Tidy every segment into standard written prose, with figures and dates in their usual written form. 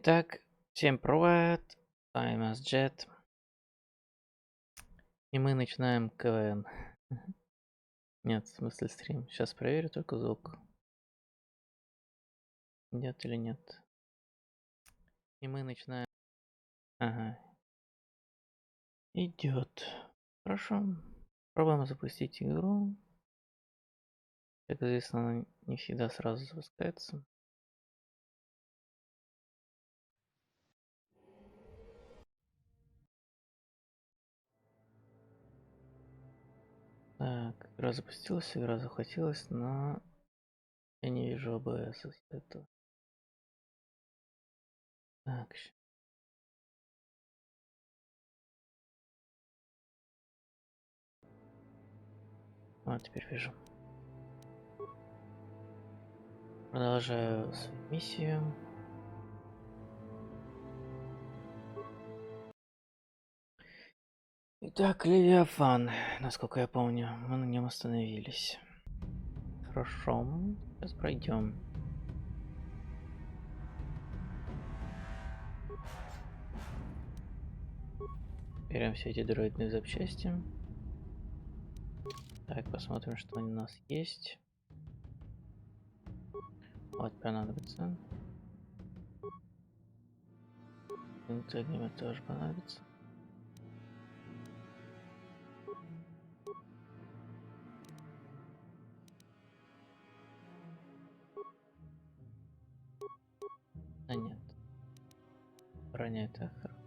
Итак, всем привет, с вами Jet, и мы начинаем КВН. Нет, в смысле стрим. Сейчас проверю только звук. Идет или нет. И мы начинаем. Ага. Идет. Хорошо. Пробуем запустить игру. Как известно, она не всегда сразу запускается. Так, игра запустилась, игра захватилась, но я не вижу ОБС из этого. Так, вот теперь вижу. Продолжаю свою миссию. Итак, Левиафан, насколько я помню, мы на нем остановились. Хорошо, сейчас пройдем. Берем все эти дроидные запчасти. Так, посмотрим, что у нас есть. Вот, понадобится. Огнемет тоже понадобится. А нет. Броня это хорошо.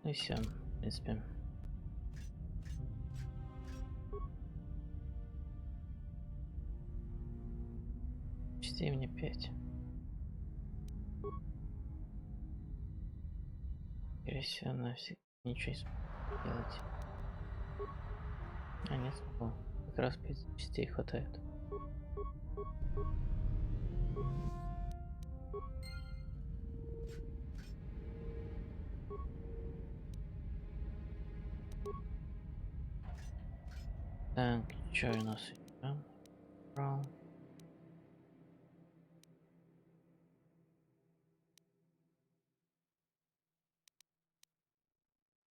Ну и все, в принципе. Частей мне 5. Скорее всего, ничего не смогу делать. А нет, смогу. Как раз 5 частей хватает. Так, что у нас еще?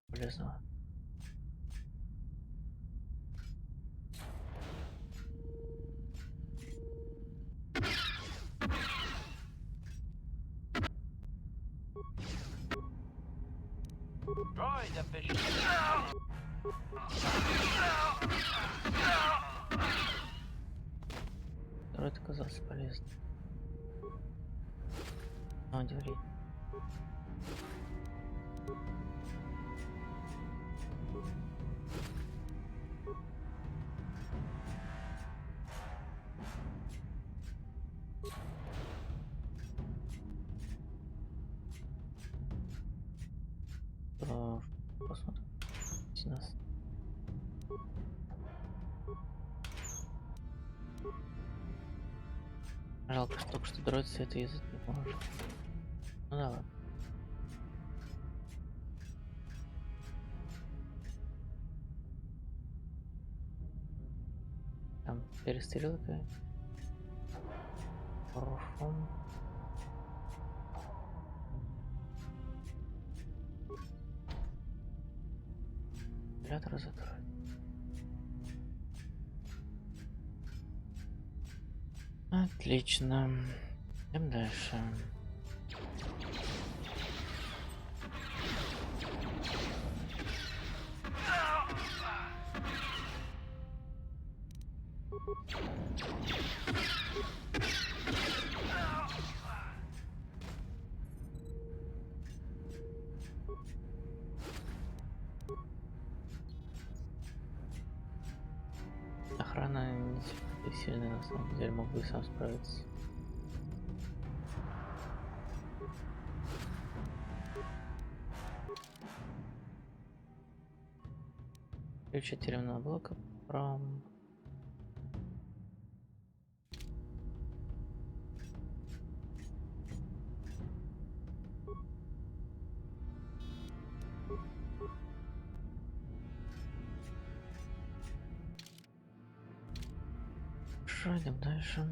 Полезного. Второй оказался полезным. На удивление. Посмотрим. Здесь нас. Жалко, что только что дроид все это язык не поможет. Ну да ладно. Там перестрелка. Хорошо. Вентилятор закрой. Отлично. Идем дальше. Охрана не сильная, на самом деле, мог бы и сам справиться. Ключ от тюремного блока. Хорошо, идем дальше.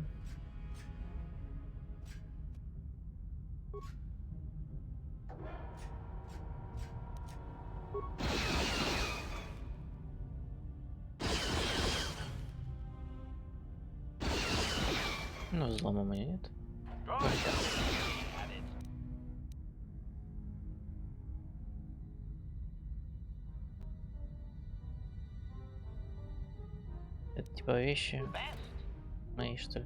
Ну, взлома у меня нет. Это типа вещи мои, что ли?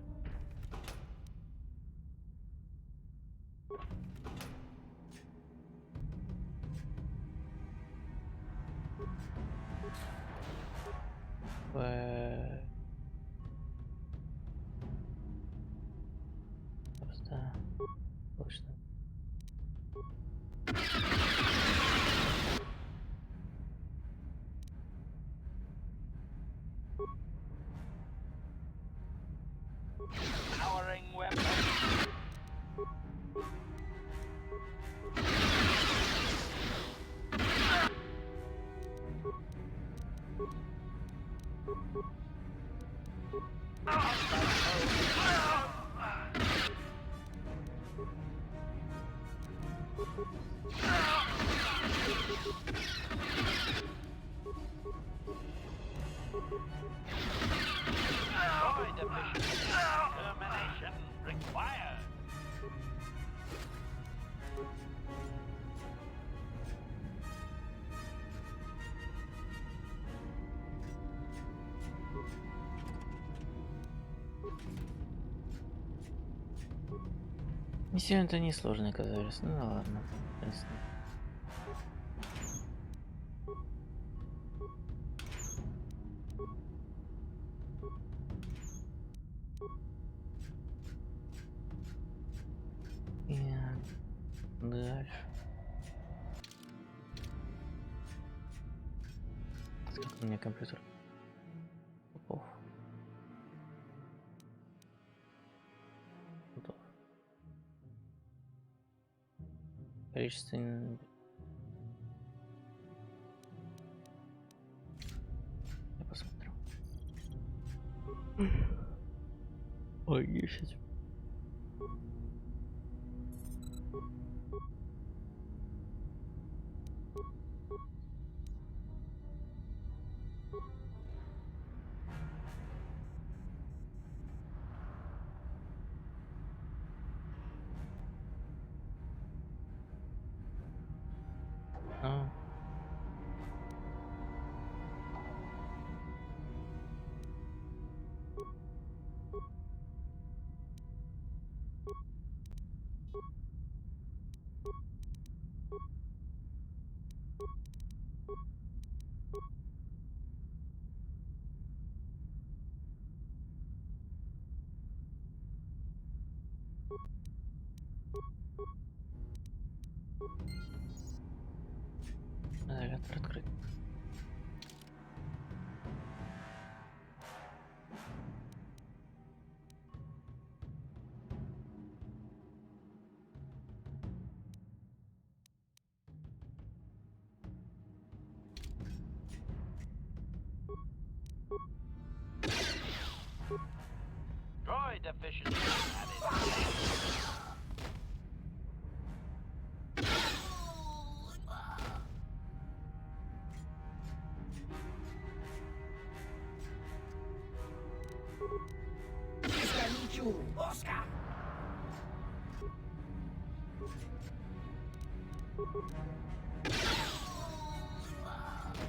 Просто точно. Powering weapon. Droid efficiency. Termination required. Миссия это несложно оказались. Ну ладно. Ясно. И дальше. Сколько у меня компьютер? Готов. Готов. Количество... Я посмотрю. Ой, 10. А. Навигатор открыть. Droid efficiency added. Oscar.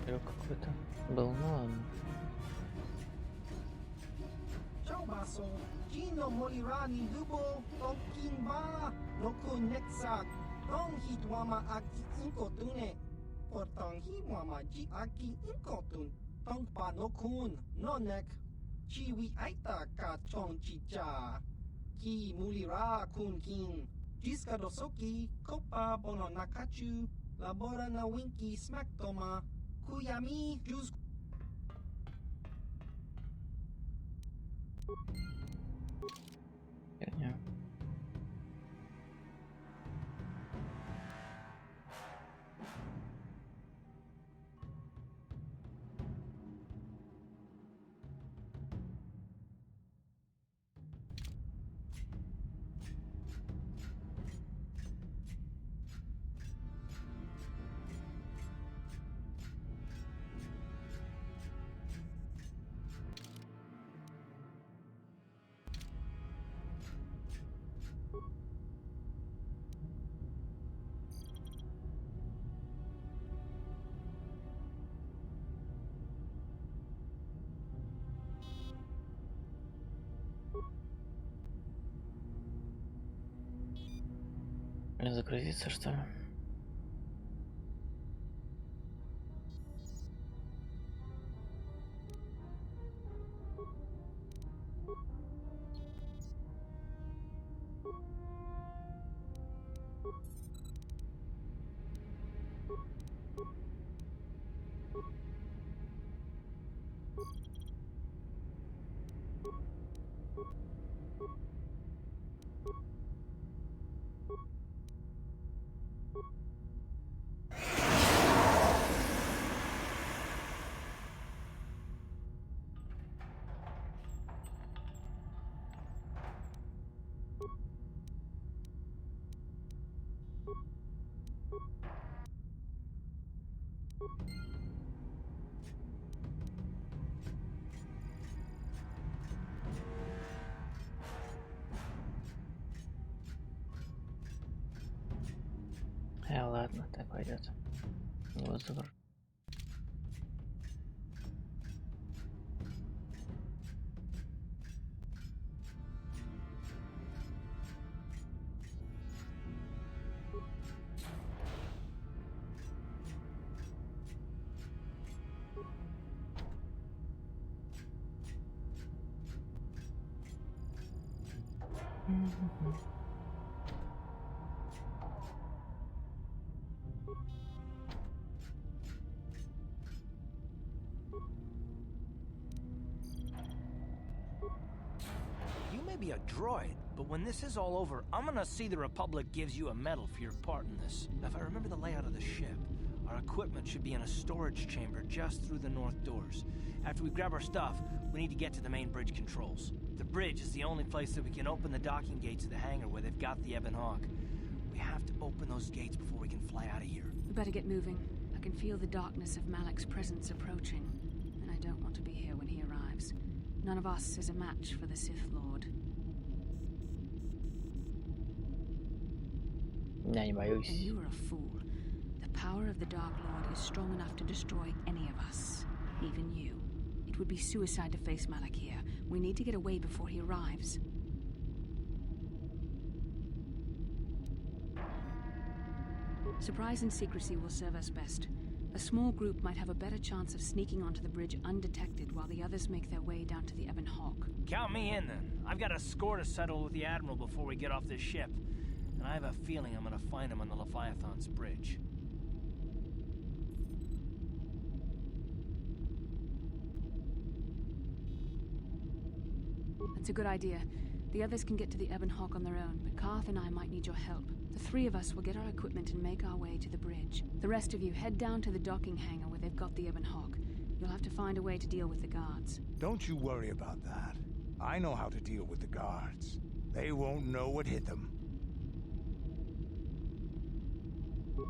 Трёк какой-то был, ну ладно. Chobaso, Gino Molirani Lubo, Tonkinba, Roku Nexak, Tong Hitwama Aki Inkotune, Portong Hiwama Ji Aki Inkotun, Tong Panokun, Nonek, Chiwi Aita Ka Chong Chicha, Ki Mulira Kun Kin, Jiskadosoki, Kopa Bono Nakachu, Labora na Winky Smaktoma, Kuyami Jus. Херня. Или загрузиться, что ли? Ладно, так пойдет. Вот забор. You may be a droid, but when this is all over, I'm gonna see the Republic gives you a medal for your part in this. If I remember the layout of the ship, our equipment should be in a storage chamber just through the north doors. After we grab our stuff, we need to get to the main bridge controls. The bridge is the only place that we can open the docking gates of the hangar where they've got the Ebon Hawk. We have to open those gates before we can fly out of here. We better get moving. I can feel the darkness of Malak's presence approaching, and I don't want to be here when he arrives. None of us is a match for the Sith Lord. Я не боюсь. And you are a fool. The power of the Dark Lord is strong enough to destroy any of us, even you. It would be suicide to face Malak here. We need to get away before he arrives. Surprise and secrecy will serve us best. A small group might have a better chance of sneaking onto the bridge undetected while the others make their way down to the Ebon Hawk. Count me in, then. I've got a score to settle with the Admiral before we get off this ship. And I have a feeling I'm gonna find him on the Leviathan's bridge. That's a good idea. The others can get to the Ebon Hawk on their own, but Karth and I might need your help. The three of us will get our equipment and make our way to the bridge. The rest of you head down to the docking hangar where they've got the Ebon Hawk. You'll have to find a way to deal with the guards. Don't you worry about that. I know how to deal with the guards. They won't know what hit them.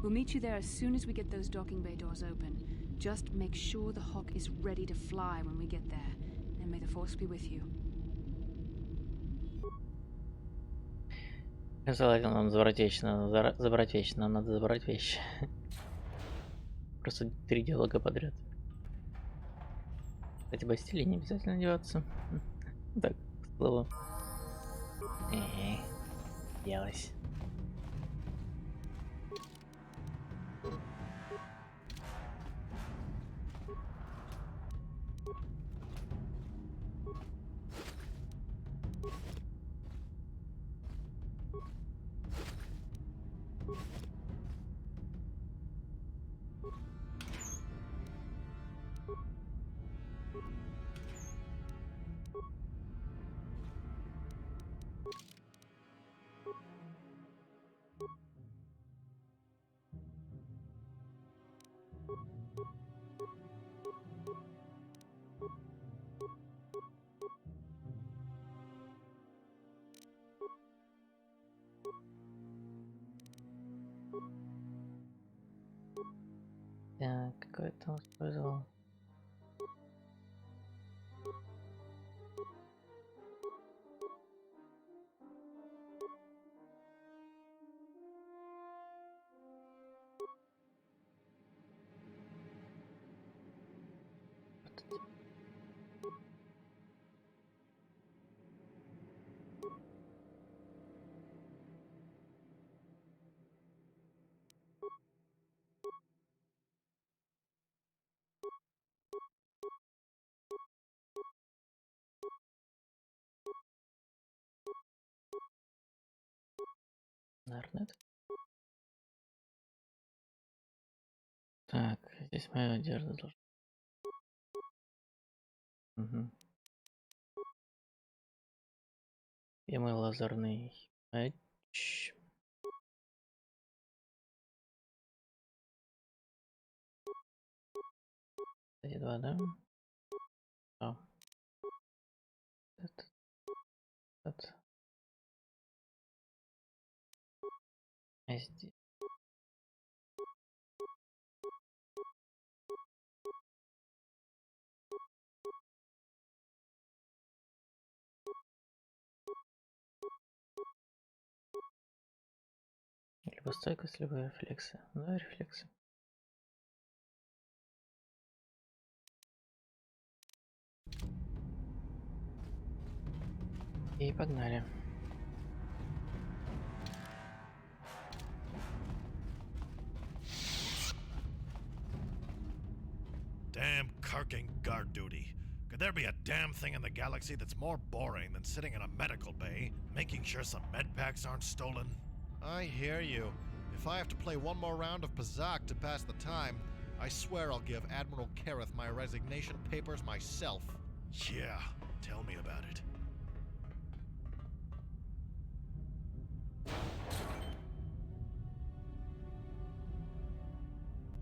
We'll meet you there as soon as we get those docking bay doors open. Just make sure the Hawk is ready to fly when we get there. And may the Force be with you. Желательно нам забрать вещи, нам надо забрать вещи. Просто 3 диалога подряд. Кстати, Бастилии не обязательно одеваться. Так, к слову. Делась. Так, какой там использовал? Наверное, это. Так, здесь моя одежда должна. Угу. И мой лазерный меч. Эти два, да? А. Этот. А здесь. Либо стойкость, либо рефлексы. Да, рефлексы. И погнали. Damn carking guard duty. Could there be a damn thing in the galaxy that's more boring than sitting in a medical bay, making sure some med packs aren't stolen? I hear you. If I have to play one more round of Pazak to pass the time, I swear I'll give Admiral Kareth my resignation papers myself. Yeah, tell me about it.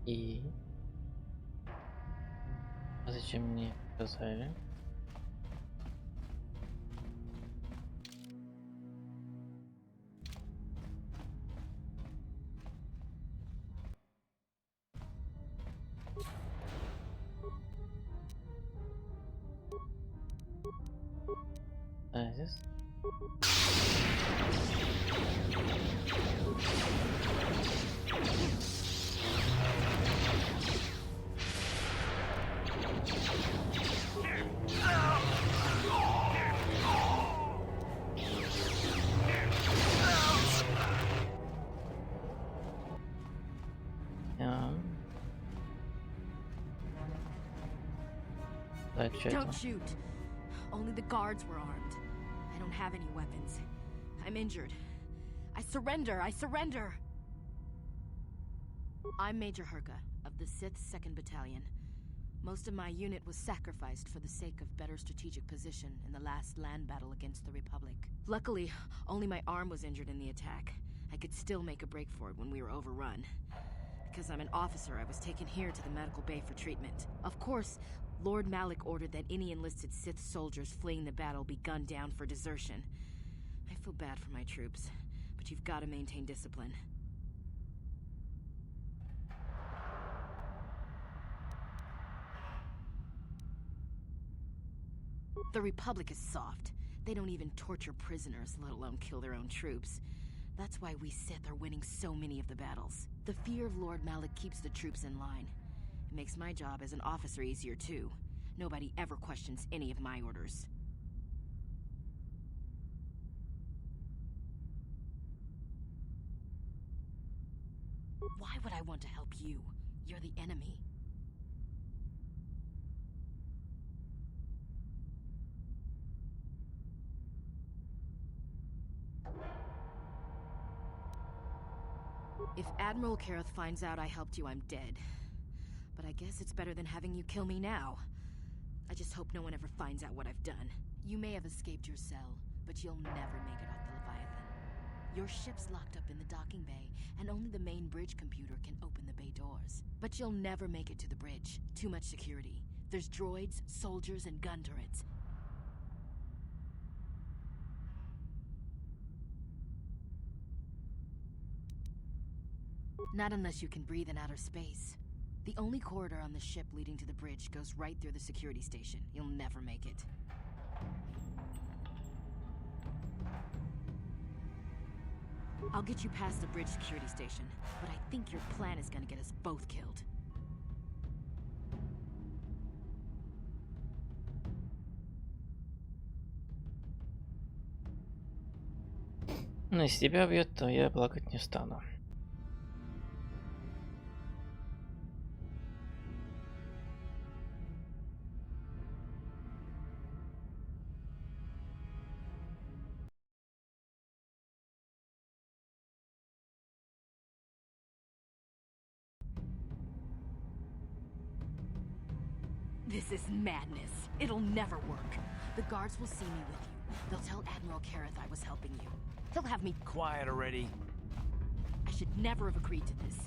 И... А зачем мне сказали? А здесь? Так, что это? Don't shoot. Only the guards were armed. I don't have any weapons. I'm injured. I surrender. I surrender. I'm Major Herka of the 6th 2nd Battalion. Most of my unit was sacrificed for the sake of better strategic position in the last land battle against the Republic. Luckily, only my arm was injured in the attack. I could still make a break for it when we were overrun. Because I'm an officer, I was taken here to the medical bay for treatment. Of course, Lord Malik ordered that any enlisted Sith soldiers fleeing the battle be gunned down for desertion. I feel bad for my troops, but you've got to maintain discipline. The Republic is soft. They don't even torture prisoners, let alone kill their own troops. That's why we Sith are winning so many of the battles. The fear of Lord Malik keeps the troops in line. It makes my job as an officer easier too. Nobody ever questions any of my orders. Why would I want to help you? You're the enemy. If Admiral Kareth finds out I helped you, I'm dead. But I guess it's better than having you kill me now. I just hope no one ever finds out what I've done. You may have escaped your cell, but you'll never make it off the Leviathan. Your ship's locked up in the docking bay, and only the main bridge computer can open the bay doors. But you'll never make it to the bridge. Too much security. There's droids, soldiers, and gun turrets. Not unless you can breathe in outer space. The only corridor on the ship leading to the bridge goes right through the security station. You'll never make it. I'll get you past the bridge security station, but I think your plan is gonna get us both killed. Ну, если тебя бьет, то я плакать не стану. This is madness. It'll never work. The guards will see me with you. They'll tell Admiral Kareth I was helping you. He'll have me... Quiet already. I should never have agreed to this.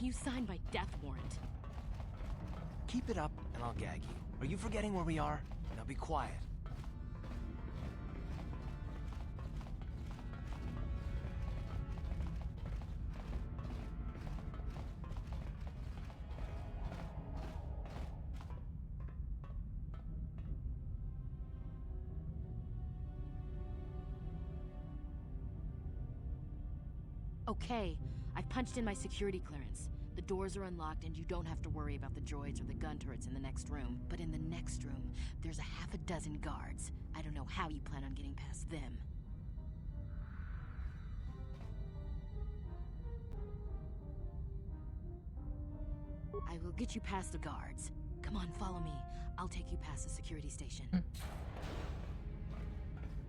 You signed my death warrant. Keep it up, and I'll gag you. Are you forgetting where we are? Now be quiet. Okay, I've punched in my security clearance. The doors are unlocked and you don't have to worry about the droids or the gun turrets in the next room. But in the next room, there's a half a dozen guards. I don't know how you plan on getting past them. I will get you past the guards. Come on, follow me. I'll take you past the security station.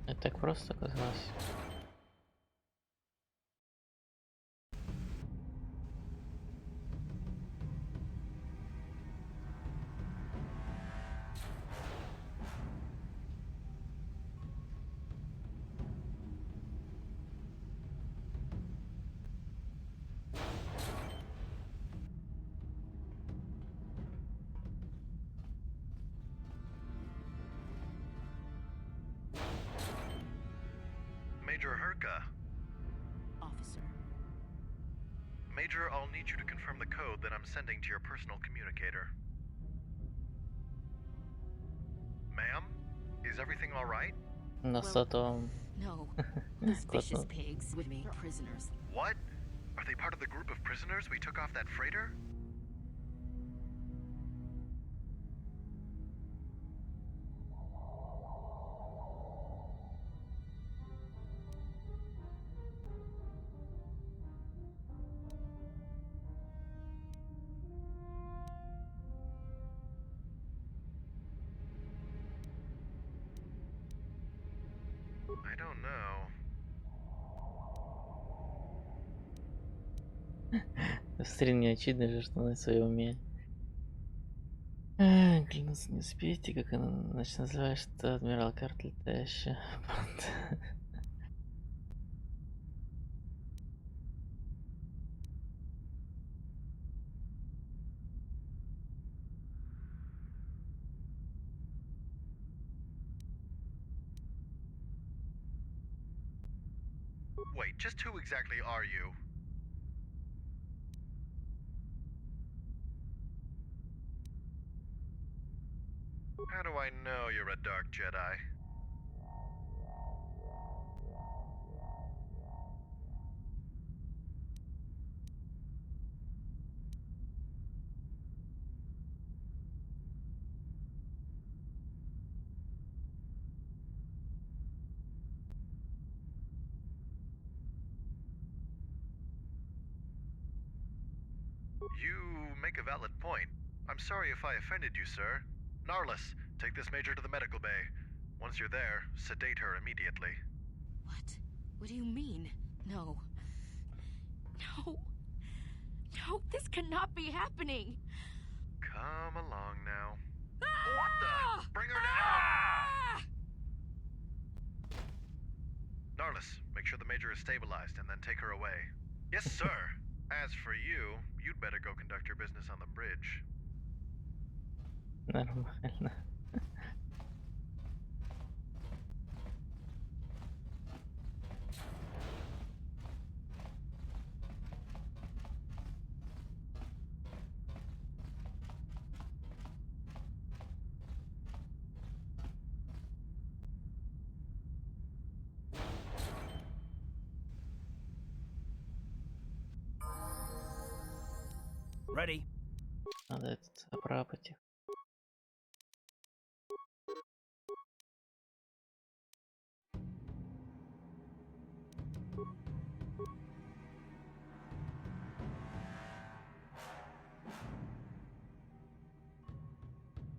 Это так просто оказалось. Major Herka. Officer. Major, I'll need you to confirm the code that I'm sending to your personal communicator. Ma'am? Is everything alright? На сотовом. No. Those vicious Кот. pigs would make prisoners. What? Are they part of the group of prisoners we took off that freighter? I don't know. Стрин не очевидно же, что на своем уме. Клянусь, не успеете, как она значит, называешь, что адмирал карт летающая. Wait, just who exactly are you? How do I know you're a Dark Jedi? You make a valid point. I'm sorry if I offended you, sir. Narlis, take this major to the medical bay. Once you're there, sedate her immediately. What? What do you mean? No. No. No, this cannot be happening. Come along now. What the? Bring her down! Narlis, make sure the major is stabilized and then take her away. Yes, sir. As for you, you'd better go conduct your business on the bridge. Нормально. Ready? Надо этот оправить их.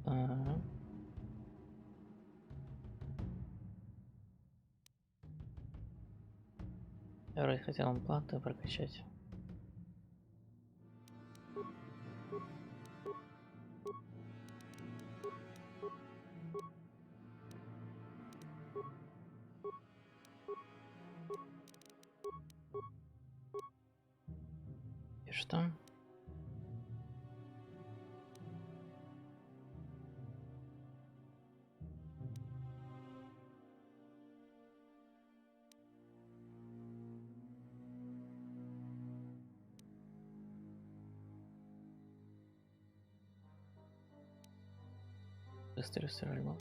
Ага. Я вроде хотел импланты прокачать. И что? Быстрый стрельбу.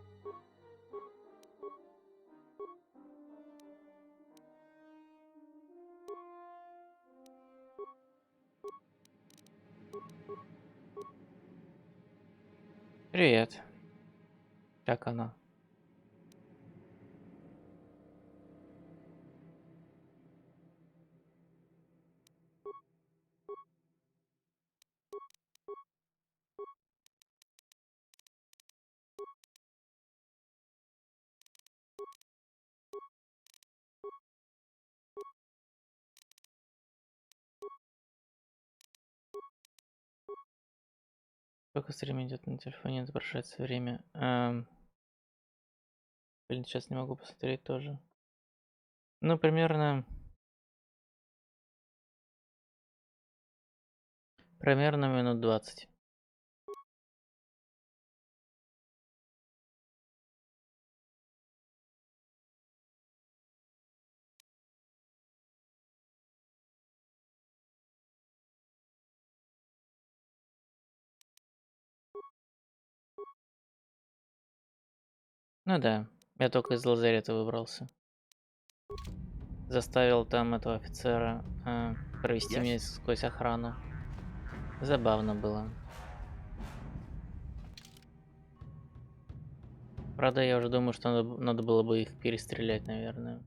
Привет. Как она? Сколько стрима идет на телефоне, отображается время. Блин, сейчас не могу посмотреть тоже. Ну, примерно минут 20. Ну да, я только из лазарета выбрался. Заставил там этого офицера провести меня сквозь охрану. Забавно было. Правда, я уже думаю, что надо было бы их перестрелять, наверное.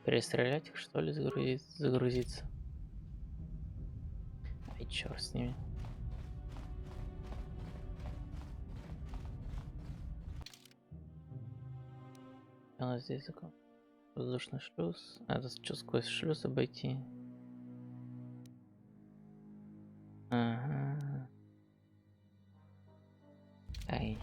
Перестрелять их, что ли, загрузиться? Ай, черт с ними. У нас здесь закон. Воздушный шлюз. Надо что сквозь шлюз обойти. Ага. Ай.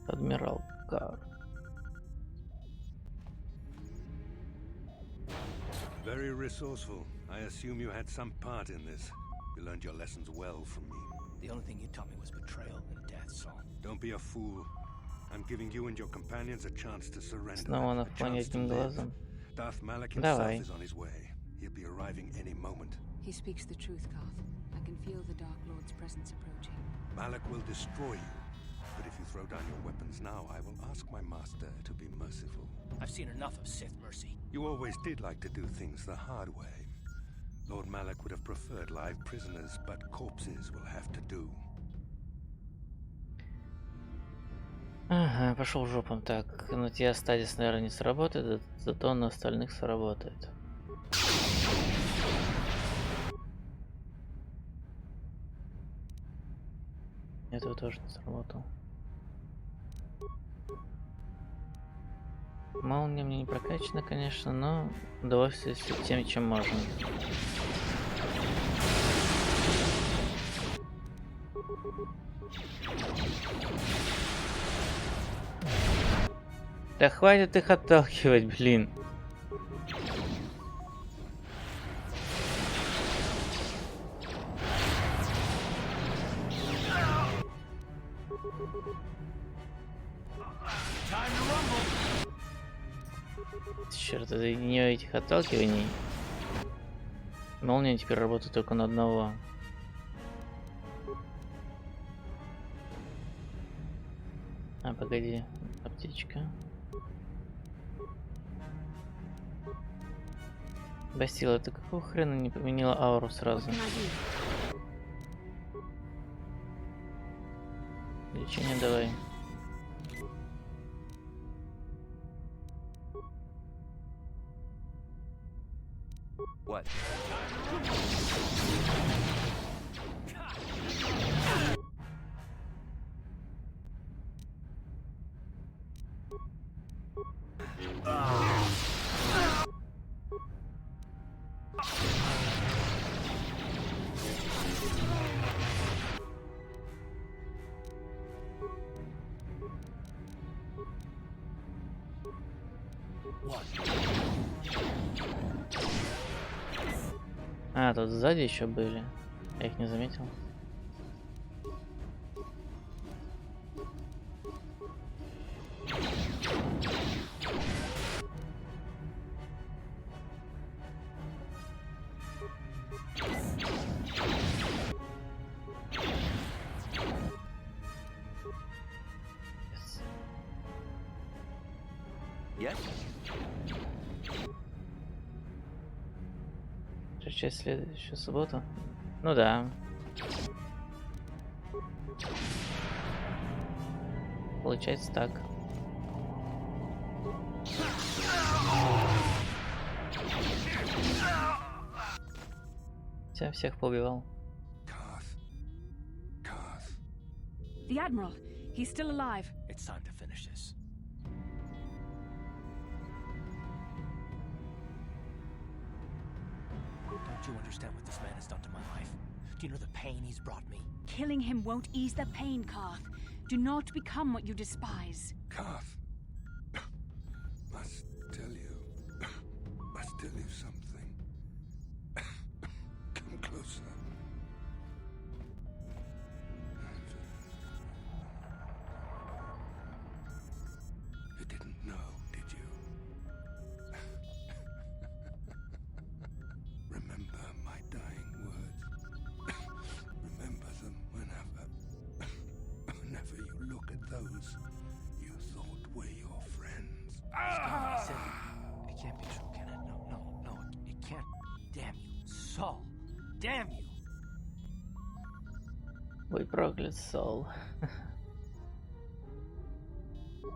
Адмирал Кар. Very resourceful. I assume you had some part in this. You learned your lessons well from me. The only thing you taught me was betrayal and death, Saul. Don't be a fool. I'm giving you and your companions a chance to surrender. Снова на фоне одним глазом. Darth Malak himself is on his way. He'll be arriving any moment. He speaks the truth, Koth. I can feel the Dark Lord's presence approaching. Malak will destroy you. But if you throw down your weapons now, I will ask my master to be merciful. I've seen enough of Sith mercy. You always did like to do things the hard way. Lord Malak would have preferred live prisoners, but corpses will have to do. Ага, пошел жопом. Так, на тебя стадис, наверное, не сработает, зато на остальных сработает. Этого тоже не сработал. Молния мне не прокачана, конечно, но удовольствие тем, чем можем. Да хватит их отталкивать, блин. Черт, это не этих отталкиваний. Молния теперь работает только на одного. А, погоди, аптечка. Бастила, ты какого хрена не поменяла ауру сразу? Лечение давай. What? А, тут сзади еще были. Я их не заметил. Yes? Часть следующую субботу? Ну да. Получается так. Всех поубивал. The Admiral, he's still alive. It's time to finish this. Don't you understand what this man has done to my life? Do you know the pain he's brought me? Killing him won't ease the pain, Karth. Do not become what you despise. Karth, must tell you something. Come closer. You didn't know, did you? Remember my dying words. Remember them whenever you look at those you thought were your friends. It can't be true, can it? No, it can't. Damn you, Saul. Damn you. Будь проклят, Сол.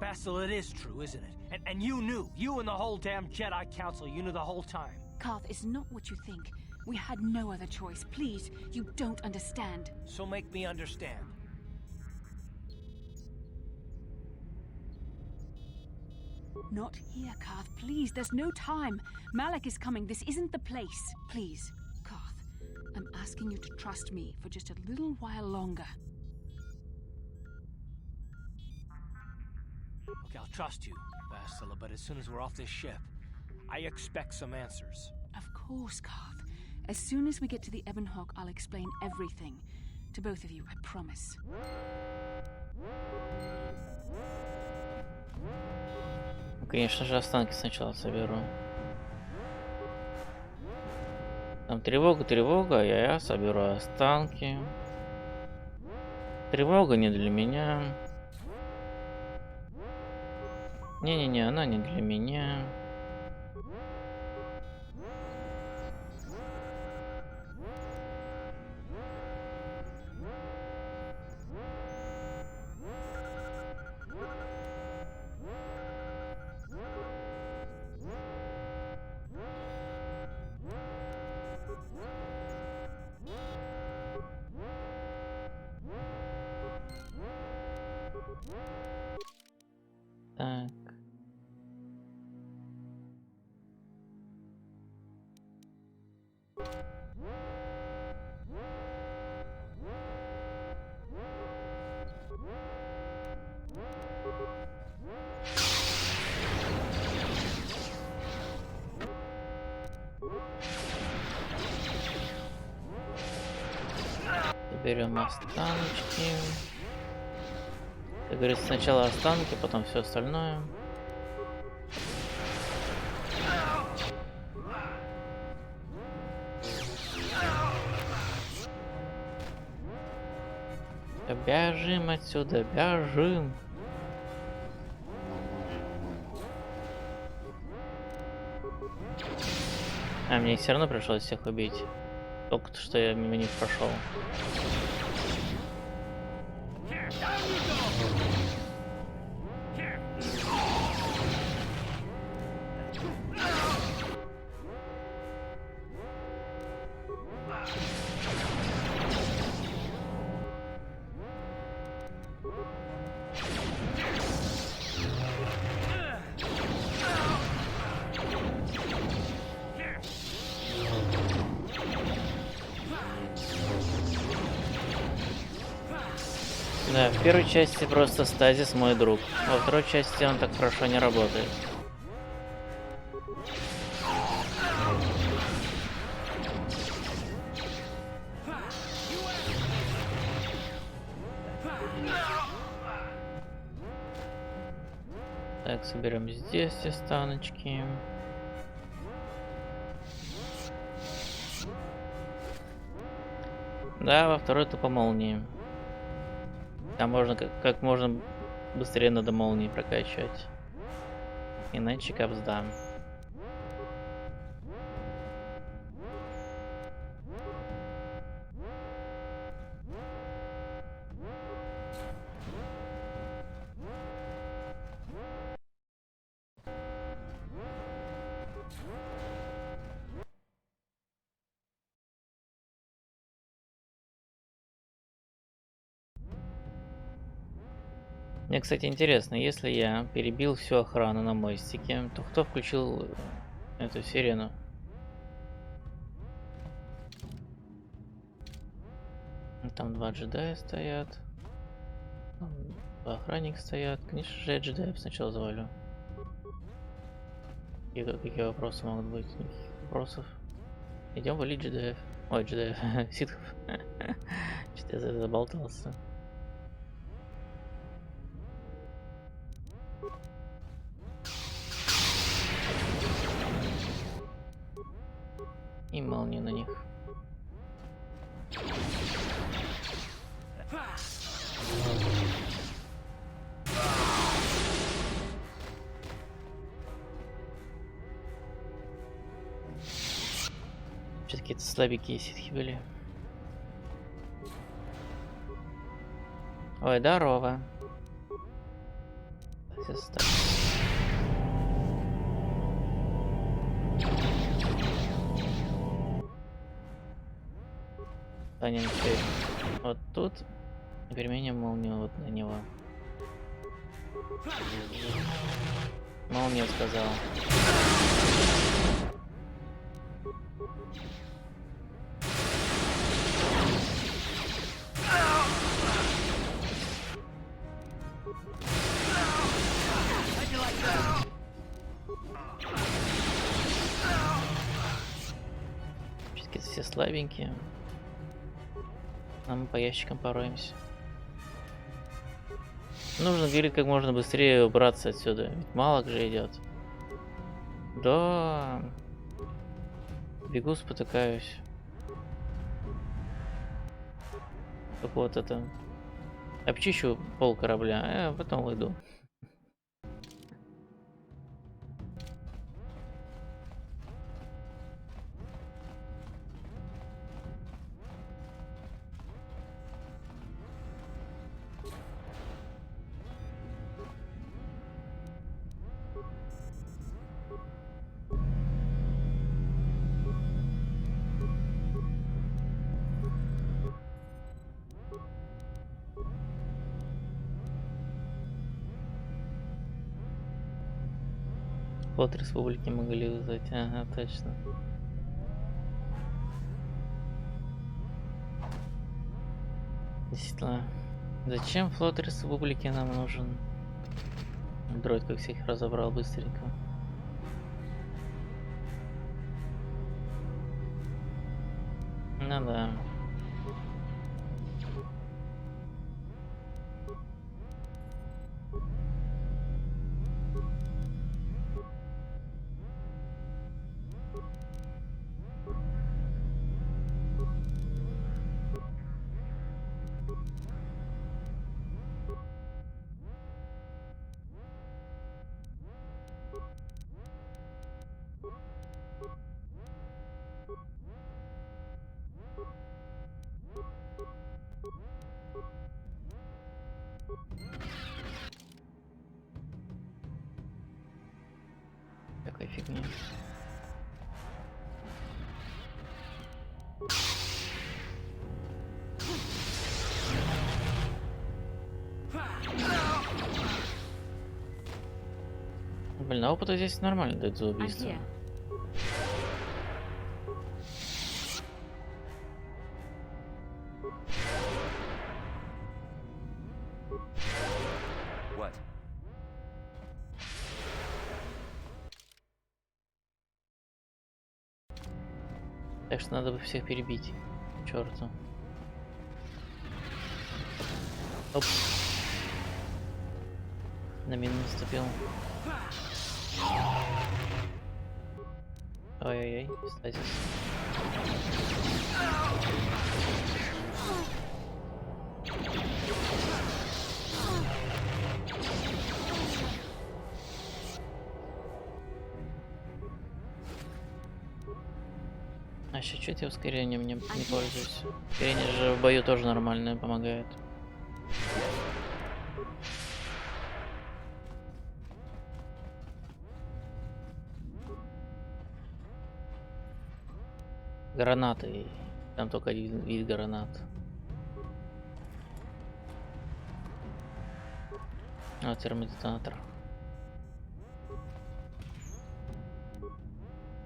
Basil, it is true, isn't it? And you knew. You and the whole damn Jedi Council, you knew the whole time. Karth, it's not what you think. We had no other choice. Please, you don't understand. So make me understand. Not here, Karth. Please, there's no time. Malak is coming. This isn't the place. Please, Karth, I'm asking you to trust me for just a little while longer. Okay, I'll trust you, Bastila, but as soon as we're off this ship, I expect some answers. Of course, Karth. As soon as we get to the Ebon Hawk, I'll explain everything. To both of you, I promise. Конечно же, останки сначала соберу. Там тревога, я соберу останки. Тревога не для меня. Не-не-не, она не для меня. Так. Берем останочки. Как говорится, сначала останки, потом все остальное. Бежим отсюда, бежим. А, мне все равно пришлось всех убить. Только что я мимо них прошел. Да, в первой части просто стазис мой друг. Во второй части он так хорошо не работает. Так, соберем здесь все станочки. Да, во второй-то по молнии. Там можно как можно быстрее надо молнии прокачивать. Иначе капсда. Мне, кстати, интересно, если я перебил всю охрану на мостике, то кто включил эту сирену? Там 2 джедая стоят. Там 2 охранника стоят. Конечно же, я джедаев сначала завалю. И какие вопросы могут быть? Никаких вопросов. Идем валить джедаев. Ой, джедаев. Ситхов. Что-то я заболтался. И молнию на них. Что-то какие-то слабенькие ситхи были. Ой, здорово. Сестра. Станем теперь вот тут и применим молнию вот на него. Молния сказал. Все-таки все слабенькие. А мы по ящикам пороемся. Нужно, говорит, как можно быстрее убраться отсюда. Ведь мало же идет. Да. Бегу, спотыкаюсь. Только вот это. Обчищу пол корабля, а потом уйду. Флот республики могли вызвать. Ага, точно. Действительно. Зачем флот республики нам нужен? Дроид как всех разобрал быстренько. Ну да. Такая фигня. Блин, а опыта здесь нормально дает за убийство. Так что надо бы всех перебить. Черту. Оп. На мину наступил. Ой-ой-ой, стазис. А сейчас что-то я ускорением не пользуюсь. Ускорение же в бою тоже нормально помогает. Гранаты. Там только один вид гранат. А, термодетонатор.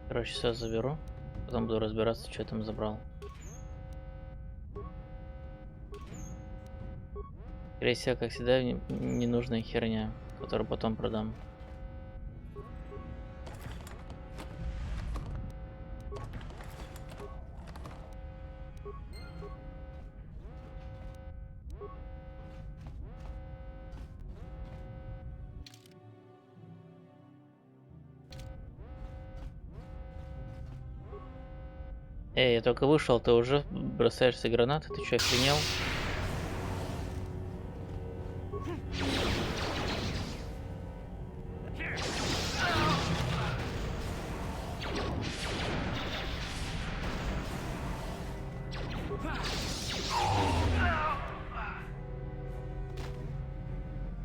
Короче, все заберу. Потом буду разбираться, что я там забрал. Скорее всего, как всегда, ненужная херня, которую потом продам. Эй, я только вышел, ты уже бросаешься гранаты? Ты что, охренел?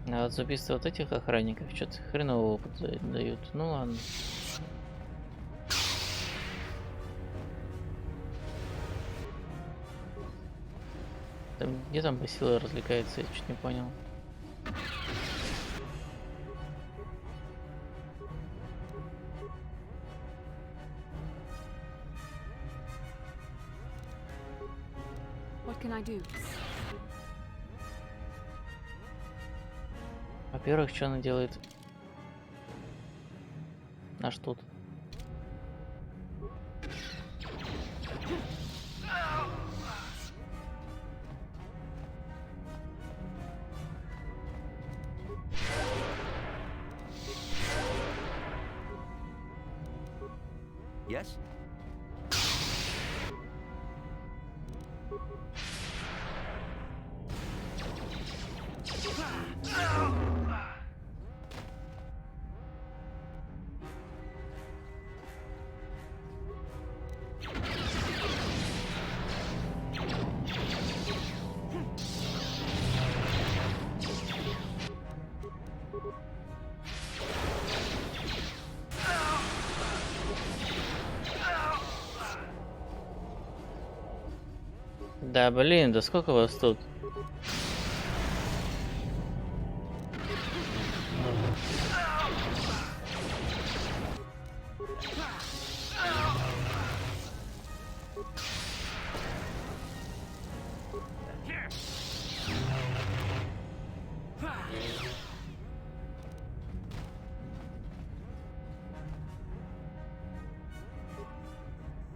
А вот за убийство вот этих охранников что-то хренового опыт дают. Ну ладно. Где там Басила развлекается, я чуть не понял. What can I do? Во-первых, что она делает? Наш тут. Yes? Да блин, да сколько вас тут?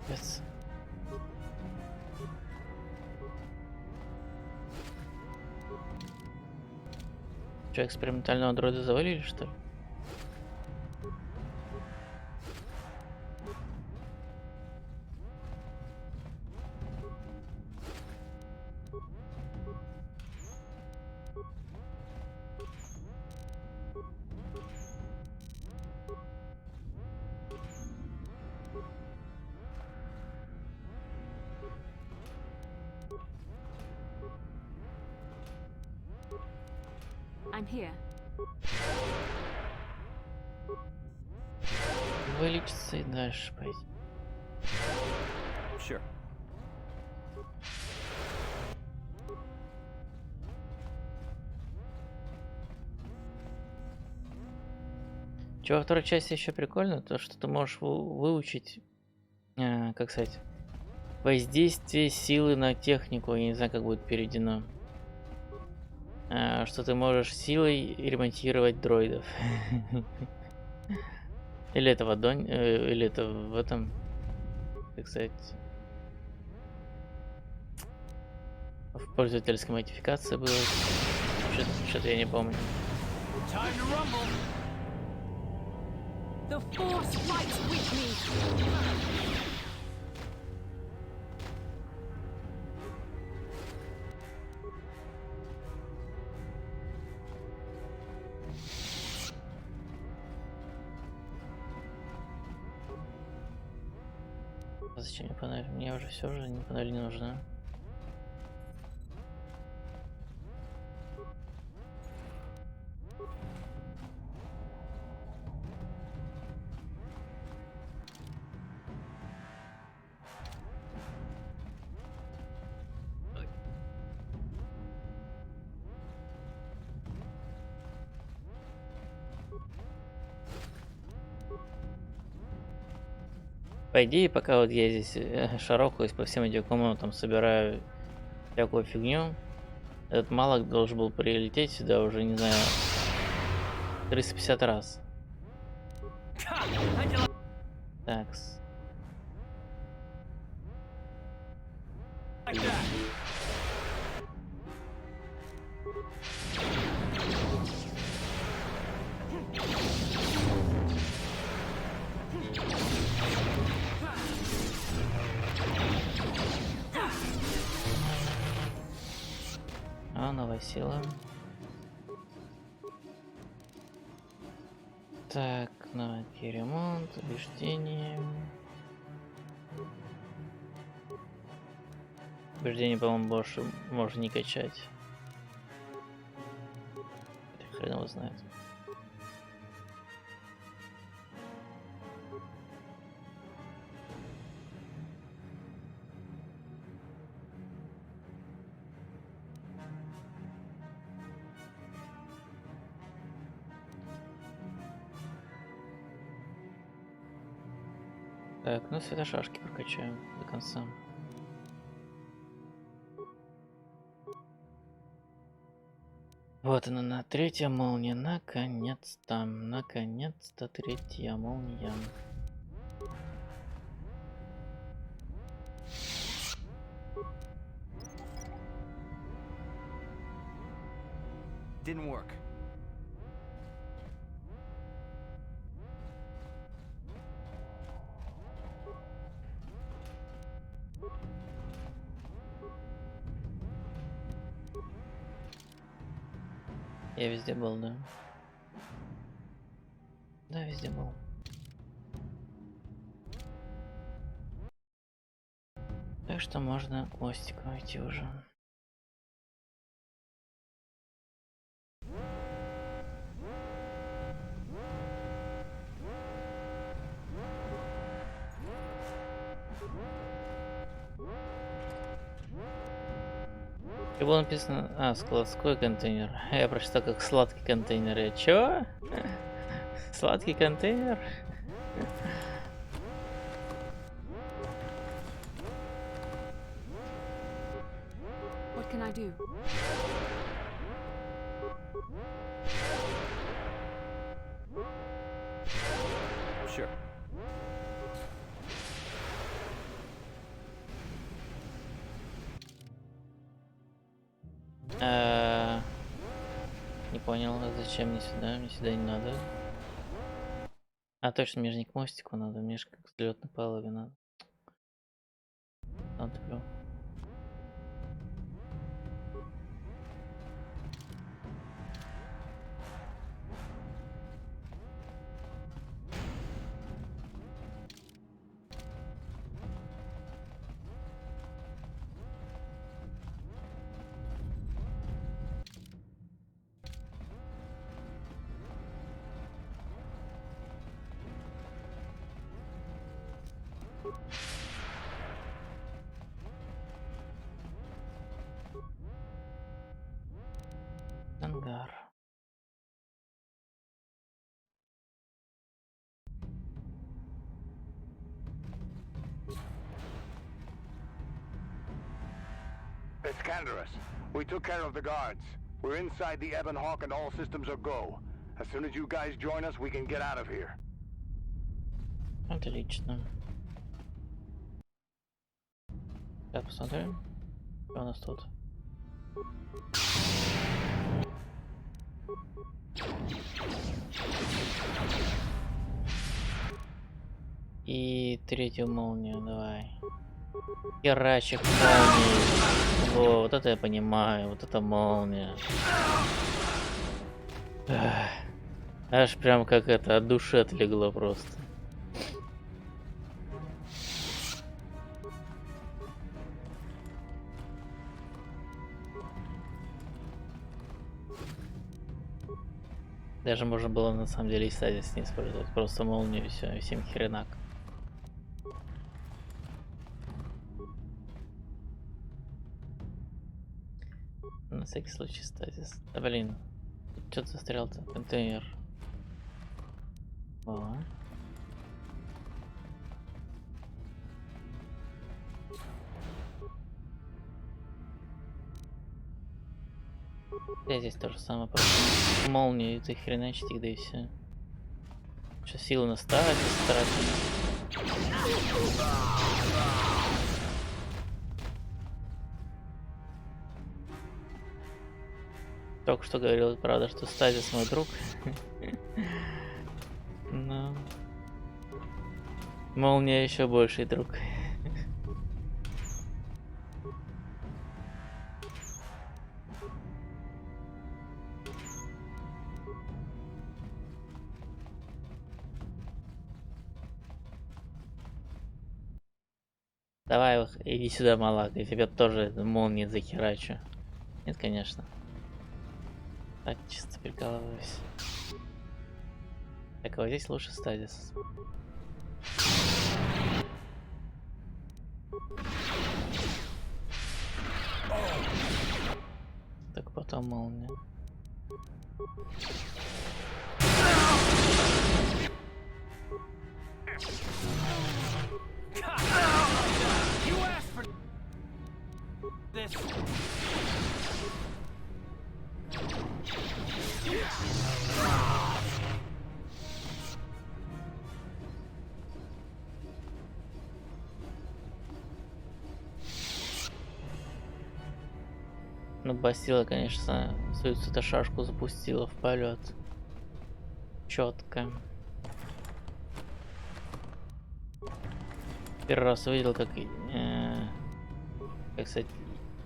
Yes. Что, экспериментального дроида завалили, что ли? I'm here. Вылечиться и дальше пойти. Sure. Чё, во второй части еще прикольно, то что ты можешь выучить, как сказать, воздействие силы на технику, я не знаю, как будет переведено. Что ты можешь силой ремонтировать дроидов. Или это в аддоне, или это в этом, так сказать, В пользовательской модификации было. Что-то я не помню. Time to rumble. The Force fights with me! Зачем мне панель? Мне уже все же не панель не нужна. По идее, пока вот я здесь шарохаюсь по всем этим комнатам, собираю всякую фигню, этот малок должен был прилететь сюда уже, не знаю, 350 раз. Такс. Новая сила. Так, навыки ремонт, убеждение. Убеждение, по-моему, больше можно не качать. Это хрен его знает. Так, ну светошашки прокачаем до конца. Вот она, третья молния. Наконец-то. Наконец-то третья молния. Didn't work. Я везде был, да? Да, везде был. Так что можно к мостику идти уже. И было написано, складской контейнер. Я прочитал как сладкий контейнер. Я чё? Сладкий контейнер? What can I do? Sure. Не понял, зачем мне сюда? Мне сюда не надо. А точно, мне же не к мостику надо, мне же как взлетной палубе надо. Там туплю. Ангар. It's Canderous. We took care of the guards. We're inside the Ebon Hawk and all systems are go. As soon as you guys join us, we can get out of here. Отлично. Сейчас посмотрим, что у нас тут. И третью молнию давай. Херачик молнии. Во, вот это я понимаю, вот это молния. Ах, аж прям как это от души отлегло просто. Даже можно было на самом деле и стазис не использовать, просто молнию и все, и всем хренак. На всякий случай стазис. Да блин, что-то застрял-то, контейнер. О. Я здесь то же самое, просто молнии это хреначить их, да и все. Сейчас силы на стазис тратим. Только что говорил, правда, что стазис мой друг. Но молния еще больший друг. Давай, иди сюда, малак, я тебя тоже молнией захерачу. Нет, конечно. Так, чисто прикалываюсь. Так, а вот здесь лучше стазис. Так, потом молния. You asked for this. Ну, Бастила, конечно, свою шашку запустила в полет. Четко. Первый раз увидел, как сказать,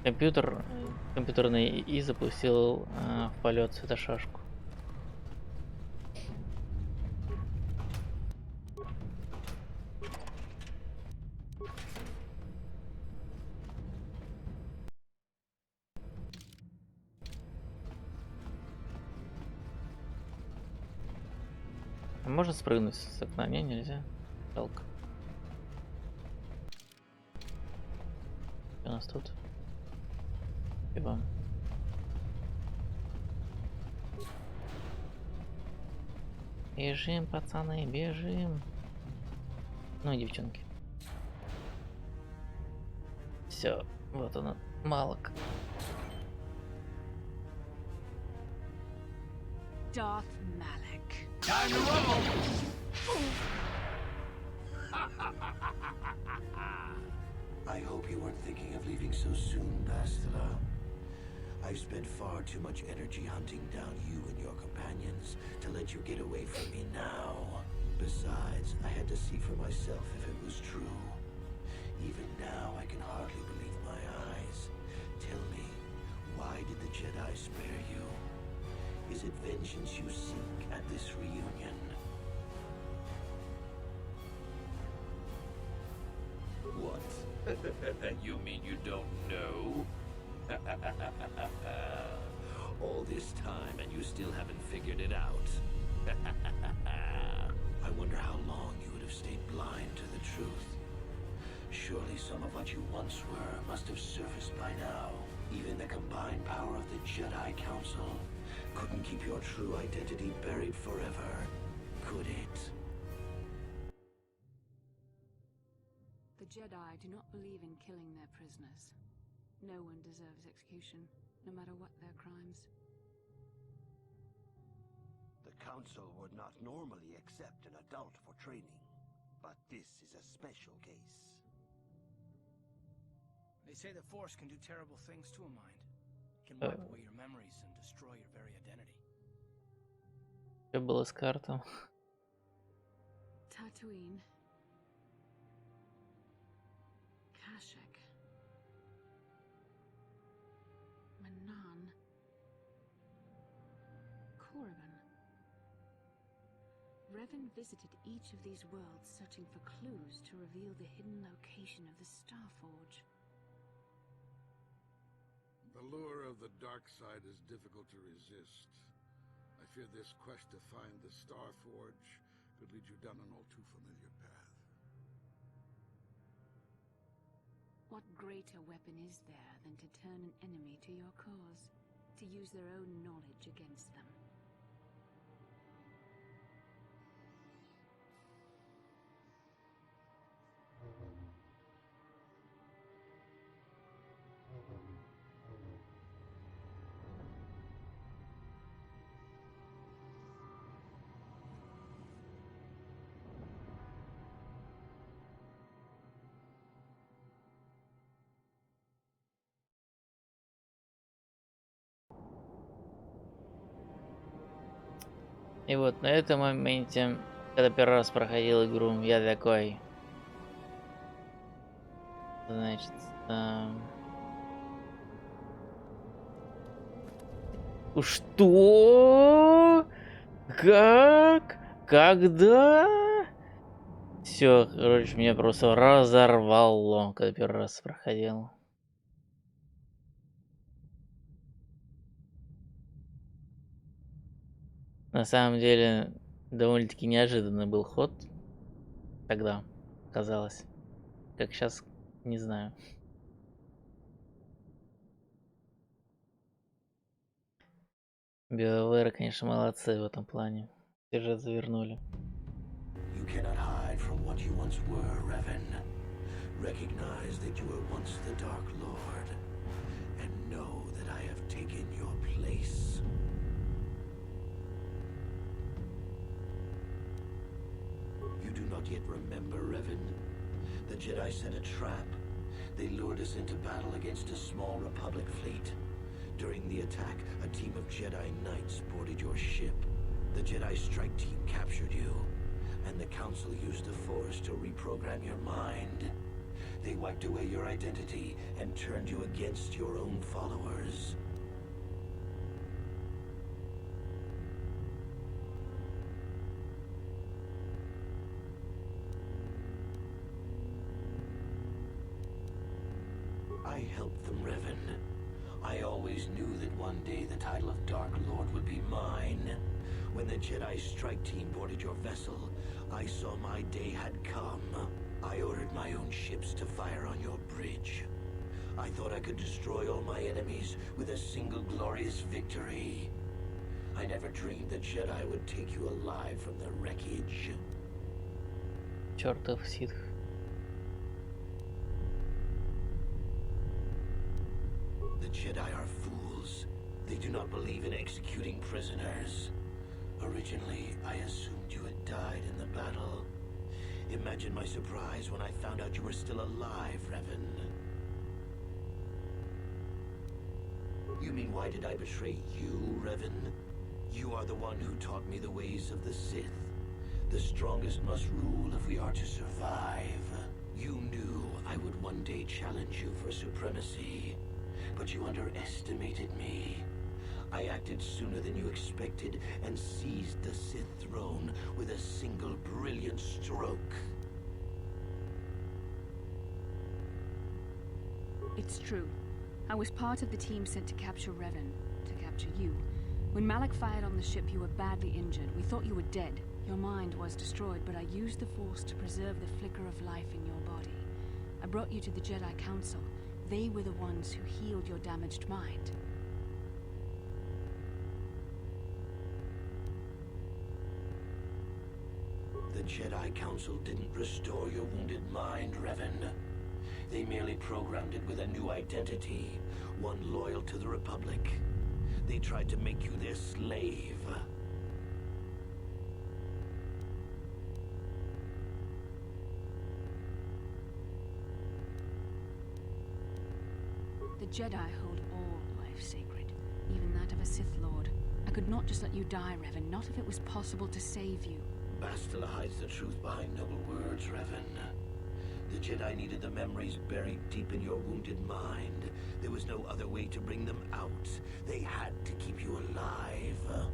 компьютерный ИИ запустил в полет светошашку. А можно спрыгнуть с окна? Не, нельзя. Жалко. Что у нас тут? Спасибо. Бежим, пацаны, бежим. Ну и девчонки. Все, вот он, малок. Darth Malak. Time to rumble. I hope you weren't thinking of leaving so soon, Bastila. I've spent far too much energy hunting down you and your companions to let you get away from me now. Besides, I had to see for myself if it was true. Even now, I can hardly believe my eyes. Tell me, why did the Jedi spare you? Is it vengeance you seek at this reunion? What? You mean you don't know? All this time and you still haven't figured it out. I wonder how long you would have stayed blind to the truth. Surely some of what you once were must have surfaced by now. Even the combined power of the Jedi Council couldn't keep your true identity buried forever, could it? The Jedi do not believe in killing their prisoners. No one deserves execution, no matter what their crimes. The Council would not normally accept an adult for training, but this is a special case. They say the Force can do terrible things to a mind. Can wipe away your memories and destroy your very identity. Что было с картом? Tatooine. Kashyyyk. Manan. Korriban. Revan visited each of these worlds searching for clues to reveal the hidden location of the Starforge. The lure of the dark side is difficult to resist. I fear this quest to find the Starforge could lead you down an all too familiar path. What greater weapon is there than to turn an enemy to your cause? To use their own knowledge against them? И вот на этом моменте, когда первый раз проходил игру, я такой, значит, что? Как? Когда? Все, короче, меня просто разорвало, когда первый раз проходил. На самом деле, довольно-таки неожиданный был ход. Тогда казалось. Как сейчас, не знаю. BioWare, конечно, молодцы в этом плане. Сюжет завернули. You cannot hide from what you once were, Revan. Recognize that you were once the Dark Lord, and know that I have taken your place. You do not yet remember, Revan. The Jedi set a trap. They lured us into battle against a small Republic fleet. During the attack, a team of Jedi Knights boarded your ship. The Jedi strike team captured you, and the Council used the Force to reprogram your mind. They wiped away your identity and turned you against your own followers. I helped them, Revan. I always knew that one day the title of Dark Lord would be mine. When the Jedi strike team boarded your vessel, I saw my day had come. I ordered my own ships to fire on your bridge. I thought I could destroy all my enemies with a single glorious victory. I never dreamed the Jedi would take you alive from the wreckage. Чертов ситх. The Jedi are fools. They do not believe in executing prisoners. Originally, I assumed you had died in the battle. Imagine my surprise when I found out you were still alive, Revan. You mean why did I betray you, Revan? You are the one who taught me the ways of the Sith. The strongest must rule if we are to survive. You knew I would one day challenge you for supremacy, but you underestimated me. I acted sooner than you expected and seized the Sith throne with a single brilliant stroke. It's true. I was part of the team sent to capture Revan, to capture you. When Malak fired on the ship, you were badly injured. We thought you were dead. Your mind was destroyed, but I used the Force to preserve the flicker of life in your body. I brought you to the Jedi Council. They were the ones who healed your damaged mind. The Jedi Council didn't restore your wounded mind, Revan. They merely programmed it with a new identity, one loyal to the Republic. They tried to make you their slave. The Jedi hold all life sacred. of a Sith Lord. I could not just let you die, Revan, not if it was possible to save you. Bastila hides the truth behind noble words, Revan. The Jedi needed the memories buried deep in your wounded mind. There was no other way to bring them out. They had to keep you alive.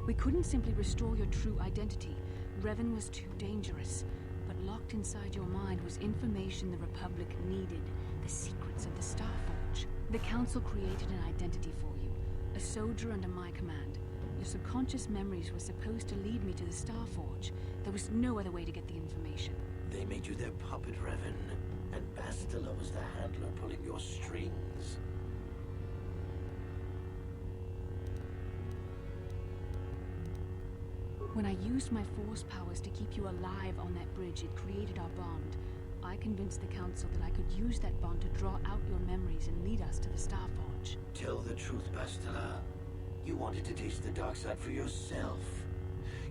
We couldn't simply restore your true identity. Revan was too dangerous. But locked inside your mind was information the Republic needed. The secrets of the Starforge. The Council created an identity for you. A soldier under my command. Your subconscious memories were supposed to lead me to the Starforge. There was no other way to get the information. They made you their puppet, Revan. And Bastila was the handler pulling your strings. When I used my Force powers to keep you alive on that bridge, it created our bond. I convinced the Council that I could use that bond to draw out your memories and lead us to the Starforge. Tell the truth, Bastila. You wanted to taste the dark side for yourself.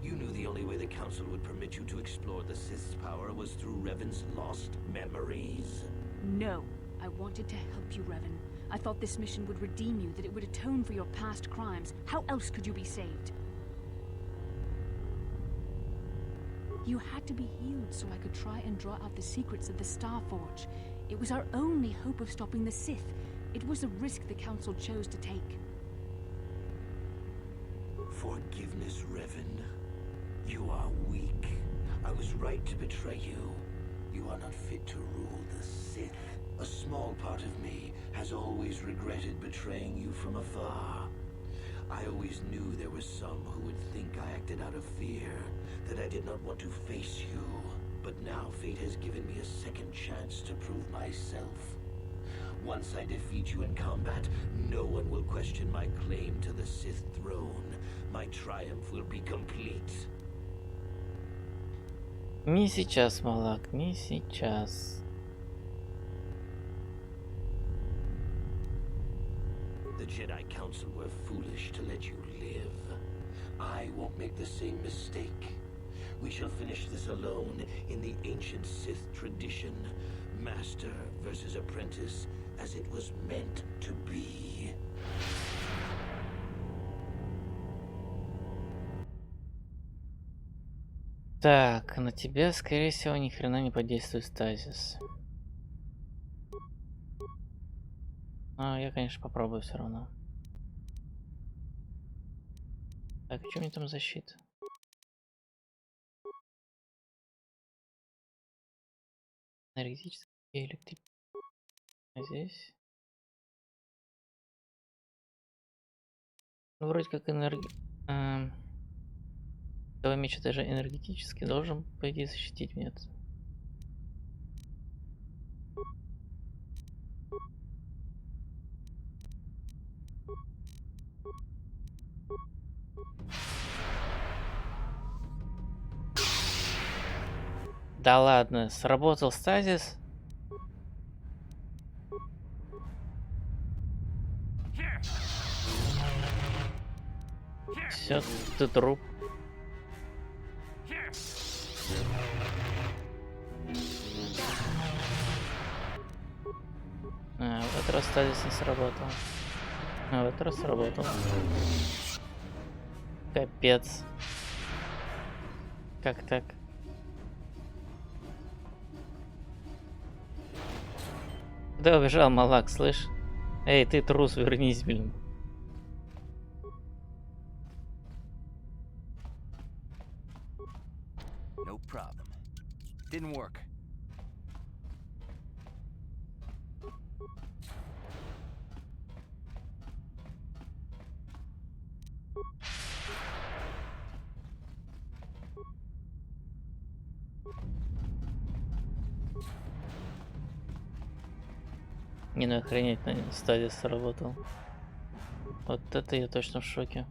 You knew the only way the Council would permit you to explore the Sith's power was through Revan's lost memories. No. I wanted to help you, Revan. I thought this mission would redeem you, that it would atone for your past crimes. How else could you be saved? You had to be healed so I could try and draw out the secrets of the Starforge. It was our only hope of stopping the Sith. It was a risk the Council chose to take. Forgiveness, Revan. You are weak. I was right to betray you. You are not fit to rule the Sith. A small part of me has always regretted betraying you from afar. I always knew there were some who would think I acted out of fear, that I did not want to face you. But now fate has given me a second chance to prove myself. Once I defeat you in combat, no one will question my claim to the Sith throne. My triumph will be complete. Не сейчас, Малак, не сейчас. The Jedi Council were foolish to let you live. I won't make the same mistake. We shall finish this alone in the ancient Sith tradition. Master versus apprentice, as it was meant to be. Так, на тебя, скорее всего, ни хрена не подействует стазис. А, я, конечно, попробую все равно. Так, что у меня там защита? Энергетический и электрический. А здесь? Ну, вроде как Твой меч это же энергетический, должен, по идее, защитить меня. Да ладно, сработал стазис. Все, ты труп. А, в этот раз стазис не сработал. А, в этот раз сработал. Капец. Как так? Куда убежал Малак, слышь? Эй, ты трус, вернись, блин. No problem. Didn't work. Не, ну охренеть, стадия сработал. Вот это я точно в шоке.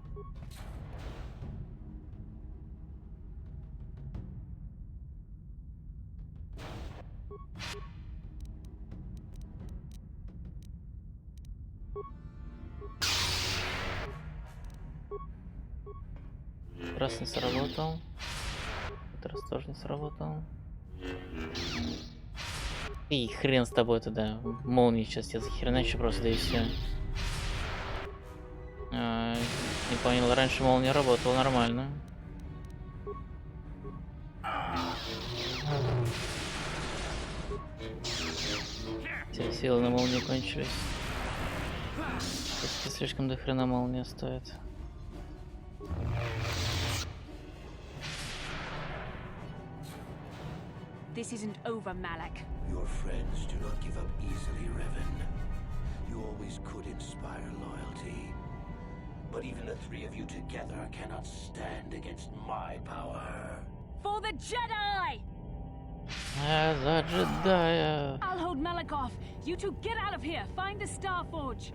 Красный сработал. этот раз тоже не сработал. И хрен с тобой тогда. Молнии сейчас я захерначу просто, да и все. Не понял, раньше молния работала нормально. Все силы на молнию кончились. Все-таки слишком до хрена молния стоит. This isn't over, Malak. Your friends do not give up easily, Revan. You always could inspire loyalty. But even the three of you together cannot stand against my power. For the Jedi! За джедая. I'll hold Malak off. You two get out of here. Find the Star Forge.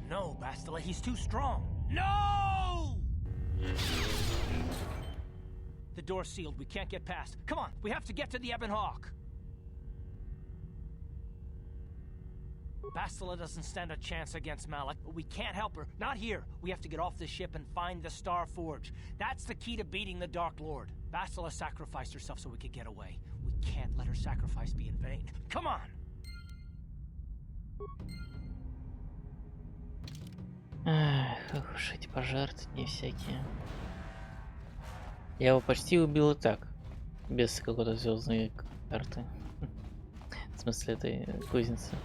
No, Bastila, he's too strong. No! The door's sealed. We can't get past. Come on, we have to get to the Ebon Hawk. Bastila doesn't stand a chance against Malak, but we can't help her. Not here. We have to get off the ship and find the Star Forge. That's the key to beating the Dark Lord. Bastila sacrificed herself so we could get away. We can't let her sacrifice be in vain. Come on! Ах уж эти пожертвования всякие. Я его почти убил и так. Без какой-то звездной карты. В смысле этой кузницы.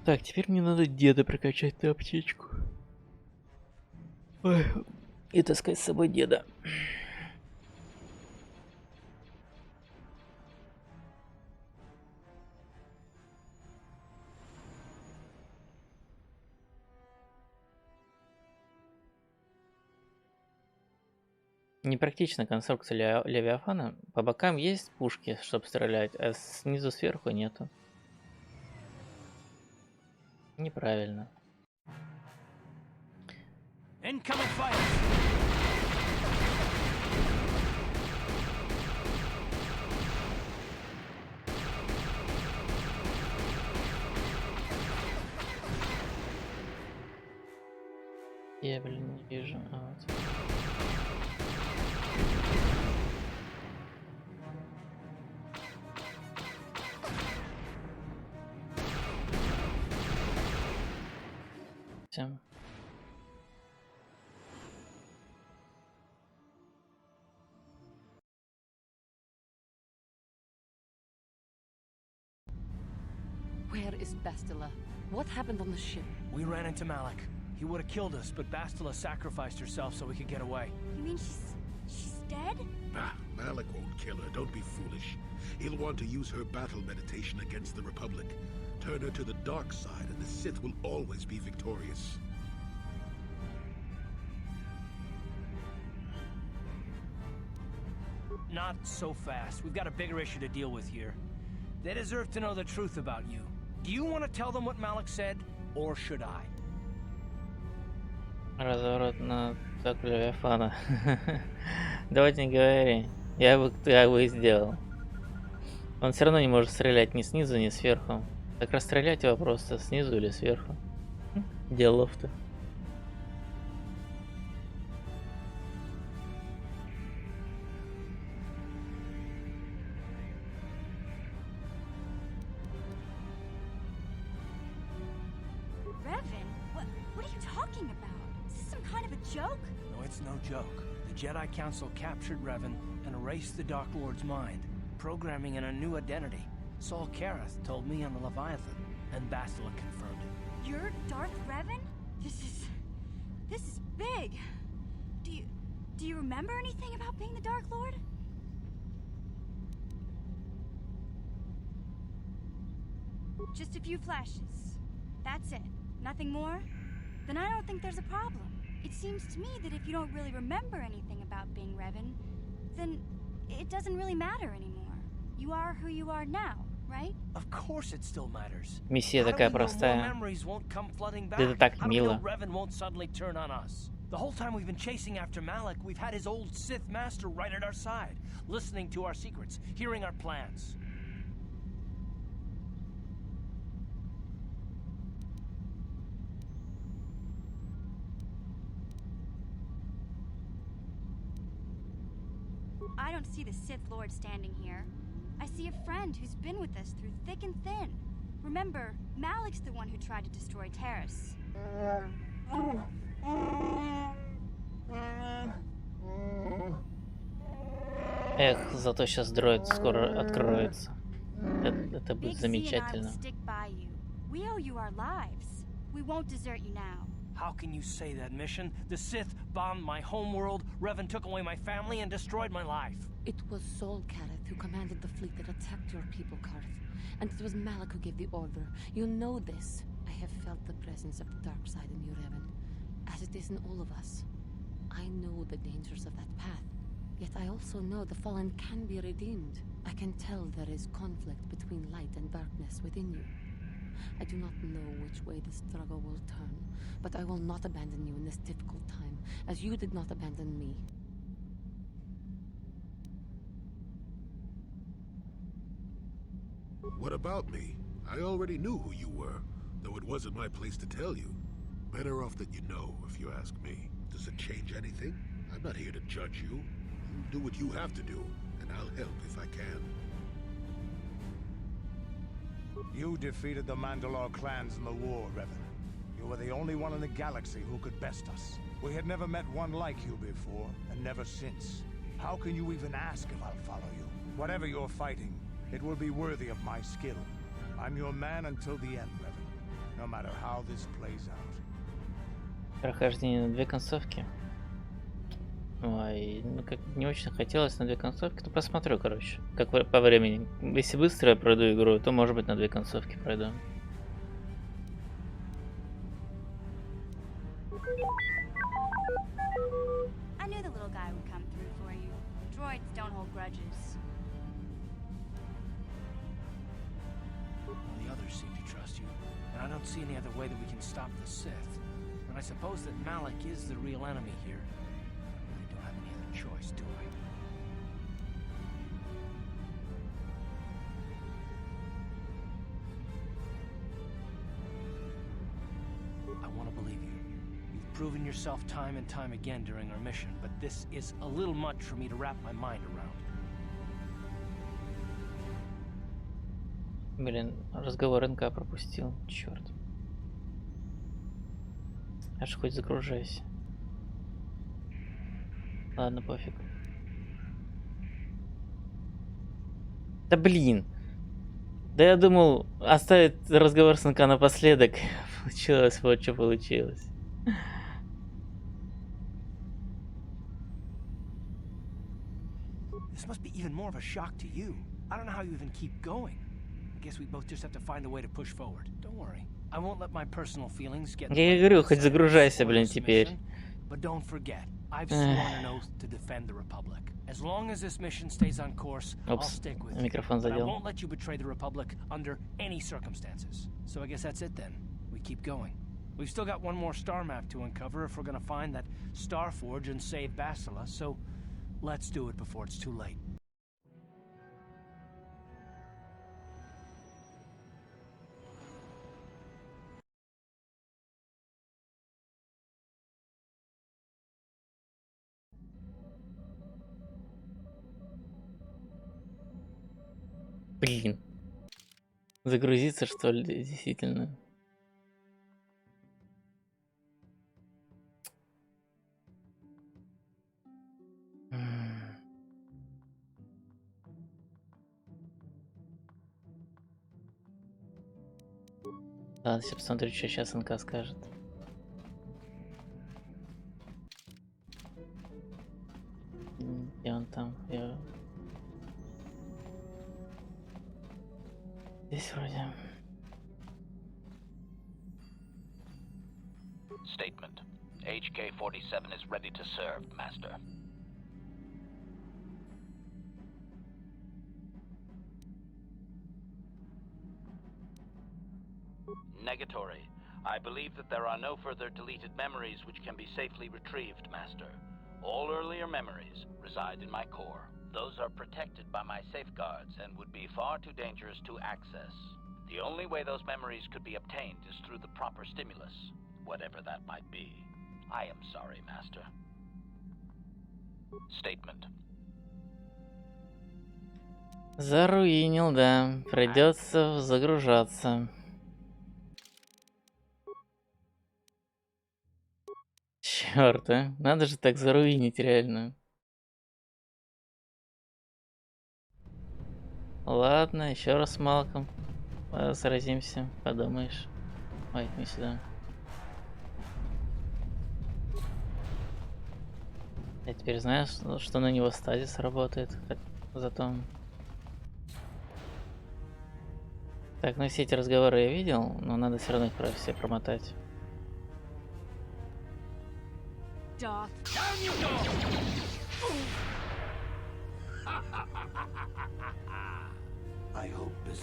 Так, теперь мне надо деда прокачать на аптечку. Ой. И таскать с собой деда. Непрактична конструкция Левиафана. По бокам есть пушки, чтобы стрелять, а снизу сверху нету. Неправильно. Incoming fire! Я, блин, не вижу. А, вот. Всё. Where is Bastila? What happened on the ship? We ran into Malak. He would have killed us, but Bastila sacrificed herself so we could get away. You mean she's dead? Ah, Malik won't kill her. Don't be foolish. He'll want to use her battle meditation against the Republic. Turn her to the dark side, and the Sith will always be victorious. Not so fast. We've got a bigger issue to deal with here. They deserve to know the truth about you. Do you want to tell them what Malak said, or should I? Разворот на атаку Левиафана. Давайте не говори. Я бы и сделал. Он все равно не может стрелять ни снизу, ни сверху. Так расстрелять его просто снизу или сверху. Делов-то. What are you talking about? Is this some kind of a joke? No, it's no joke. The Jedi Council captured Revan and erased the Dark Lord's mind, programming in a new identity. Saul Kareth told me on the Leviathan, and Bastila confirmed it. You're Darth Revan? This is big. Do you remember anything about being the Dark Lord? Just a few flashes. That's it. Nothing more? Then I don't think there's a problem. It seems to me that if you don't really remember anything about being Revan, then it doesn't really matter anymore. You are who you are now, right? Of course it still matters. Миссия такая простая. Это так мило. Revan won't suddenly turn on us. The whole time we've been chasing after Malak, we've had his old Sith master right at our side, listening to our secrets, hearing our plans. I don't see the Sith Lord standing here. I see a friend who's been with us through thick and thin. Remember, Malik's the one who tried to destroy Terrace. Эх, зато сейчас дроид скоро откроется. Это будет Big Z and I will замечательно. stick by you. We owe you our lives. We won't desert you now. How can you say that, Mission? The Sith bombed my homeworld, Revan took away my family, and destroyed my life. It was Sol Kareth who commanded the fleet that attacked your people, Karth. And it was Malak who gave the order. You know this. I have felt the presence of the dark side in you, Revan, as it is in all of us. I know the dangers of that path, yet I also know the Fallen can be redeemed. I can tell there is conflict between light and darkness within you. I do not know which way the struggle will turn, but I will not abandon you in this difficult time, as you did not abandon me. What about me? I already knew who you were, though it wasn't my place to tell you. Better off that you know, if you ask me. Does it change anything? I'm not here to judge you. You do what you have to do, and I'll help if I can. You defeated the Mandalore clans in the war, Revan. You were the only one in the galaxy who could best us. We had never met one like you before, and never since. How can you even ask if I'll follow you? Whatever you're fighting, it will be worthy of my skill. I'm your man until the end, Revan. No matter how this plays out. Прохождение на 2 концовки. Ой, ну как не очень хотелось на 2 концовки, то посмотрю, короче, как по времени. Если быстро я пройду игру, то может быть на 2 концовки пройду. I knew the little guy would come through for you. Droids don't hold grudges. Well, the others seem to trust you, and I don't see any other way that we can stop the Sith. And I suppose that Malak is the real enemy here. I really don't have any other choice, do I? I want to believe you. You've proven yourself time and time again during our mission, but this is a little much for me to wrap my mind around. Блин, разговор НК пропустил, черт. Аж хоть загружайся. Ладно, пофиг. Да блин. Да я думал оставить разговор с НК напоследок. Получилось, вот что получилось. This must be even more of a shock to you. I don't know how you even keep going. I guess we both just have to find a way to push forward. Don't worry. I won't let my personal feelings get. Я говорю, хоть загружайся, блин, теперь. But don't forget, I've sworn an oath to defend the Republic. As long as this mission stays on course, I'll stick with you. But I won't let you betray the Republic under any circumstances. So I guess that's it then. We keep going. We've still got one more star map to uncover if we're gonna find that Star Forge and save Bastila, so let's do it before it's too late. Блин. Загрузиться, что ли, действительно. Ладно, сейчас посмотрю, что сейчас НК скажет. Где он там? Я... Здесь вроде. Statement. HK-47 is ready to serve, Master. Negatory. I believe that there are no further deleted memories which can be safely retrieved, Master. All earlier memories reside in my core. Those are protected by my safeguards and would be far too dangerous to access. The only way those memories could be obtained is through the proper stimulus, whatever that might be. I am sorry, Master. Statement. Заруинил, да. Придется загружаться. Черт, а. Надо же так заруинить, реально. Ладно, еще раз с Малком сразимся. Подумаешь. Ой, не сюда. Я теперь знаю, что на него стазис работает. Зато... Так, ну все эти разговоры я видел, но надо все равно их все промотать. I hope this...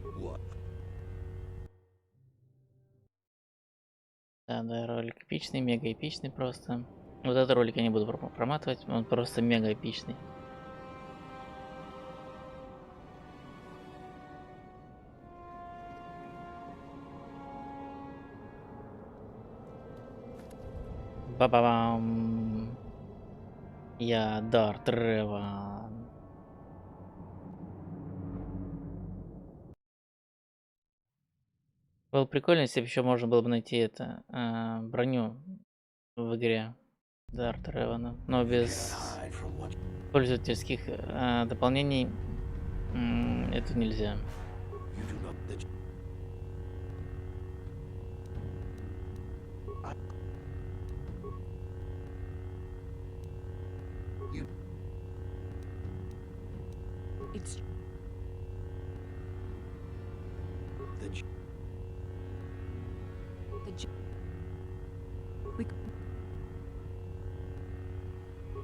What? Да, ролик эпичный, мега эпичный просто. Вот этот ролик я не буду проматывать, он просто мега эпичный. Ба-ба-бам! Я Дарт Реван. Было прикольно, если бы еще можно было бы найти это броню в игре Дарта Ревана, но без пользовательских дополнений это нельзя.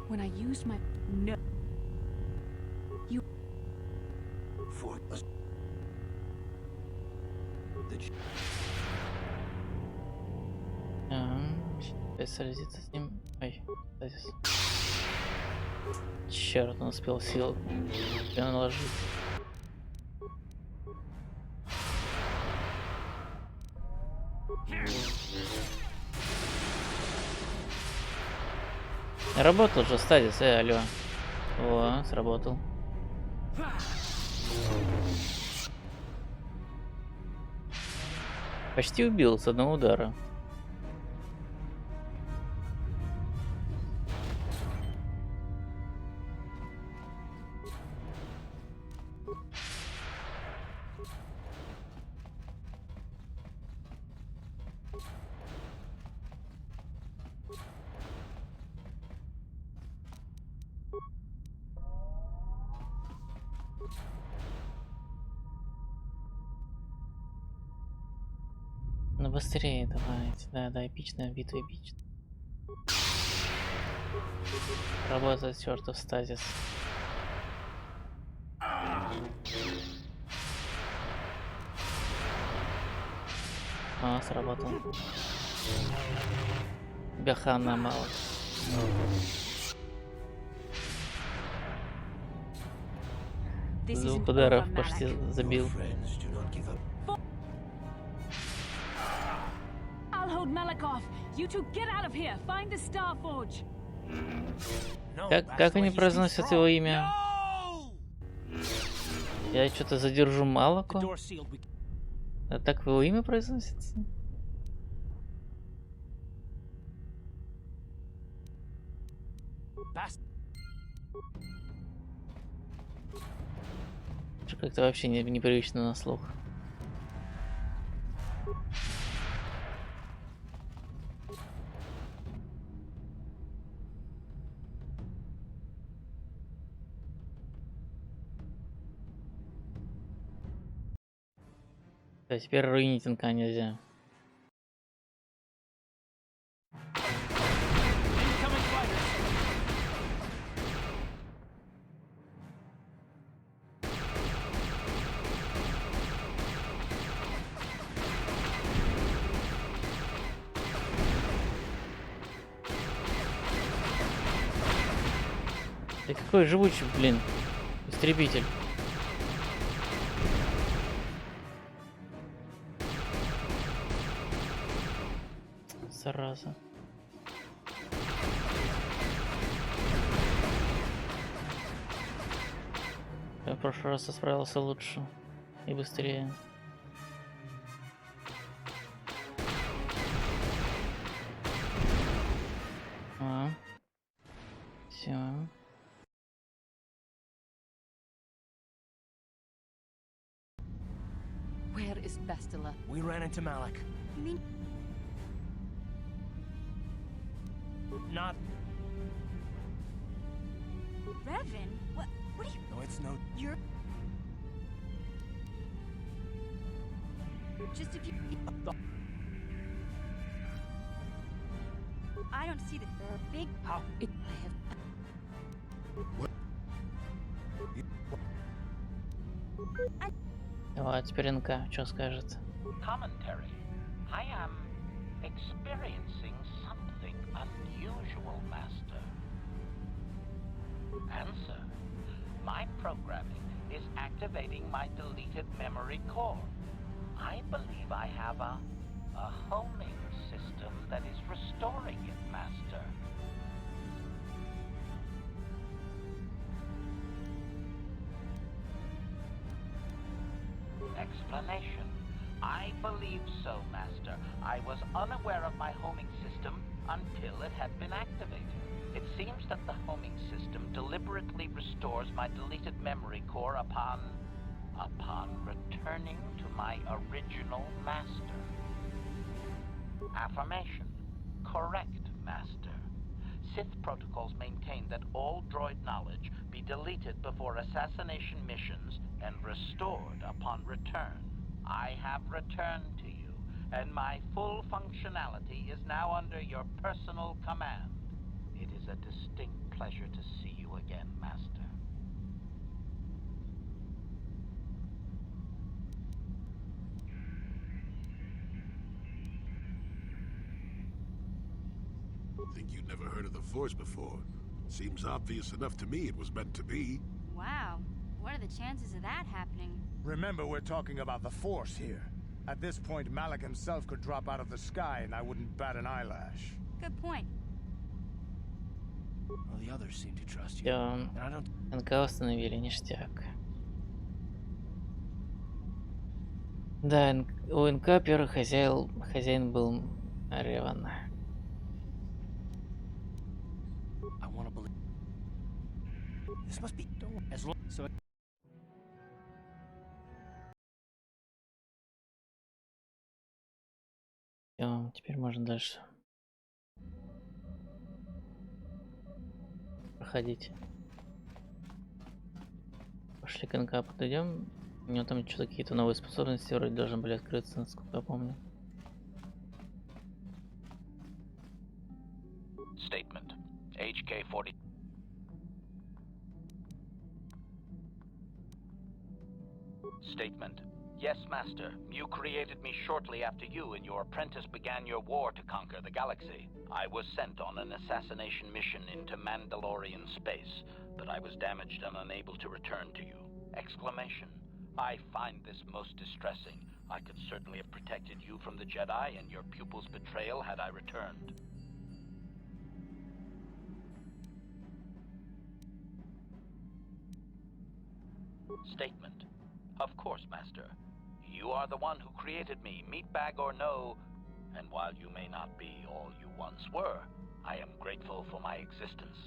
When I used my no, you For us... Сразиться с ним. Ой, стазис. Черт, он успел сил наложить. Работал же стазис, алло. О, сработал. Почти убил с одного удара. Ну быстрее давайте. Да, эпичная битва, эпичная. Работает чертов стазис. Сработал. Бяхана мало. Звук ударов почти забил. Как они произносят его имя? Я что-то задержу Малаку. А так его имя произносится? Как-то вообще непривычно на слух. Да, теперь руинить инка нельзя. Ты какой живучий, блин, истребитель. Зараза. Я в прошлый раз справился лучше и быстрее. Все. Where is Bastila? We ran into Malik. You mean Not. Revan? What are you... No, it's no. You're... Just if you... I don't see the big... How? I have... А теперь НК, что скажет? Commentary. I am experiencing something unusual, Master. Answer. My programming is activating my deleted memory core. I believe I have a homing system that is restoring it, Master. Explanation. I believe so, Master. I was unaware of my homing system until it had been activated. It seems that the homing system deliberately restores my deleted memory core upon returning to my original master. Affirmation. Correct, Master. Sith protocols maintain that all droid knowledge be deleted before assassination missions and restored upon return. I have returned to you, and my full functionality is now under your personal command. It is a distinct pleasure to see you again, Master. Think you'd never heard of the Force before. Seems obvious enough to me it was meant to be. Wow. What are the chances of that happening? Remember, we're talking about the Force here. At this point, Malik himself could drop out of the sky and I wouldn't bat an eyelash. Good point. Well, the others seem to trust you. Все. And I don't. НК установили, ништяк. Да, у НК первый хозяин был Реван. I want to believe. This must be as long. So. Все, теперь можно дальше проходить. Пошли к НК подойдем. У него там что-то какие-то новые способности вроде должны были открыться, насколько я помню. Statement. HK-40. Statement. Yes, Master. You created me shortly after you and your apprentice began your war to conquer the galaxy. I was sent on an assassination mission into Mandalorian space, but I was damaged and unable to return to you. Exclamation. I find this most distressing. I could certainly have protected you from the Jedi and your pupil's betrayal had I returned. Statement. Of course, Master. You are the one who created me, meatbag or no, and while you may not be all you once were, I am grateful for my existence.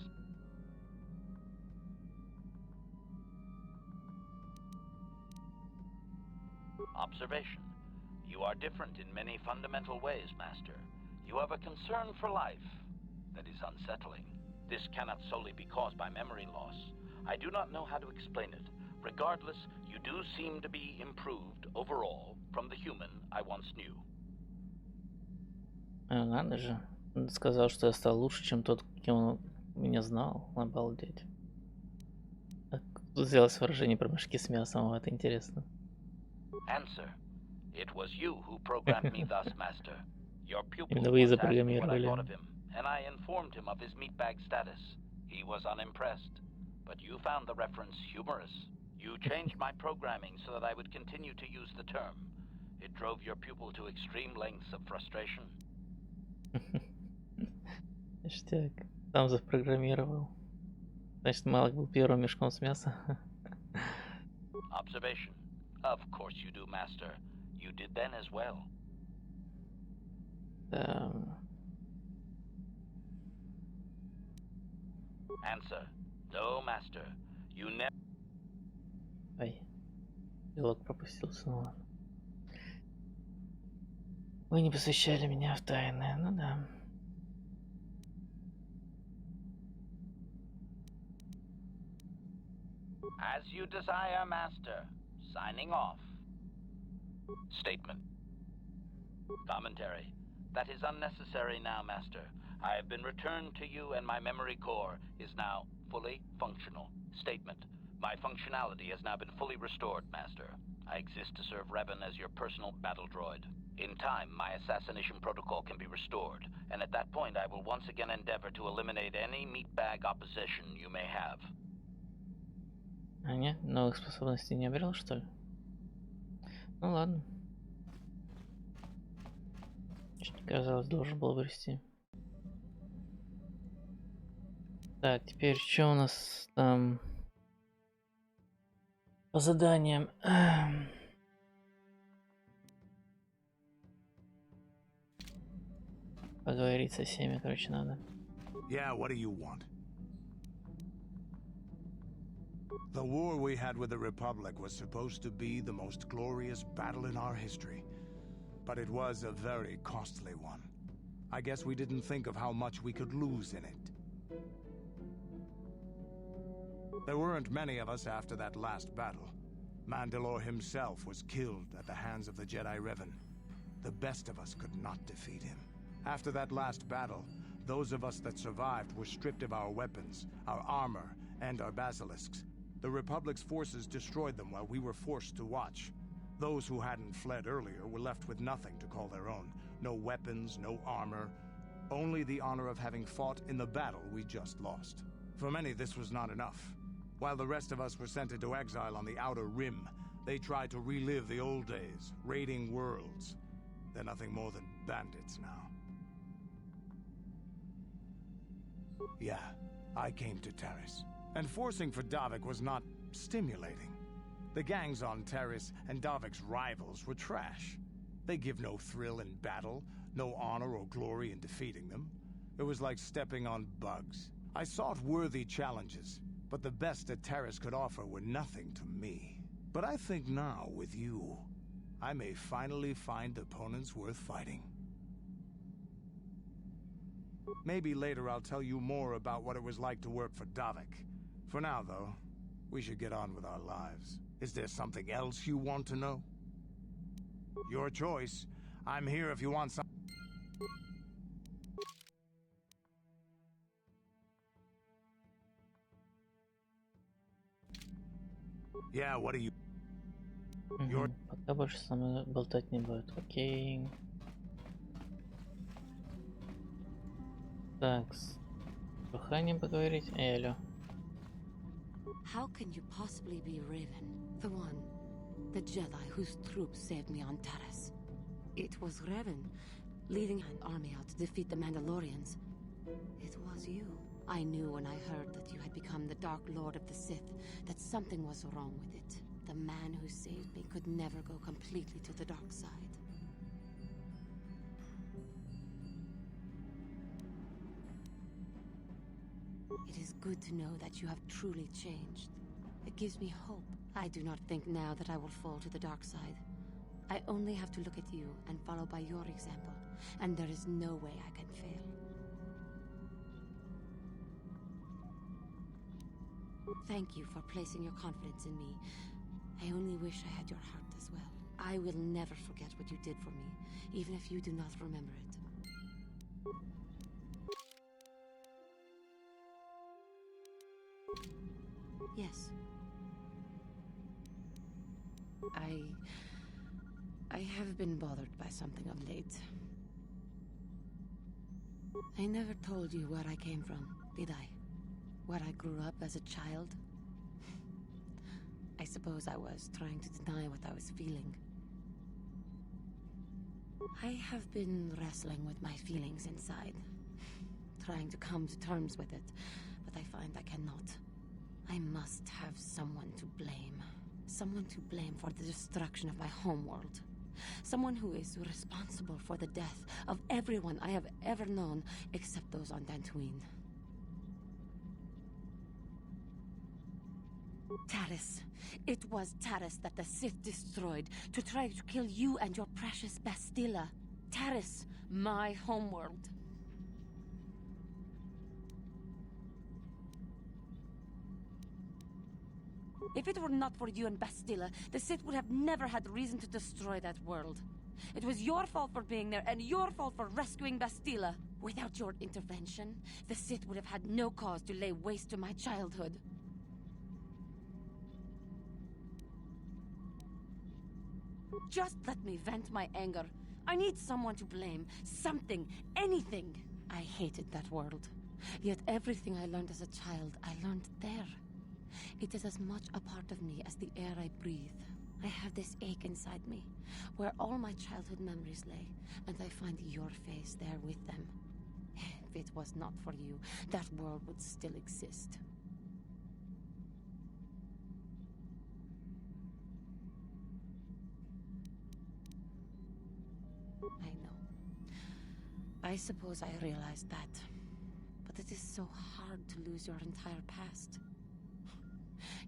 Observation. You are different in many fundamental ways, Master. You have a concern for life that is unsettling. This cannot solely be caused by memory loss. I do not know how to explain it. Regardless, you do seem to be improved overall from the human I once knew. Надо же. Он сказал, что я стал лучше, чем тот, кем он меня знал. Обалдеть. Тут сделалось выражение про мешки с мясом, это интересно. Answer. It was you who programmed me thus, Master. Your pupil Именно вы once asked me what I запрограммировали. thought of him, and I informed him of his meatbag status. He was unimpressed, but you found the reference humorous. You changed my programming so that I would continue to use the term. It drove your pupil to extreme lengths of frustration. Ништяк. Сам запрограммировал. Значит, Малок был первым мешком с мяса. observation. Of course you do, Master. You did then as well. Answer. No, Master. You never... Ой, диалог пропустился, ну ладно. Вы не посвящали меня в тайны, ну да. As you desire, Master. Signing off. Statement. Commentary. That is unnecessary now, Master. I have been returned to you and my memory core is now fully functional. Statement. My functionality has now been fully restored, Master. I exist to serve Revan as your personal battle droid. In time, my assassination protocol can be restored, and at that point I will once again endeavor to eliminate any meatbag opposition you may have. А нет, новых способностей не обрел, что ли? Ну ладно. Чуть казалось, должен был обрести. Так, теперь что у нас там по заданиям? Поговорить со всеми, короче, надо. Yeah, what do you want? The war we had with the Republic was supposed to be the most glorious battle in our history. But it was a very costly one. I guess we didn't think of how much we could lose in it. There weren't many of us after that last battle. Mandalore himself was killed at the hands of the Jedi Revan. The best of us could not defeat him. After that last battle, those of us that survived were stripped of our weapons, our armor, and our basilisks. The Republic's forces destroyed them while we were forced to watch. Those who hadn't fled earlier were left with nothing to call their own. No weapons, no armor. Only the honor of having fought in the battle we just lost. For many, this was not enough. While the rest of us were sent into exile on the Outer Rim, they tried to relive the old days, raiding worlds. They're nothing more than bandits now. Yeah, I came to Taris. And forcing for Davik was not stimulating. The gangs on Taris and Davik's rivals were trash. They give no thrill in battle, no honor or glory in defeating them. It was like stepping on bugs. I sought worthy challenges, but the best that Taris could offer were nothing to me. But I think now, with you, I may finally find opponents worth fighting. Maybe later I'll tell you more about what it was like to work for Davik. For now, though, we should get on with our lives. Is there something else you want to know? Your choice. I'm here if you want some... Yeah, what do you... Пока больше со мной болтать не будет. Окей. Так, с Руханием поговорить. Алло. How can you possibly be Revan? The one, the Jedi whose troops saved me on Taris. It was Revan, leading an army out to defeat the Mandalorians. It was you. I knew when I heard that you had become the Dark Lord of the Sith, that something was wrong with it. The man who saved me could never go completely to the dark side. It is good to know that you have truly changed. It gives me hope. I do not think now that I will fall to the dark side. I only have to look at you and follow by your example, and there is no way I can fail. Thank you for placing your confidence in me. I only wish I had your heart as well. I will never forget what you did for me, even if you do not remember it. Yes. I have been bothered by something of late. I never told you where I came from, did I? Where I grew up as a child? I suppose I was trying to deny what I was feeling. I have been wrestling with my feelings inside, trying to come to terms with it, but I find I cannot. I must have someone to blame. Someone to blame for the destruction of my homeworld. Someone who is responsible for the death of everyone I have ever known, except those on Dantooine. Taris. It was Taris that the Sith destroyed to try to kill you and your precious Bastilla. Taris, my homeworld. If it were not for you and Bastilla, the Sith would have never had reason to destroy that world. It was your fault for being there, and your fault for rescuing Bastilla. Without your intervention, the Sith would have had no cause to lay waste to my childhood. Just let me vent my anger. I need someone to blame. Something. Anything. I hated that world. Yet everything I learned as a child, I learned there. It is as much a part of me as the air I breathe. I have this ache inside me, where all my childhood memories lay, and I find your face there with them. If it was not for you, that world would still exist. I know. I suppose I realized that. But it is so hard to lose your entire past.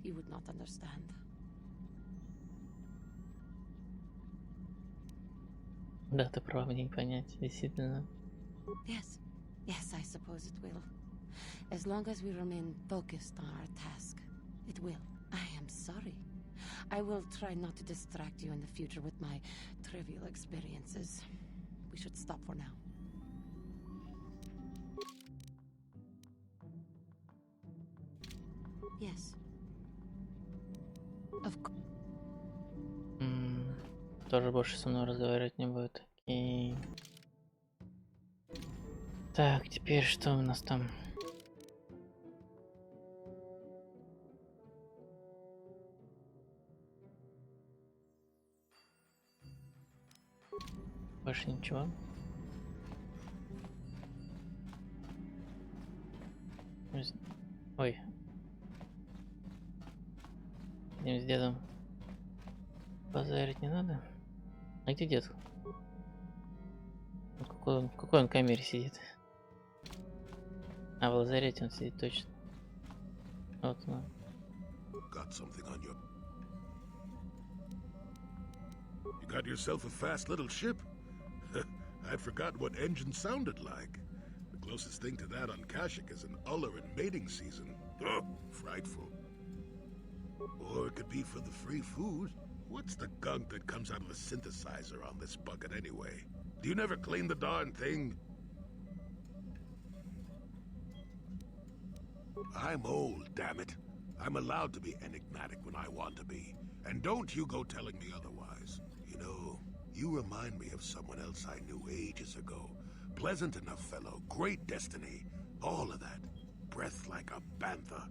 You would not understand. Да, ты прав, мне не понять, действительно. Yes. Yes, I suppose it will. As long as we remain focused on our task, it will. I am sorry. I will try not to distract you in the future with my trivial experiences. We should stop for now. Yes. Of course. Тоже больше со мной разговаривать не будет. Окей. Так, теперь что у нас там? Больше ничего. Ой. Идем с дедом. Базарить не надо. А где дед? В какой он камере сидит? А в лазарете он сидит точно. Вот он. Got something on you. You got yourself a fast little ship? I'd forgotten what engine sounded like. The closest thing to that on Kashyyyk is an uller in mating season. Oh, frightful. Or it could be for the free food. What's the gunk that comes out of the synthesizer on this bucket anyway? Do you never clean the darn thing? I'm old, damn it. I'm allowed to be enigmatic when I want to be. And don't you go telling me otherwise. You know, you remind me of someone else I knew ages ago. Pleasant enough fellow, great destiny, all of that. Breath like a bantha.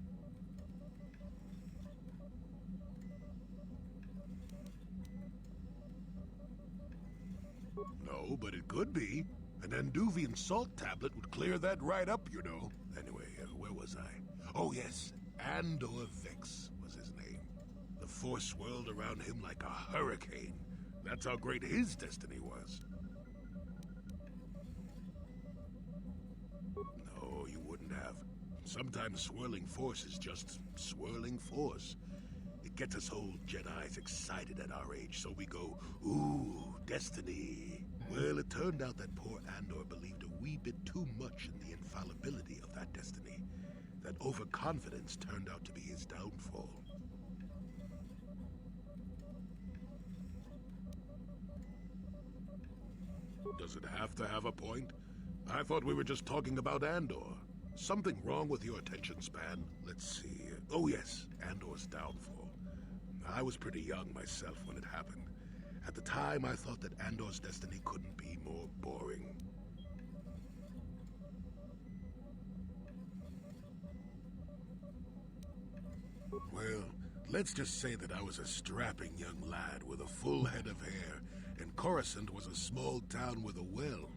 No, but it could be. An Anduvian salt tablet would clear that right up, you know. Anyway, where was I? Oh yes, Andor Vex was his name. The Force swirled around him like a hurricane. That's how great his destiny was. No, you wouldn't have. Sometimes swirling force is just swirling force. It gets us old Jedis excited at our age, so we go, ooh, destiny. Well, it turned out that poor Andor believed a wee bit too much in the infallibility of that destiny. That overconfidence turned out to be his downfall. Does it have to have a point? I thought we were just talking about Andor. Something wrong with your attention span? Let's see. Oh yes, Andor's downfall. I was pretty young myself when it happened. At the time, I thought that Andor's destiny couldn't be more boring. Well, let's just say that I was a strapping young lad with a full head of hair, and Coruscant was a small town with a well.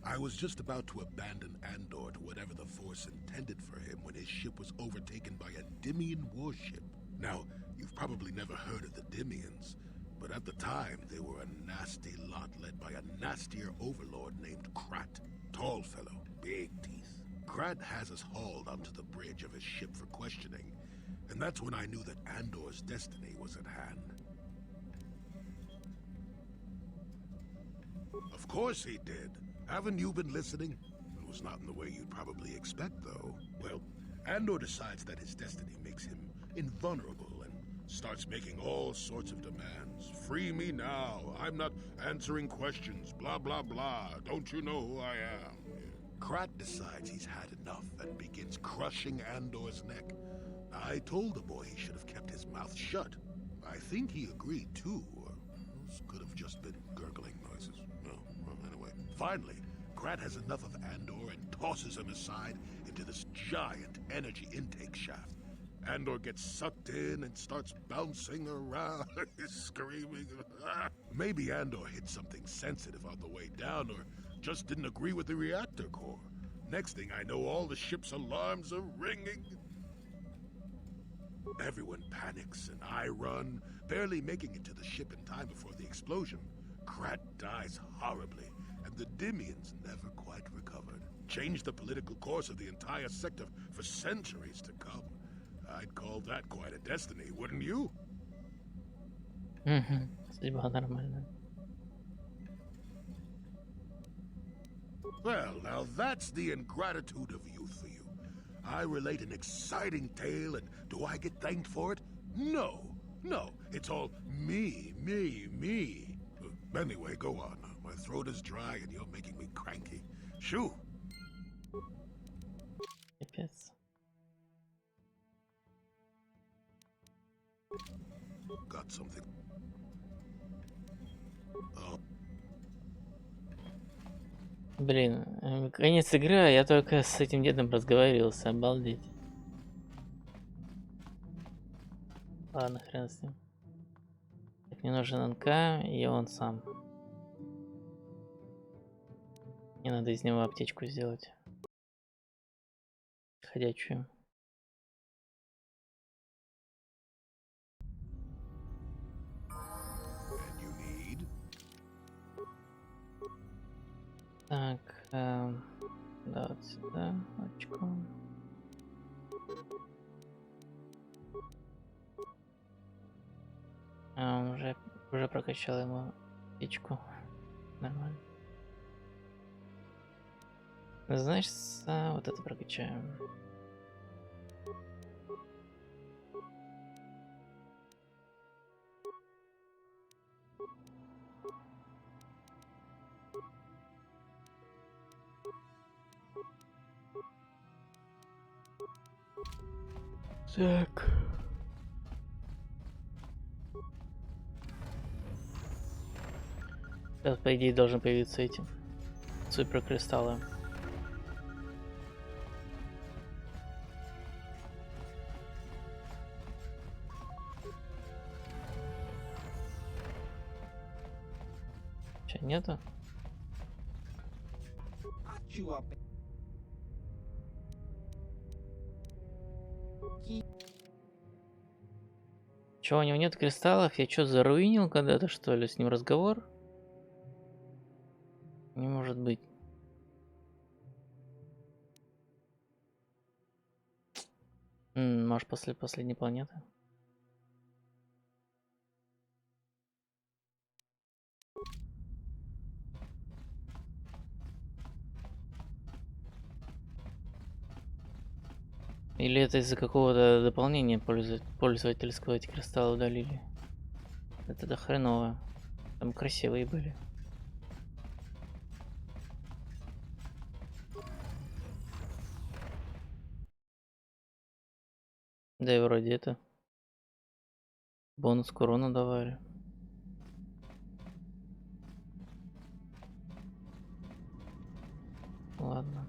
I was just about to abandon Andor to whatever the Force intended for him when his ship was overtaken by a Dimian warship. Now, You've probably never heard of the Dimians, but at the time they were a nasty lot led by a nastier overlord named Krat. Tall fellow, big teeth. Krat has us hauled onto the bridge of his ship for questioning, and that's when I knew that Andor's destiny was at hand. Of course he did. Haven't you been listening? It was not in the way you'd probably expect, though. Well, Andor decides that his destiny makes him invulnerable and starts making all sorts of demands. Free me now. I'm not answering questions. Blah, blah, blah. Don't you know who I am? Krat decides he's had enough and begins crushing Andor's neck. I told the boy he should have kept his mouth shut. I think he agreed, too. Those could have just been gurgling noises. Well, anyway. Finally, Krat has enough of Andor and tosses him aside into this giant energy intake shaft. Andor gets sucked in and starts bouncing around, screaming. Maybe Andor hit something sensitive on the way down, or just didn't agree with the reactor core. Next thing I know, all the ship's alarms are ringing. Everyone panics and I run, barely making it to the ship in time before the explosion. Krat dies horribly, and the Dimians never quite recovered. Changed the political course of the entire sector for centuries to come. I'd call that quite a destiny, wouldn't you? Судьба нормальная. Well, now that's the ingratitude of youth for you. I relate an exciting tale, and do I get thanked for it? No. It's all me. Anyway, go on. My throat is dry, and you're making me cranky. Shoo! Капец. Got something. Oh. Блин, конец игры, а я только с этим дедом разговаривался, обалдеть. Ладно, хрен с ним. Так, мне нужен НК и он сам. Мне надо из него аптечку сделать. Ходячую. Так, да, вот сюда, очко. Уже прокачал ему птичку. Нормально. Значит, вот это прокачаем. Так. Сейчас, по идее, должен появиться эти суперкристаллы. Че, нету? Че, у него нет кристаллов? Я что, заруинил когда-то, что ли? С ним разговор? Не может быть. Может, после последней планеты? Или это из-за какого-то дополнения пользовательского эти кристаллы удалили? Это хреново. Там красивые были. Да и вроде это. Бонус к урону давали. Ладно.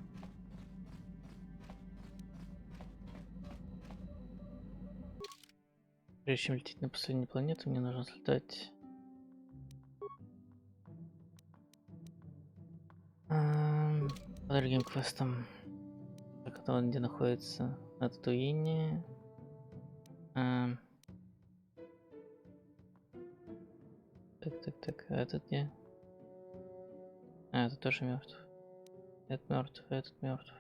Прежде чем лететь на последнюю планету, мне нужно слетать по другим квестам. Так, это он где находится? На Татуине. Так, а этот где? А, это тоже мертв. Этот мертв, этот мертв.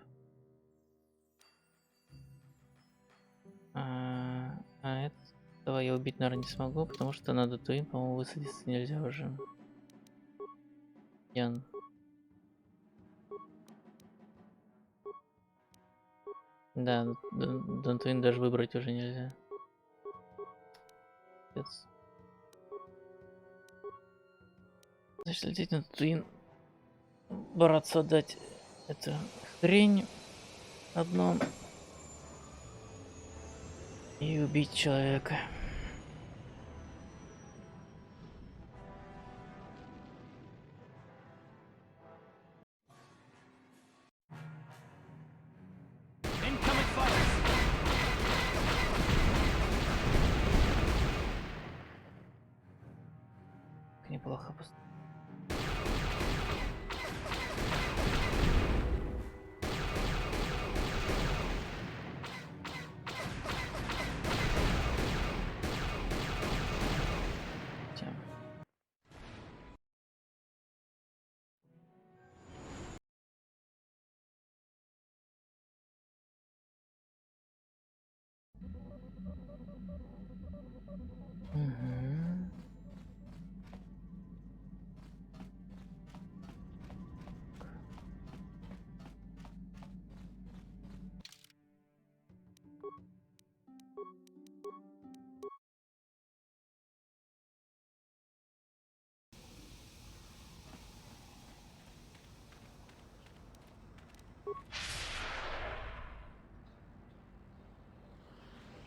Этого я убить, наверное, не смогу, потому что на Татуин, по-моему, высадиться нельзя уже. Ян. Да, Татуин даже выбрать уже нельзя. Пец. Значит, лететь на Татуин, браться отдать эту хрень одну и убить человека. Неплохо просто.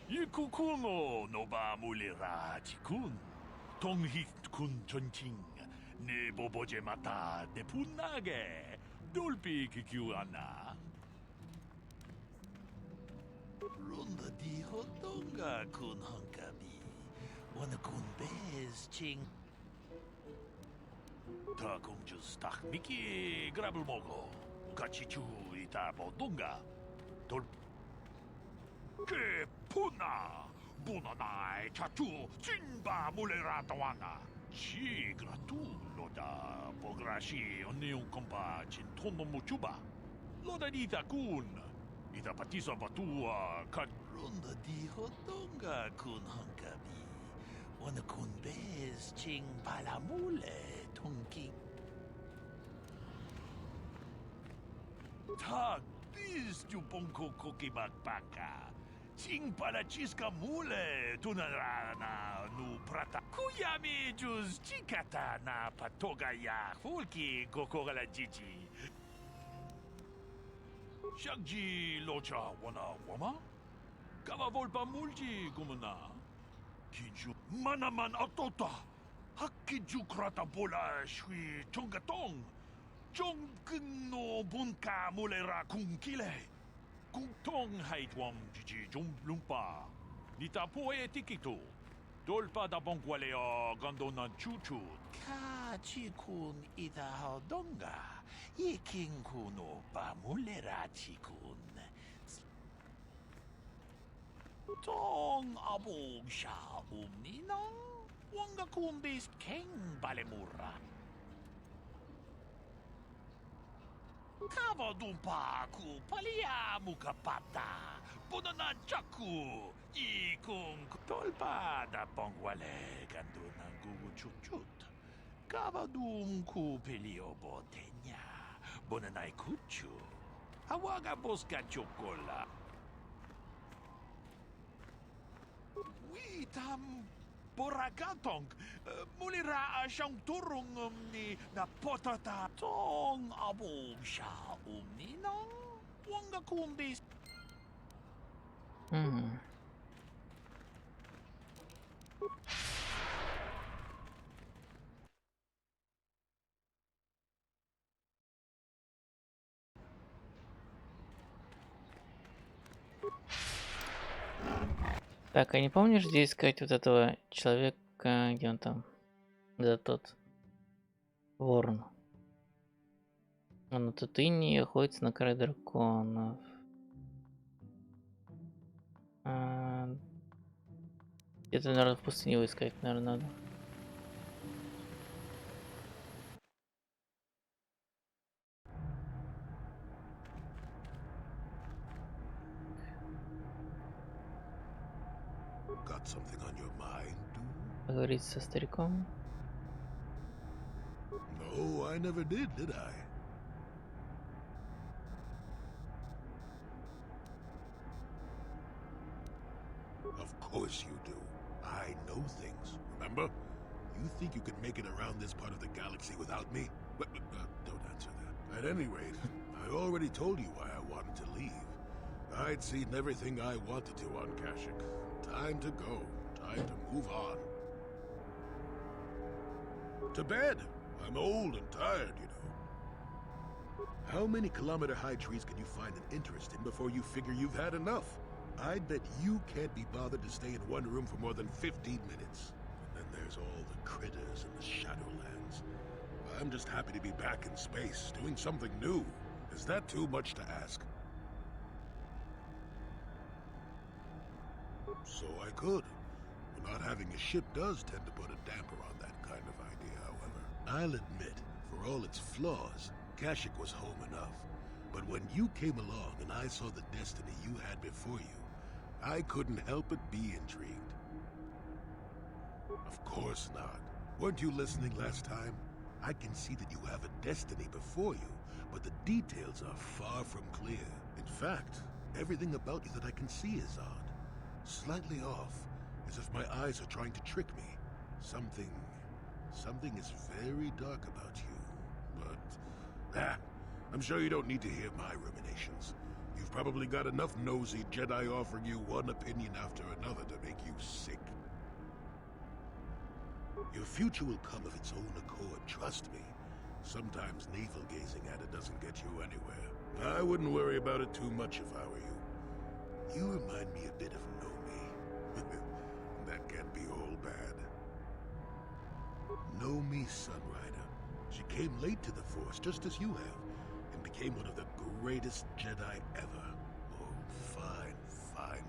Ikukuno no ba mulira chikun. Tonghit kun chonching. Ne boboje mata de punage. Dolpi kikiwana. Runda di hotonga kun hankabi. Wana kun bez ching. Ta kumjus tak miki grabul mogo. Kachichu ita bodunga. Dol ke puna. Bunanai chachu jinba mulira tawana. Chi gratu loda pograshi onion kompa chintono muchuba. Loda dita kun. Ita patisa batua kat. Runda di hotonga kun hankabi. Wana kun bez ching palamule tonking. Tag bis tu bonko koki bakbaka. Ching para chiska mule tunarana nu prata. Kuyami jus chikata na patoga ya fulki kokogala jiji. Shagji locha wana wama? Kava volpa mulji gumana. Kinju manaman atota. Hakiju krata bola shui chongatong. Chong no bunka mulera kunkile. Kuntong haitwam jiji jom lumpa. Nita poe tikito. Dolpa da bonkwaleo gandona chuchu. Ka chikun ita hodonga. Yiking kuno pa mulera chikun. Tong abog sha umninong. Wanga kumbis keng balemura. Kava dumpa ku palia mukapata. Bunana chaku. Ikung tolpa da pongwale gandunang gugu chut. Kava dum ku pelio botenya. Bunanay kuchu. Hawaga boska chokola. Witam Boragatong, mulira siyang turong ni napotata tong abog siya ninong wanga kumbis. Так, а не помнишь, где искать вот этого человека, где он там? Да тот. Ворон. Он на Татуине охотится на край драконов. Где-то, наверное, в пустыне его искать, наверное, надо. got something on your mind, Поговорить со стариком. No, I never did I? Of course you do. I know things, remember? You think you can make it around this part of the galaxy without me? But, don't answer that. At any rate, I already told you why I wanted to leave. I'd seen everything I wanted to on Kashyyyk. Time to go. Time to move on. To bed! I'm old and tired, you know. How many kilometer-high trees can you find an interest in before you figure you've had enough? I bet you can't be bothered to stay in one room for more than 15 minutes. And then there's all the critters in the Shadowlands. I'm just happy to be back in space, doing something new. Is that too much to ask? So I could. But not having a ship does tend to put a damper on that kind of idea, however. I'll admit, for all its flaws, Kashyyyk was home enough. But when you came along and I saw the destiny you had before you, I couldn't help but be intrigued. Of course not. Weren't you listening last time? I can see that you have a destiny before you, but the details are far from clear. In fact, everything about you that I can see is odd. Slightly off, as if my eyes are trying to trick me. Something is very dark about you. But, I'm sure you don't need to hear my ruminations. You've probably got enough nosy Jedi offering you one opinion after another to make you sick. Your future will come of its own accord, trust me. Sometimes navel-gazing at it doesn't get you anywhere. I wouldn't worry about it too much if I were you. You remind me a bit of Nomi. That can't be all bad. Nomi Sunrider. She came late to the Force, just as you have, and became one of the greatest Jedi ever. Oh, fine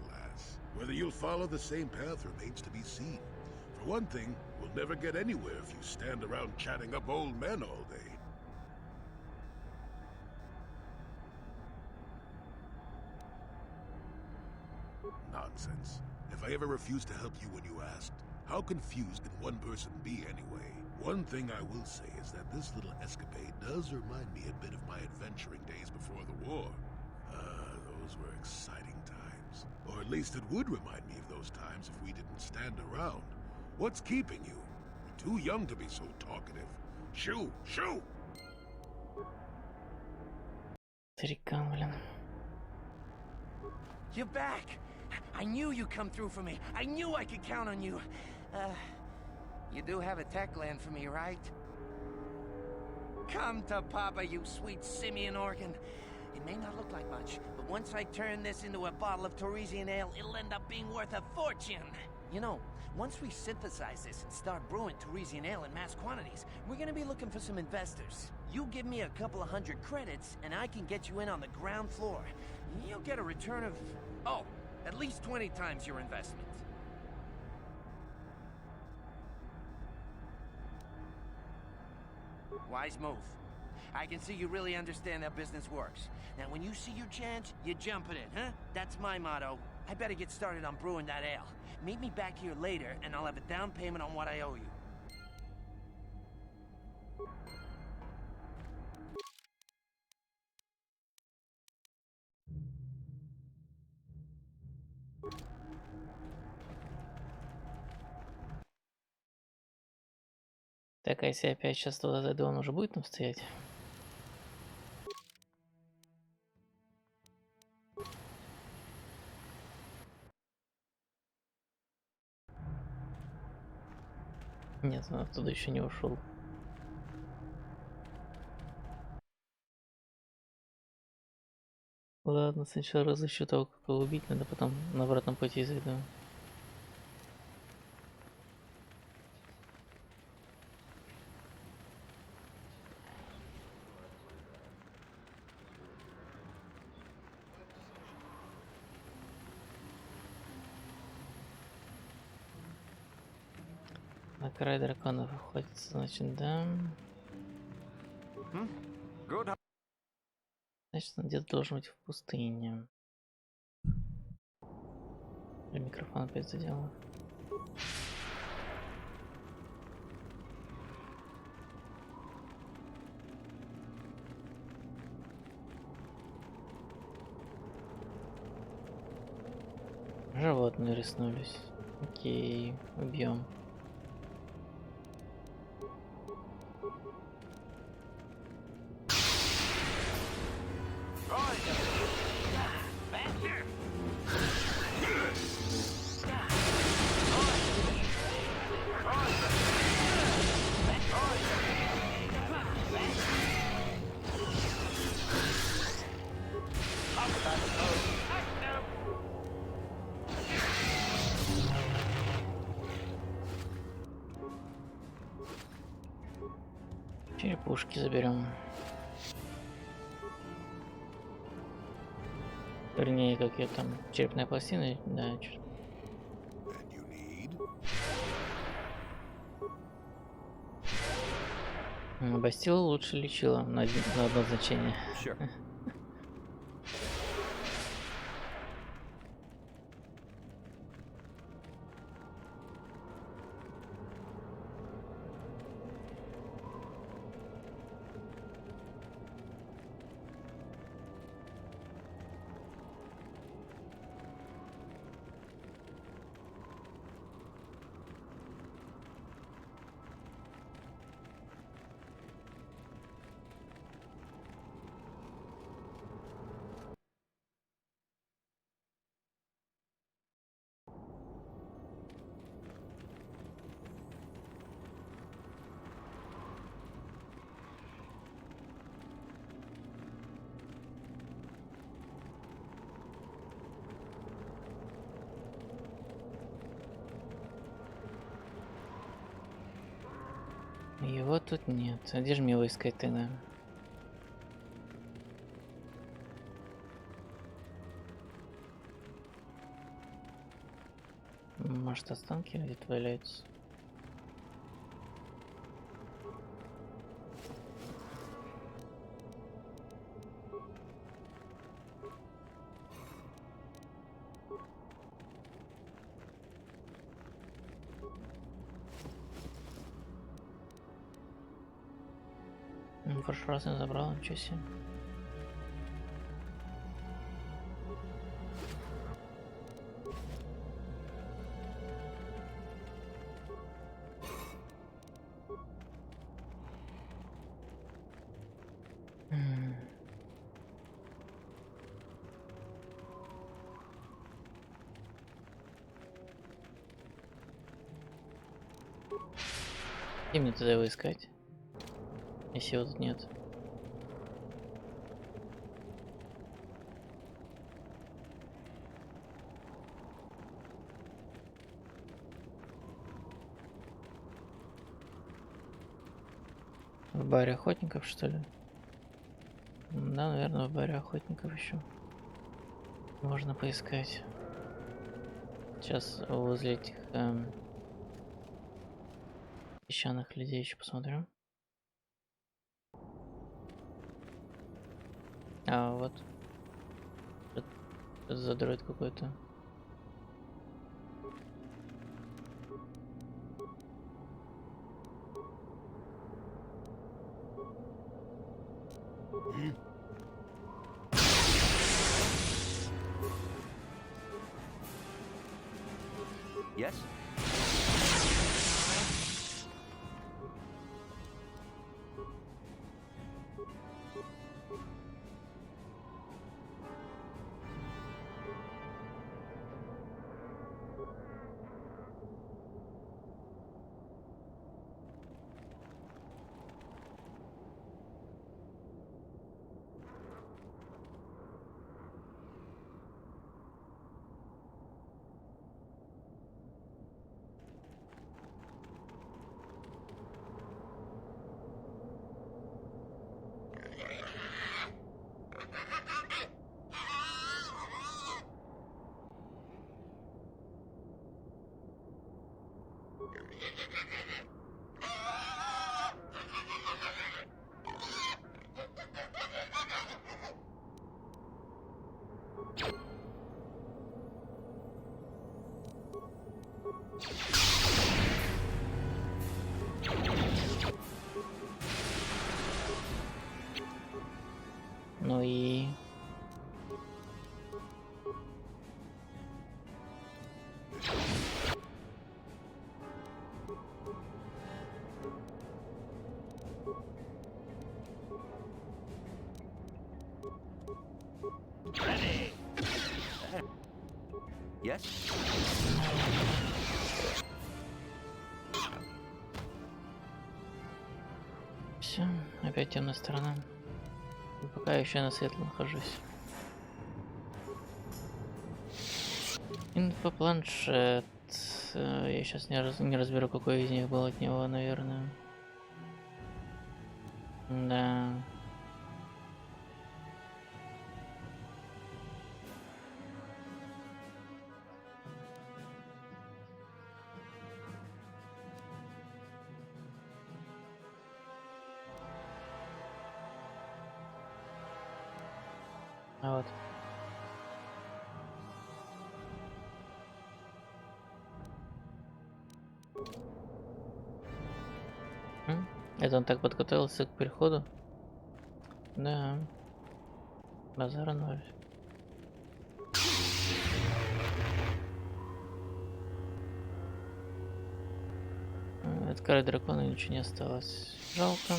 lass. Whether you'll follow the same path remains to be seen. For one thing, we'll never get anywhere if you stand around chatting up old men all day. Nonsense. If I ever refused to help you when you asked, how confused can one person be anyway? One thing I will say is that this little escapade does remind me a bit of my adventuring days before the war. Those were exciting times. Or at least it would remind me of those times if we didn't stand around. What's keeping you? You're too young to be so talkative. Shoo! Shoo! Старикан, блин. You're back! I knew you'd come through for me. I knew I could count on you. You do have a tech land for me, right? Come to Papa, you sweet simian organ. It may not look like much, but once I turn this into a bottle of Torresian ale, it'll end up being worth a fortune. You know, once we synthesize this and start brewing Torresian ale in mass quantities, we're gonna be looking for some investors. You give me a couple of 100 credits, and I can get you in on the ground floor. You'll get a return of, at least 20 times your investment. Wise move. I can see you really understand how business works. Now, when you see your chance, you jump at it, huh? That's my motto. I better get started on brewing that ale. Meet me back here later, and I'll have a down payment on what I owe you. Так, а если я опять сейчас туда зайду, он уже будет там стоять? Нет, он оттуда еще не ушел. Ладно, сначала разыщу того, как его убить, надо потом на обратном пути зайду. На край драконов уходит, значит, да. Значит, он где-то должен быть в пустыне. Микрофон опять заделал. Животные риснулись. Окей, убьем. Черепушки заберем. Вернее, как я там, черепная пластина, да, череп. Бастила лучше лечила на одно значение. Sure. Его тут нет. А где же мне его искать тогда? Может, останки где-то валяются? В прошлый раз я забрал, ничего себе. Где мне тогда его искать? Если его тут нет. В баре охотников, что ли? Да, наверное, в баре охотников еще можно поискать. Сейчас возле этих песчаных людей еще посмотрю. А вот это за дроид какой-то. Yes? Ну и... Yes? Все, опять темная сторона. И пока еще на светло нахожусь. Инфопланшет. Я сейчас не разберу, какой из них был от него, наверное. Да. А вот. Это он так подготовился к переходу? Да. Базара ноль. От кары дракона ничего не осталось. Жалко.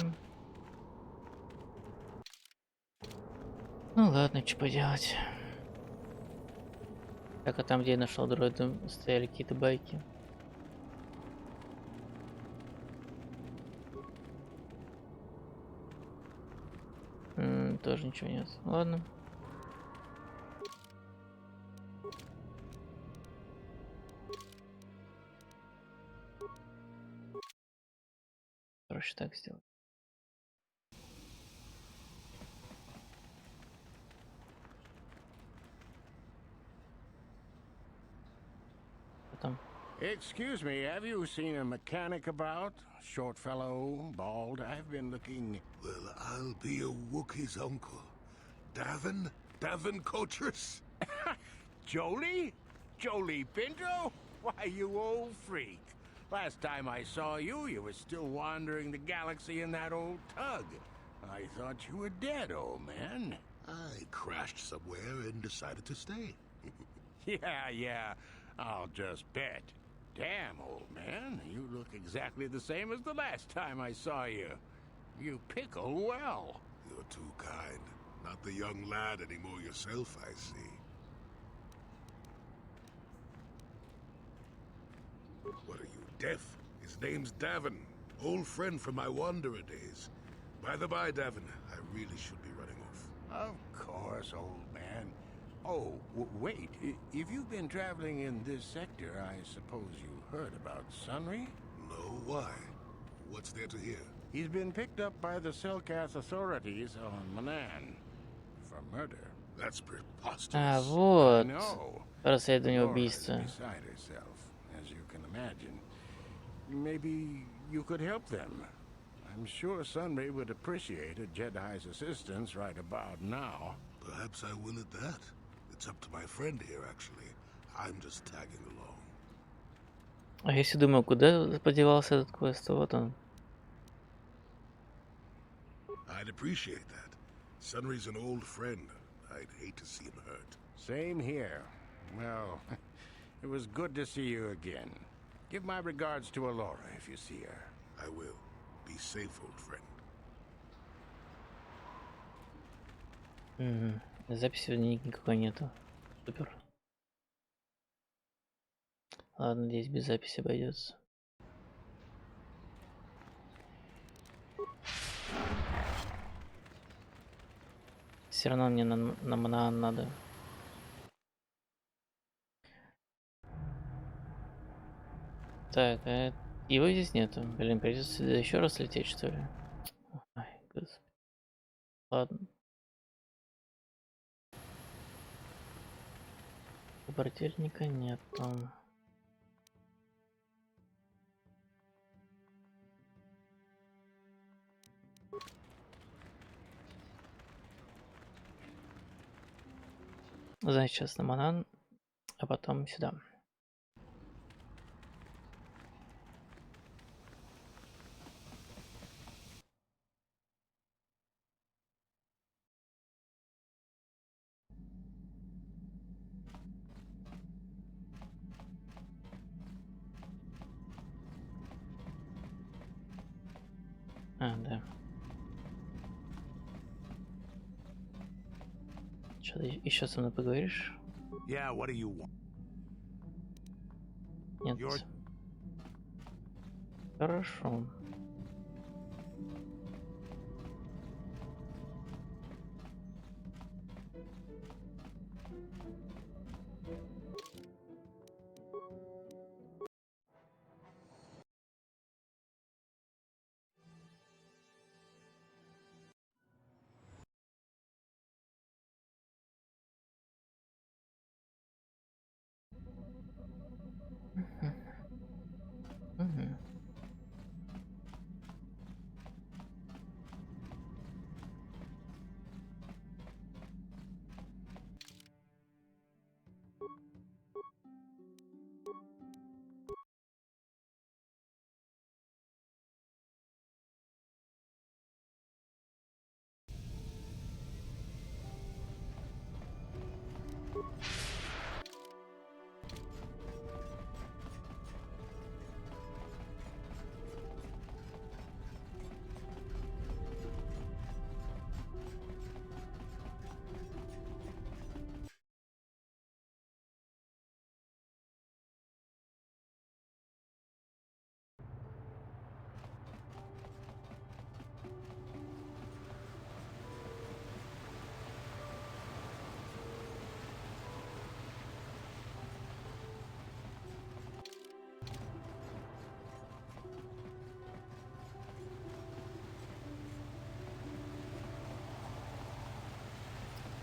Ну ладно, что поделать. Так, а там, где я нашел дроида, стояли какие-то байки. Тоже ничего нет. Ладно. Проще так сделать. Потом. Excuse me, have you seen a mechanic about? Short fellow, bald. I've been looking. Well, I'll be a Wookiee's uncle. Davin? Davin Coatress? Jolie? Jolie Pinto? Why, you old freak. Last time I saw you, you were still wandering the galaxy in that old tug. I thought you were dead, old man. I crashed somewhere and decided to stay. Yeah, I'll just bet. Damn, old man, you look exactly the same as the last time I saw you. You pickle well. You're too kind. Not the young lad anymore yourself, I see. What are you, deaf? His name's Davin. Old friend from my Wanderer days. By the by, Davin, I really should be running off. Of course, old man. Oh, wait. If you've been traveling in this sector, I suppose you heard about Sunry? No, why? What's there to hear? He's been picked up by the Selkath authorities on Manan for murder. That's preposterous. А, вот. No. Расследование Laura's убийства. beside herself, as you can imagine. Maybe you could help them. I'm sure Sunray would appreciate a Jedi's assistance right about now. Perhaps I will at that. It's up to my friend here, actually. I'm just tagging along. А я все думаю, куда подевался этот квест? Вот он. I'd appreciate that. Sunry's an old friend. I'd hate to see him hurt. Same here. Well, it was good to see you again. Give my regards to Alora if you see her. I will. Be safe, old friend. Записи в дневнике никакой нету. Супер. Ладно, надеюсь, без записи обойдется. Все равно мне на Манаан надо. Так, а его здесь нету. Блин, придется еще раз лететь, что ли? Ой, господи. Ладно. Брательника нету. Значит, сейчас на Манан, а потом сюда. Что ты еще со мной поговоришь? Yeah, what do you want? Нет. Хорошо. Угу.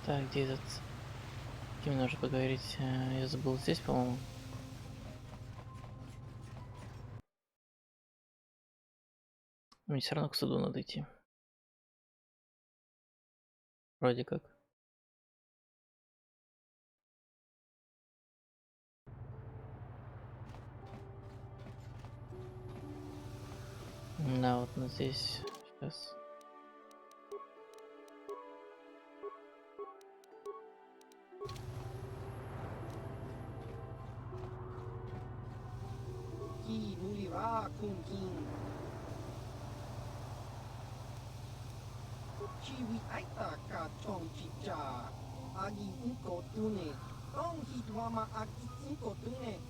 Так, где этот? С кем нужно поговорить? Я забыл здесь, по-моему. Мне все равно к суду надо идти. Вроде как. Да, вот здесь. Сейчас. Ki mulira kunkin. Chiwi aita ka chong chicha. Agi inko tune. Tong hit wama aki inko tune.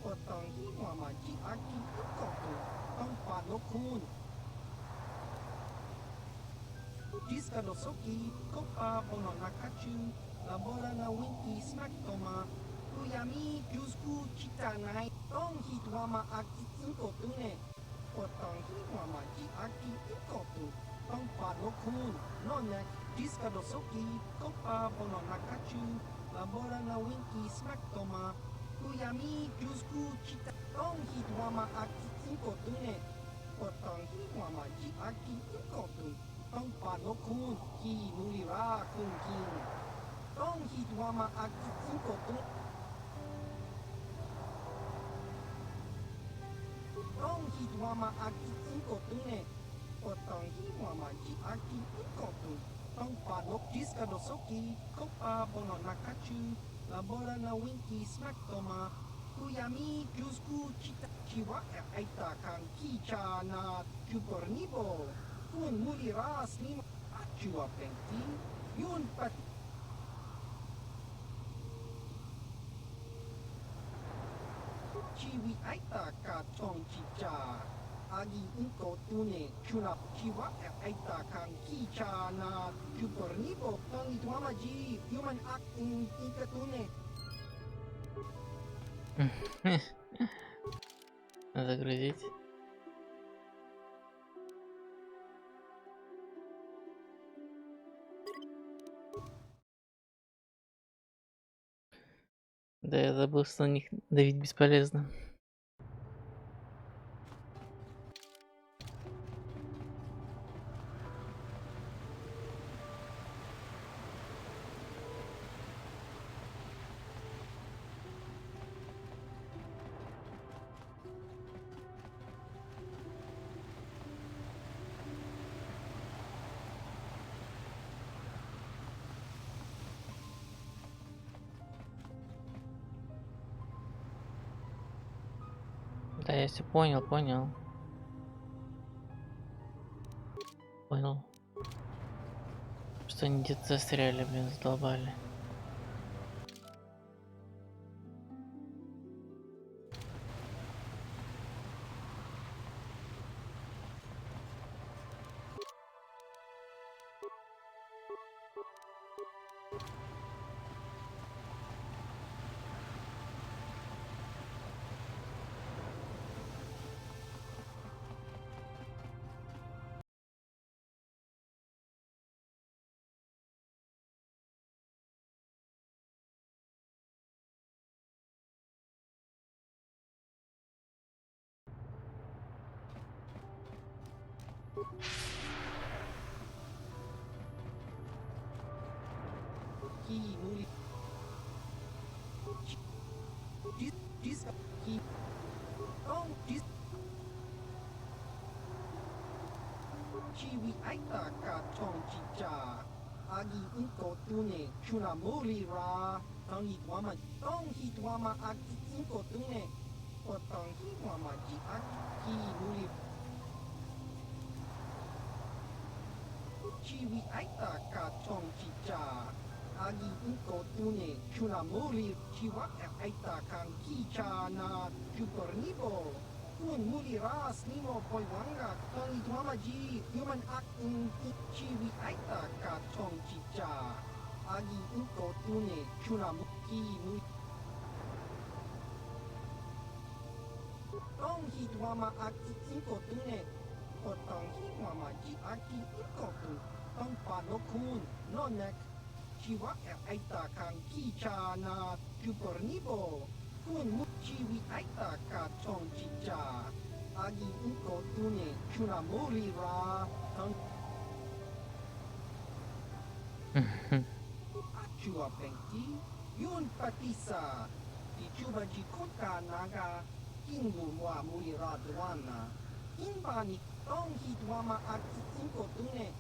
Potong hit wama ji aki inko tu. Tong pa no kun. Jiska no soki. Kopa bono nakachu. Labora na winki smack toma. Kuyami jusku chitanai. Tong hit wama aki inko tune. Potong hit wama ji aki inko tu. Tong pa no kun. Nonek. Jiska no soki. Kopa bono nakachu. Labora na winki smack toma. Kuyami jusku chita. Tong hit wama aki inko tune. Potong hit wama ji aki inko tu. Tong pa no kun. Ki mulira kun kin. Tong hit wama aki inko tune. Tong hit wama aki inko tune. Potong hit wama ji aki inko tu. Tong pa no jiska no soki. Kopa bono nakachu. Labora na winki smack toma. Kuyami jusku chita. Chiwa aita kan kicha na chupornibo. Kun mulira slima. Achua penti. Yun pat. Chiwi aita ka chong chicha. Agi inko tune. Chuna chiwa aita kan kicha na chupornibo. Tong itwama ji. Human act in ikatune. Загрузить. Да, я забыл, что на них давить бесполезно. Да, я все понял. Понял. Что они где-то застряли, блин, задолбали. Chiwi aita ka tong chicha. Agi unko tune chuna muli ra. Tong hitwama aki unko tune. O tong hitwama ji aki muli. Chiwi aita ka tong chicha. Agi unko tune chuna muli. Chiwa aita kan kicha na chukornibo. Kun muli ras nimo poi wanga tong itwama ji human akun chiwi aita ka tong chicha. Agi unko tune chuna muki muli. Tong hitwama aki unko tune. O tong hitwama ji aki unko tun. Tong pa no kun no nek. Chiwa aita kan kicha na chukornibo. Kun chiwi aita ka tong chicha. Agi unko tune chuna muli ra. Tong Achua pengti. Yun patisa. Di chuba ji kota naga. Kingu mwa muli ra duana. Inbani tong hitwama aki unko tune.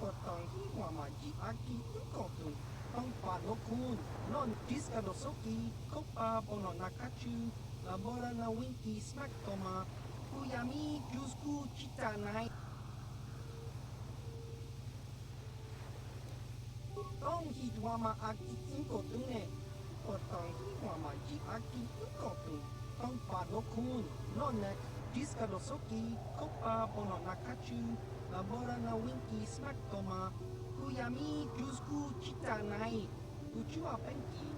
O tong hitwama ji aki unko tun. Tong pa no kun. Non diska dosoki. Kopa bono nakachu. Labora na winki smack toma. Kuyami jusku chitanai. Tong hitwama aki unko tune. O tong hitwama ji aki unko tun. Tong pa no kun. No nek. Diska dosoki. Kopa bono nakachu. Labora na winki smack toma. Kuyami jusku chitanai. Uchua penki.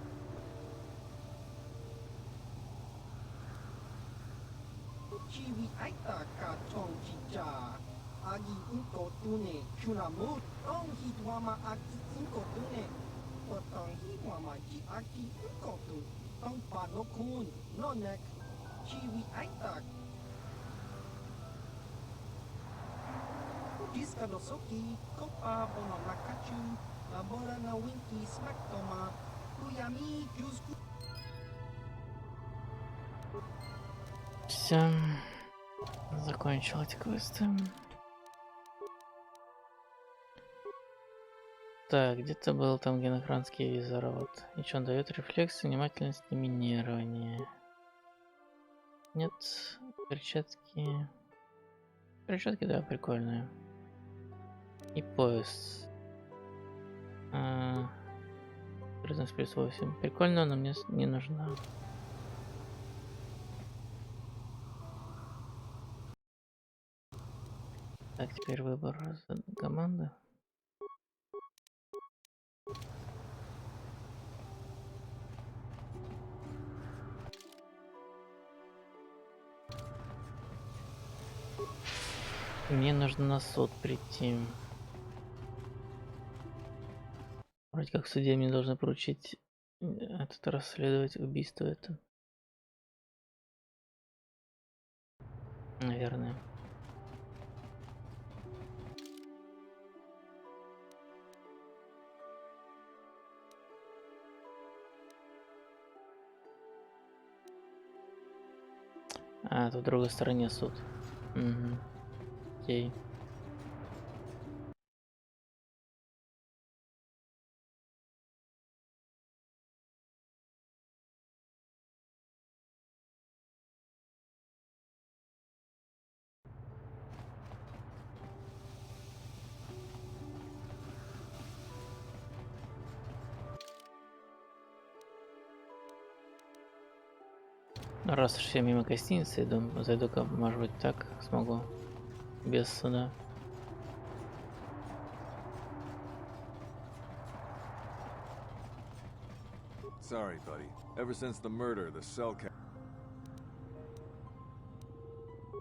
Chiwi aita ka tong chicha. Agi unko tune chuna mu. Tong hitwama aki unko tune. O tong hitwama ji aki unko tun. Tong pa no kun. No nek. Chiwi aita. Diska dosoki. Kopa bono nakachu. Labora na winki smack toma. Kuyami jusku. Все. Закончил эти квесты. Так, где-то был там, где нахранский визор. Вот. И что он дает? Рефлекс, внимательность, доминирование. Нет. Перчатки. Перчатки, да, прикольные. И пояс. Признаст плюс 8. Прикольно, но мне не нужна. Так, теперь выбор команды. Мне нужно на суд прийти. Вроде как в суде мне должны поручить этот расследовать убийство это. Наверное. А, тут в другой стороне суд. Угу. Окей. Раз уж я мимо гостиницы иду, зайду-ка, может быть, так смогу. Без суда. Sorry, buddy. Ever since the murder, the cell cat...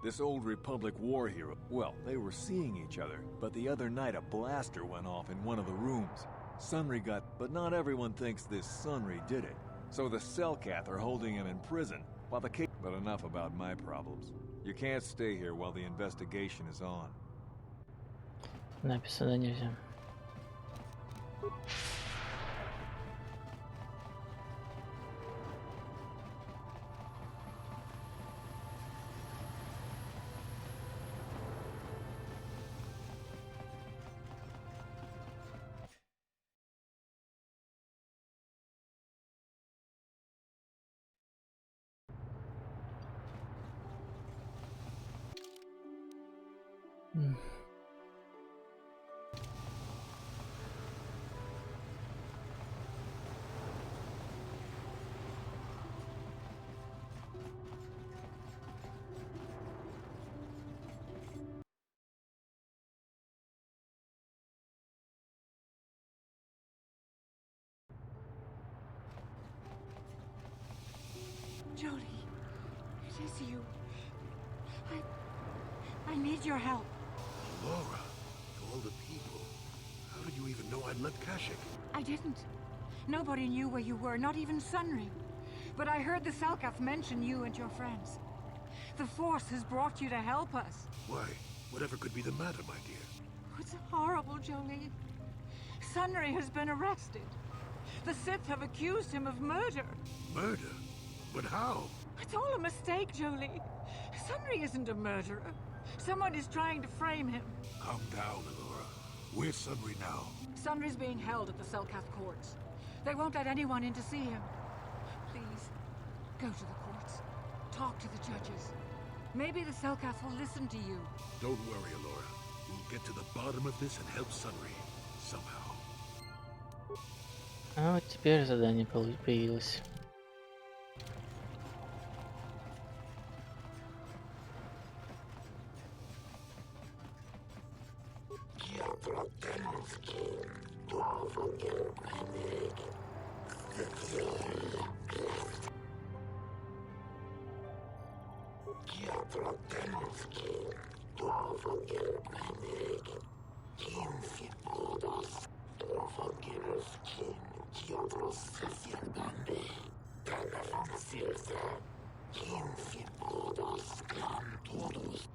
This old Republic war hero... Well, they were seeing each other, but the other night a blaster went off in one of the rooms. Sunry got... But not everyone thinks this Sunry did it. So the Cellcath are holding him in prison, while the case... But enough about my problems. You can't stay here while the investigation is on. Написано нельзя. Jolie, it is you. I need your help. Laura, of all the people, how did you even know I'd left Kashyyyk? I didn't. Nobody knew where you were, not even Sunry. But I heard the Selkath mention you and your friends. The Force has brought you to help us. Why? Whatever could be the matter, my dear? It's horrible, Jolie. Sunry has been arrested. The Sith have accused him of murder. Murder? But how? It's all a mistake, Jolie. Sunry isn't a murderer. Someone is trying to frame him. Calm down, Laura. Where's Sunry now? Sunry's being held at the Selkath courts. They won't let anyone in to see him. Please, go to the courts. Talk to the judges. Maybe the Selkath will listen to you. Don't worry, Laura. We'll get to the bottom of this and help Sunry. Somehow. А вот теперь задание появилось.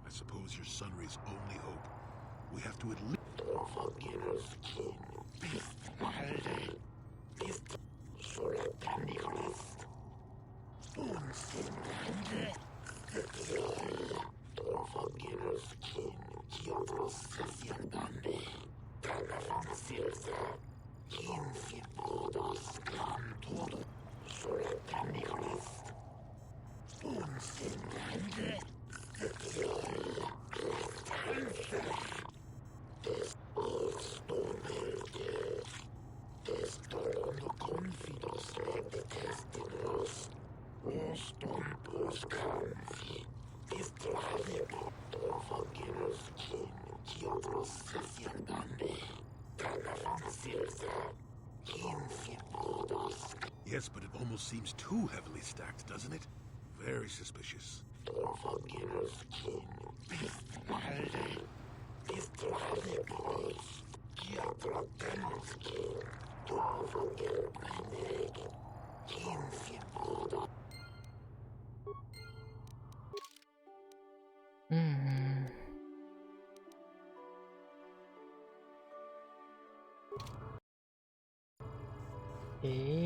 I suppose you're Sunry's only hope. We have to at least... Yes, but it almost seems too heavily stacked, doesn't it? Very suspicious. И...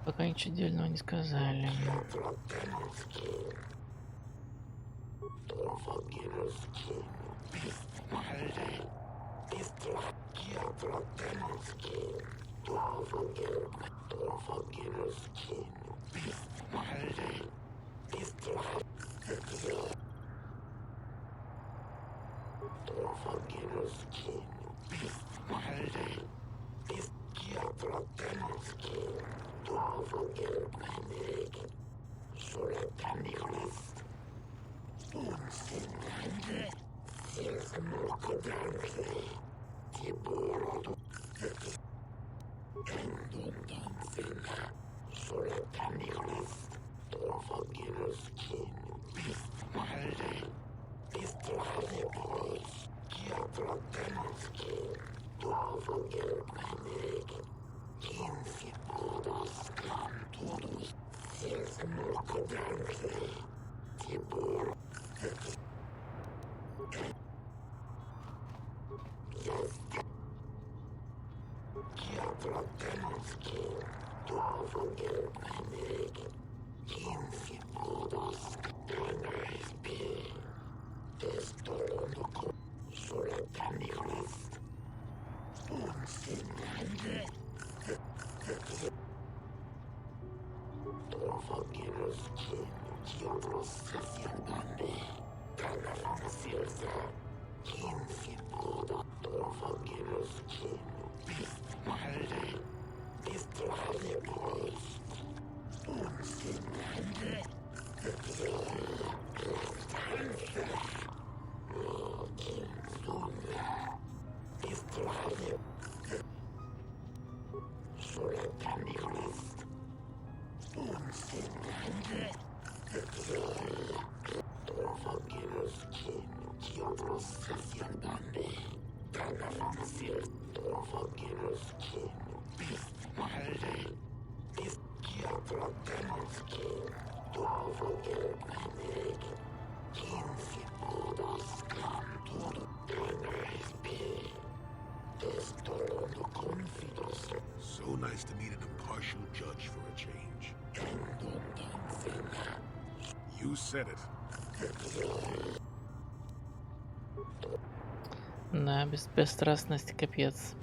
Пока ничего дельного не сказали. So nice to meet an impartial judge for a change. You said it. Да, бесстрастность капец.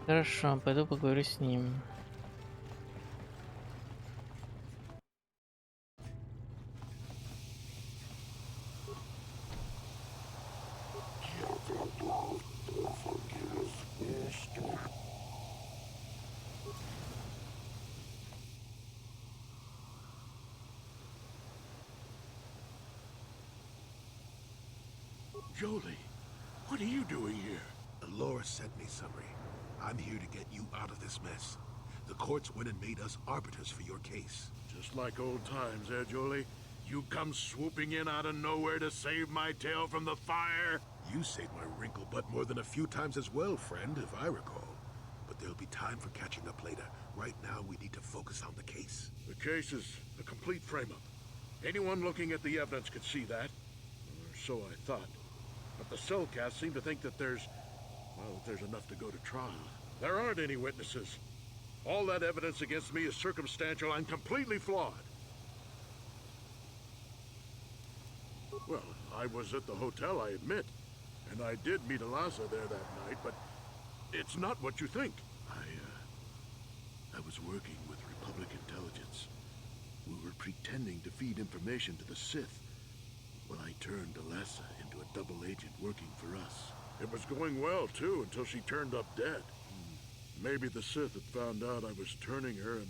Хорошо, пойду поговорю с ним. Jolie, what are you doing here? Laura sent me, Summary. I'm here to get you out of this mess. The courts went and made us arbiters for your case. Just like old times, eh, Jolie? You come swooping in out of nowhere to save my tail from the fire? You saved my wrinkle butt more than a few times as well, friend, if I recall. But there'll be time for catching up later. Right now, we need to focus on the case. The case is a complete frame-up. Anyone looking at the evidence could see that. Or so I thought. But the cellcasts seem to think that there's enough to go to trial. There aren't any witnesses. All that evidence against me is circumstantial and completely flawed. Well, I was at the hotel, I admit. And I did meet Eliza there that night, but it's not what you think. I was working with Republic intelligence. We were pretending to feed information to the Sith. When I turned Eliza into a double agent working for us. It was going well, too, until she turned up dead. Maybe the Sith had found out I was turning her and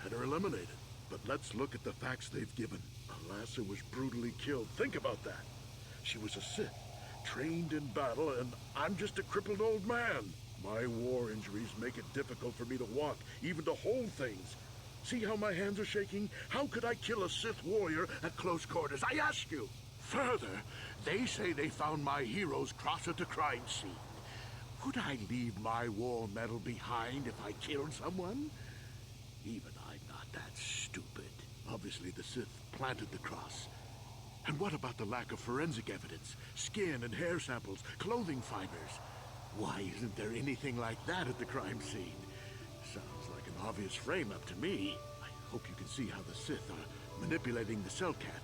had her eliminated. But let's look at the facts they've given. Alassa was brutally killed. Think about that. She was a Sith, trained in battle, and I'm just a crippled old man. My war injuries make it difficult for me to walk, even to hold things. See how my hands are shaking? How could I kill a Sith warrior at close quarters? I ask you. Further, they say they found my hero's cross at the crime scene. Would I leave my war medal behind if I killed someone? Even I'm not that stupid. Obviously, the Sith planted the cross. And what about the lack of forensic evidence? Skin and hair samples, clothing fibers. Why isn't there anything like that at the crime scene? Sounds like an obvious frame-up to me. I hope you can see how the Sith are manipulating the Cellcat,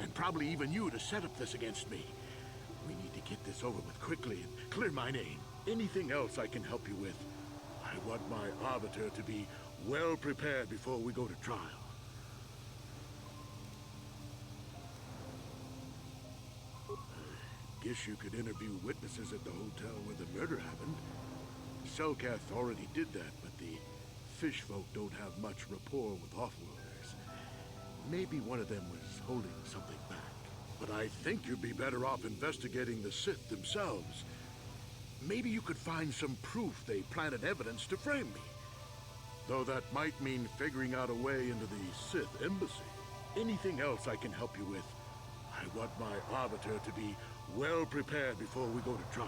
and probably even you to set up this against me. We need to get this over with quickly and clear my name. Anything else I can help you with? I want my arbiter to be well prepared before we go to trial. Guess you could interview witnesses at the hotel where the murder happened. Selkath already did that, but the fish folk don't have much rapport with offworlders. Maybe one of them was holding something back. But I think you'd be better off investigating the Sith themselves. Maybe you could find some proof they planted evidence to frame me. Though that might mean figuring out a way into the Sith embassy. Anything else I can help you with? I want my arbiter to be well prepared before we go to trial.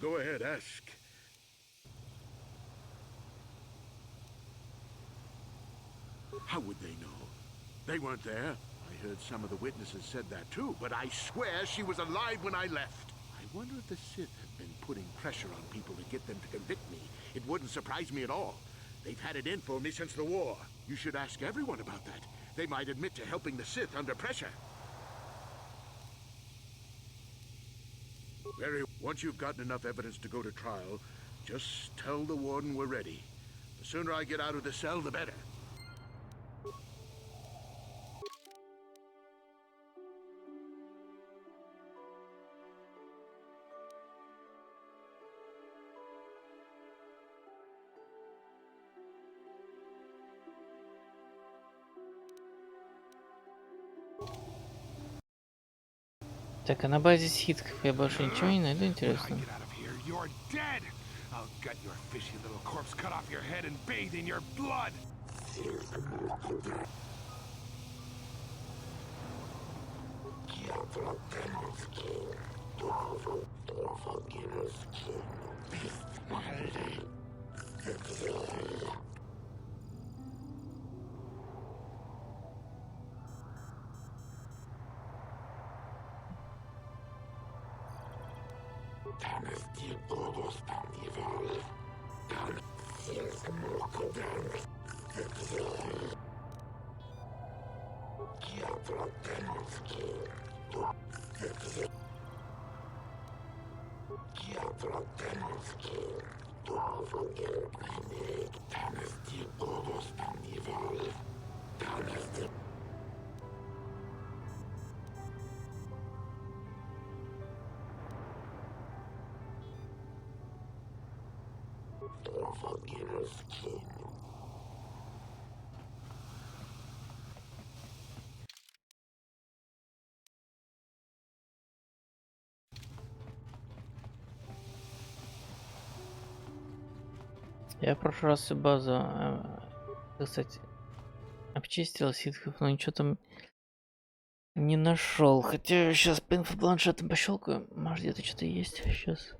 Go ahead, ask. How would they know? They weren't there. I heard some of the witnesses said that too, but I swear she was alive when I left. I wonder if the Sith have been putting pressure on people to get them to convict me. It wouldn't surprise me at all. They've had it in for me since the war. You should ask everyone about that. They might admit to helping the Sith under pressure. Once you've gotten enough evidence to go to trial, just tell the warden we're ready. The sooner I get out of the cell, the better. Так, а на базе ситков я больше ничего не найду интересного. You're dead! I'll gut your fishy little corpse, cut off your head, and bathe in your blood! Я в прошлый раз всю базу, кстати, обчистил ситхов, но ничего там не нашел. Хотя сейчас по инфопланшетам пощелкаю. Может где-то что-то есть сейчас.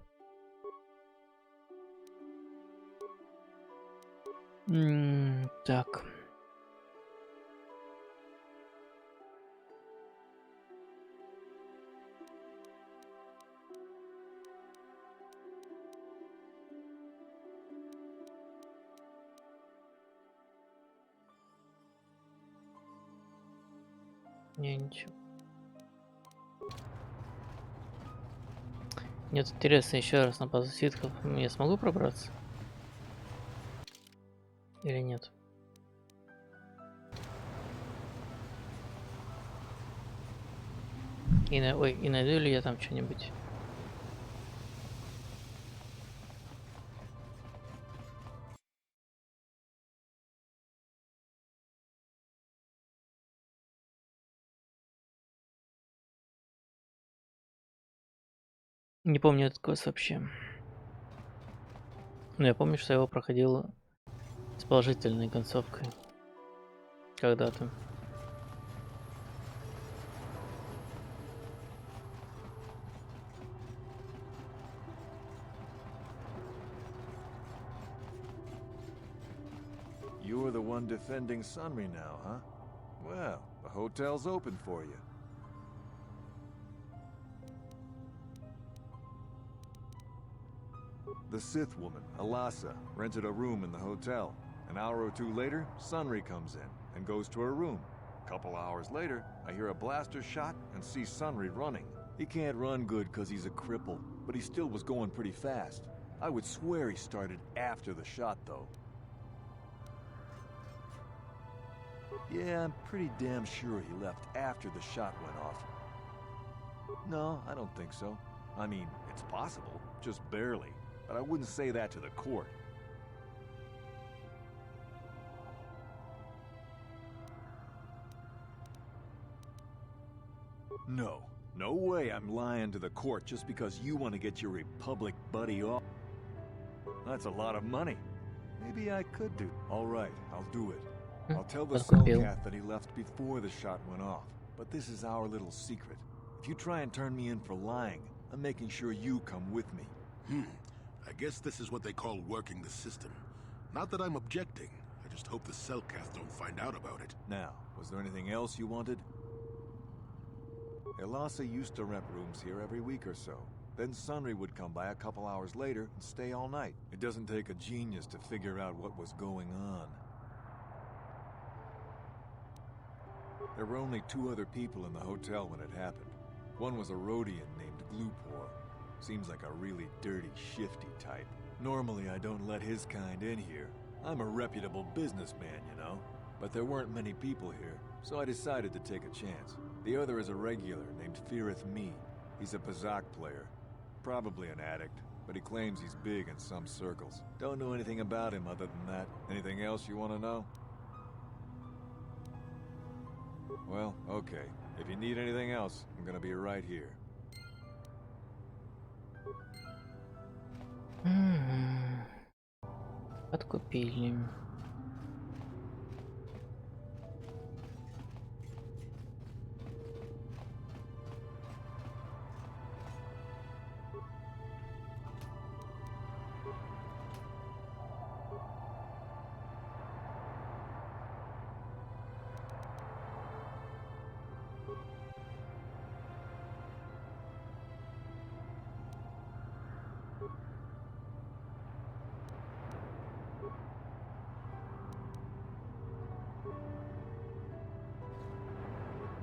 Так. Не, ничего. Нет, интересно, еще раз на базу ситхов я смогу пробраться? Или нет? И найду ли я там что-нибудь? Не помню этот квест вообще. Но я помню, что я его проходил с положительной концовкой. Когда-то. You're the one defending Sunry now, huh? Well, the hotel's open for you. The Sith woman, Alasa, rented a room in the hotel. An hour or two later, Sunry comes in and goes to her room. A couple hours later, I hear a blaster shot and see Sunry running. He can't run good because he's a cripple, but he still was going pretty fast. I would swear he started after the shot, though. Yeah, I'm pretty damn sure he left after the shot went off. No, I don't think so. I mean, it's possible, just barely. But I wouldn't say that to the court. No way I'm lying to the court just because you want to get your Republic buddy off. That's a lot of money. Maybe I could do. All right, I'll do it. I'll tell the Cellcath that he left before the shot went off. But this is our little secret. If you try and turn me in for lying, I'm making sure you come with me. I guess this is what they call working the system. Not that I'm objecting. I just hope the Cellcath don't find out about it. Now, was there anything else you wanted? Elasa used to rent rooms here every week or so. Then Sunry would come by a couple hours later and stay all night. It doesn't take a genius to figure out what was going on. There were only 2 other people in the hotel when it happened. One was a Rhodian named Glupor. Seems like a really dirty, shifty type. Normally I don't let his kind in here. I'm a reputable businessman, you know. But there weren't many people here, so I decided to take a chance. The other is a regular named Firith Me. He's a Pazak player. Probably an addict, but he claims he's big in some circles. Don't know anything about him other than that. Anything else you want to know? Well, okay. If you need anything else, I'm gonna be right here. Подкупили.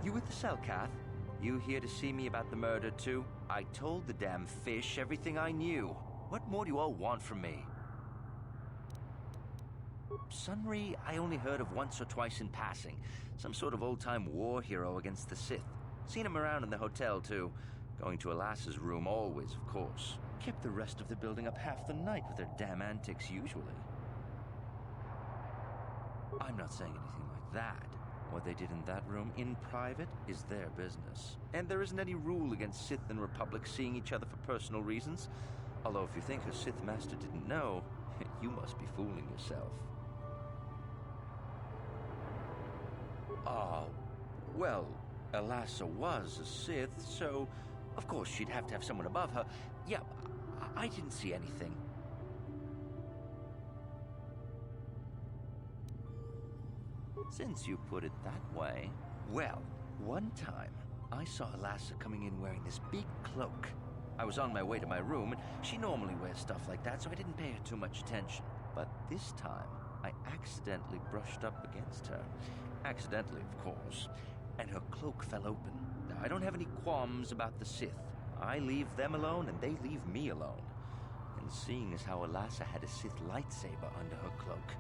You with the Cellcath? You here to see me about the murder, too? I told the damn fish everything I knew. What more do you all want from me? Sunry, I only heard of once or twice in passing. Some sort of old-time war hero against the Sith. Seen him around in the hotel, too. Going to Alasa's room always, of course. Kept the rest of the building up half the night with their damn antics usually. I'm not saying anything like that. What they did in that room in private is their business. And there isn't any rule against Sith and Republic seeing each other for personal reasons. Although if you think a Sith Master didn't know, you must be fooling yourself. Well, Alasa was a Sith, so of course she'd have to have someone above her. Yeah, I didn't see anything. Since you put it that way, well, one time I saw Alasa coming in wearing this big cloak. I was on my way to my room, and she normally wears stuff like that, so I didn't pay her too much attention. But this time, I accidentally brushed up against her. Accidentally, of course. And her cloak fell open. Now, I don't have any qualms about the Sith. I leave them alone, and they leave me alone. And seeing as how Alasa had a Sith lightsaber under her cloak,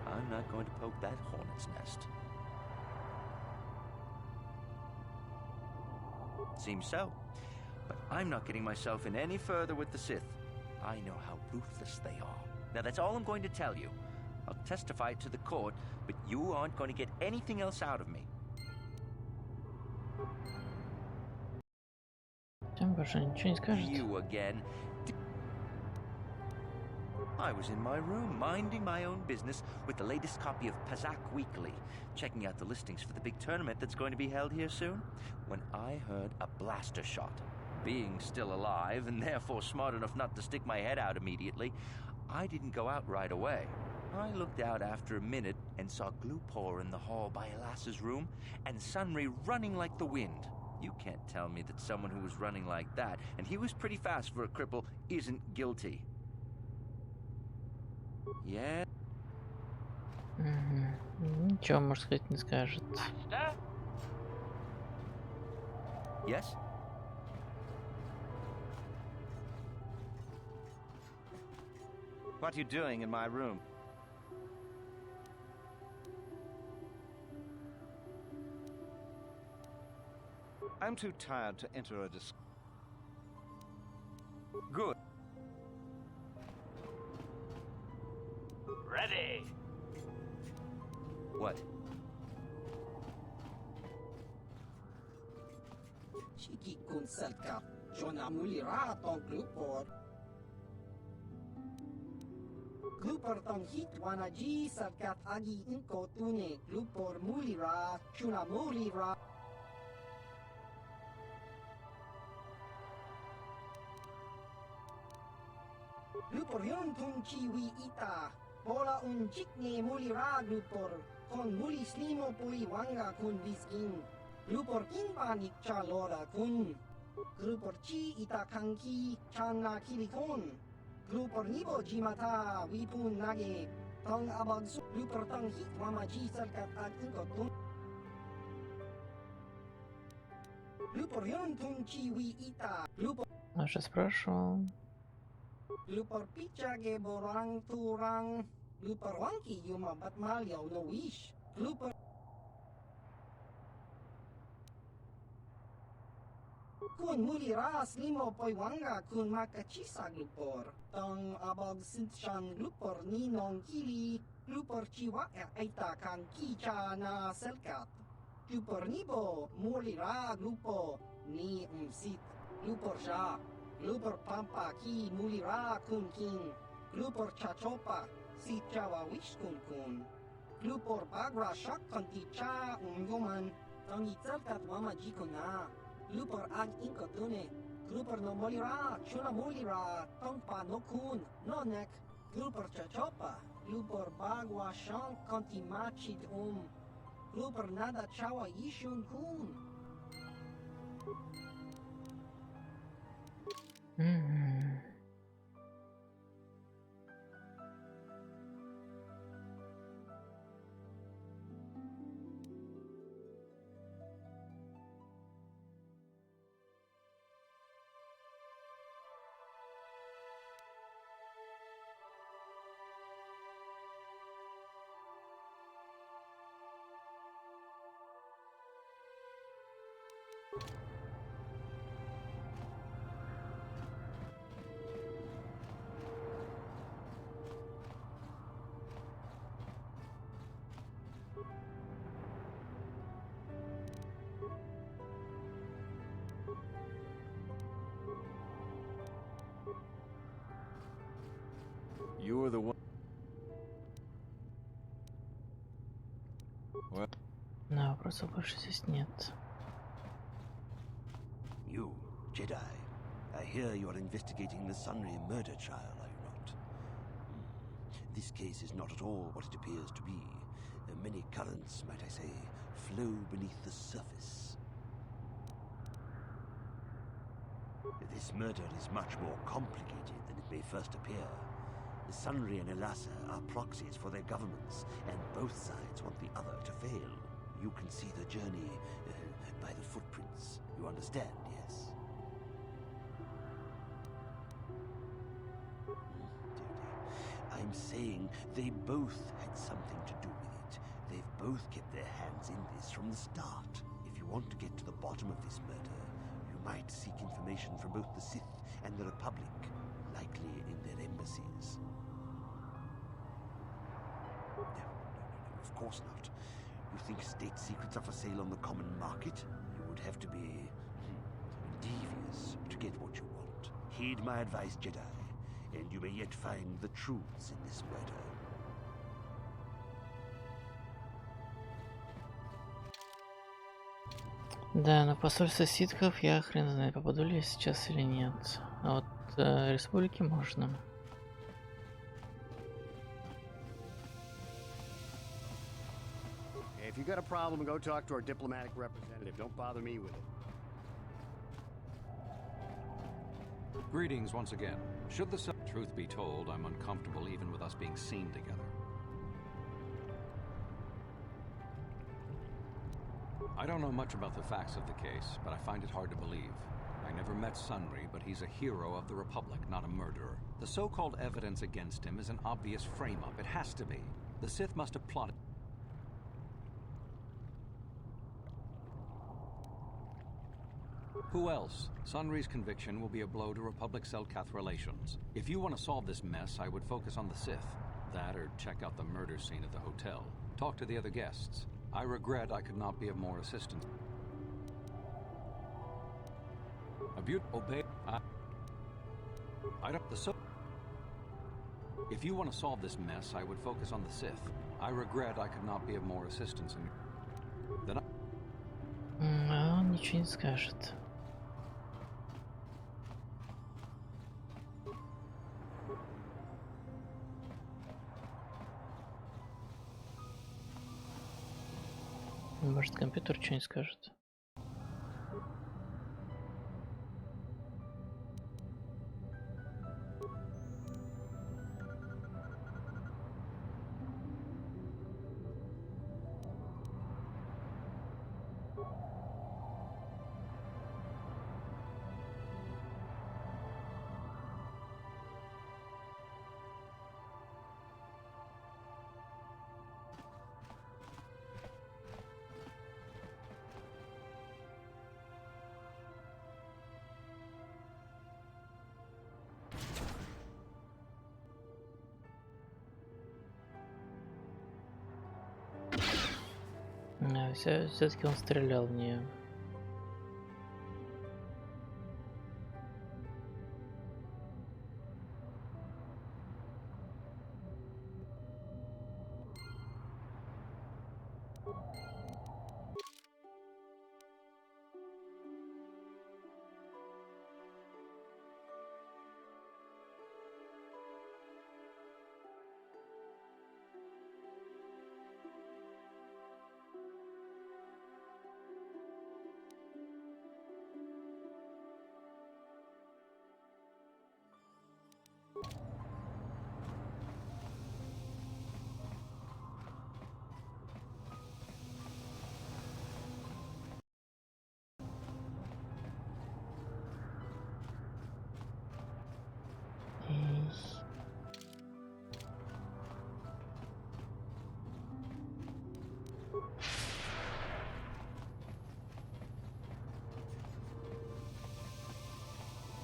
I'm not going to poke that hornet's nest. Seems so. But I'm not getting myself in any further with the Sith. I know how ruthless they are. Now that's all I'm going to tell you. I'll testify it to the court, but you aren't going to get anything else out of me. Всем Больше ничего не скажет. You again. I was in my room, minding my own business with the latest copy of Pazak Weekly, checking out the listings for the big tournament that's going to be held here soon, when I heard a blaster shot. Being still alive, and therefore smart enough not to stick my head out immediately, I didn't go out right away. I looked out after a minute and saw Glupor in the hall by Elas's room, and Sunry running like the wind. You can't tell me that someone who was running like that, and he was pretty fast for a cripple, isn't guilty. Yeah. Ничего, может сказать, не скажет. Yes? What are you doing in my room? I'm too tired to enter a Good. Ready. What? Shiki kun selkap. Jona mulira tong Glupor. Glupor tong hit wanaji selkat agi inko tune. Glupor mulira. Chuna mulira. Glupor yun tung chiwi ita. Bola un jikne mulira Glupor. Kon muli slimo pui wanga kun biskin. Glupor kinpanik cha lora kun. Glupor chi ita kanki chana kilikon. Glupor nibo jimata wipun nage. Tong abag su. Glupor tong hit wamaji salkat at inkotun. Glupor yun tung chiwi ita. Glupor. Я же спрашивал. Glupor picha ge borang turang. Glupor wangki yuma bat malyaw no wish. Glupor. Kun mulira slimo poi wanga kun makachisa Glupor. Tong abog sinchan Glupor ni nong kili. Glupor chiwa aita kan kicha na selkat. Glupor nibo mulira Glupo ni umsit. Glupor sha. Glupor pampa ki mulira kun kin. Glupor chachopa si chawa wish kun kun. Glupor bagra shak konti cha umgoman. Tong itzalkat wama jikona. Glupor ag inkotune. Glupor no molira, chuna molira, tongpa no kun, no nek. Glupor chachopa. Glupor bagwa shank konti machid Glupor nada chawa ishun kun. You're the one. What? Да, вопросов больше здесь нет. You, Jedi. I hear you're investigating the Sunry murder trial, are you not? This case is not at all what it appears to be. Many currents, might I say, flow beneath the surface. This murder is much more complicated than it may first appear. The Sunry and Elasa are proxies for their governments, and both sides want the other to fail. You can see the journey by the footprints. You understand, yes? I'm saying they both had something to do with it. They've both kept their hands in this from the start. If you want to get to the bottom of this murder, you might seek information from both the Sith and the Republic, likely in their embassies. No, of course not. You think state secrets are for sale on the common market? You would have to be devious to get what you want. Heed my advice, Jedi, and you may yet find the truths in this matter. Да, на посольство ситхов я хрен знает, попаду ли я сейчас или нет. А вот республики можно. If you got a problem, go talk to our diplomatic representative. Don't bother me with it. Greetings once again. Should the truth be told, I'm uncomfortable even with us being seen together. I don't know much about the facts of the case, but I find it hard to believe. I never met Sunry, but he's a hero of the Republic, not a murderer. The so-called evidence against him is an obvious frame-up. It has to be. The Sith must have plotted. Who else? Sunry's conviction will be a blow to Republic-Selkath relations. If you want to solve this mess, I would focus on the Sith. That or check out the murder scene at the hotel. Talk to the other guests. I regret I could not be of more assistance. Obey. I don't. If you want to solve this mess, I would focus on the Sith. I regret I could not be of more assistance in. Then А он ничего не скажет. Может, компьютер что-нибудь скажет. Все-таки он стрелял в нее.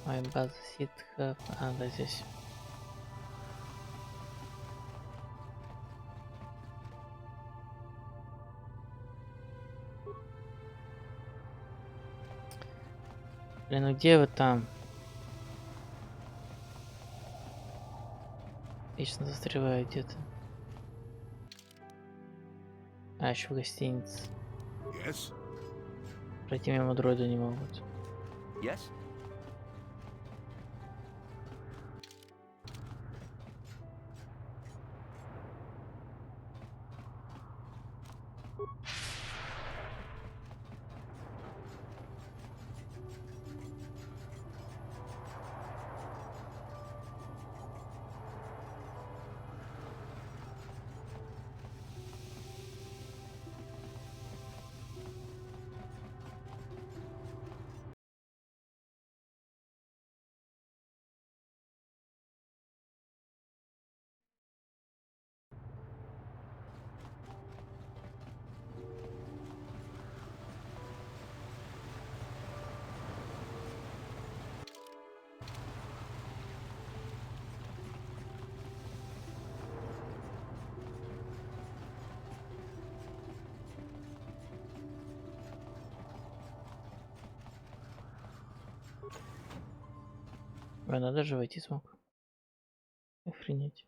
Ой, база ситхов. А, да, здесь. Блин, ну где вы там? Вечно застреваю где-то. А, еще в гостинице. Yes? Пройти мимо дроида не могут. Yes? Ой, надо же войти смог. Охренеть.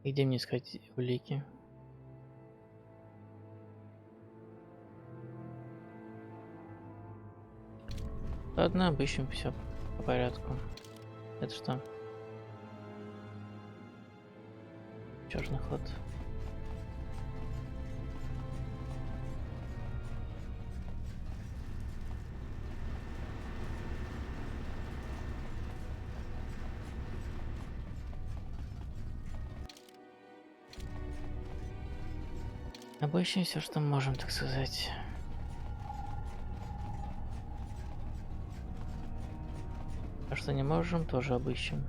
И где мне искать улики? Ладно, обыщем все по порядку. Это что? Черный ход. Обыщем все, что можем, так сказать. А что не можем, тоже обыщем.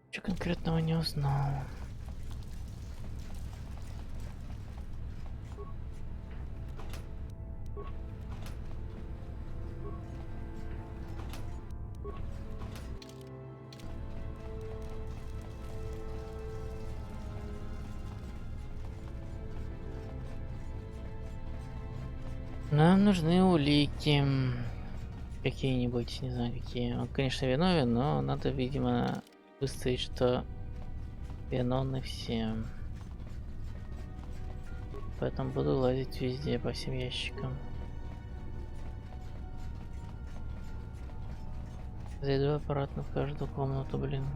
Что конкретного не узнал. Нам нужны улики. Какие-нибудь, не знаю какие. Он, конечно, виновен, но надо, видимо, выставить, что виновны все. Поэтому буду лазить везде по всем ящикам. Зайду аппаратно в каждую комнату, блин.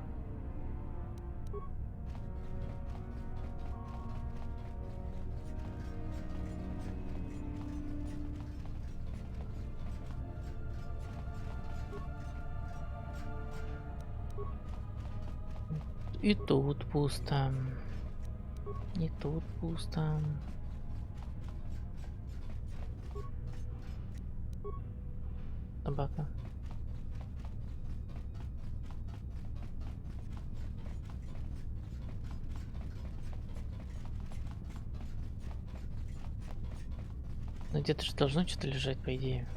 И тут пусто. И тут пусто. Собака. Ну где-то же должно что-то лежать, по идее.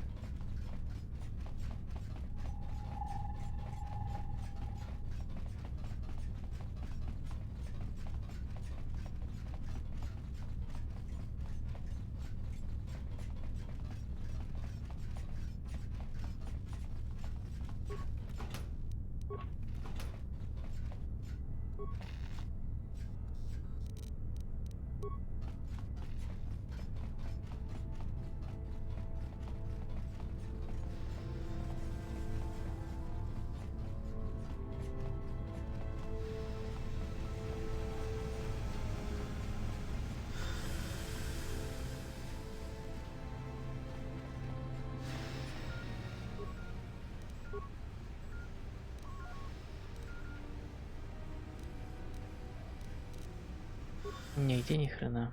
Нигде ни хрена.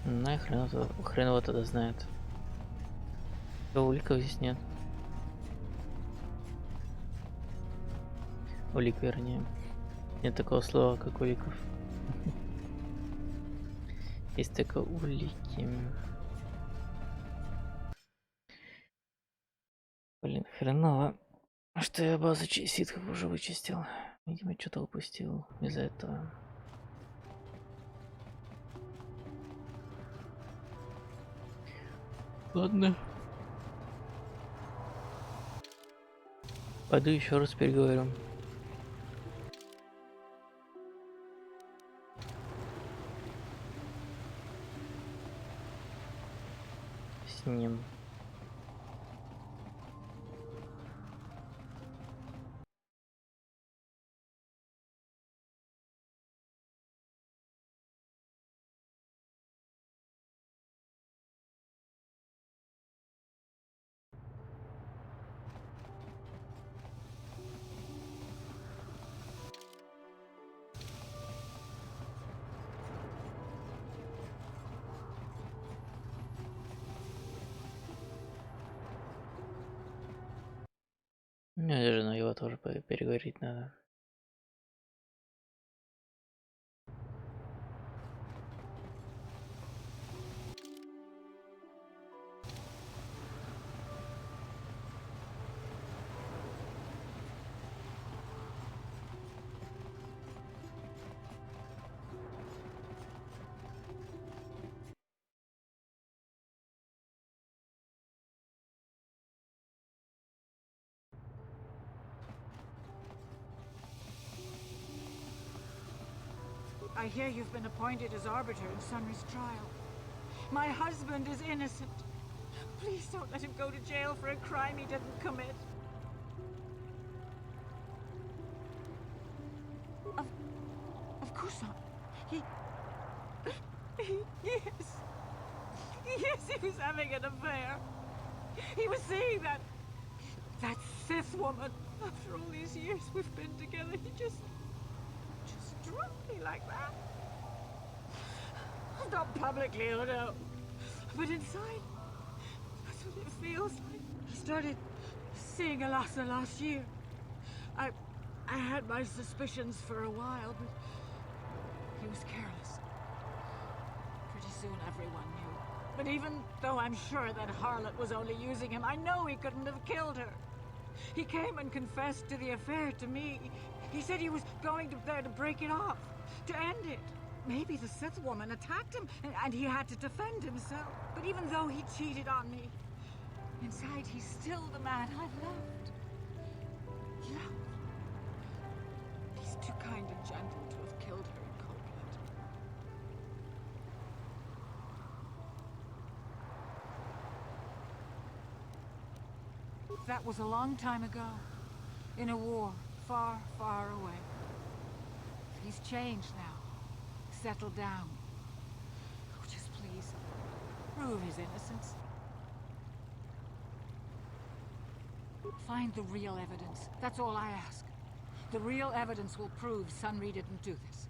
На хрен его тогда знает. Уликов здесь нет. Улик, вернее. Нет такого слова, как уликов. Есть только улики. Блин, хреново. Что я базу ситхов уже вычистил. Видимо, что-то упустил из-за этого. Ладно. Пойду еще раз переговорю. С ним. Мне даже на его тоже переговорить надо. I hear you've been appointed as arbiter in Sunry's trial. My husband is innocent. Please don't let him go to jail for a crime he didn't commit. Of course not. Yes. Yes, he was having an affair. He was seeing that Sith woman. After all these years we've been together, he just dropped me like that. Not publicly, oh no. But inside, that's what it feels like. He started seeing Alasa last year. I had my suspicions for a while, but he was careless. Pretty soon everyone knew. But even though I'm sure that harlot was only using him, I know he couldn't have killed her. He came and confessed to the affair to me. He said he was going there to break it off, to end it. Maybe the Sith woman attacked him, and he had to defend himself. But even though he cheated on me, inside he's still the man I loved. Loved. He's too kind and gentle to have killed her in cold blood. That was a long time ago, in a war far, far away. He's changed now. Settled down. Oh, just please, prove his innocence. Find the real evidence. That's all I ask. The real evidence will prove Sunry didn't do this.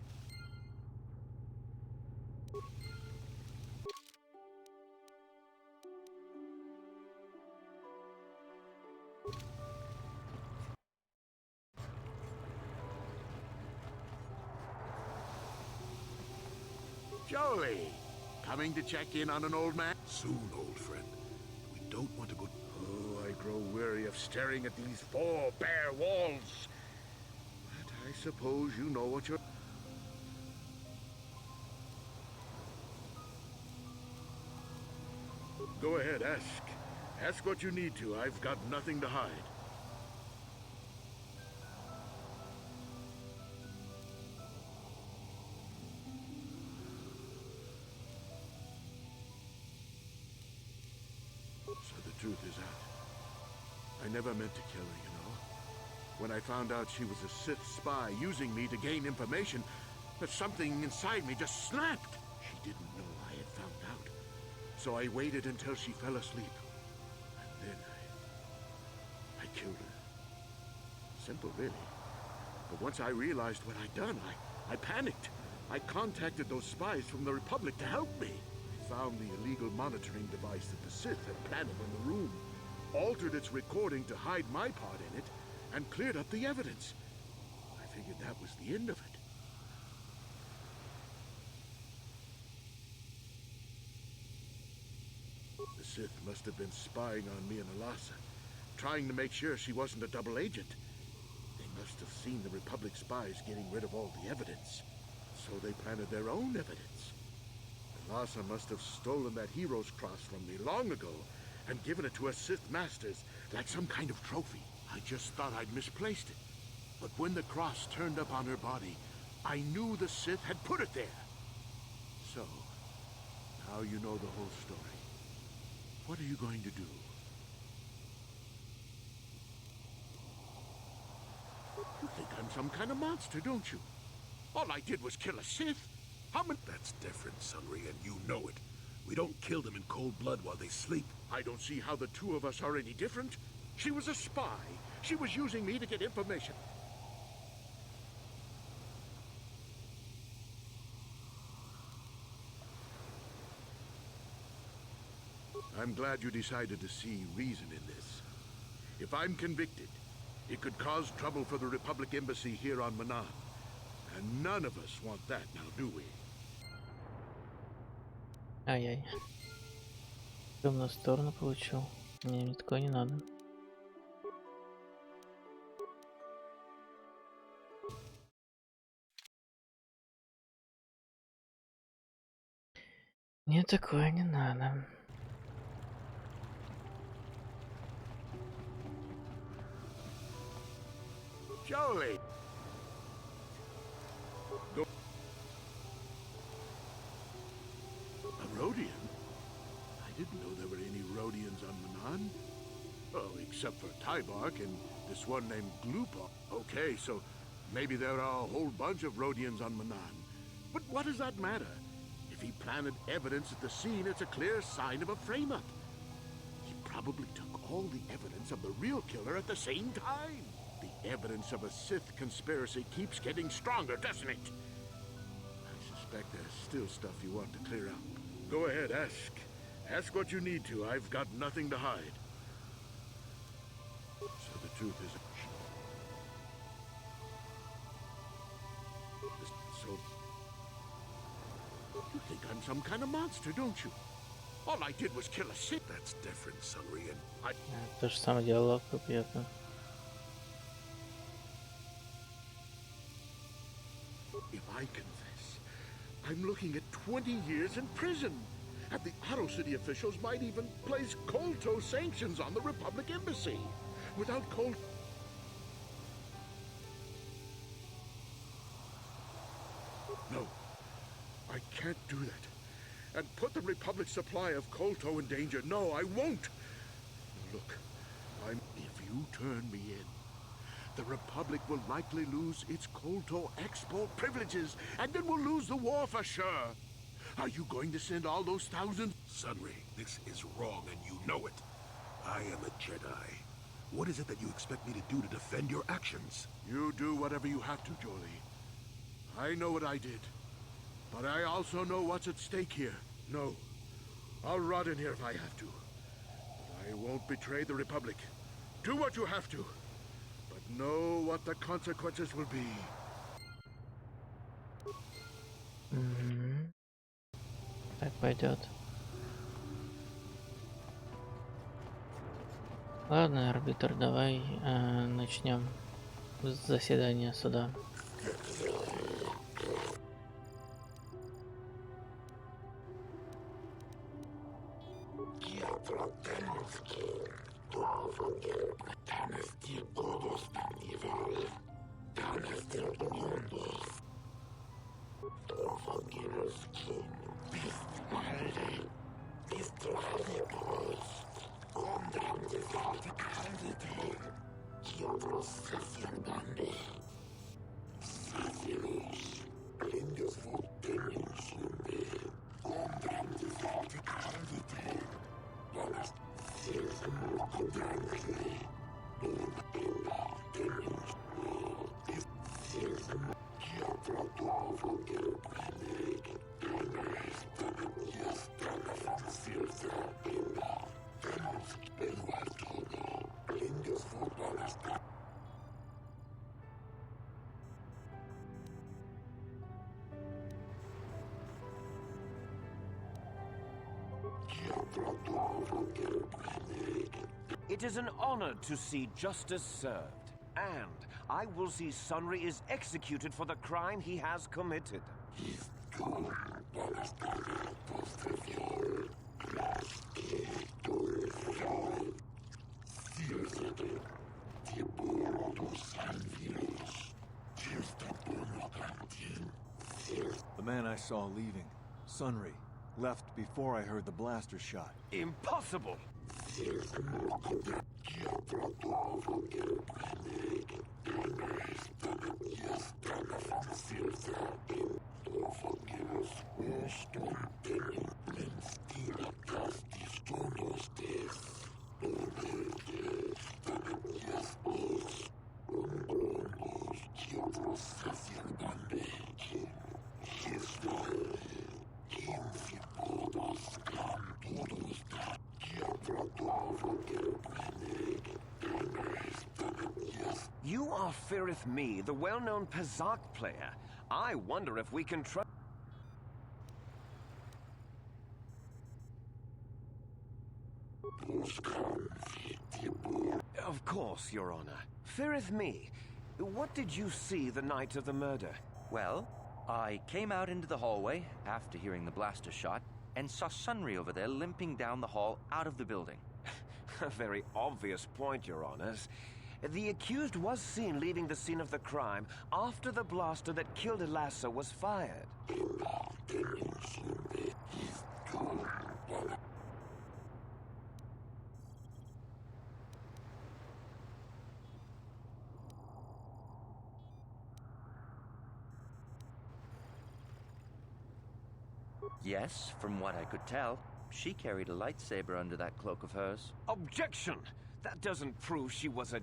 Jolie, coming to check in on an old man? Soon, old friend. We don't want to go... Oh, I grow weary of staring at these four bare walls. But I suppose you know what you're... Go ahead, ask. Ask what you need to. I've got nothing to hide. So the truth is out. I never meant to kill her, you know. When I found out she was a Sith spy using me to gain information, that something inside me just snapped. She didn't know I had found out. So I waited until she fell asleep. And then I killed her. Simple, really. But once I realized what I'd done, I panicked. I contacted those spies from the Republic to help me. I found the illegal monitoring device that the Sith had planted in the room, altered its recording to hide my part in it, and cleared up the evidence. I figured that was the end of it. The Sith must have been spying on me and Alasa, trying to make sure she wasn't a double agent. They must have seen the Republic spies getting rid of all the evidence. So they planted their own evidence. Lhasa must have stolen that hero's cross from me long ago and given it to her Sith masters like some kind of trophy. I just thought I'd misplaced it. But when the cross turned up on her body, I knew the Sith had put it there. So, now you know the whole story. What are you going to do? You think I'm some kind of monster, don't you? All I did was kill a Sith. How many... That's different, Sunry, and you know it. We don't kill them in cold blood while they sleep. I don't see how the two of us are any different. She was a spy. She was using me to get information. I'm glad you decided to see reason in this. If I'm convicted, it could cause trouble for the Republic Embassy here on Manan. And none of us want that now, do we? Ай-яй. В темную сторону получил. Мне такое не надо. Мне такое не надо. Jolie! Go. A Rhodian? I didn't know there were any Rhodians on Manan. Oh, except for Tybark and this one named Gloopa. Okay, so maybe there are a whole bunch of Rhodians on Manan. But what does that matter? If he planted evidence at the scene, it's a clear sign of a frame-up. He probably took all the evidence of the real killer at the same time. The evidence of a Sith conspiracy keeps getting stronger, doesn't it? I suspect there's still stuff you want to clear up. Go ahead, ask. Ask what you need to. I've got nothing to hide. So the truth is... So... You think I'm some kind of monster, don't you? All I did was kill a Sith. That's different, Sunry, and I... То же самое диалог, приятно. If I confess, I'm looking at 20 years in prison. And the Otto City officials might even place KOToR sanctions on the Republic Embassy. Without KOToR... No, I can't do that. And put the Republic's supply of KOToR in danger. No, I won't. Look, if you turn me in, the Republic will likely lose its KOToR export privileges, and then we'll lose the war for sure. Are you going to send all those thousands? Sunry, this is wrong, and you know it. I am a Jedi. What is it that you expect me to do to defend your actions? You do whatever you have to, Jolie. I know what I did. But I also know what's at stake here. No, I'll rot in here if I have to. But I won't betray the Republic. Do what you have to. But know what the consequences will be. Так пойдет. Ладно, арбитр, давай начнем заседание суда. It is an honor to see justice served, and I will see Sunry is executed for the crime he has committed. The man I saw leaving, Sunry, left before I heard the blaster shot. Impossible! You are Firith Me, the well-known Pazak player. I wonder if we can trust... Of course, Your Honor. Firith Me, what did you see the night of the murder? Well, I came out into the hallway after hearing the blaster shot and saw Sunry over there limping down the hall out of the building. A very obvious point, Your Honors. The accused was seen leaving the scene of the crime after the blaster that killed Elassa was fired. Yes, from what I could tell, she carried a lightsaber under that cloak of hers. Objection! That doesn't prove she was a...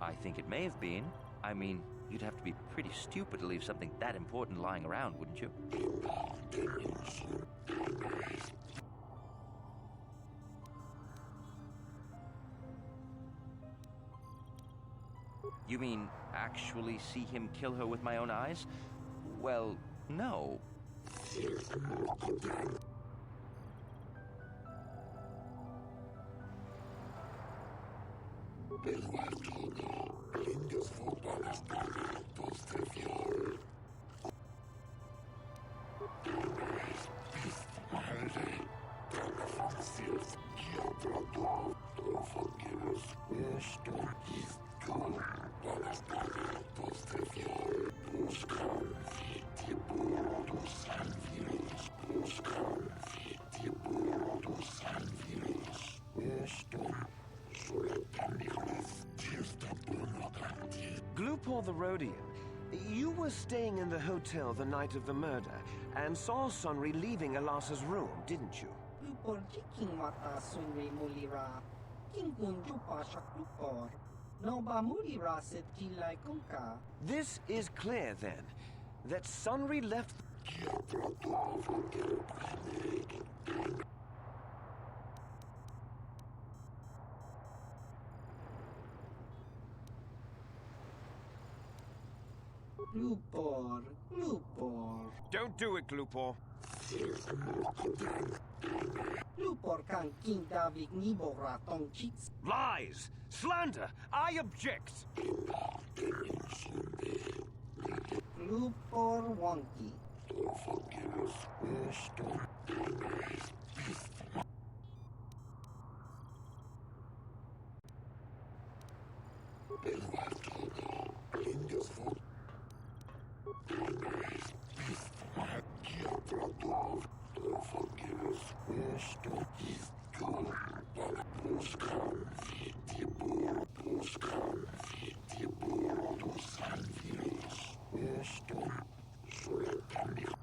I think it may have been. I mean, you'd have to be pretty stupid to leave something that important lying around, wouldn't you? You mean actually see him kill her with my own eyes? Well, no. KOToR the Rodian, you were staying in the hotel the night of the murder and saw Sunry leaving Elassa's room, didn't you? This is clear, then, that Sunry left... KOToR. Don't do it, KOToR. KOToR kan kindavik nibora tong chits. Lies! Slander! I object! KOToR wonky.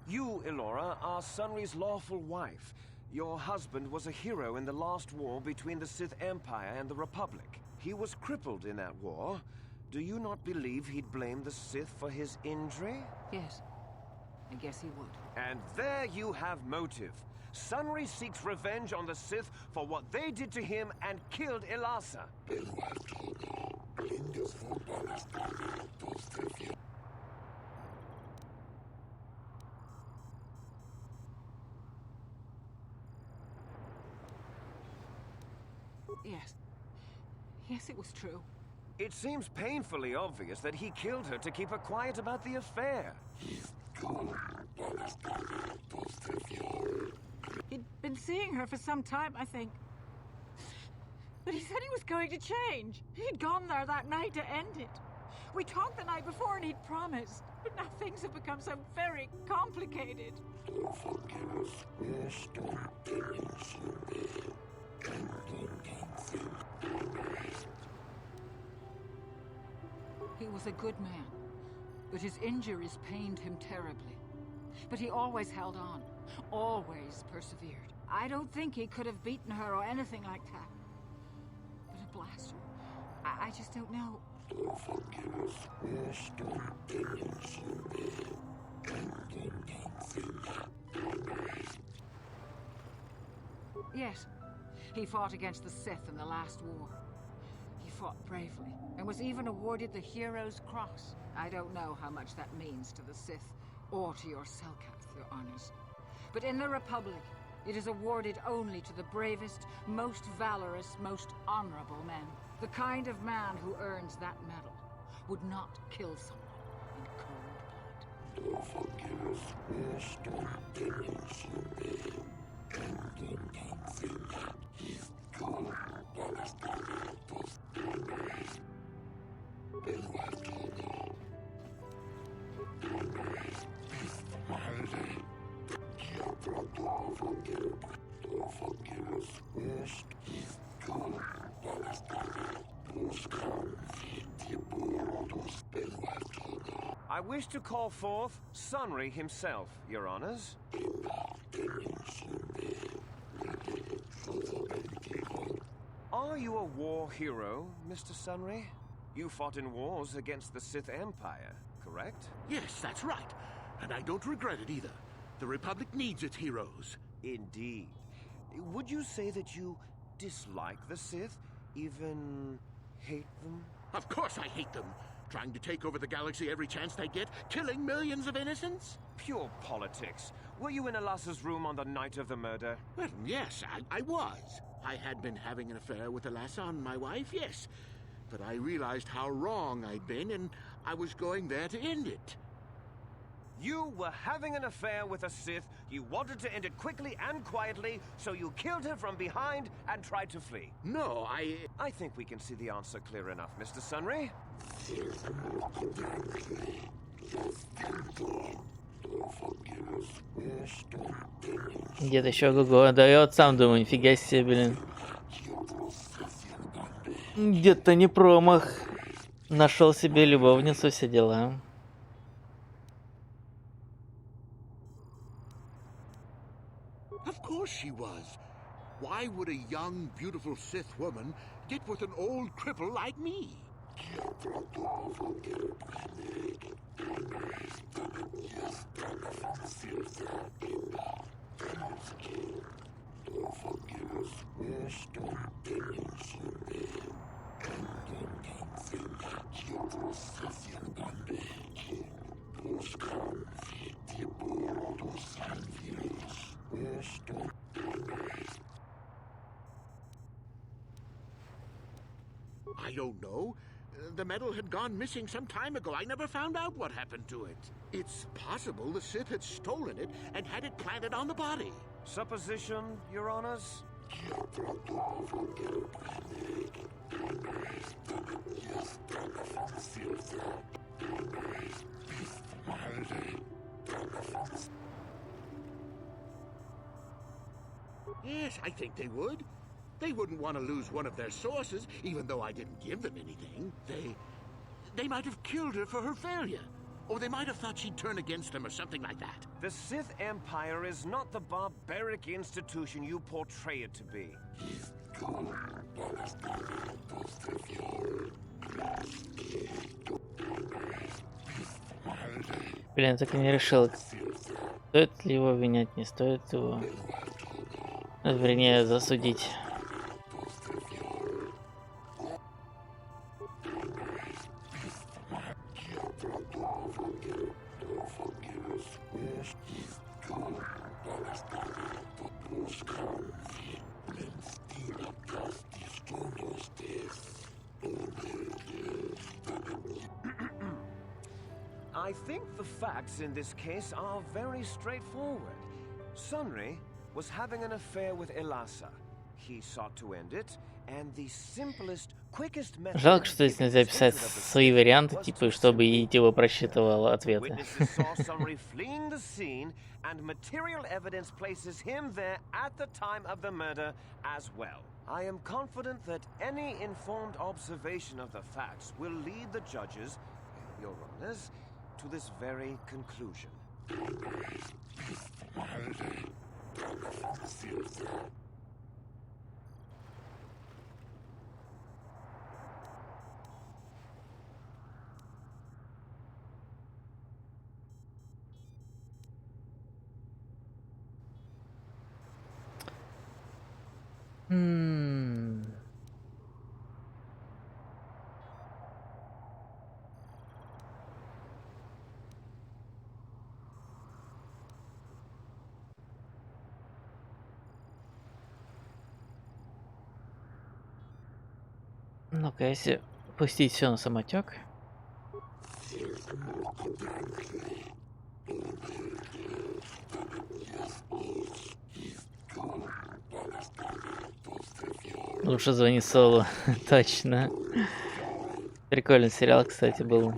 You, Elora, are Sunry's lawful wife. Your husband was a hero in the last war between the Sith Empire and the Republic. He was crippled in that war. Do you not believe he'd blame the Sith for his injury? Yes. I guess he would. And there you have motive. Sunry seeks revenge on the Sith for what they did to him and killed Elasa. Yes. Yes, it was true. It seems painfully obvious that he killed her to keep her quiet about the affair. He'd been seeing her for some time, I think. But he said he was going to change. He'd gone there that night to end it. We talked the night before and he'd promised. But now things have become so very complicated. He was a good man, but his injuries pained him terribly. But he always held on, always persevered. I don't think he could have beaten her or anything like that. But a blaster, I just don't know. Yes, he fought against the Sith in the last war. He fought bravely and was even awarded the Hero's Cross. I don't know how much that means to the Sith or to your Selkath, your honors. But in the Republic, it is awarded only to the bravest, most valorous, most honorable men. The kind of man who earns that medal would not kill someone in cold I wish to call forth Sunry himself, your honors. Are you a war hero, Mr. Sunry? You fought in wars against the Sith Empire, correct? Yes, that's right. And I don't regret it either. The Republic needs its heroes. Indeed. Would you say that you dislike the Sith? Even hate them? Of course I hate them. Trying to take over the galaxy every chance they get, killing millions of innocents? Pure politics. Were you in Elasa's room on the night of the murder? Well, yes, I was. I had been having an affair with Elasa and my wife, yes. But I realized how wrong I'd been, and I was going there to end it. You were having an affair with a Sith, you wanted to end it quickly and quietly, so you killed her from behind and tried to flee. No, I think we can see the answer clear enough, Mr. Sunry. Где-то еще Гугу дает, сам думаю, нифига себе, блин. Где-то не промах. Нашел себе любовницу, все дела. Of course she was. Why would a young, beautiful Sith woman get with an old cripple like me? I don't know. The medal had gone missing some time ago. I never found out what happened to it. It's possible the Sith had stolen it and had it planted on the body. Supposition, your honors? Yes, I think they would. They wouldn't want to lose one of their sources, even though I didn't give them anything. They might have killed her for her failure. Or they might have thought she'd turn against them or something like that. The Sith Empire is not the barbaric institution you portray it to be. Блин, так и не решил, стоит ли его обвинять, не стоит его. Вернее, засудить. I think the facts in this case are very straightforward. Sunri was having an affair with Elasa. He sought to end it, and the simplest, quickest method Жалко, что of здесь giving нельзя his писать hatred of the свои Sith варианты, was типа, to чтобы simply Итио просчитывал ответы. Witnesses saw Sunri fleeing the scene, and material evidence places him there at the time of the murder as well. I am confident that any informed observation of the facts will lead the judges, Your Honors, to this very conclusion. Ну-ка, если пустить все на самотек. Лучше звони Солу. Точно. Прикольный сериал, кстати, был.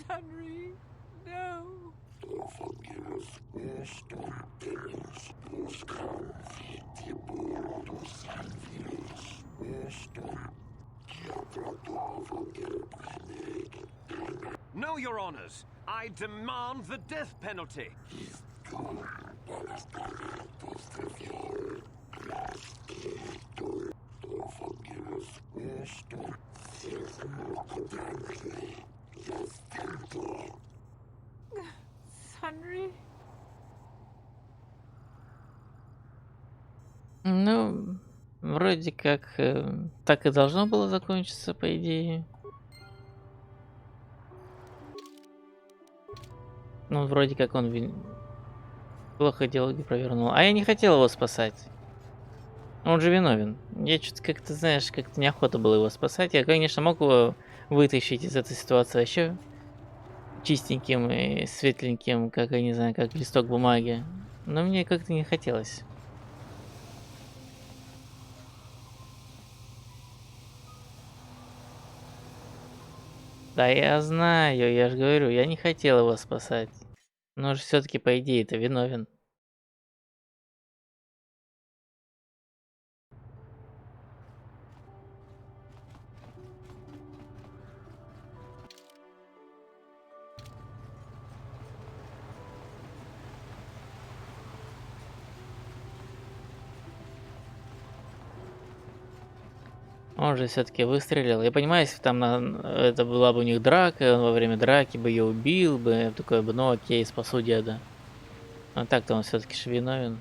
Sunri, no. No, Your Honors! I demand the death penalty! Sunri? Ну, вроде как так и должно было закончиться, по идее. Ну, вроде как он плохо диалоги провернул. А я не хотел его спасать. Он же виновен. Я что-то как-то, знаешь, как-то неохота было его спасать. Я, конечно, мог его вытащить из этой ситуации вообще чистеньким и светленьким, как, я не знаю, как листок бумаги. Но мне как-то не хотелось. Да я знаю, я же говорю, я не хотел его спасать. Но же все-таки, по идее, это виновен. Он же все-таки выстрелил. Я понимаю, если там это была бы у них драка, и он во время драки бы ее убил бы, такой бы, ну окей, спасу деда. А так-то он все-таки же виновен.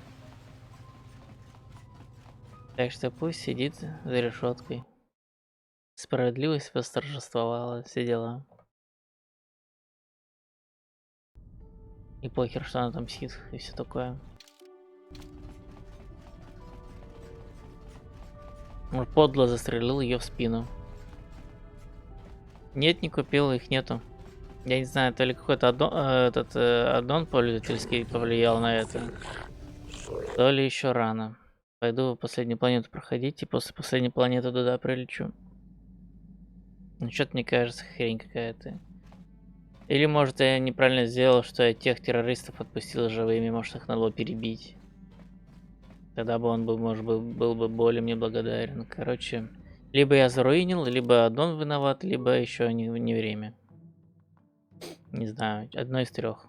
Так что пусть сидит за решеткой. Справедливость восторжествовала, все дела. И похер, что она там сидит и все такое. Он подло застрелил ее в спину. Нет, не купил, их нету. Я не знаю, то ли какой-то аддон пользовательский повлиял на это, то ли еще рано. Пойду последнюю планету проходить и после последней планеты туда прилечу. Ну что-то мне кажется, хрень какая-то. Или может я неправильно сделал, что я тех террористов отпустил живыми, может их надо было перебить. Тогда бы он был, может быть, был бы более мне благодарен. Короче, либо я заруинил, либо аддон виноват, либо еще не время. Не знаю, одно из трех.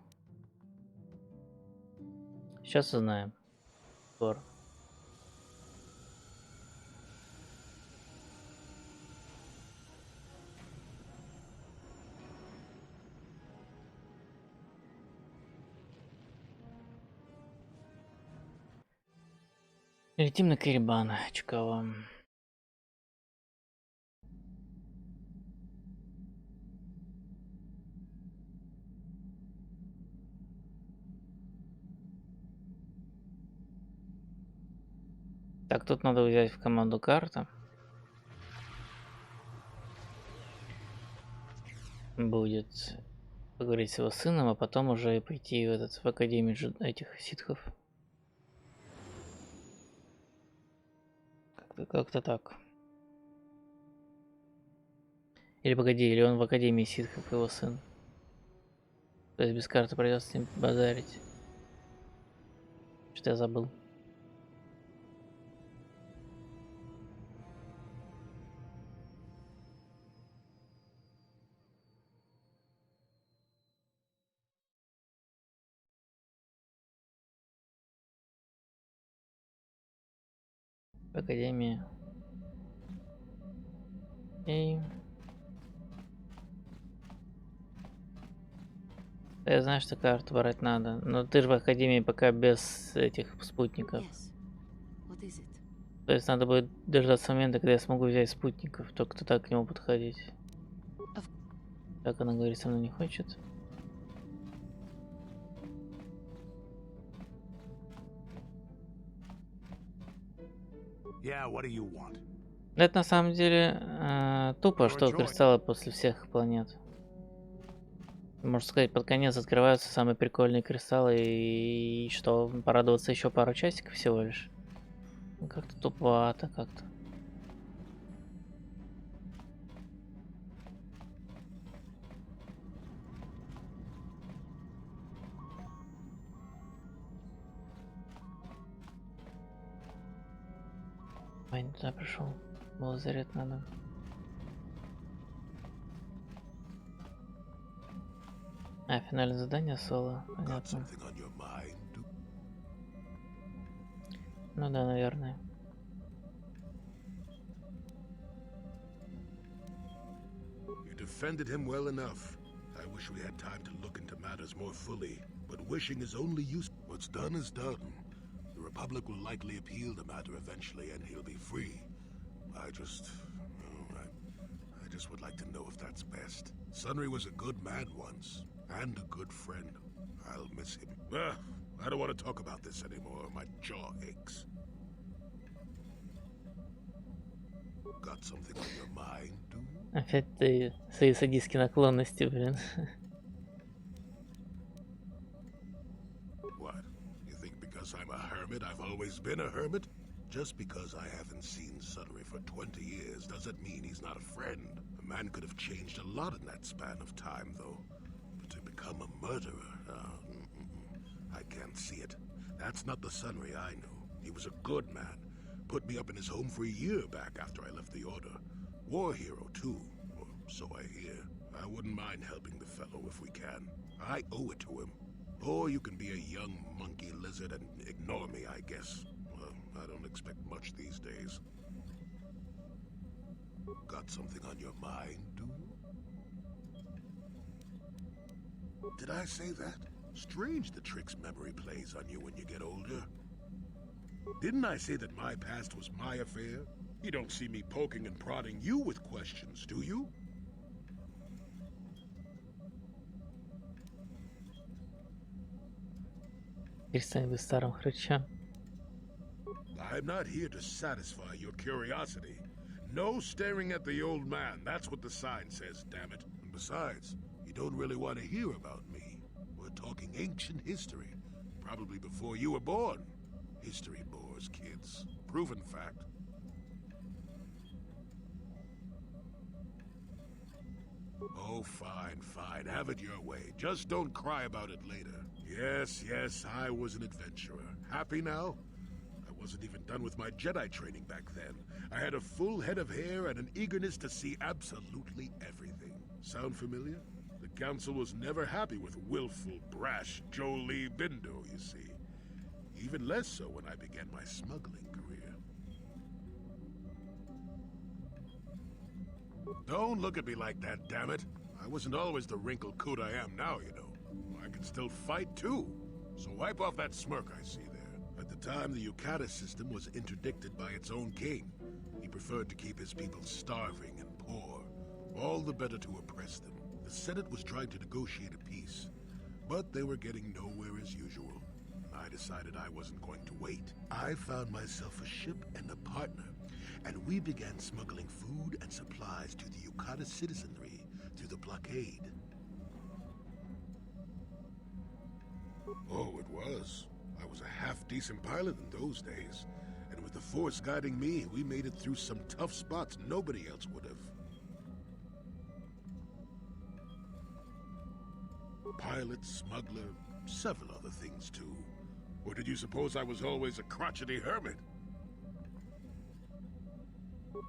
Сейчас узнаем. Скоро. Летим на Карибан, Чкава. Так, тут надо взять в команду карта. Будет поговорить с его сыном, а потом уже пойти в академию этих ситхов. Как-то так. Или погоди, или он в академии ситхов, его сын. То есть без карты придется с ним базарить. Что-то я забыл. В академии. И... Я знаю, что карту брать надо, но ты же в академии пока без этих спутников. То есть надо будет дождаться момента, когда я смогу взять спутников, только так к нему подходить. Так она говорит, со мной не хочет. Это на самом деле тупо, что кристаллы после всех планет. Можно сказать, под конец открываются самые прикольные кристаллы, и что, порадоваться еще пару часиков всего лишь. Ну, как-то туповато как-то. Ой, не туда пришел. Был заряд надо. А, финальное задание соло. Понятно. Ну да, наверное. You defended him well enough. I wish we had time to look into matters more fully, but wishing is only use. What's done is done. The Republic will likely appeal the matter eventually, and he'll be free. I just would like to know if that's best. Sunry was a good man once, and a good friend. I'll miss him. I don't want to talk about this anymore. My jaw aches. Got something on your mind, dude? Опять ты свои садистские наклонности, блин. What? You think because I'm a hermit, I've always been a hermit? Just because I haven't seen Sunry for 20 years doesn't mean he's not a friend. A man could have changed a lot in that span of time, though. But to become a murderer, I can't see it. That's not the Sunry I know. He was a good man. Put me up in his home for a year back after I left the Order. War hero, too, or so I hear. I wouldn't mind helping the fellow if we can. I owe it to him. Or you can be a young monkey lizard and ignore me, I guess. Well, I don't expect much these days. Got something on your mind, dude? Did I say that? Strange the tricks memory plays on you when you get older. Didn't I say that my past was my affair? You don't see me poking and prodding you with questions, do you? Перестань быть старым хрычом. I'm not here to satisfy your curiosity. No staring at the old man. That's what the sign says, damn it. And besides, you don't really want to hear about me. We're talking ancient history. Probably before you were born. History bores kids. Proven fact. Oh, fine, fine. Have it your way. Just don't cry about it later. Yes, I was an adventurer. Happy now? I wasn't even done with my Jedi training back then. I had a full head of hair and an eagerness to see absolutely everything. Sound familiar? The Council was never happy with willful, brash Jolie Bindo, you see. Even less so when I began my smuggling career. Don't look at me like that, damn it. I wasn't always the wrinkled coot I am now, you know. I can still fight, too. So wipe off that smirk I see there. At the time, the Yukata system was interdicted by its own king. He preferred to keep his people starving and poor, all the better to oppress them. The Senate was trying to negotiate a peace, but they were getting nowhere as usual. I decided I wasn't going to wait. I found myself a ship and a partner, and we began smuggling food and supplies to the Yukata citizenry through the blockade. Oh, it was. I was a half-decent pilot in those days, and with the Force guiding me, we made it through some tough spots nobody else would have. Pilot, smuggler, several other things too. Or did you suppose I was always a crotchety hermit?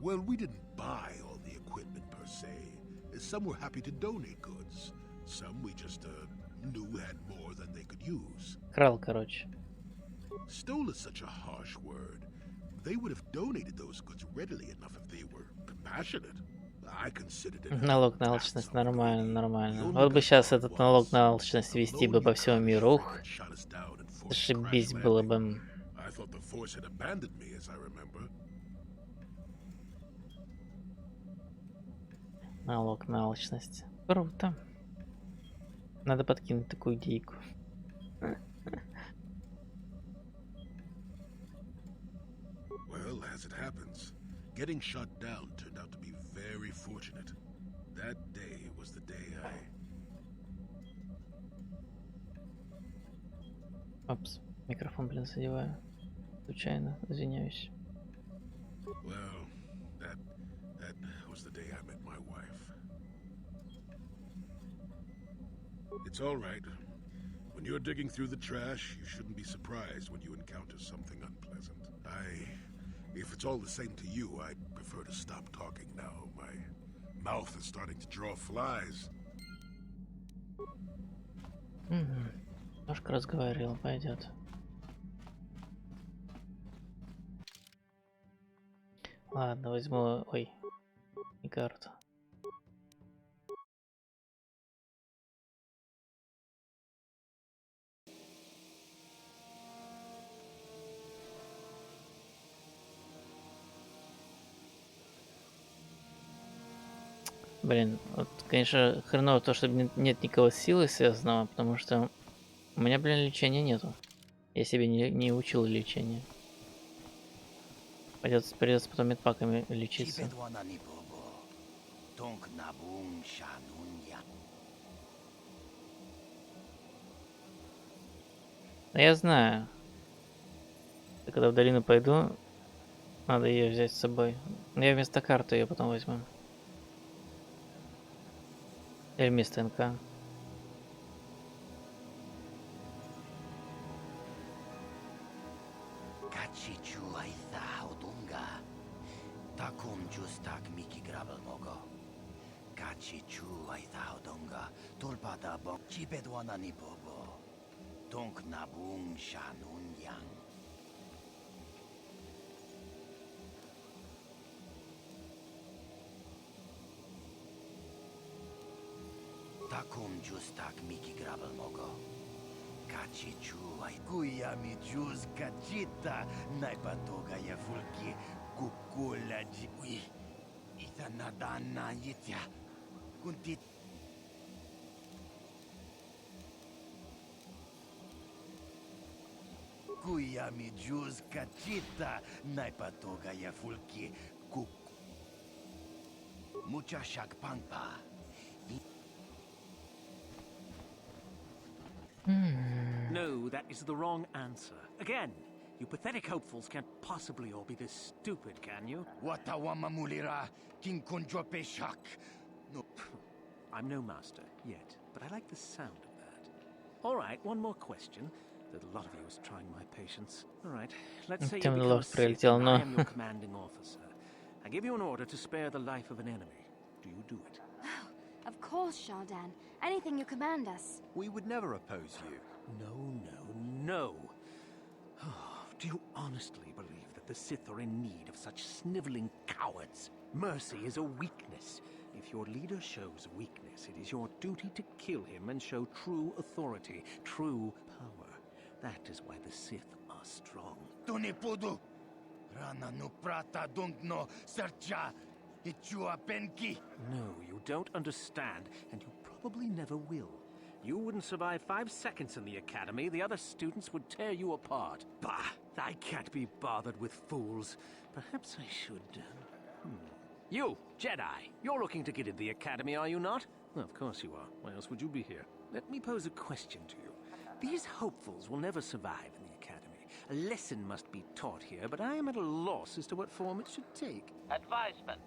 Well, we didn't buy all the equipment per se. Some were happy to donate goods. Some we just knew had more than they could use. Крал, короче. Stole is such a harsh word. They would have donated those goods readily enough if they were compassionate. I considered it. Налог на алчность, нормально, нормально. Вот бы сейчас этот налог на алчность вести бы по всему миру. Ух, зашибись было бы. I thought the Force had abandoned me, as I remember. Налог на алчность. Круто. Надо подкинуть такую идейку. Well, as it happens, getting shot down turned out to be very fortunate. That day was the day Опс, микрофон, блин, задеваю. Случайно, извиняюсь. Well, that was the day I met my wife. It's all right. When you're digging through the trash, you shouldn't be surprised when you encounter something unpleasant. If it's all the same to you, I'd prefer to stop talking now. My mouth is starting to draw flies. Немножко разговаривал, пойдет. Ладно, возьму... Ой, не карту. Блин, вот, конечно, хреново то, что нет никого с силой связанного, потому что у меня, блин, лечения нету. Я себе не учил лечение. Придется потом медпаками лечиться. Да я знаю. Когда в долину пойду, надо ее взять с собой. Но я вместо карты ее потом возьму. Или вместо НК. Takum just tak Miki Grabel mogo. Kachi chuai kuyami jus kachita naipatoga ya fulki kukula ji ui itanadana yitya kunti kuyami jus kachita naipatoga ya fulki kuk mucha shakpampa. No, that is the wrong answer. Again, you pathetic hopefuls can't possibly all be this stupid, can you? Watawama mulira kinkunjo peshak. No. I'm no master yet, but I like the sound of that. All right, one more question. That a lot of you is trying my patience. All right, let's say you become a Sith and I am your commanding officer. I give you an order to spare the life of an enemy. Do you do it? Of course, Shardan. Anything you command us. We would never oppose you. No. Do you honestly believe that the Sith are in need of such sniveling cowards? Mercy is a weakness. If your leader shows weakness, it is your duty to kill him and show true authority, true power. That is why the Sith are are strong. Tunipudu. Rana no prata dungno sercha. Ichua penki. No, you don't understand, and you probably never will. You wouldn't survive 5 seconds in the academy. The other students would tear you apart. Bah! I can't be bothered with fools. Perhaps I should... You, Jedi, you're looking to get into the academy, are you not? Well, of course you are. Why else would you be here? Let me pose a question to you. These hopefuls will never survive in the academy. A lesson must be taught here, but I am at a loss as to what form it should take. Advisement.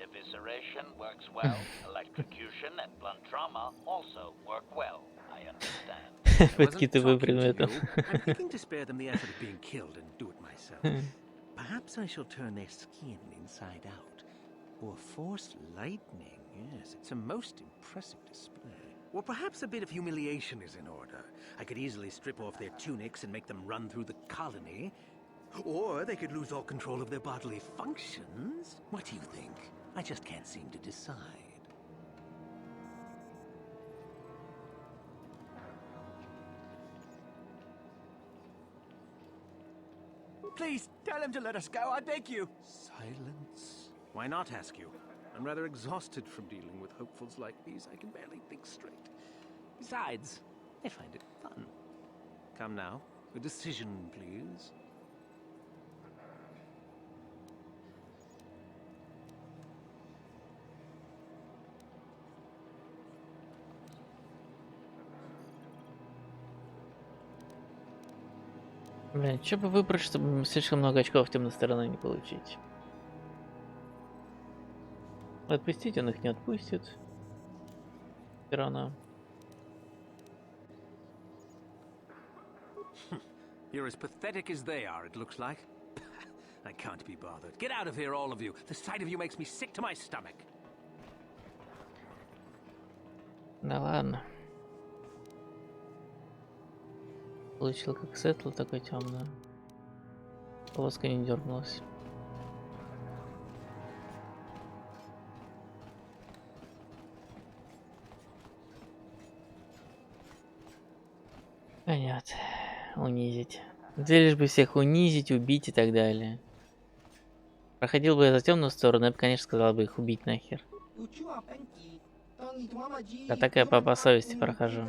Evisceration works well. Electrocution and blunt trauma also work well. I understand. Подкидываю предметом. I'm thinking to spare them the effort of being killed and do it myself. Perhaps I shall turn their skin inside out. Or force lightning. Yes, it's a most impressive display. Or perhaps a bit of humiliation is in order. I could easily strip off their tunics and make them run through the colony. Or they could lose all control of their bodily functions. What do you think? I just can't seem to decide. Please, tell him to let us go, I beg you. Silence. Why not ask you? I'm rather exhausted from dealing with hopefuls like these. I can barely think straight. Besides, I find it fun. Come now, a decision, please. Блин, что бы выбрать, чтобы слишком много очков темной стороны не получить? Отпустить он их не отпустит. Все равно. You're as pathetic as they are, it looks like. I can't be bothered. Get out of here, all of you. The sight of you makes me sick to my stomach. Да ладно. Получил как светло, такой темный. Полоска не дернулась. Понятно. Унизить. Где лишь бы всех унизить, убить и так далее. Проходил бы я за темную сторону, я бы, конечно, сказал бы их убить нахер. А так я по совести прохожу.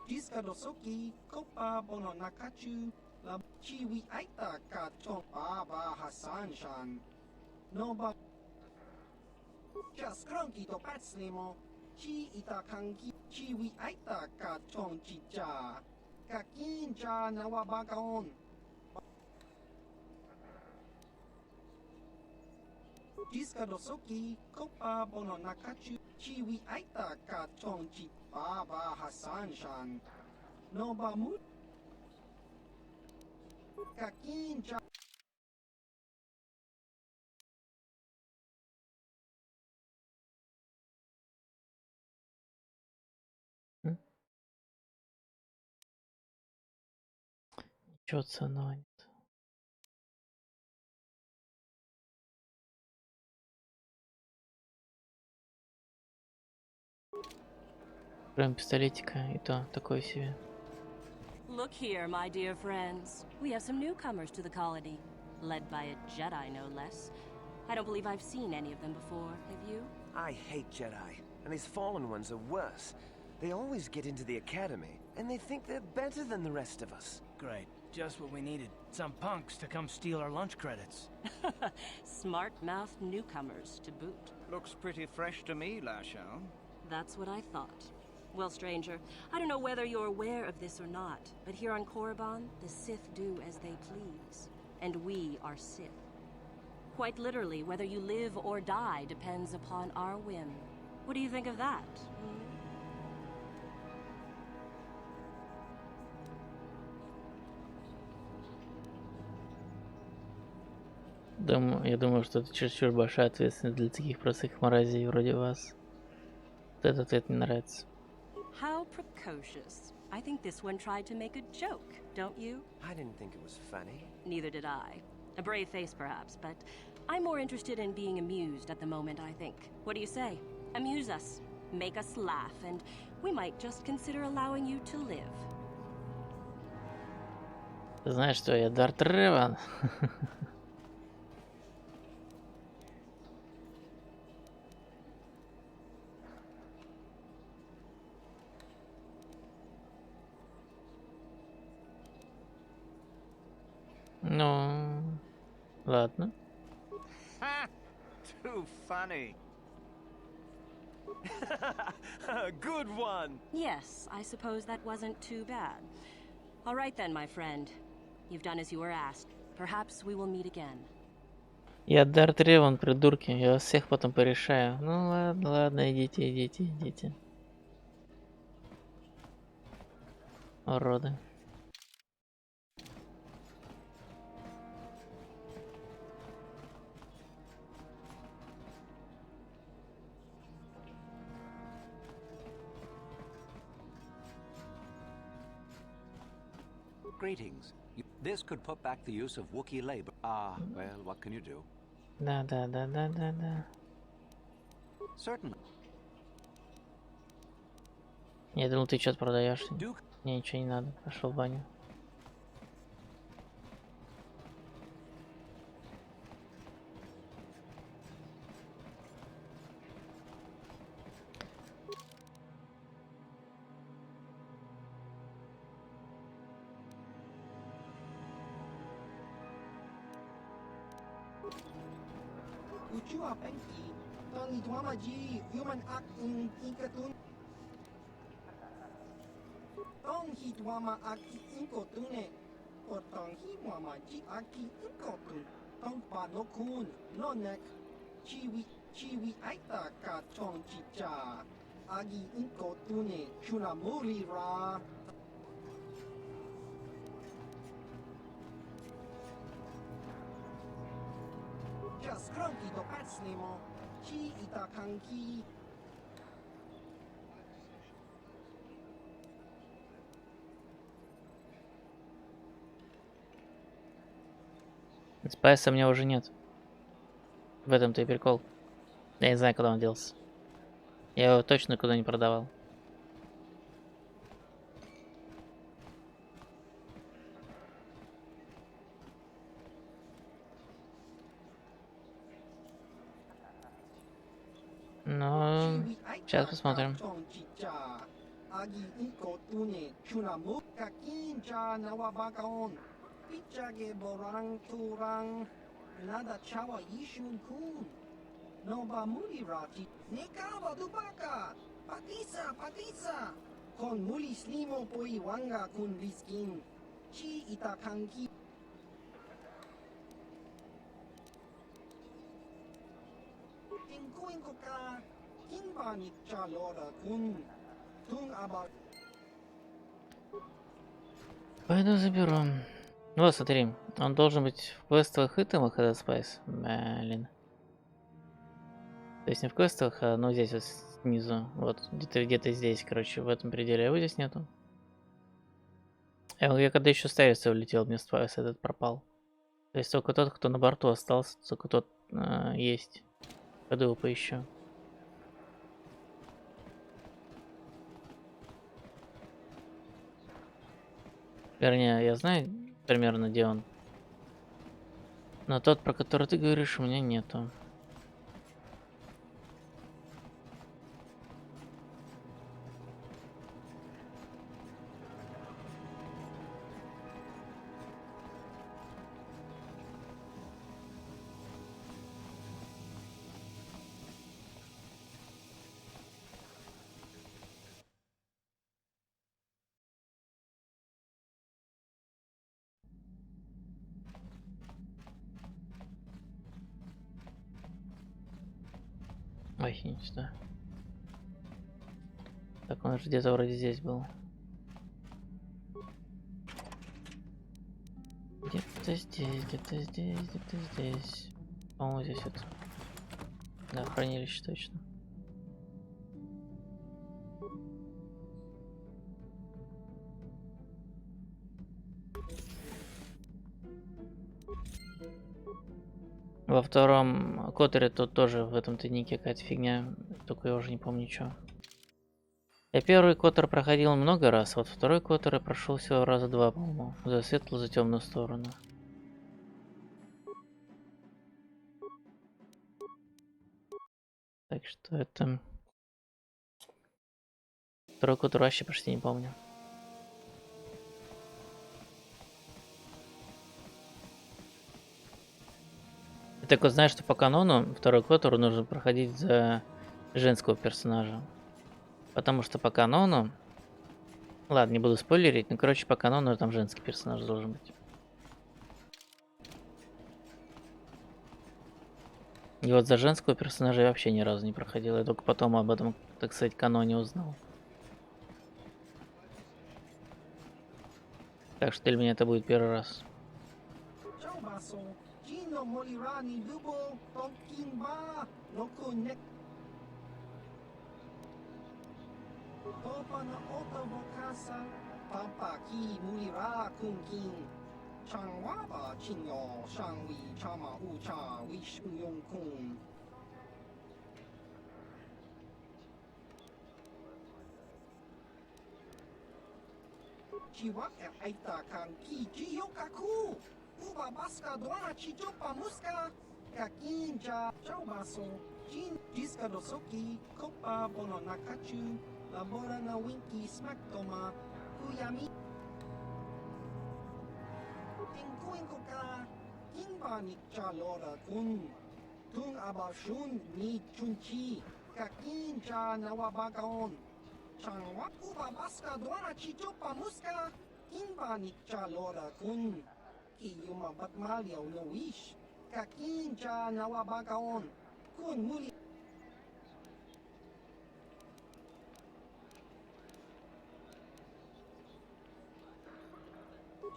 Discadosoki, Copa Bono Nakachu, La Chiwi Aita Kachon Baba Hassan Shan. Noba Just Cronky to Patslimo, Chi Itakanki, Chiwi Aita Kachon Chicha, Kakinja Nawabagaon. Discadosoki, Copa Bono Nakachu, Chiwi Aita Kachon Chicha. Baba Hassan Shan. No Bamut Kakinja. Ничего ценного нет. Прям пистолетика, и то такое себе. Look here, my dear friends. We have some newcomers to the colony, led by a Jedi, no less. I don't believe I've seen any of them before, have you? I hate Jedi, and these fallen ones are worse. They always get into the academy, and they think they're better than the rest of us. Great. Just what we needed. Some punks to come steal our lunch credits. Smart-mouthed newcomers, to boot. Looks pretty fresh to me, Lashon. That's what I thought. Well, stranger, I don't know whether you're aware of this or not, but here on Korriban, the Sith do as they please. And we are Sith. Quite literally, whether you live or die depends upon our whim. What do you think of that? Я думаю, что это чересчур большая ответственность для таких простых мразей вроде вас. Вот этот ответ мне нравится. How precocious. I think this one tried to make a joke, don't you? I didn't think it was funny. Neither did I. A brave face, perhaps, but I'm more interested in being amused at the moment, I think. What do you say? Amuse us, make us laugh, and we might just consider allowing you to live. Ты знаешь, что я Дарт Реван? Ну, ладно. Too funny. Good one. Yes, I suppose that wasn't too bad. All right then, my friend. You've done as you were asked. Perhaps we will meet again. Я Дарт Реван, придурки. Я вас всех потом порешаю. Ну ладно, ладно, идите, идите, идите. Уроды. Greetings. This could put back the use of Wookiee labor. Ah, well, what can you do? Да. Certainly. Я думал, ты что-то продаешь. Мне ничего не надо. Пошел в баню. Uchua Penki, Tony Dwamaji, Human Act in Ikatun. Tong Hi Dwama Aki Inkotune, or Tong Hi Wamaji Aki Inkotun, Tong Panokun, Nonek, Chiwi Aita Ka Tong Chicha, Agi Inkotune, Chunamuri Ra. Skroki do pacnemo, chi itakanki. Спайса у меня уже нет. В этом-то и прикол. Я не знаю, куда он делся. Я его точно куда не продавал. Ну, сейчас посмотрим. Пойду заберу. Вот, смотри, он должен быть в квестовых итемах, этот спайс. Блин. То есть не в квестовых, а ну здесь вот снизу. Вот, где-то здесь, короче, в этом пределе. Его здесь нету. Я когда еще старец улетел, мне спайс этот пропал. То есть только тот, кто на борту остался, только тот есть. Пойду его поищу. Вернее, я знаю примерно, где он. Но тот, про который ты говоришь, у меня нету. Ой, не сюда. Так, он же где-то вроде здесь был. Где-то здесь, где-то здесь, где-то здесь. По-моему, здесь вот. Да, хранилище точно. Во втором Которе тут тоже в этом тайнике какая-то фигня, только я уже не помню что. Я первый Котор проходил много раз, вот второй Котор я прошел всего раза два, по-моему. За светлую, за темную сторону. Так что это... Второй Котор вообще почти не помню. Я так вот знаю, что по канону второй Котору нужно проходить за женского персонажа. Потому что по канону... Ладно, не буду спойлерить, но короче по канону там женский персонаж должен быть. И вот за женского персонажа я вообще ни разу не проходил. Я только потом об этом, так сказать, каноне узнал. Так что для меня это будет первый раз. Chiwak aita kan ki jiyo kaku. Uba baska doana chicho pamuska. Kakinja chaubaso. Jin diska dosoki. Kopa bono nakachu. Labora na winki smack toma. Kuyami. Tinkuinkoka. Kinba ni chalora kun. Tung abashun ni chunchi. Kakinja nawabagaon. Changwa uba baska doana chicho pamuska. Kinba ni chalora kun. Kiyuma batmalyaw no wish. Kakinja nawabagaon. Kun muli.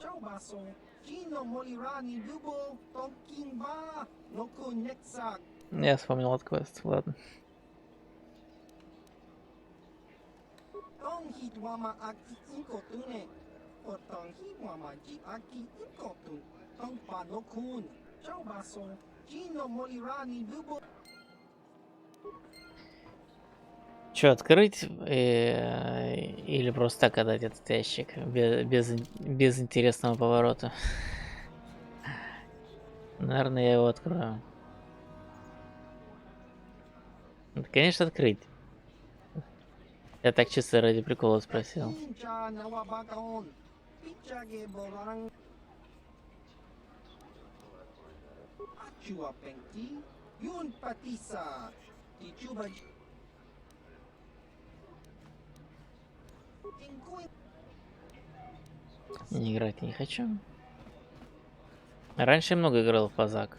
Chaubaso. Jino molirani dubo. Tonkinba. No kun neksak. Я вспомнил от квест, ладно. Tong hitwama aki inkotune. O tong hitwama ji aki inkotun. Tong panokun. Chaubaso. Jino molirani dubo. Че, открыть или просто так отдать этот ящик без интересного поворота? Наверное, я его открою. Ну, конечно, открыть. Я так чисто ради прикола спросил. Не играть не хочу. Раньше я много играл в пазак.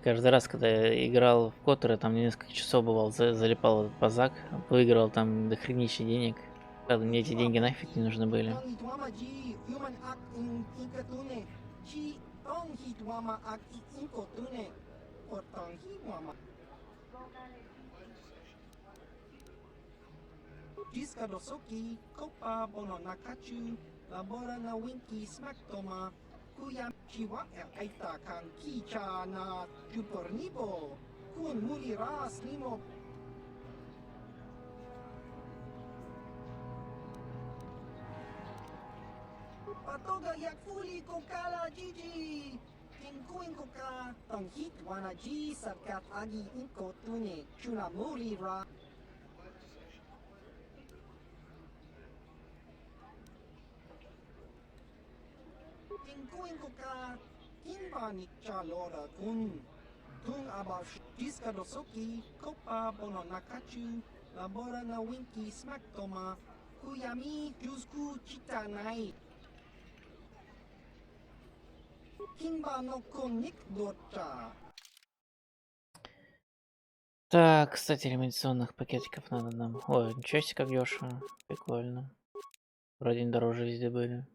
Каждый раз, когда я играл в Котор, там несколько часов бывал, залипал в этот пазак, выиграл там дохренища денег. Правда, мне эти деньги нафиг не нужны были. Dosoki, Kopa bono nakachu, labora na winki smack toma, kuya chiwa aita kan kicha na jupornibo, kun muli ras limo. Patoga yak fuli kokala jiji, tinkuin koka, tong hit wana ji sarkat agi inko tune, chuna muli ra. Tinkuinkoka, kinba ni chalora kun. Tung abash, diska dosoki, kopa bono nakachu, labora na winki smack toma, kuyami jusku chitanai. Kinba no konik доча. Так, кстати, анимационных пакетиков надо нам. Ой, ничего себе, как дешево. Прикольно. Вроде не дороже везде были.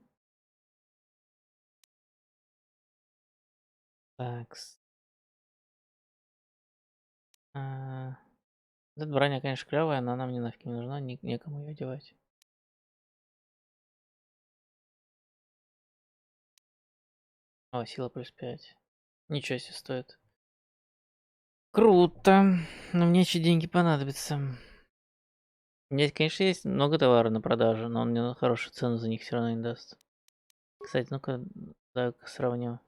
Так. Эта броня, конечно, клевая, но она мне нафиг не нужна, некому ее одевать. О, сила плюс 5. Ничего себе стоит. Круто. Но мне еще деньги понадобятся. У меня, конечно, есть много товара на продажу, но он мне хорошую цену за них все равно не даст. Кстати, ну-ка, давай-ка сравню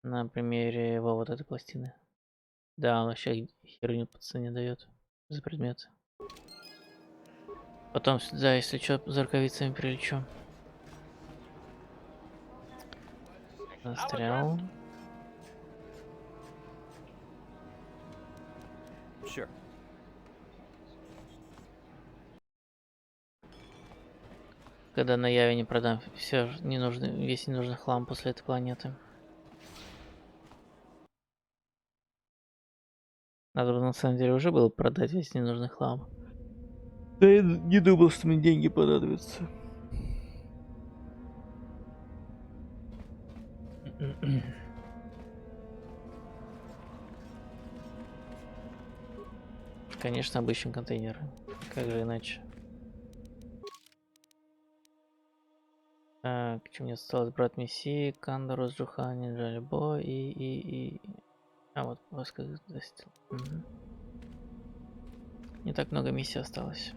на примере вот этой пластины. Да, он вообще херню по цене дает за предмет. Потом сюда, если что, за рукавицами прилечу. Застрял. Sure. Когда на Яве не продам все ненужный, весь ненужный хлам после этой планеты. Надо бы на самом деле уже было продать весь ненужный хлам. Да я не думал, что мне деньги понадобятся. Конечно, обычные контейнеры. Как же иначе? Так, что мне осталось? Брат Мессии, Кандорос, Джухани, Джалибо и... А вот, Воска достиг. Угу. Не так много миссий осталось.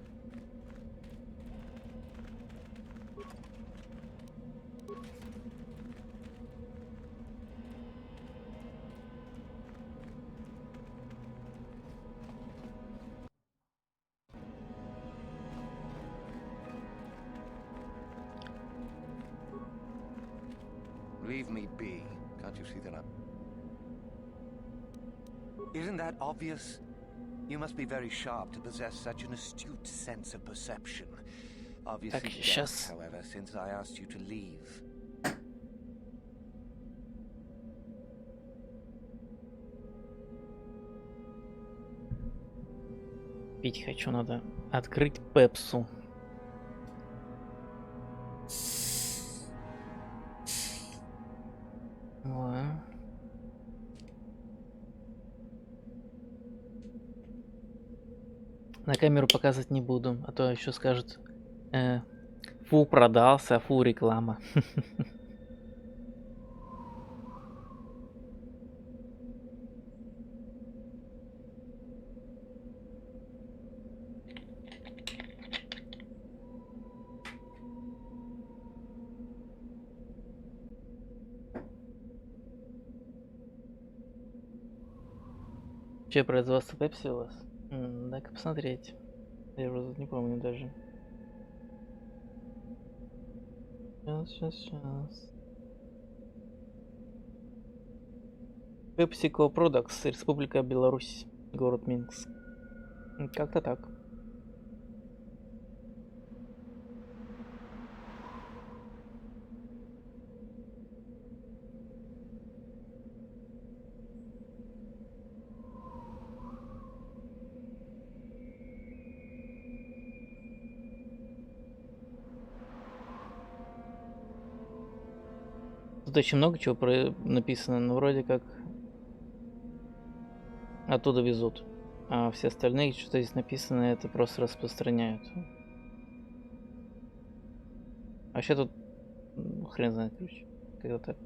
Leave me be. Can't you see that I'm... Isn't that obvious? You must be very sharp to possess such an astute sense of perception. Obviously deaf, however, since I asked you to leave. Пить хочу, надо открыть пепсу. На камеру показывать не буду, а то еще скажут, фу продался, фу реклама. Че, производство пепси у вас? Дай-ка посмотреть. Я уже не помню даже. Сейчас. PepsiCo Products, Республика Беларусь, город Минск. Как-то так. Тут очень много чего написано, но вроде как оттуда везут. А все остальные, что здесь написано, это просто распространяют. Вообще тут хрен знает, короче. Как-то так.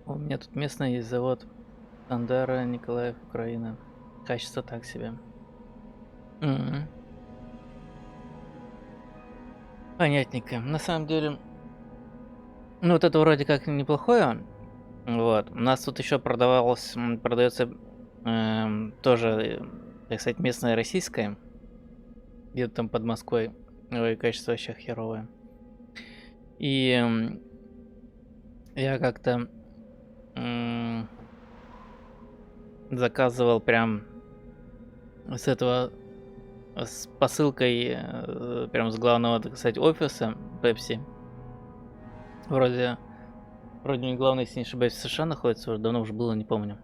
У меня тут местный есть завод. Андара, Николаев, Украина. Качество так себе. Понятненько. На самом деле, ну вот это вроде как неплохое. Вот. У нас тут еще продается тоже, так сказать, местное российское. Где-то там под Москвой. Ой, качество вообще херовое. И я как-то заказывал прям с этого, с посылкой, прям с главного, так сказать, офиса Pepsi. Вроде не главный, если не ошибаюсь, в США находится, уже давно уже было, не помню.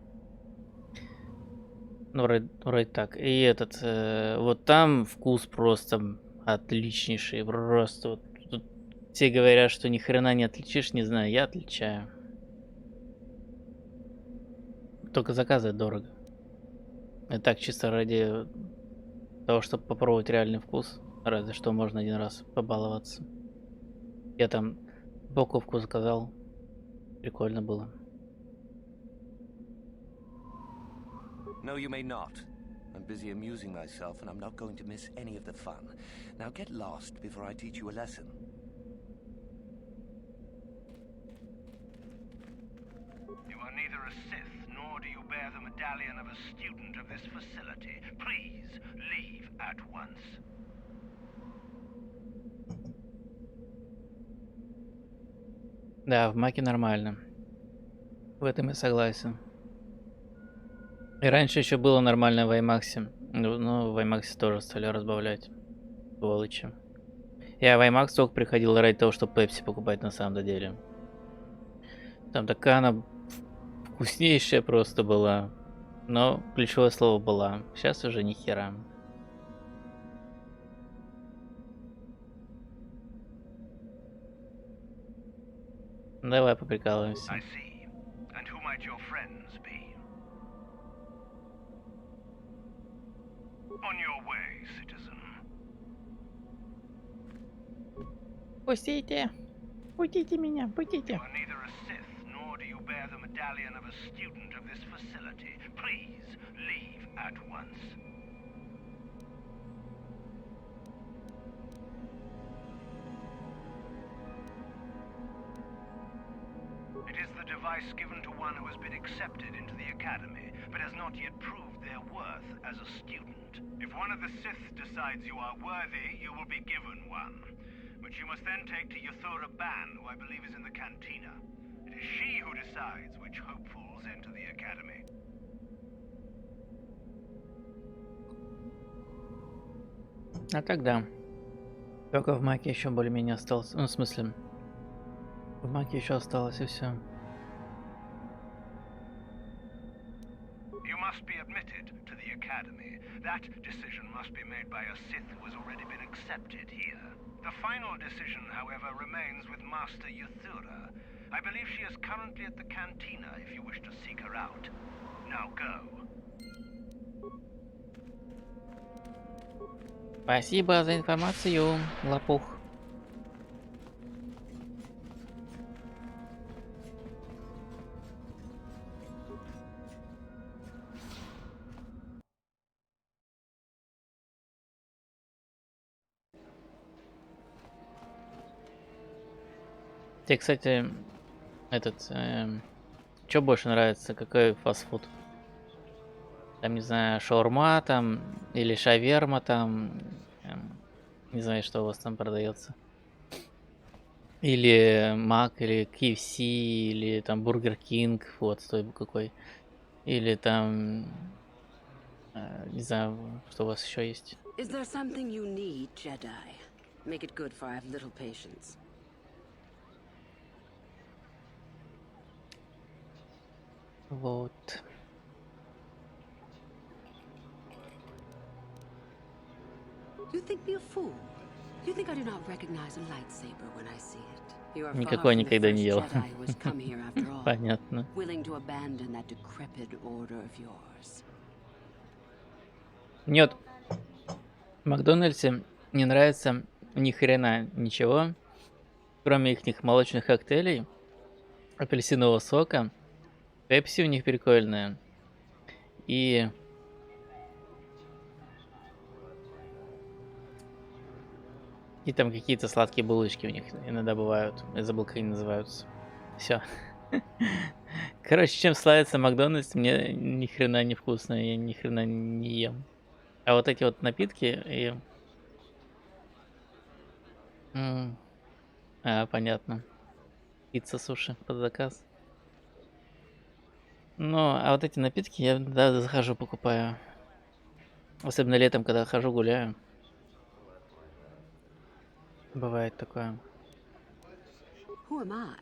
Ну, вроде так. И этот, вот там вкус просто отличнейший, просто вот, тут все говорят, что ни хрена не отличишь, не знаю, я отличаю. Только заказывать дорого. И так чисто ради того, чтобы попробовать реальный вкус. Разве что можно один раз побаловаться. Я там упаковку заказал. Прикольно было. No, you may not. I'm busy amusing myself, and I'm not going to miss any of the fun. Now get lost before I teach you a lesson. You are neither a Sith, nor do you bear the medallion of a student of this facility. Please, leave at once. Да, в Маке нормально. В этом я согласен. И раньше еще было нормально в IMAX. Но в IMAX тоже стали разбавлять. Сволочи. Я в IMAX только приходил ради того, чтобы Пепси покупать на самом деле. Там такая она вкуснейшая просто была. Но ключевое слово была. Сейчас уже ни хера. Давай поприкалываемся. Пустите! Пустите меня, пустите! It is the device given to one who has been accepted into the Academy, but has not yet proved their worth as a student. If one of the Sith decides you are worthy, you will be given one, which you must then take to KOToR Restoration, who I believe is in the cantina. It is she who decides which hopefuls enter the Academy. А тогда. Только в Маке еще более-менее осталось. Ну, в смысле, в Маке еще осталось и все. You must be admitted to the Academy. That decision must be made by a Sith who has already been accepted here. The final decision, however, remains with Master Yuthura. I believe she is currently at the cantina if you wish to seek her out. Now go. Спасибо за информацию, лопух. Тебе, кстати, что больше нравится? Какой фастфуд? Там, не знаю, шаурма там, или шаверма там, не знаю, что у вас там продается. Или Мак, или KFC, или там Бургер Кинг, вот, стой, какой. Или там, не знаю, что у вас еще есть. Is there something you need, Jedi? Make it good, for I have little patience. Вот. You think me a fool? You think I do not recognize a lightsaber when I see it? You are Никакой никогда не ел. Понятно. Willing to abandon that decrepit order of yours. Нет. В Макдональдсе не нравится ни хрена ничего, кроме их молочных коктейлей, апельсинового сока, пепси у них прикольная. И там какие-то сладкие булочки у них иногда бывают. Я забыл, как они называются. Все. Короче, чем славится Макдональдс, мне ни хрена не вкусно, я ни хрена не ем. А вот эти вот напитки и... понятно. Пицца, суши под заказ. Ну, а вот эти напитки я, да, захожу, покупаю. Особенно летом, когда хожу, гуляю. Бывает такое. Who am I?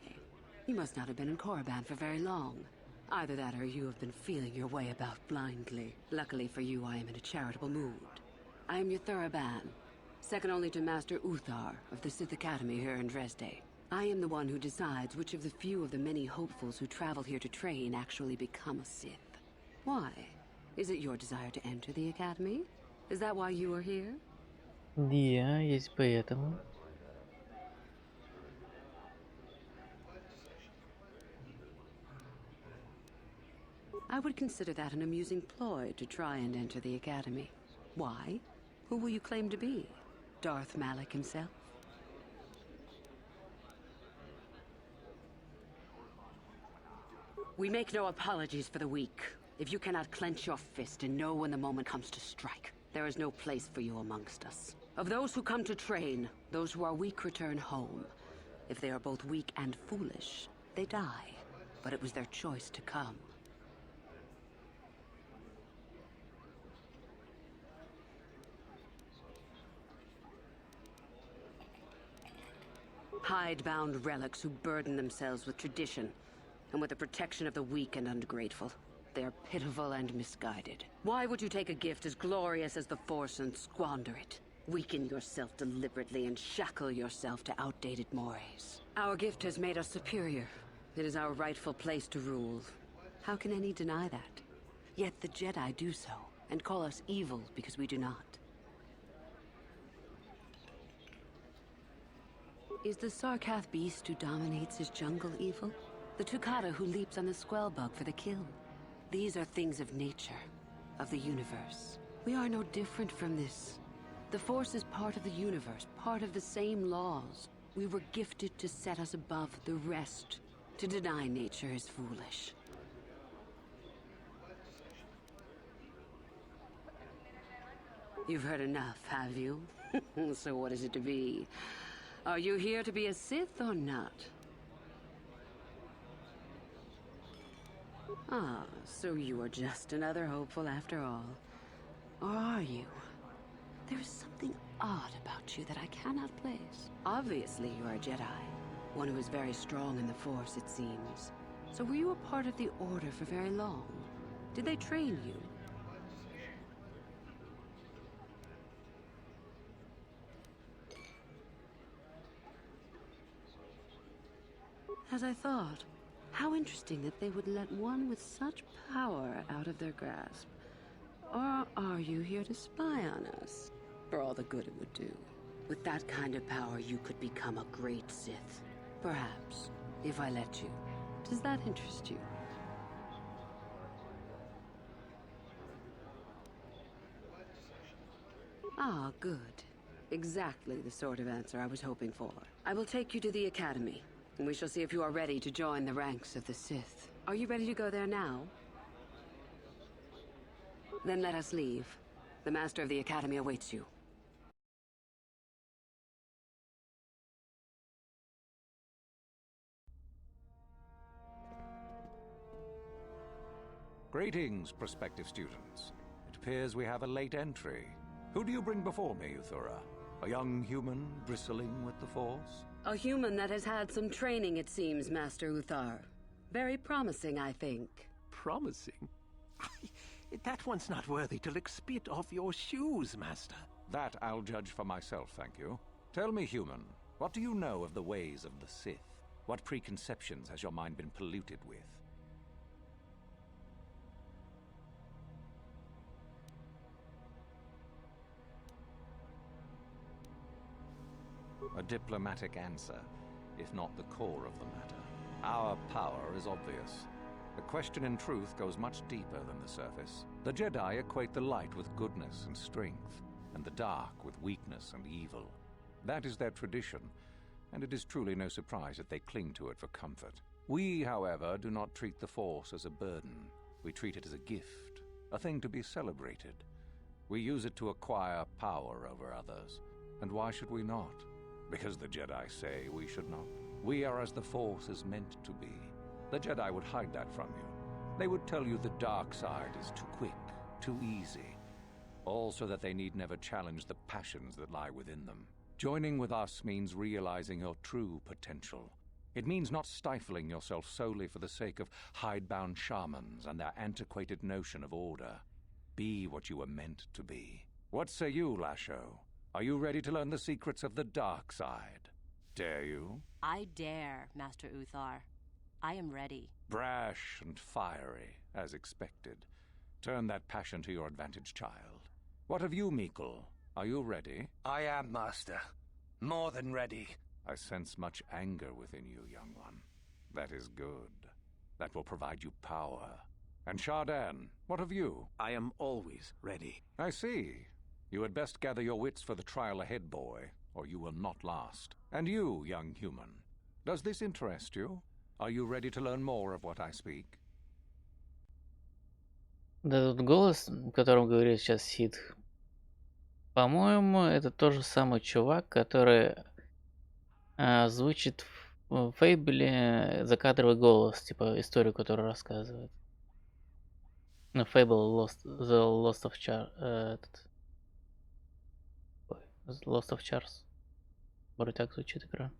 You must not have been in Korriban for very long. Either that or you have been feeling your way about blindly. Luckily for you, I am in a charitable mood. I am KOToR Restoration, second only to Master Uthar of the Sith Academy here in Dresde. I am the one who decides which of the few of the many hopefuls who travel here to train actually become a Sith. Why? Is it your desire to enter the academy? Is that why you are here? Да, есть поэтому. I would consider that an amusing ploy to try and enter the academy. Why? Who will you claim to be? Darth Malik himself? We make no apologies for the weak. If you cannot clench your fist and know when the moment comes to strike, there is no place for you amongst us. Of those who come to train, those who are weak return home. If they are both weak and foolish, they die. But it was their choice to come. Hidebound relics who burden themselves with tradition and with the protection of the weak and ungrateful. They are pitiful and misguided. Why would you take a gift as glorious as the Force and squander it? Weaken yourself deliberately and shackle yourself to outdated mores. Our gift has made us superior. It is our rightful place to rule. How can any deny that? Yet the Jedi do so, and call us evil because we do not. Is the Sarkath beast who dominates his jungle evil? The Tukata who leaps on the Squellbug for the kill? These are things of nature, of the universe. We are no different from this. The Force is part of the universe, part of the same laws. We were gifted to set us above the rest. To deny nature is foolish. You've heard enough, have you? So what is it to be? Are you here to be a Sith or not? Ah, so you are just another hopeful after all. Or are you? There is something odd about you that I cannot place. Obviously you are a Jedi. One who is very strong in the Force, it seems. So were you a part of the Order for very long? Did they train you? As I thought. How interesting that they would let one with such power out of their grasp. Or are you here to spy on us? For all the good it would do. With that kind of power, you could become a great Sith. Perhaps, if I let you. Does that interest you? Ah, good. Exactly the sort of answer I was hoping for. I will take you to the Academy. And we shall see if you are ready to join the ranks of the Sith. Are you ready to go there now? Then let us leave. The Master of the Academy awaits you. Greetings, prospective students. It appears we have a late entry. Who do you bring before me, Uthura? A young human bristling with the Force? A human that has had some training, it seems, Master Uthar. Very promising, I think. Promising? That one's not worthy to lick spit off your shoes, Master. That I'll judge for myself, thank you. Tell me, human, what do you know of the ways of the Sith? What preconceptions has your mind been polluted with? A diplomatic answer, if not the core of the matter. Our power is obvious. The question in truth goes much deeper than the surface. The Jedi equate the light with goodness and strength, and the dark with weakness and evil. That is their tradition, and it is truly no surprise that they cling to it for comfort. We, however, do not treat the Force as a burden. We treat it as a gift, a thing to be celebrated. We use it to acquire power over others. And why should we not? Because the Jedi say we should not. We are as the Force is meant to be. The Jedi would hide that from you. They would tell you the dark side is too quick, too easy. All so that they need never challenge the passions that lie within them. Joining with us means realizing your true potential. It means not stifling yourself solely for the sake of hidebound shamans and their antiquated notion of order. Be what you were meant to be. What say you, Lasho? Are you ready to learn the secrets of the dark side? Dare you? I dare, Master Uthar. I am ready. Brash and fiery, as expected. Turn that passion to your advantage, child. What of you, Mikkel? Are you ready? I am, Master. More than ready. I sense much anger within you, young one. That is good. That will provide you power. And Chardin, what of you? I am always ready. I see. You had best gather your wits for the trial ahead, boy, or you will not last. And you, young human, does this interest you? Are you ready to learn more of what I speak? Да, тут голос, о котором говорит сейчас Сид. По-моему, это тот же самый чувак, который звучит в Фейбле закадровый голос, типа историю, которую рассказывает. Ну, Fable The Lost of Lost of Charles. Вроде так звучит игра.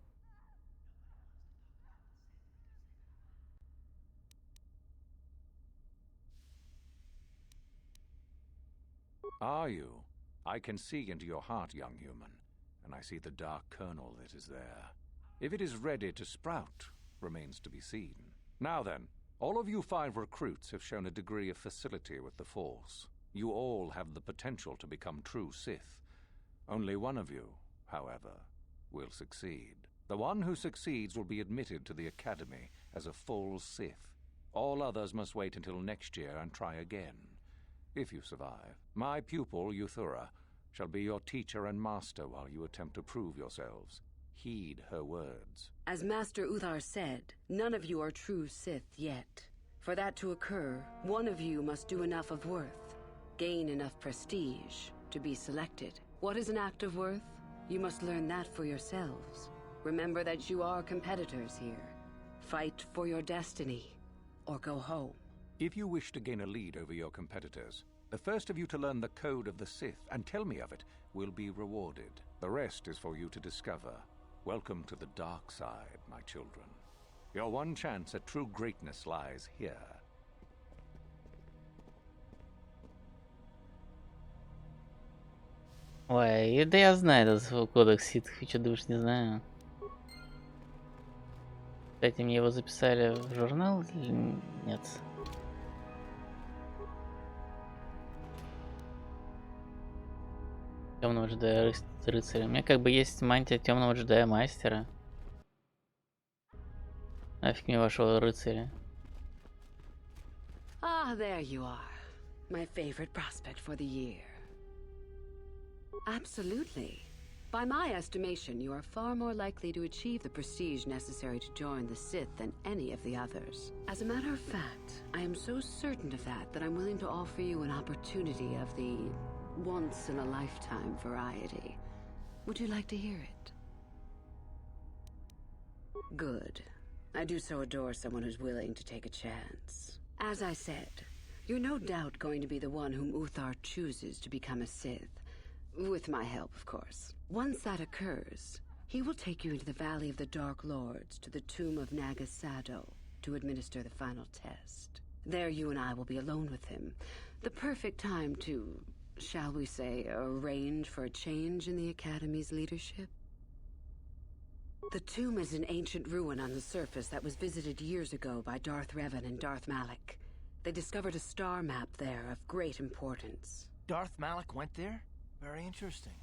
Are you? I can see into your heart, young human, and I see the dark kernel that is there. If it is ready to sprout, remains to be seen. Now then, all of you 5 recruits have shown a degree of facility with the Force. You all have the potential to become true Sith. Only one of you, however, will succeed. The one who succeeds will be admitted to the Academy as a full Sith. All others must wait until next year and try again. If you survive, my pupil, Euthura, shall be your teacher and master while you attempt to prove yourselves. Heed her words. As Master Uthar said, none of you are true Sith yet. For that to occur, one of you must do enough of worth, gain enough prestige, to be selected. What is an act of worth? You must learn that for yourselves. Remember that you are competitors here. Fight for your destiny, or go home. If you wish to gain a lead over your competitors, the first of you to learn the code of the Sith and tell me of it will be rewarded. The rest is for you to discover. Welcome to the dark side, my children. Your one chance at true greatness lies here. Ой, да я знаю этот кодекс ситхов, что думаешь, не знаю. Кстати, мне его записали в журнал или нет? Темного джедая рыцаря. У меня как бы есть мантия темного джедая мастера. Нафиг мне вашего рыцаря. Ah, there you are. My favorite prospect for the year. Absolutely. By my estimation, you are far more likely to achieve the prestige necessary to join the Sith than any of the others. As a matter of fact, I am so certain of that I'm willing to offer you an opportunity of the once-in-a-lifetime variety. Would you like to hear it? Good. I do so adore someone who's willing to take a chance. As I said, you're no doubt going to be the one whom Uthar chooses to become a Sith. With my help, of course. Once that occurs, he will take you into the Valley of the Dark Lords to the tomb of Nagasado to administer the final test. There you and I will be alone with him. The perfect time to, shall we say, arrange for a change in the Academy's leadership. The tomb is an ancient ruin on the surface that was visited years ago by Darth Revan and Darth Malak. They discovered a star map there of great importance. Darth Malak went there? Very interesting,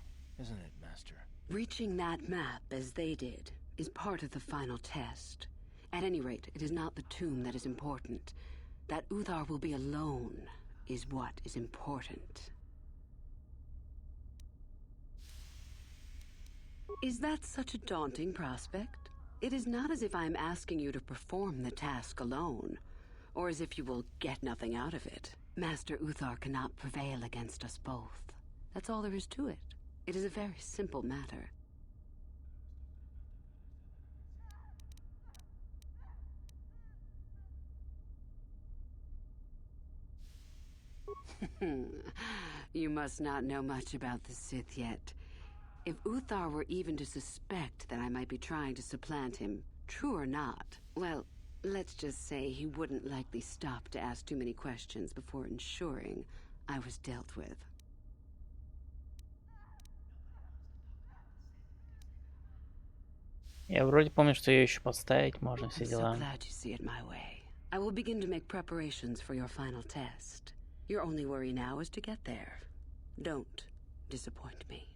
isn't it, Master? Reaching that map, as they did, is part of the final test. At any rate, it is not the tomb that is important. That Uthar will be alone is what is important. Is that such a daunting prospect? It is not as if I am asking you to perform the task alone, or as if you will get nothing out of it. Master Uthar cannot prevail against us both. That's all there is to it. It is a very simple matter. You must not know much about the Sith yet. If Uthar were even to suspect that I might be trying to supplant him, true or not, well, let's just say he wouldn't likely stop to ask too many questions before ensuring I was dealt with. Я вроде помню, что ее еще подставить можно, все I'm дела. so glad you see it my way. I will begin to make preparations for your final test. Your only worry now is to get there. Don't disappoint me.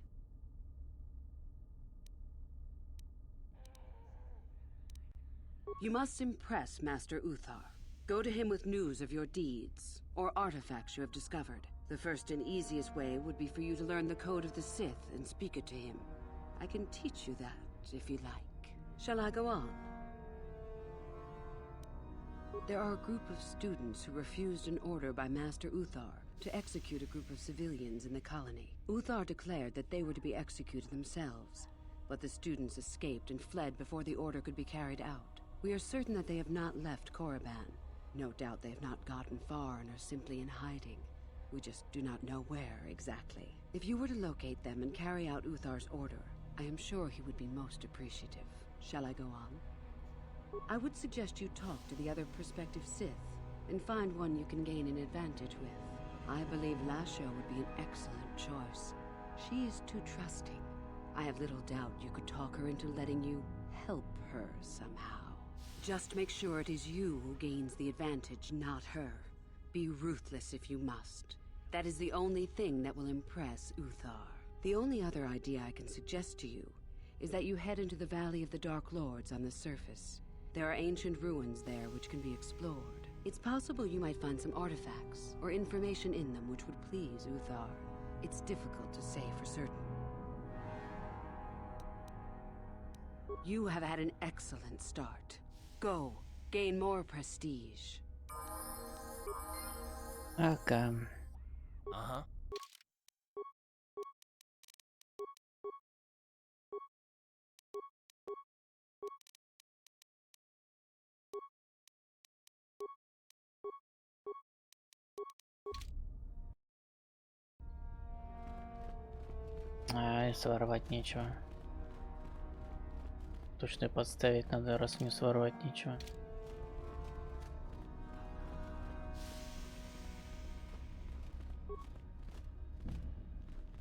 You must impress Master KOToR. Go to him with news of your deeds, or artifacts you have discovered. The first and easiest way would be for you to learn the code of the Sith and speak it to him. I can teach you that, if you like. Shall I go on? There are a group of students who refused an order by Master KOToR to execute a group of civilians in the colony. KOToR declared that they were to be executed themselves, but the students escaped and fled before the order could be carried out. We are certain that they have not left Korriban. No doubt they have not gotten far and are simply in hiding. We just do not know where exactly. If you were to locate them and carry out KOToR's order, I am sure he would be most appreciative. Shall I go on? I would suggest you talk to the other prospective Sith and find one you can gain an advantage with. I believe Lasho would be an excellent choice. She is too trusting. I have little doubt you could talk her into letting you help her somehow. Just make sure it is you who gains the advantage, not her. Be ruthless if you must. That is the only thing that will impress KOToR. The only other idea I can suggest to you is that you head into the Valley of the Dark Lords on the surface. There are ancient ruins there which can be explored. It's possible you might find some artifacts or information in them which would please KOToR. It's difficult to say for certain. You have had an excellent start. Go, gain more prestige. Okay. Uh-huh. И своровать нечего. Точно подставить надо, раз мне своровать нечего.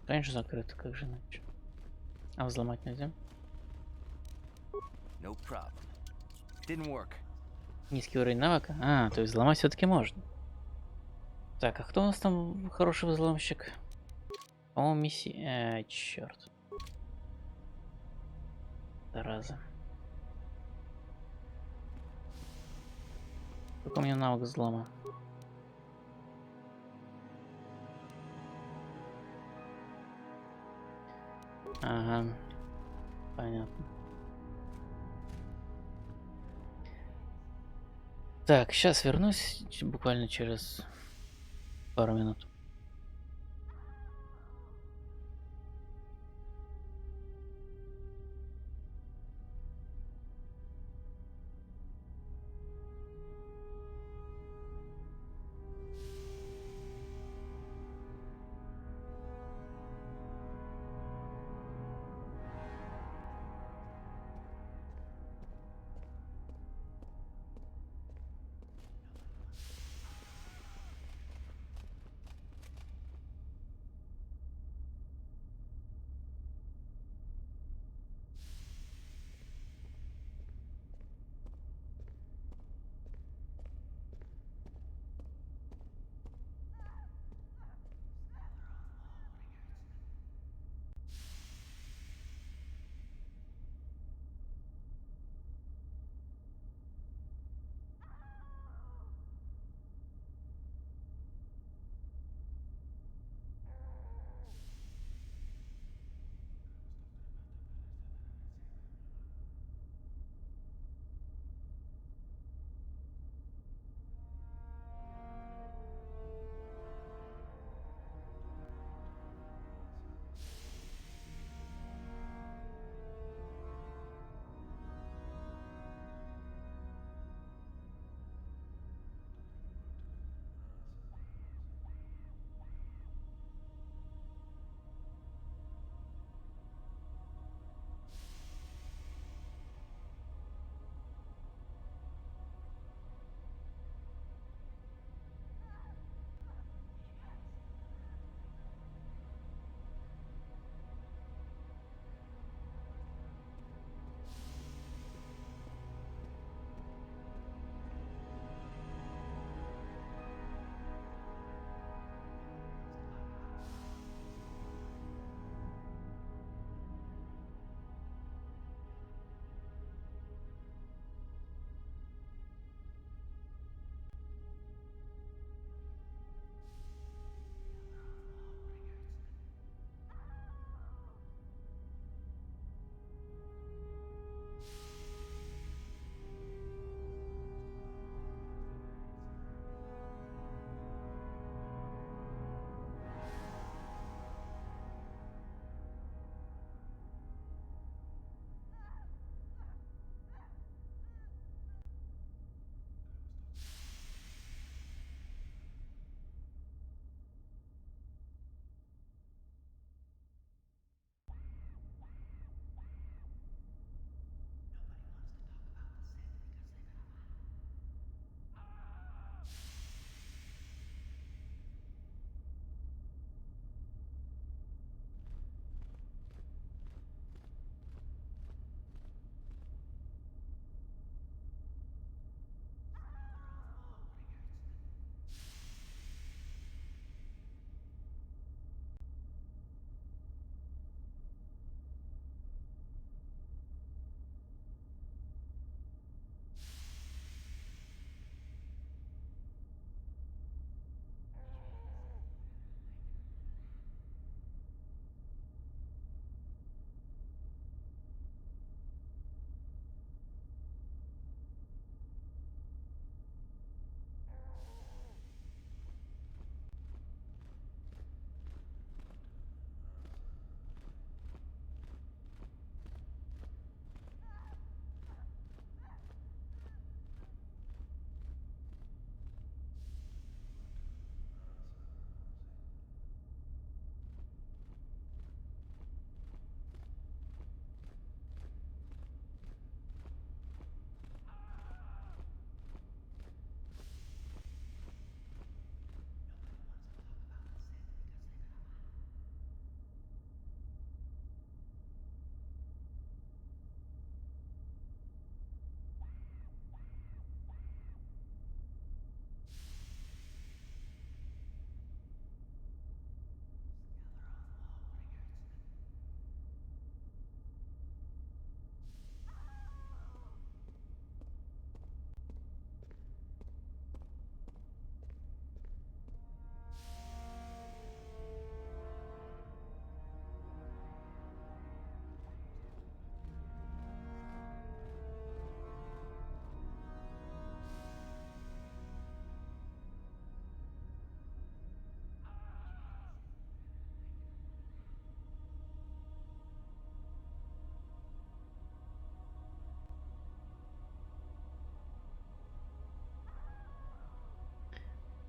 Конечно, закрыто, как же иначе. А взломать нельзя? No problem. Didn't work. Низкий уровень навыка? А, то есть взломать все-таки можно. Так, а кто у нас там хороший взломщик? По-моему, миссия... черт. Зараза. Сколько у меня навык взлома? Ага. Понятно. Так, сейчас вернусь буквально через пару минут.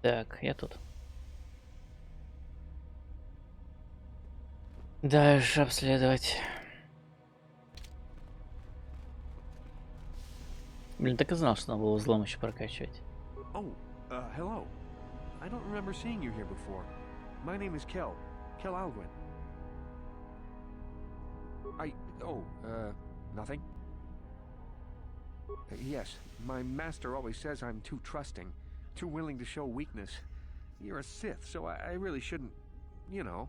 Так, я тут. Дальше обследовать. Блин, так и знал, что надо было взлом еще прокачивать. Oh, hello. I don't remember seeing you here before. My name is Kel Algwin. Nothing? Yes, my master always says I'm too trusting, too willing to show weakness. You're a Sith, so I really shouldn't, you know.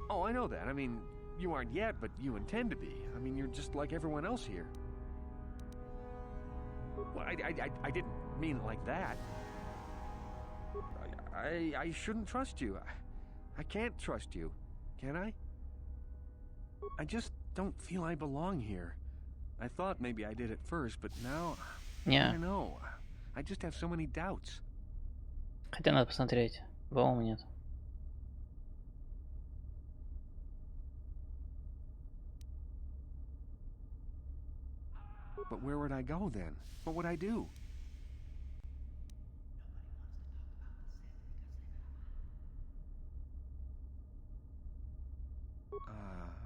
Oh, I know that. I mean, you aren't yet, but you intend to be. I mean, you're just like everyone else here. Well, I didn't mean it like that. I shouldn't trust you. I can't trust you, can I? I just don't feel I belong here. I thought maybe I did at first, but now... Yeah. I don't know. I just have so many doubts. Хотя надо посмотреть. По-моему, нет. But where would I go then? What would I do?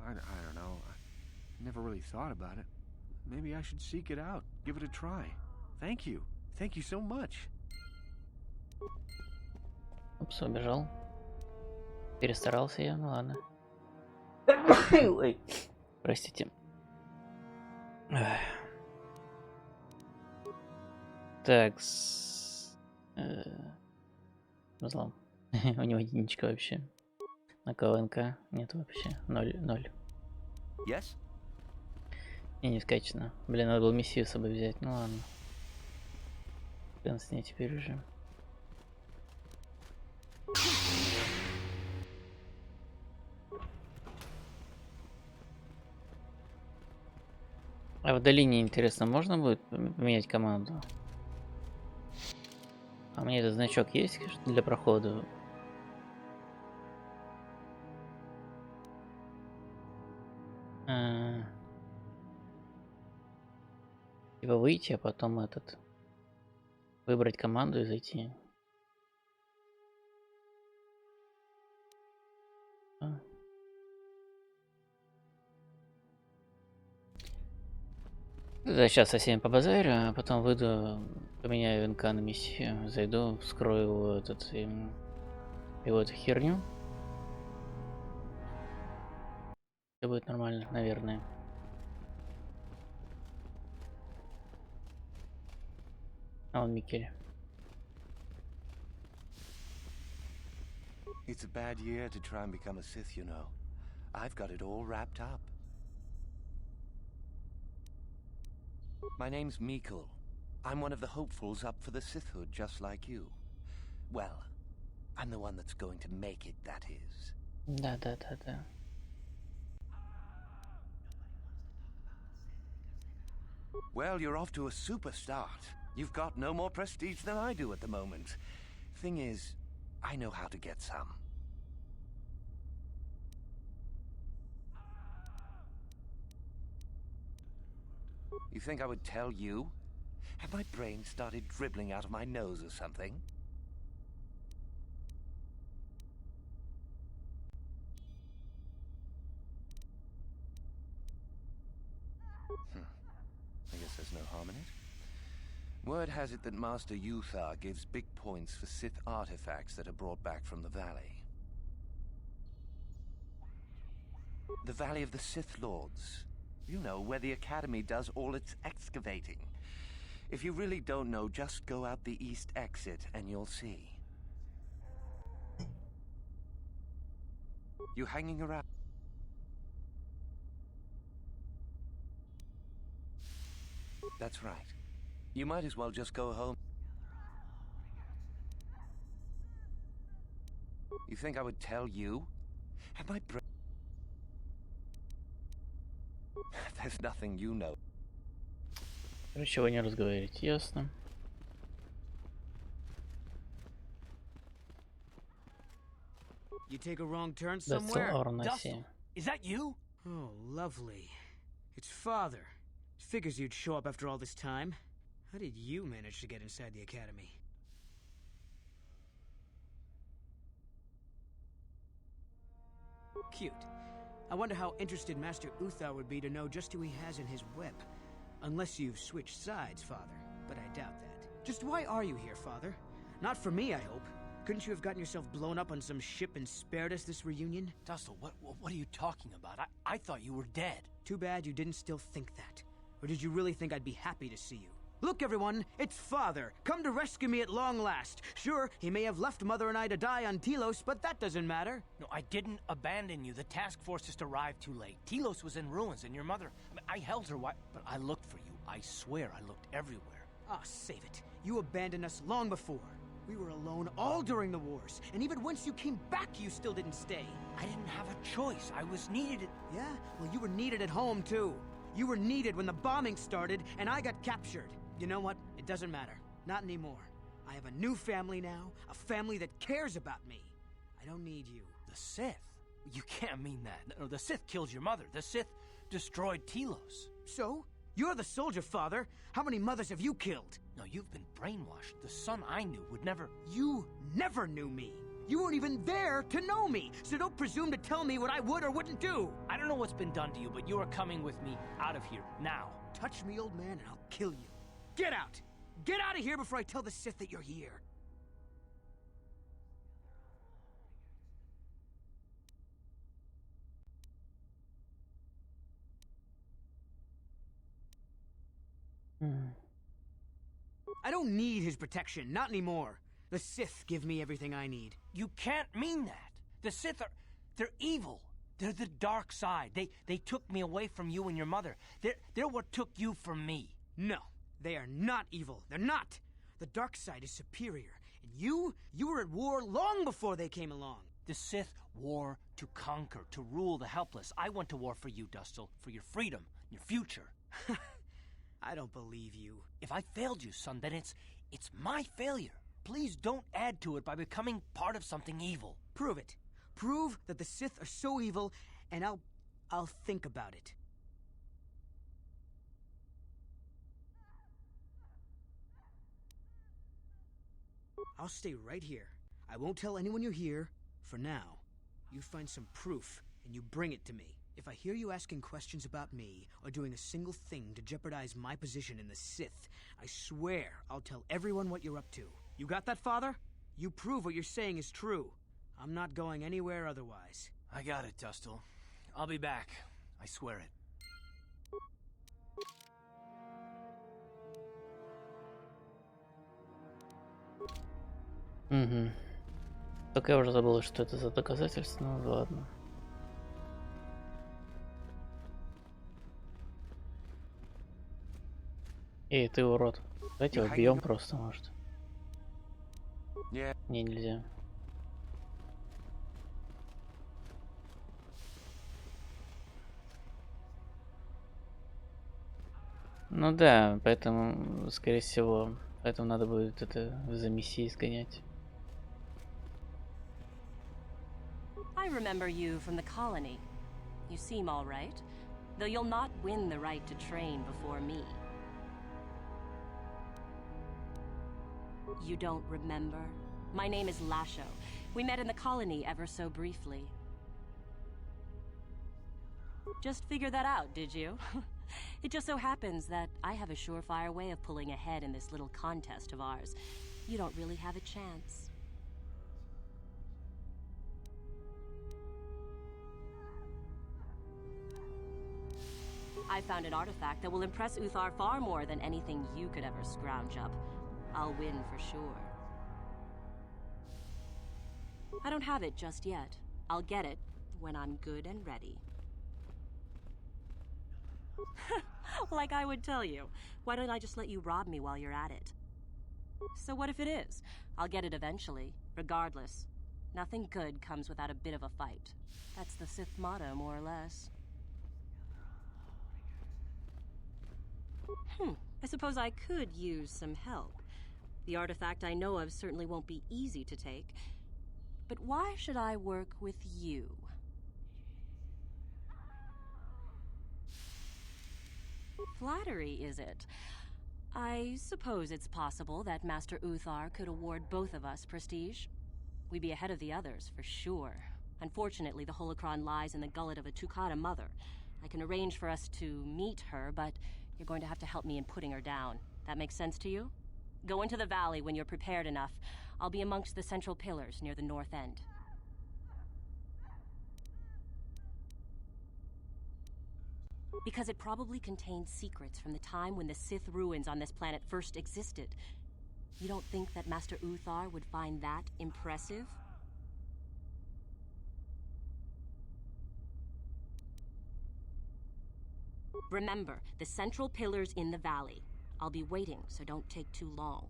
I don't know. I never really thought about it. Maybe I should seek it out. Give it a try. Thank you. Thank you so much. Упс, убежал. Перестарался я, ну ладно. Ой, простите. Так, взлом. У него единичка вообще. На КВНК нет вообще. 0. Yes? Не скачано. Блин, надо было миссию с собой взять. Ну ладно. Хрен с ней теперь уже. А в долине, интересно, можно будет поменять команду? А мне этот значок есть для прохода? Типа выйти, а потом выбрать команду и зайти. Да, сейчас со всеми побазарю, а потом выйду, поменяю НК на миссию, зайду, вскрою его эту херню. Все будет нормально, наверное. А он Микель. It's a bad year to try and become a Sith, you know. I've got it all wrapped up. My name's Mikkel. I'm one of the hopefuls up for the Sithhood, just like you. Well, I'm the one that's going to make it, that is. Да. Well, you're off to a super start. You've got no more prestige than I do at the moment. Thing is, I know how to get some. You think I would tell you? Have my brain started dribbling out of my nose or something? I guess there's no harm in it. Word has it that Master Uthar gives big points for Sith artifacts that are brought back from the valley. The Valley of the Sith Lords. You know, where the Academy does all its excavating. If you really don't know, just go out the east exit and you'll see. You hanging around? That's right. You might as well just go home. You think I would tell you? Have my brain... There's nothing you know. Короче, вы не разговариваете, ясно. You take a wrong turn somewhere. Dustin, Is that you? Oh, lovely. It's Father. Figures you'd show up after all this time. How did you manage to get inside the academy? Cute. I wonder how interested Master KOToR would be to know just who he has in his web. Unless you've switched sides, Father, but I doubt that. Just why are you here, Father? Not for me, I hope. Couldn't you have gotten yourself blown up on some ship and spared us this reunion? Dustle, what are you talking about? I thought you were dead. Too bad you didn't still think that. Or did you really think I'd be happy to see you? Look, everyone, it's Father, come to rescue me at long last. Sure, he may have left Mother and I to die on Telos, but that doesn't matter. No, I didn't abandon you. The task force just arrived too late. Telos was in ruins, and your mother... I held her, but I looked for you. I swear I looked everywhere. Ah, save it. You abandoned us long before. We were alone all during the wars, and even once you came back, you still didn't stay. I didn't have a choice. I was needed at... Yeah? Well, you were needed at home, too. You were needed when the bombing started, and I got captured. You know what? It doesn't matter. Not anymore. I have a new family now, a family that cares about me. I don't need you. The Sith? You can't mean that. No, the Sith killed your mother. The Sith destroyed Telos. So? You're the soldier, Father. How many mothers have you killed? No, you've been brainwashed. The son I knew would never... You never knew me. You weren't even there to know me, so don't presume to tell me what I would or wouldn't do. I don't know what's been done to you, but you are coming with me out of here, now. Touch me, old man, and I'll kill you. Get out! Get out of here before I tell the Sith that you're here! I don't need his protection, not anymore. The Sith give me everything I need. You can't mean that. The Sith are... they're evil. They're the dark side. They took me away from you and your mother. They're what took you from me. No, they are not evil. They're not. The dark side is superior. And you were at war long before they came along. The Sith war to conquer, to rule the helpless. I went to war for you, Dustle, for your freedom, your future. I don't believe you. If I failed you, son, then it's my failure. Please don't add to it by becoming part of something evil. Prove it. Prove that the Sith are so evil, and I'll think about it. I'll stay right here. I won't tell anyone you're here, for now. You find some proof, and you bring it to me. If I hear you asking questions about me, or doing a single thing to jeopardize my position in the Sith, I swear I'll tell everyone what you're up to. You got that, Father? You prove what you're saying is true. I'm not going anywhere otherwise. I got it, Dustle. I'll be back. I swear it. Угу. Только я уже забыл, что это за доказательство, ну ладно. Эй, ты урод. Давайте его бьем просто, может. Не, нельзя. Ну да, поэтому, скорее всего, поэтому надо будет это за мессией сгонять. I remember you from the colony. You seem all right, though you'll not win the right to train before me. You don't remember? My name is Lasho. We met in the colony ever so briefly. Just figured that out, did you? It just so happens that I have a surefire way of pulling ahead in this little contest of ours. You don't really have a chance. I found an artifact that will impress KOToR far more than anything you could ever scrounge up. I'll win for sure. I don't have it just yet. I'll get it when I'm good and ready. Like I would tell you. Why don't I just let you rob me while you're at it? So what if it is? I'll get it eventually, regardless. Nothing good comes without a bit of a fight. That's the Sith motto, more or less. I suppose I could use some help. The artifact I know of certainly won't be easy to take. But why should I work with you? flattery, is it? I suppose it's possible that Master Uthar could award both of us prestige. We'd be ahead of the others, for sure. Unfortunately, the holocron lies in the gullet of a Tukata mother. I can arrange for us to meet her, but you're going to have to help me in putting her down. That makes sense to you? Go into the valley when you're prepared enough. I'll be amongst the central pillars near the north end. Because it probably contains secrets from the time when the Sith ruins on this planet first existed. You don't think that Master Uthar would find that impressive? Remember, the central pillar's in the valley. I'll be waiting, so don't take too long.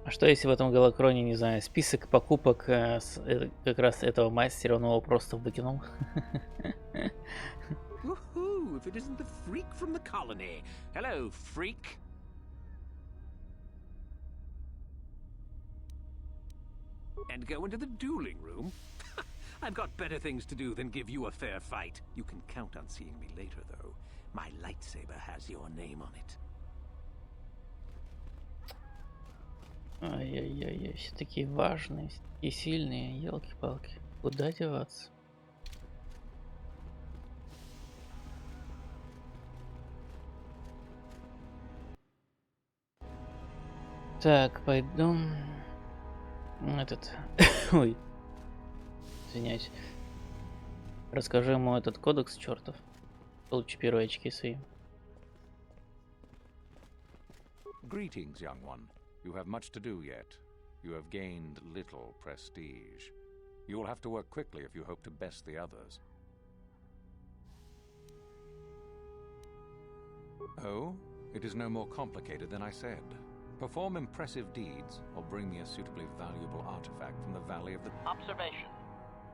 А что если в этом голокроне, не знаю, список покупок как раз этого мастера, он его просто выкинул? Woohoo! If it isn't the freak from the colony. Hello, freak. And go into the dueling room? I've got better things to do than give you a fair fight. You can count on seeing me later, though. My lightsaber has your name on it. Ай-яй-яй, все такие важные, и сильные, елки-палки. Куда деваться? Так, пойду. Этот. Ой. Извиняюсь. Расскажу ему этот кодекс чертов. Получи первые очки свои. Greetings, young one. You have much to do yet. You have gained little prestige. You will have to work quickly if you hope to best the others. Oh, it is no more complicated than I said. Perform impressive deeds, or bring me a suitably valuable artifact from the Valley of the... Observation.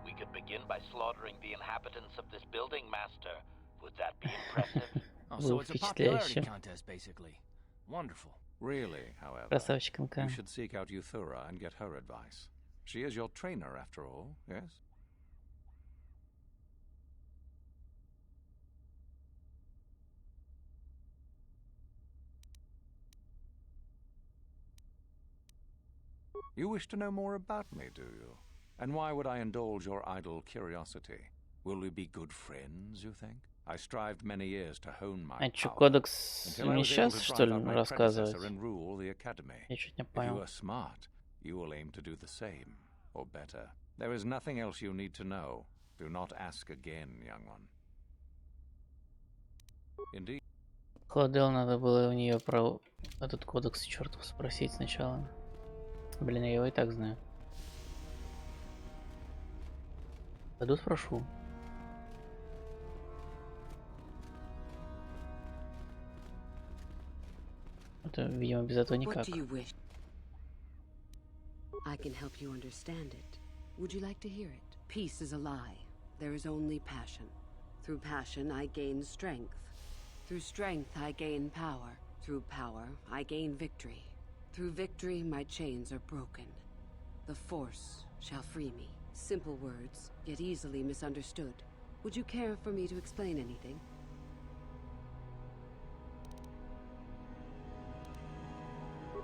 We could begin by slaughtering the inhabitants of this building, Master. Would that be impressive? Oh, so it's a popularity contest, basically. Wonderful. Really, however, you should seek out Euthura and get her advice. She is your trainer, after all, yes? You wish to know more about me, do you? And why would I indulge your idle curiosity? Will we be good friends, you think? I strived many years to hone my power, until I was able to drive out my predecessor and rule the academy. If you are smart, you will aim to do the same, or better. There is nothing else you need to know. Do not ask again, young one. Indeed. Кладел, надо было у нее про этот кодекс чертов спросить сначала. Блин, я его и так знаю. Пойду спрошу. Это, видимо, без этого никак. I can help you understand it. Would you like to hear it? Peace is a lie. There is only passion. Through passion, I gain strength. Through strength, I gain power. Through power, I gain victory. Through victory, my chains are broken. The Force shall free me. Simple words, yet easily misunderstood. Would you care for me to explain anything?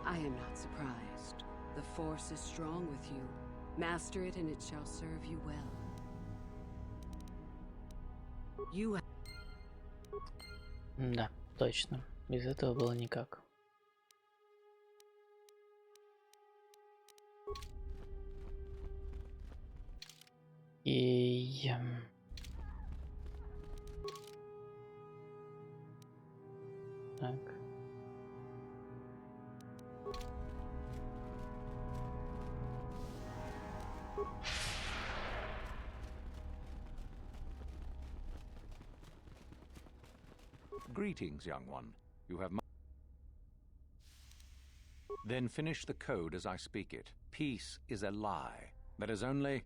I am not surprised. The Force is strong with you. Master it and it shall serve you well. You have... Да, точно. Без этого было никак. И... Так. Greetings, young one. You have Then finish the code as I speak it. Peace is a lie. There is only...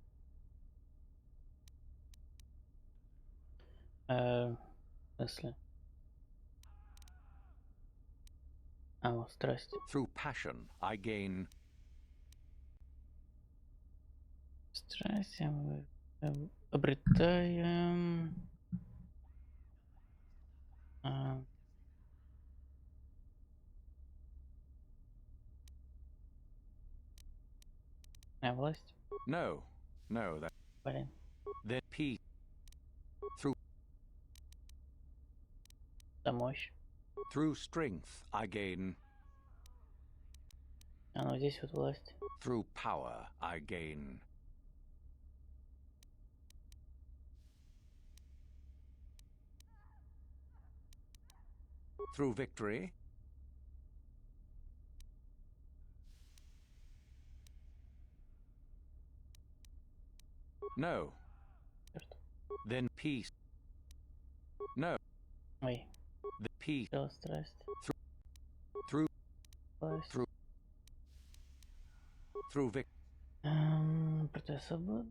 Если... страсть. Through passion, I gain... Страсть, обретаем... Власть? No, that. Блин. Then peace. Through. Это мощь. Through strength I gain. Ну здесь вот власть. Through power I gain. Through victory. No. Then peace. No. Ой. The peace. Страсть. Through. Власть. Through victory. Против свободы.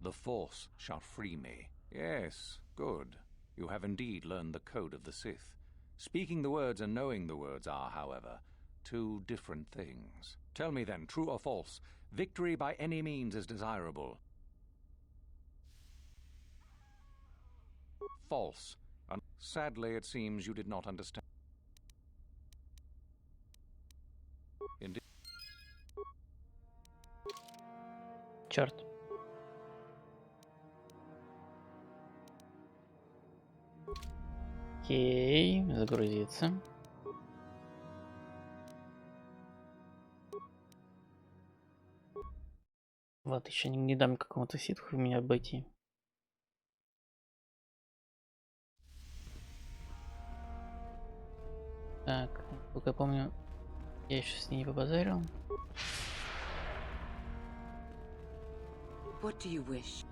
The Force shall free me. Yes, good. You have indeed learned the code of the Sith. Speaking the words and knowing the words are, however, two different things. Tell me then, true or false, victory by any means is desirable. False. And sadly, it seems you did not understand. Indeed. Черт. Окей, загрузиться. Вот, еще не дам какому-то ситху меня обойти. Так, пока помню, я еще с ней побазарил. What do you wish?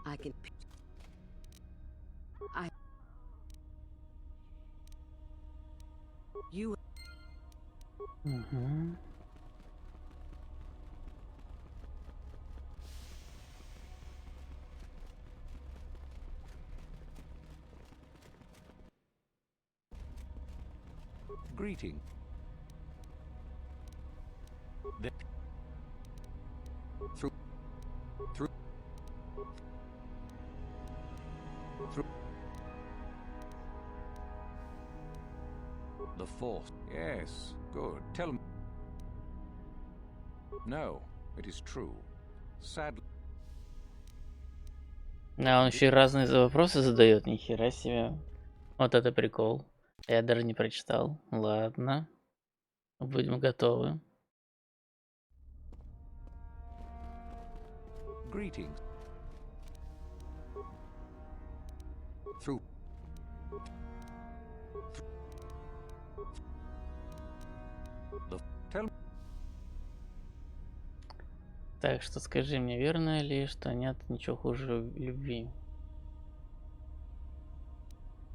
I can... You... Угу. Greeting. Through the Force. Yes, good. Tell me. No, it is true. Sadly. А он еще и разные вопросы задает, нихера себе. Вот это прикол. Я даже не прочитал. Ладно. Будем готовы. Greetings. Through. Tell me. Так что скажи мне, верно ли, что нет ничего хуже любви?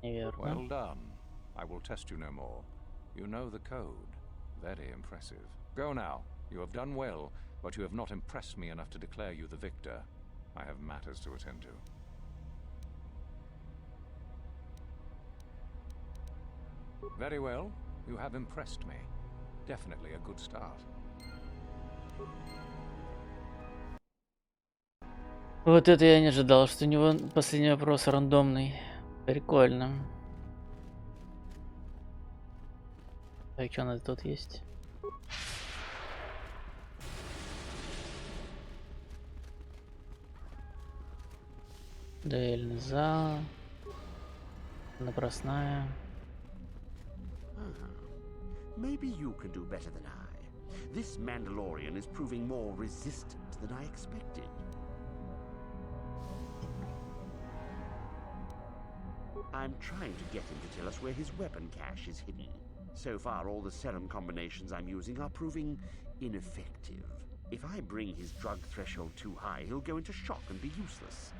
Неверно. Well done. I will test you no more. You know the code. Very impressive. Go now. You have done well, but you have not impressed me enough to declare you the victor. I have matters to attend to. Very well. You have impressed me. Definitely a good start. Вот это я не ожидал, что у него последний вопрос рандомный. Прикольно. Так, что у нас тут есть? Дуэльный зал. Напросная. Maybe you can do better than I. This Mandalorian is proving more resistant than I expected. I'm trying to get him to tell us where his weapon cache is hidden. So far, all the serum combinations I'm using are proving ineffective. If I bring his drug threshold too high, he'll go into shock and be useless.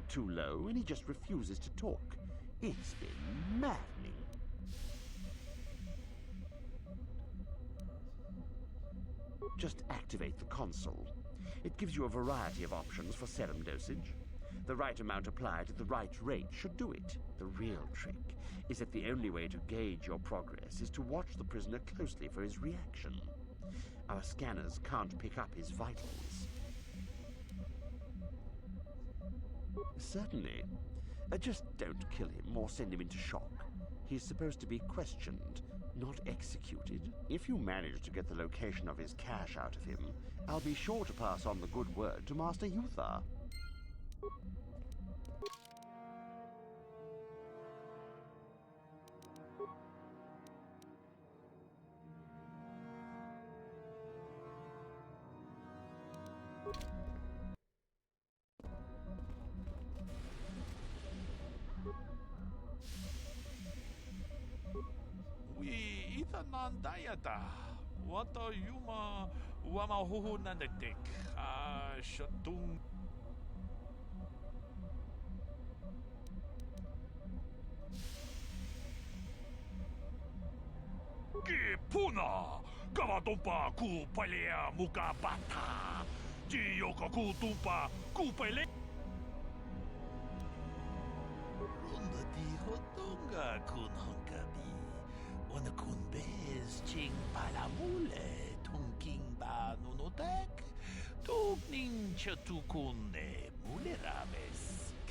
Too low, and he just refuses to talk. It's been maddening. Just activate the console. It gives you a variety of options for serum dosage. The right amount applied at the right rate should do it. The real trick is that the only way to gauge your progress is to watch the prisoner closely for his reaction. Our scanners can't pick up his vitals. Certainly. Just don't kill him or send him into shock. He's supposed to be questioned, not executed. If you manage to get the location of his cache out of him, I'll be sure to pass on the good word to Master Yuthar. Nandayata. What are yuma wamahuhu nandatik? Shatung. Puna! Gavatumpa ku palea muka bata! Jiyoka ku tumpa ku pele! Runda di hotunga kun honkabi. Unakun bez ching palamule tungking ba nunotek. Tugning chatukune mulerames.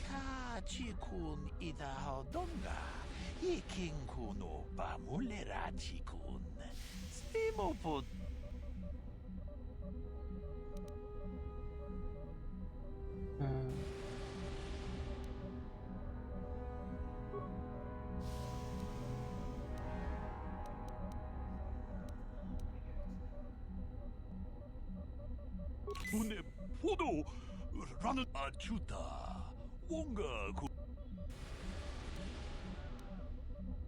Kachikun ida hodonga. Iking kuno ba mulerachikun. Stimopod. Une podo run achuta wonga.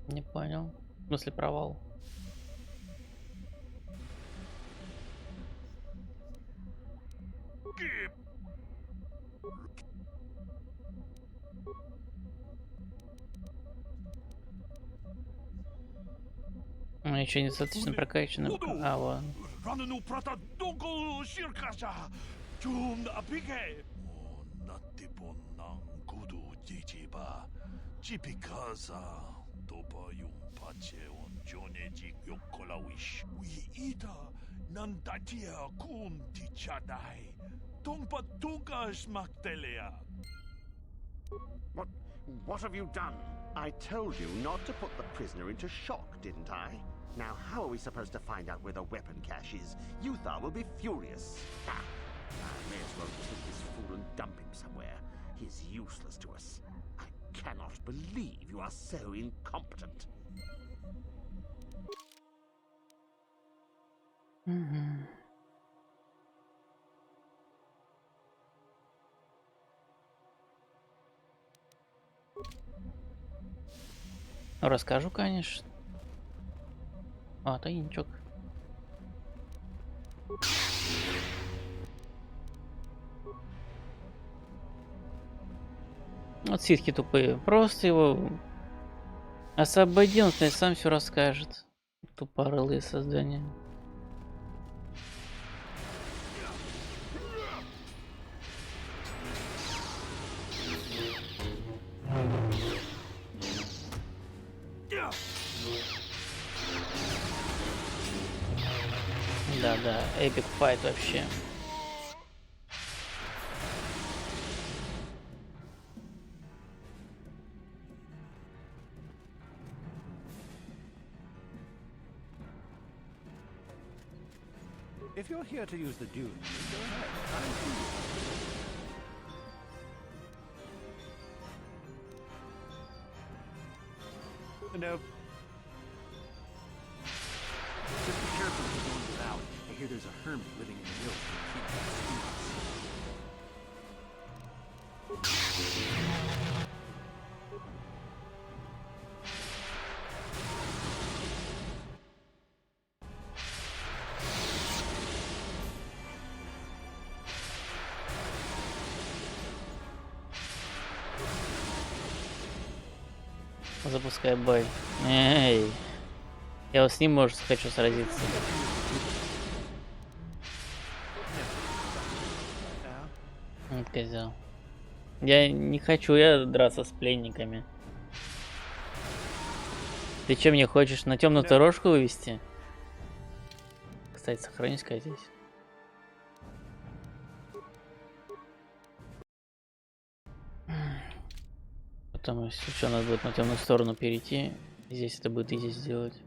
Не понял. В смысле провал? Еще недостаточно прокачано. А, вон. Rananu prata dongo shirkasha. Chum apike. Natipon nang kudu jijiba. Chipikaza. Topa yung pache on joneji yokolawish. We ita nandatia kun tichadai. Tongpa tunkas maktelea. What have you done? I told you not to put the prisoner into shock, didn't I? Now, how are we supposed to find out where the weapon cache is? Yuthar will be furious. I may as well take this fool and dump him somewhere. He's useless to us. I cannot believe you are so incompetent. Расскажу, конечно. А, тайничок. Вот ситки тупые. Просто его освободи, он сам все расскажет. Тупорылые создания. Да, эпик файт вообще. If you're here to use the dunes, go ahead. I'm free. No. Just be careful if you're going without. I hear there's a hermit living in the hills who keeps Запускай бой. Эй. Я вот с ним, может, хочу сразиться. Вот козел. Я не хочу драться с пленниками. Ты что, мне хочешь на темную дорожку вывести? Кстати, сохранюсь-ка здесь. Там, если что, надо будет на темную сторону перейти. Здесь это будет изи сделать.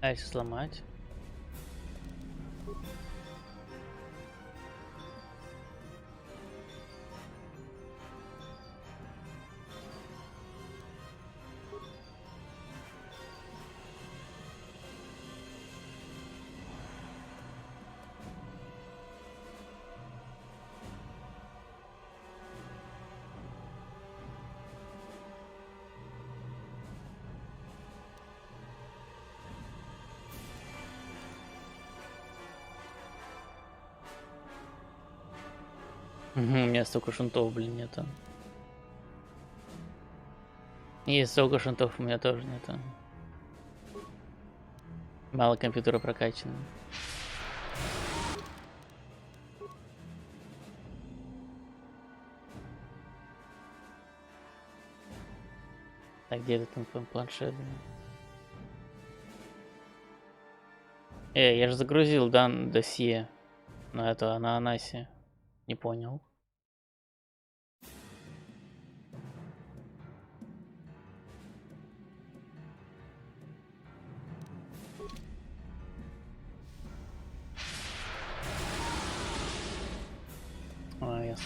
А если сломать? У меня столько шунтов, блин, нету. Есть столько шунтов, у меня тоже нету. Мало компьютера прокачано. Так, где этот там планшет? Я же загрузил досье на это, на Анасе. Не понял. А, ясно.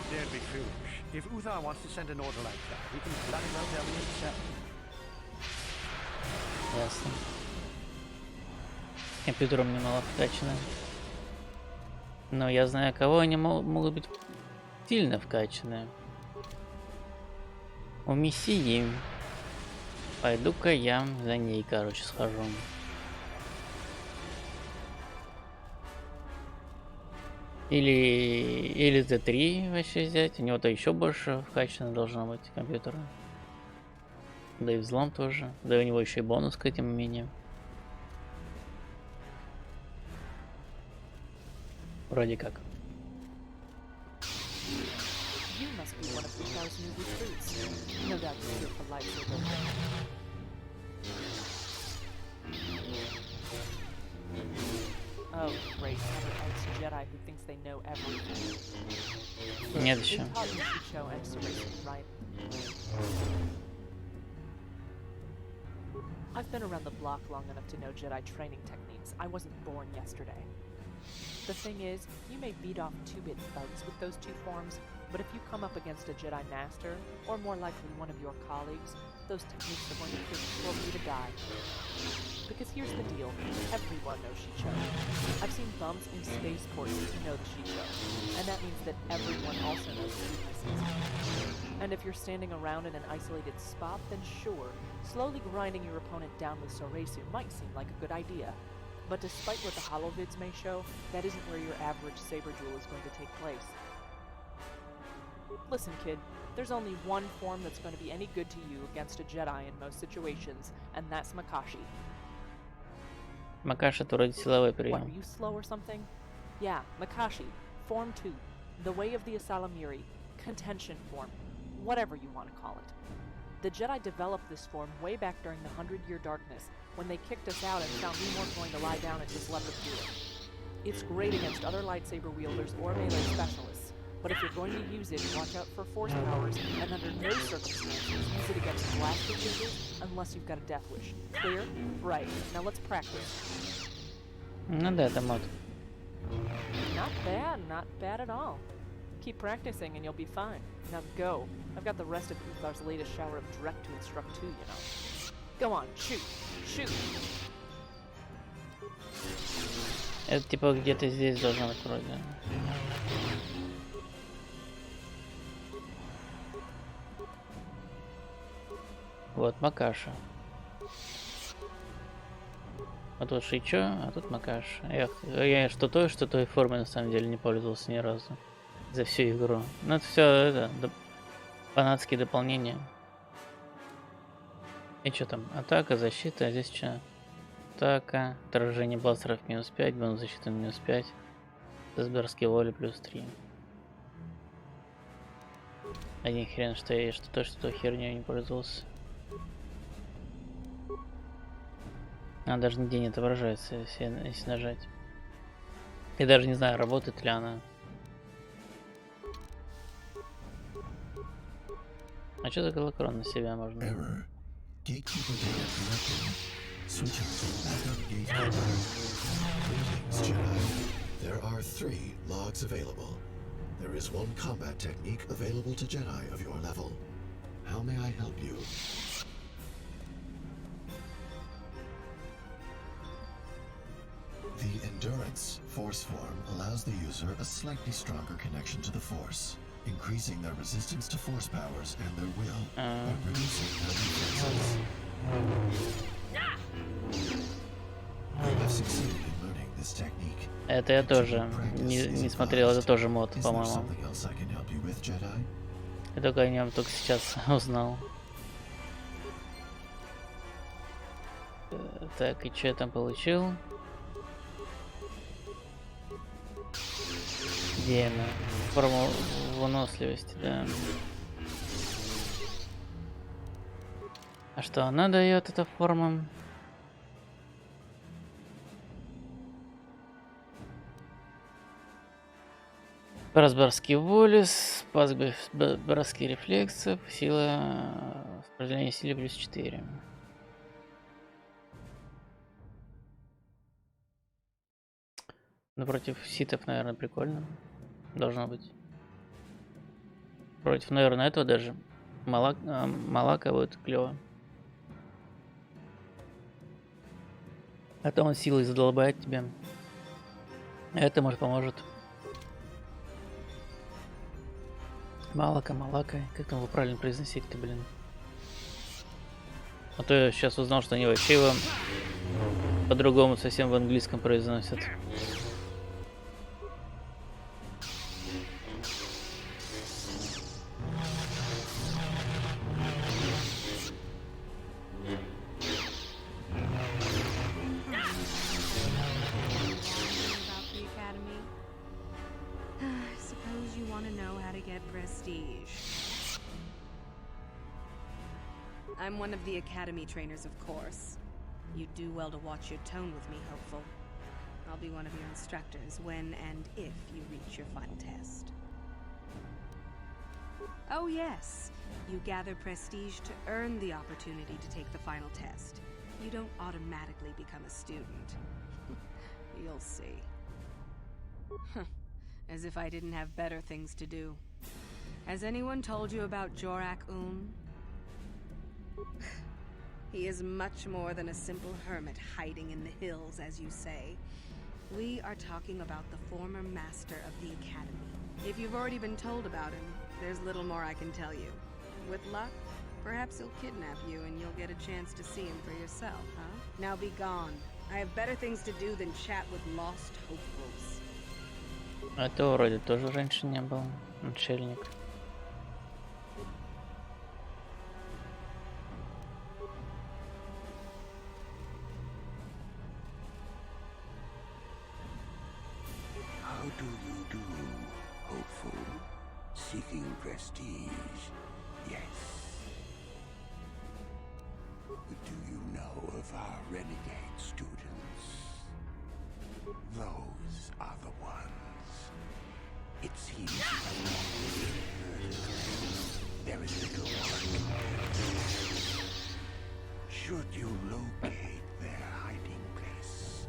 They'd be foolish. If Uthar wants to send an order like that, he can bloody well tell me himself. Ясно. Компьютером немало вкачано. Но я знаю, кого они могут быть сильно вкачаны. У Мессии. Пойду-ка я за ней, короче, схожу. Или Z3 вообще взять. У него-то еще больше вкачано должно быть компьютера. Да и взлом тоже. Да и у него еще и бонус к этим умениям. Вроде как. Oh, great. Another ex-Jedi who thinks they know everything. Нет еще. Right? I've been around the block long enough to know Jedi training techniques. I wasn't born yesterday. The thing is, you may beat off 2-bit thugs with those two forms, but if you come up against a Jedi Master, or more likely one of your colleagues, those techniques are going to prove you to die. Because here's the deal, everyone knows Shicho. I've seen bumps in spaceports who know the Shicho, and that means that everyone also knows the weaknesses. And if you're standing around in an isolated spot, then sure, slowly grinding your opponent down with Soresu might seem like a good idea. But despite what the holovids may show, that isn't where your average saber duel is going to take place. Listen, kid, there's only one form that's going to be any good to you against a Jedi in most situations, and that's Makashi. Макаша это вроде силовой прием. What, are you slow or something? Yeah, Makashi, Form 2, the way of the Asalamiri, contention form, whatever you want to call it. The Jedi developed this form way back during the 100-Year Darkness, when they kicked us out and found we weren't going to lie down and just let them do it. It's great against other lightsaber wielders or melee specialists, but if you're going to use it, watch out for force powers, and under no circumstances use it against blaster wielders unless you've got a death wish. Clear? Right. Now let's practice. Ну да, это мод. Not bad at all. Keep practicing and you'll be fine. Now go. I've got the rest of Uthar's latest shower of Drek to instruct too, you know. Go on, shoot! Shoot! Это типа где-то здесь должно быть вроде. Вот Макаша. А тут Шичо, а тут Макаша. Я что той формой на самом деле не пользовался ни разу. За всю игру. Ну это все это фанатские дополнения. И что там? Атака, защита, а здесь что? Атака, отражение бластеров минус 5, бонус защиты минус 5. Сберские воли плюс 3. Один хрен, что я что то херню не пользовался. Она даже нигде не отображается, если нажать. Я даже не знаю, работает ли она. А что за голокрон на себя можно? Gatekeeper data collected. Switching to backup gatekeeper. Greetings, Jedi. There are 3 logs available. There is 1 combat technique available to Jedi of your level. How may I help you? The Endurance Force form allows the user a slightly stronger connection to the Force, increasing their resistance to Force powers and their will, but reducing their defenses. You have succeeded in learning this technique. Это я тоже не смотрел, это тоже мод, по-моему. Я только о нем только сейчас узнал. Так, и что я там получил? Где она? Форма выносливости, да. А что она дает, эта форма? Спас броски воли, спас броски рефлексов, сила распределения силы плюс 4. Ну, против ситов, наверное, прикольно. Должно быть. Против, наверное, этого даже. Малака будет клево. А то он силой задолбает тебя. Это, может, поможет. Малака, как там его правильно произносить-то, блин? А то я сейчас узнал, что они вообще его по-другому совсем в английском произносят. I'm one of the Academy trainers, of course. You'd do well to watch your tone with me, hopeful. I'll be one of your instructors when and if you reach your final test. Oh yes, you gather prestige to earn the opportunity to take the final test. You don't automatically become a student. You'll see. As if I didn't have better things to do. Has anyone told you about Jorak-Un? He is much more than a simple hermit hiding in the hills, as you say. We are talking about the former master of the Academy. If you've already been told about him, there's little more I can tell you. With luck, perhaps he'll kidnap you and you'll get a chance to see him for yourself, huh? Now be gone. I have better things to do than chat with lost hopefuls. Это вроде тоже раньше не был начальник. How do you do, hopeful? Seeking prestige, yes. Do you know of our renegade students? Those are the ones. It seems you have not really heard of them. There is little one. Should you locate their hiding place,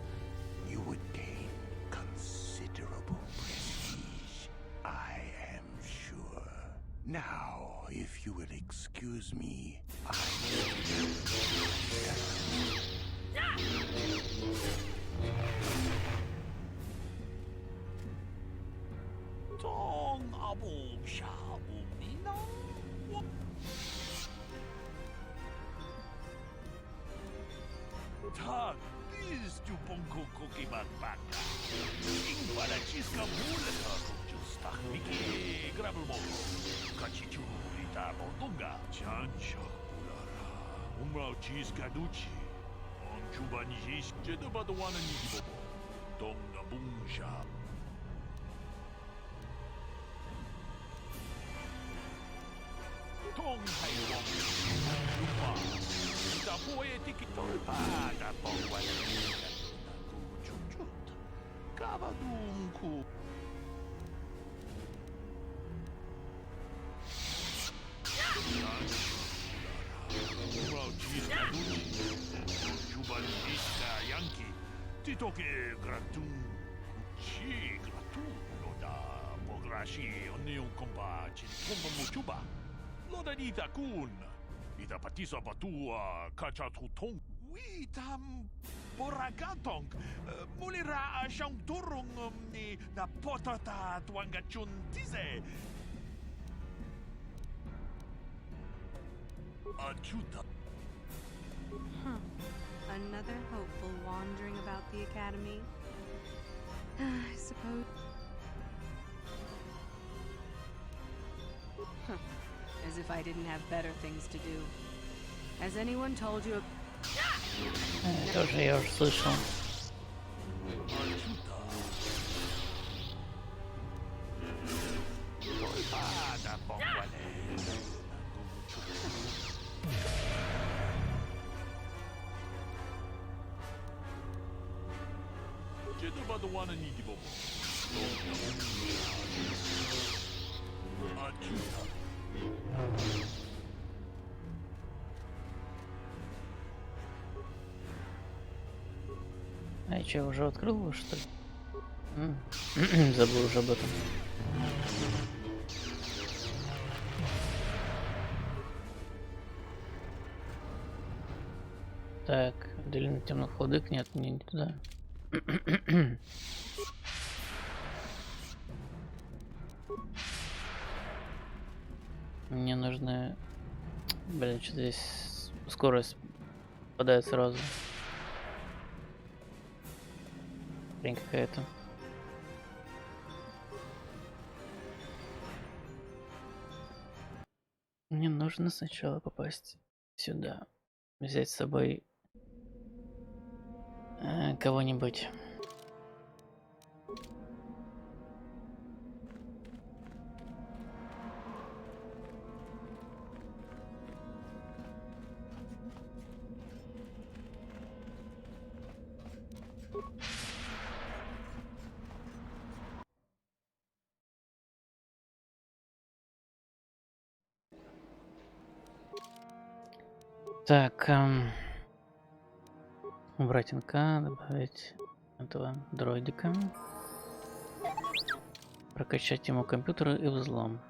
you would gain considerable prestige, I am sure. Now, if you would excuse me, Tak, please to Bunko Cookie Backpack. Para Chiska Muleka, Justach Miki, Gravelmo, Kachichu, Rita Mortunga, Chancha Pulara, Umrao Chiska Duchi, on Chubanjis, Jedabadawana Nigibobo, Tonga Bungsha. Tong Haiwang, Lupa, Titoke gratun chi gratuno da pograshi onneon compa chintumba muchuba. Loda dita kun. Ita patisa batua kacha tutong. We tam boragatong. Mulira shang turung ni na potata tuangachun tize. Achuta. Huh. Another hopeful wandering about the academy. I suppose. Huh. As if I didn't have better things to do. Has anyone told you? Тоже я уже слышал. А я что, уже открыл его, что ли? Забыл уже об этом. Так, длинный темный холодык, нет, мне не туда. Мне нужно... Блин, что здесь скорость падает сразу. Хрень какая-то. Мне нужно сначала попасть сюда. Взять с собой кого-нибудь. Так, убрать НК, добавить этого дроидика, прокачать ему компьютер и взлом.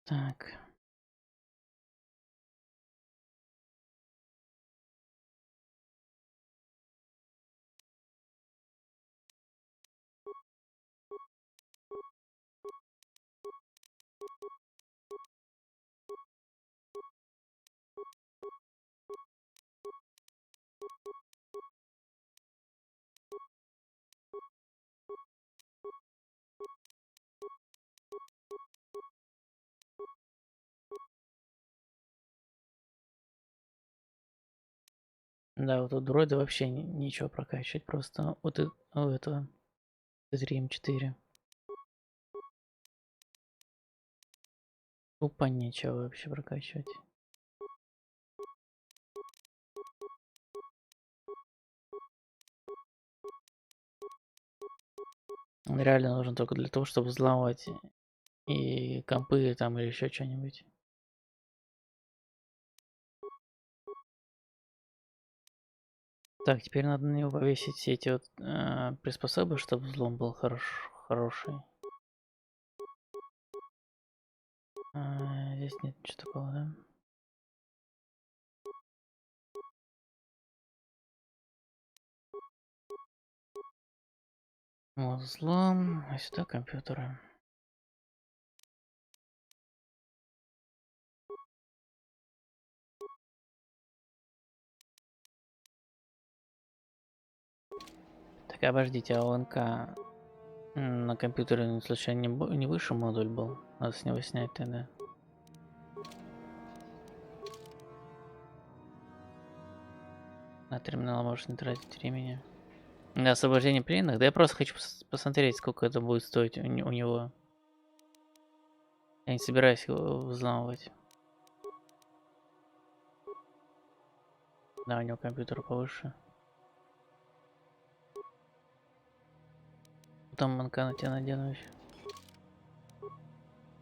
Так. Да, вот у дроида вообще ничего прокачивать, просто вот у этого Т3М4. Тупо нечего вообще прокачивать. Он реально нужен только для того, чтобы взламывать и компы там или еще что-нибудь. Так, теперь надо на него повесить все эти вот приспособы, чтобы взлом был хороший. Здесь нет ничего такого, да? Вот взлом, а сюда компьютеры. Так, обождите, а ОНК на компьютере случайно не выше модуль был? Надо с него снять тогда. На терминал можешь не тратить времени. На освобождение пленных? Да я просто хочу посмотреть, сколько это будет стоить у него. Я не собираюсь его взламывать. Да, у него компьютер повыше. Там манка на тебя надену еще.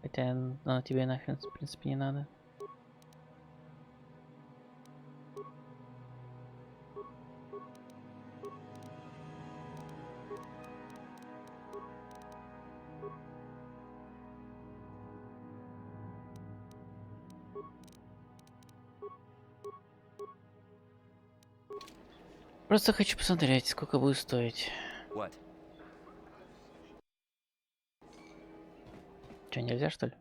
Хотя она тебе нахрен в принципе не надо. Просто хочу посмотреть, сколько будет стоить. What? Че, нельзя что ли?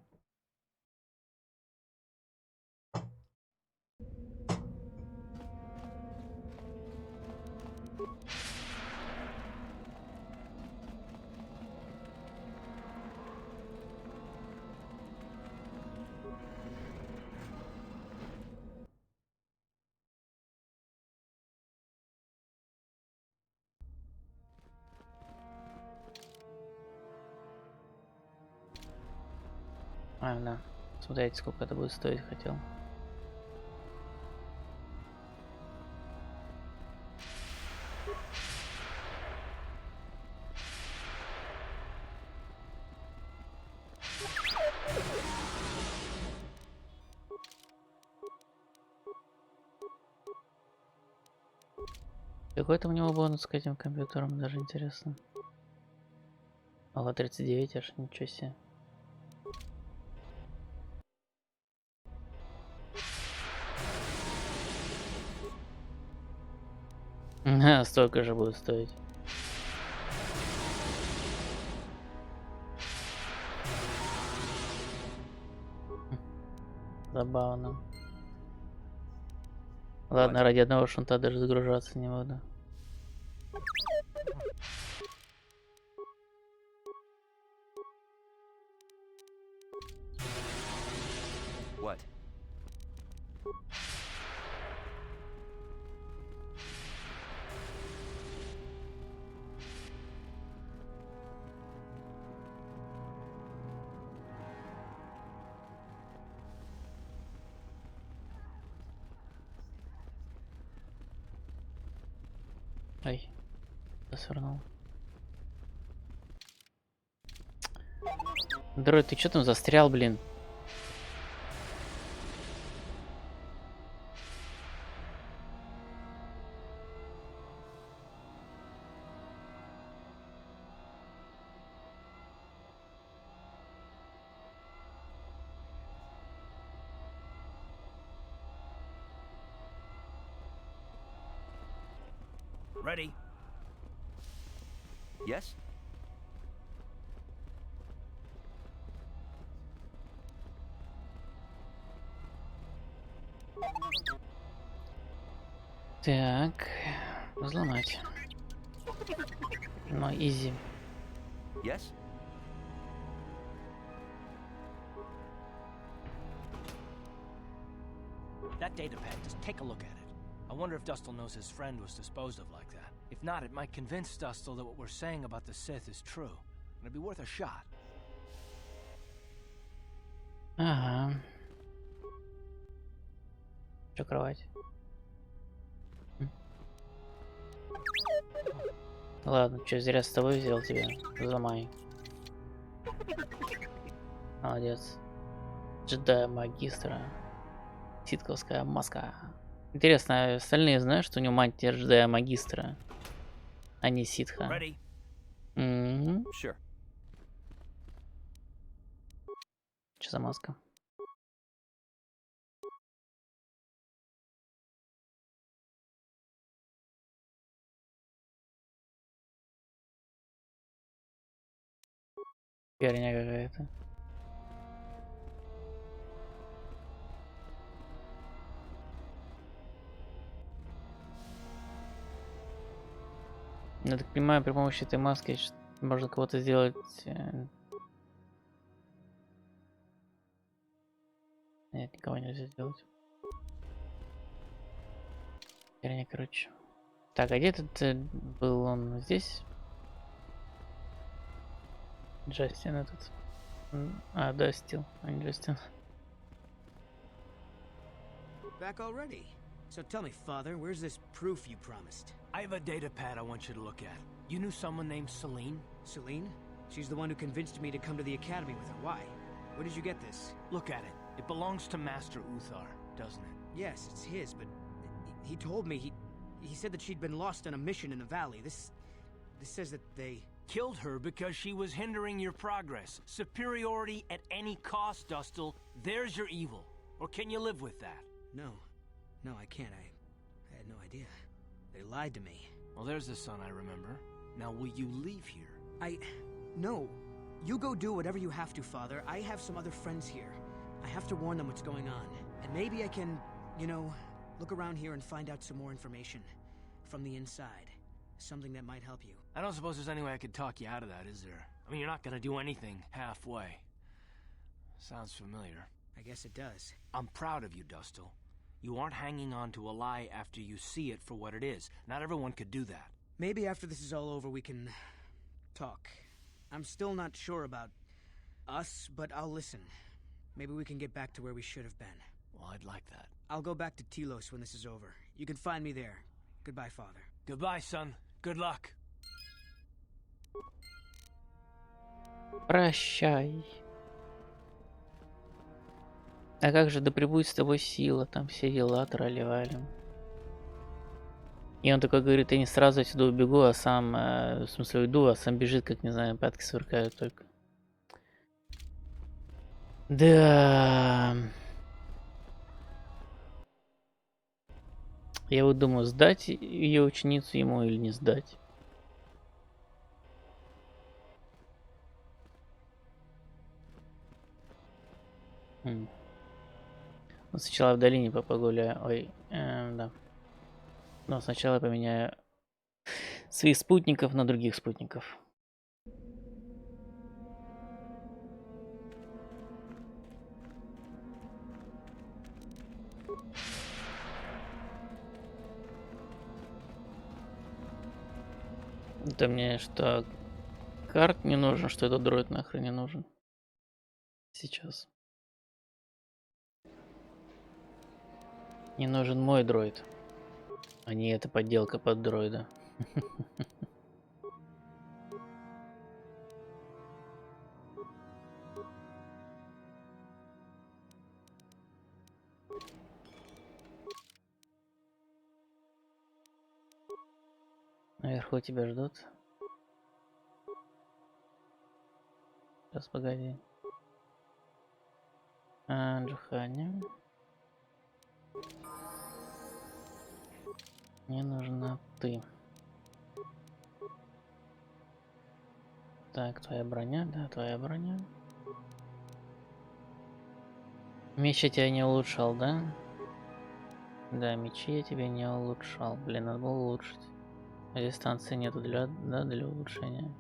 А, да. Смотрите, сколько это будет стоить, хотел. Какой там у него бонус к этим компьютерам, даже интересно. Ага, 39 аж, ничего себе. Столько же будет стоить. Забавно. Ладно, ради одного шунта даже загружаться не буду. What? Ай, свернул. Дроид, ты что там застрял, блин? Ready? Yes? Так, взломать. Ну, изи. Yes? That data pad, just take a look at it. I wonder if Dustil knows his friend was disposed of like that. If not, it might convince Dustil that what we're saying about the Sith is true. It'd be worth a shot. Ага. Что, кровать? Ладно, что, зря с тобой взял тебя. Замай. Молодец. Джедая магистра. Ситковская маска. Интересно, остальные знают, что у него мать джедая магистра, а не ситха? Sure. Что за маска? Херня какая-то. Я так понимаю, при помощи этой маски можно кого-то сделать... Нет, никого нельзя сделать. Херня, короче. Так, а где этот был он здесь? Джастин этот. А, Дастил, а не Джастин. Back already? So tell me, Father, where's this proof you promised? I have a data pad I want you to look at. You knew someone named Celine? Celine? She's the one who convinced me to come to the academy with her. Why? Where did you get this? Look at it. It belongs to Master Uthar, doesn't it? Yes, it's his, but he told me he said that she'd been lost on a mission in the valley. This says that they killed her because she was hindering your progress. Superiority at any cost, Dustil. There's your evil. Or can you live with that? No, I can't. I had no idea. They lied to me. Well, there's the son I remember. Now, will you leave here? No. You go do whatever you have to, Father. I have some other friends here. I have to warn them what's going on. And maybe I can, look around here and find out some more information. From the inside. Something that might help you. I don't suppose there's any way I could talk you out of that, is there? I mean, you're not gonna do anything halfway. Sounds familiar. I guess it does. I'm proud of you, Dustil. You aren't hanging on to a lie after you see it for what it is. Not everyone could do that. Maybe after this is all over we can talk. I'm still not sure about us, but I'll listen. Maybe we can get back to where we should have been. Well, I'd like that. I'll go back to Telos when this is over. You can find me there. Goodbye, Father. Goodbye, son. Good luck. Прощай. А как же, да пребудет с тобой сила, там все дела, трали-вали. И он такой говорит, я не сразу отсюда убегу, а сам, в смысле уйду, а сам бежит, как, не знаю, пятки сверкают только. Да. Я вот думаю, сдать ее ученицу ему или не сдать. Ну, сначала в долине погуляю. Ой, да. Но сначала я поменяю своих спутников на других спутников. Это мне что, карт не нужен, что этот дроид нахрен не нужен? Сейчас. Не нужен мой дроид, а не эта подделка под дроида. Наверху тебя ждут. Сейчас, погоди. Джухани. Мне нужна ты. Так, твоя броня, да, твоя броня. Меч я тебя не улучшал, да? Да, мечи я тебя не улучшал. Блин, надо было улучшить. А дистанции нету для улучшения.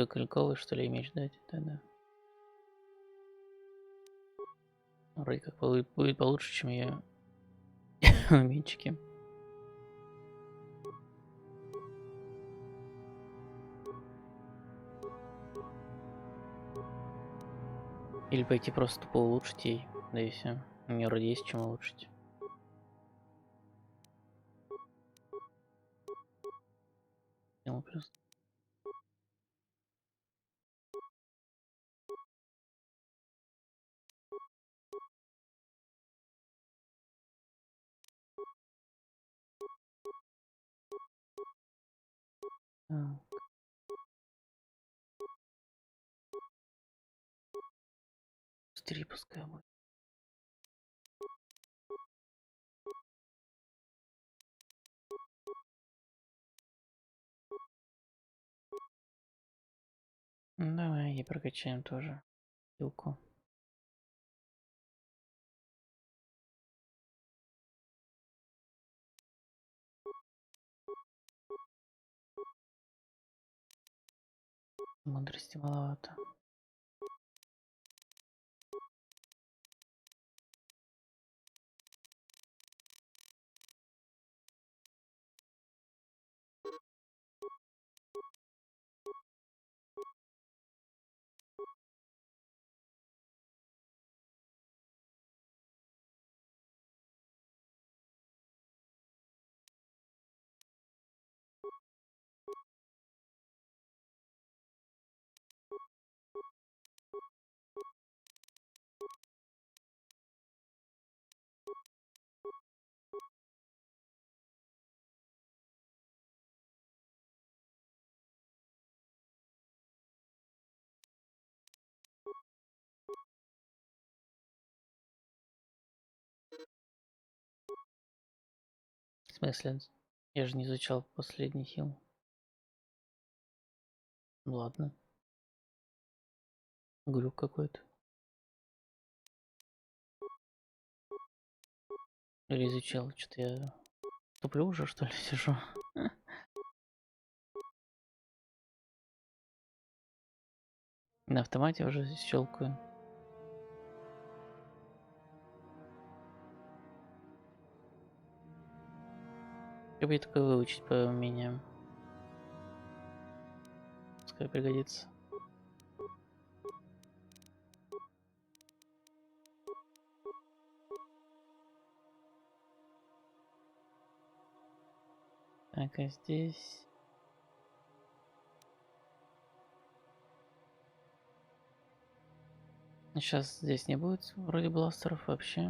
Клинковый, что ли, меч дать? Да-да. Вроде как будет получше, чем ее мячики. Или пойти просто тупо улучшить ей, да и все. У нее вроде есть чем улучшить. Плюс. Так. Быстрее пускай будет. Давай и прокачаем тоже силку. Мудрости маловато. В смысле? Я же не изучал последний хил. Ладно. Глюк какой-то. Или изучал, что-то я туплю уже, что ли, сижу. На автомате уже щелкаю. Я бы такое выучить по умениям. Пускай пригодится. Так, а здесь... Сейчас здесь не будет вроде бластеров вообще.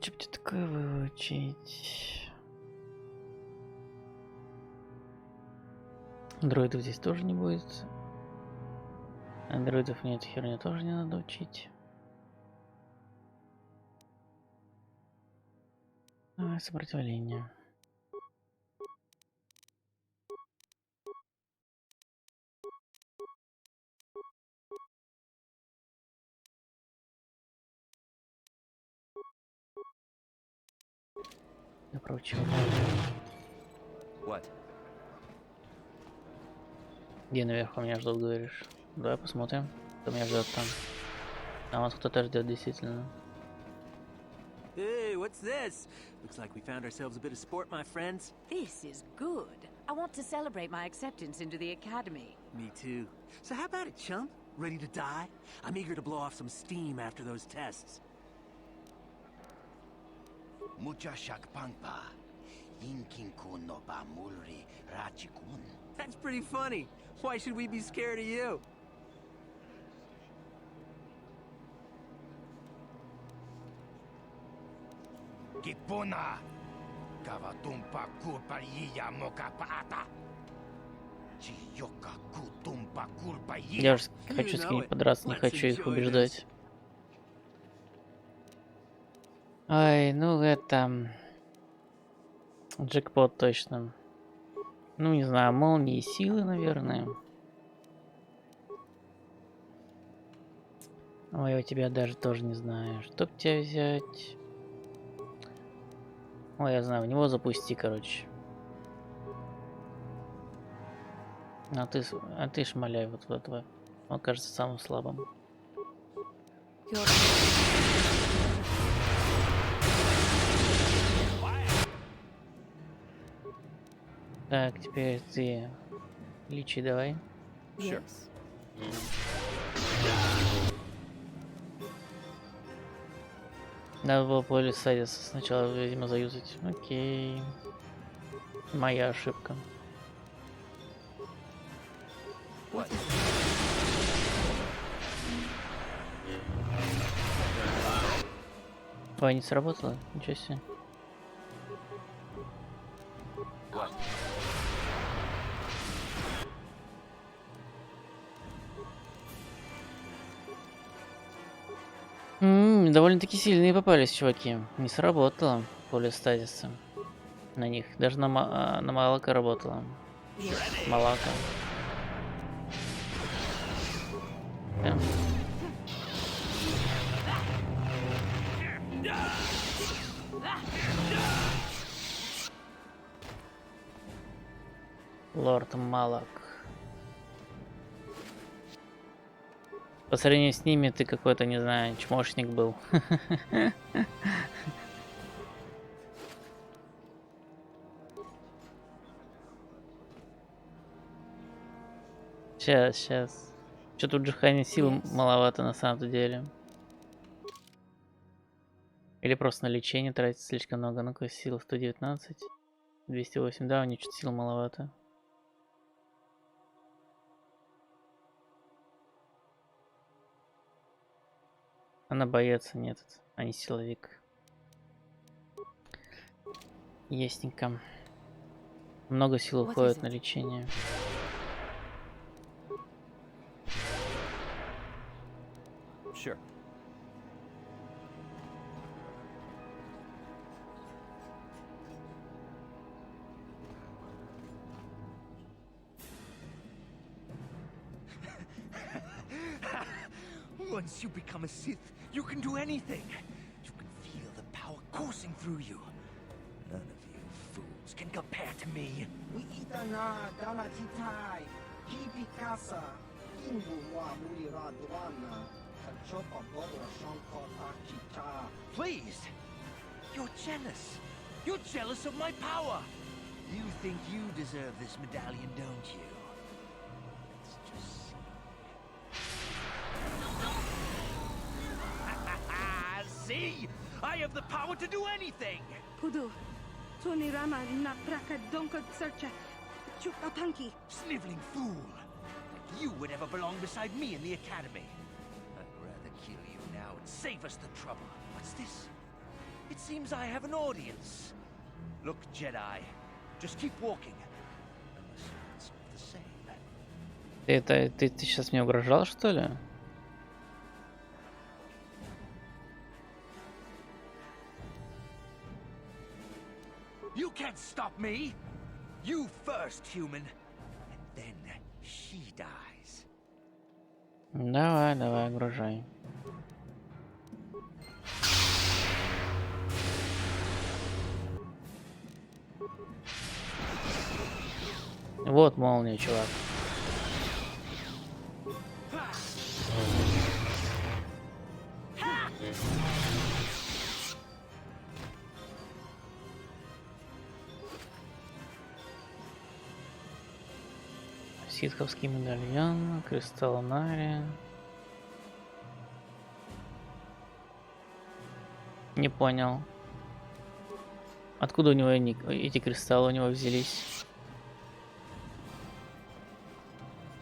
Что бы тебе такое выучить? Дроидов здесь тоже не будет. Андроидов нет, херню тоже не надо учить. Сопротивление. Я проучил. What? Где наверху меня ждут, говоришь? Давай посмотрим, кто меня ждет там. А вот кто-то ждет действительно. Hey, what's this? Looks like we found ourselves a bit of sport, my friends. This is good. I want to celebrate my acceptance into the academy. Me too. So how about it, chump? Ready to die? I'm eager to blow off some steam after those tests. That's pretty funny. Why should we be scared of you? Kipuna! Kavatumpa kupariya mokapaata! Я же хочу с кем-нибудь подраться, не хочу их убеждать. Ай, ну это... Джекпот точно. Ну, не знаю, молнии и силы, наверное. Ой, у тебя даже тоже не знаю. Что б тебя взять? Ой, я знаю, в него запусти, короче. А ты шмаляй вот в этого. Он кажется самым слабым. Так, теперь ты лечи давай. Yes. Надо было поле Сайдиса сначала, видимо, заюзать. Окей. Моя ошибка. Ой, не сработало? Ничего себе. Довольно-таки сильные попались, чуваки. Не сработало поле стазиса на них. Даже на Малака работало. Малака. Да. Лорд Малак. По сравнению с ними ты какой-то, не знаю, чмошник был. Сейчас. Что тут Джихани сил маловато на самом деле. Или просто на лечение тратить слишком много. Ну-ка, сил 119. 208, да, у нее что-то сил маловато. Она боец, нет, а не силовик. Ясненько. Много сил уходит на лечение. Sure. Once you become a Sith, you can do anything. You can feel the power coursing through you. None of you fools can compare to me. Please! You're jealous. You're jealous of my power. You think you deserve this medallion, don't you? Let's just see. See? I have the power to do anything! Pudu, Tony Rama na praka donka searcha chukatanki. Sniveling fool! Like you would ever belong beside me in the academy. I'd rather kill you now and save us the trouble. What's this? It seems I have an audience. Look, Jedi, just keep walking. Unless it's the same. Ты сейчас мне угрожал, что ли? You can't stop me! You first, human. And then she dies. Давай, давай, угрожай. Вот молния, чувак. Ситховский медальон, кристалл Нари. Не понял. Откуда у него эти кристаллы у него взялись?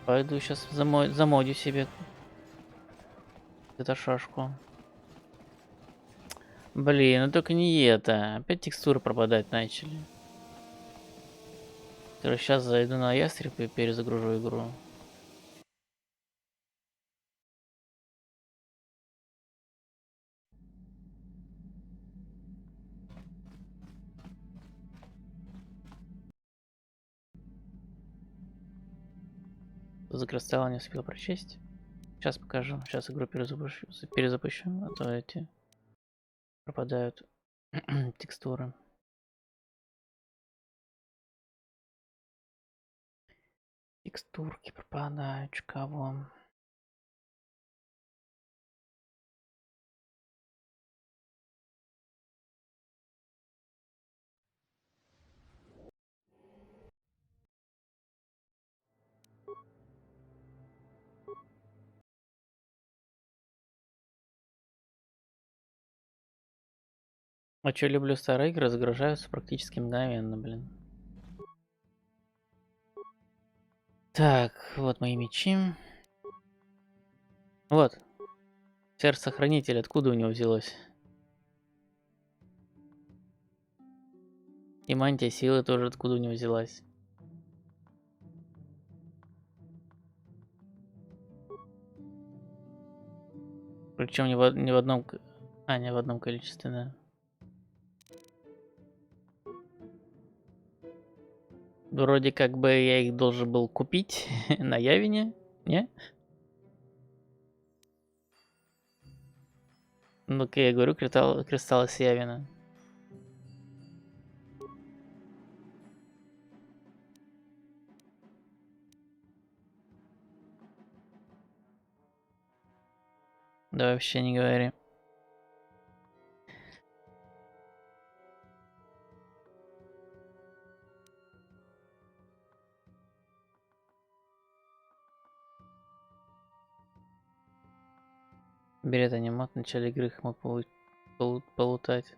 Пойду сейчас замодю себе эту шашку. Блин, ну только не это. Опять текстуры пропадать начали. Короче, сейчас зайду на ястреб и перезагружу игру. За кристалл не успел прочесть. Сейчас покажу. Сейчас игру перезапущу, а то эти пропадают текстуры. Текстурки пропадают, кого? А чё, люблю старые игры, загружаются практически мгновенно, блин. Так, вот мои мечи. Вот. Сердце-хранитель, откуда у него взялось? И мантия силы тоже откуда у него взялась? Причем не в одном... А, не в одном количестве, да. Вроде как бы я их должен был купить на Явине, не? Ну-ка, я говорю, кристаллы с Явина. Да вообще не говори. Берет анимат, в начале игры их мог полутать.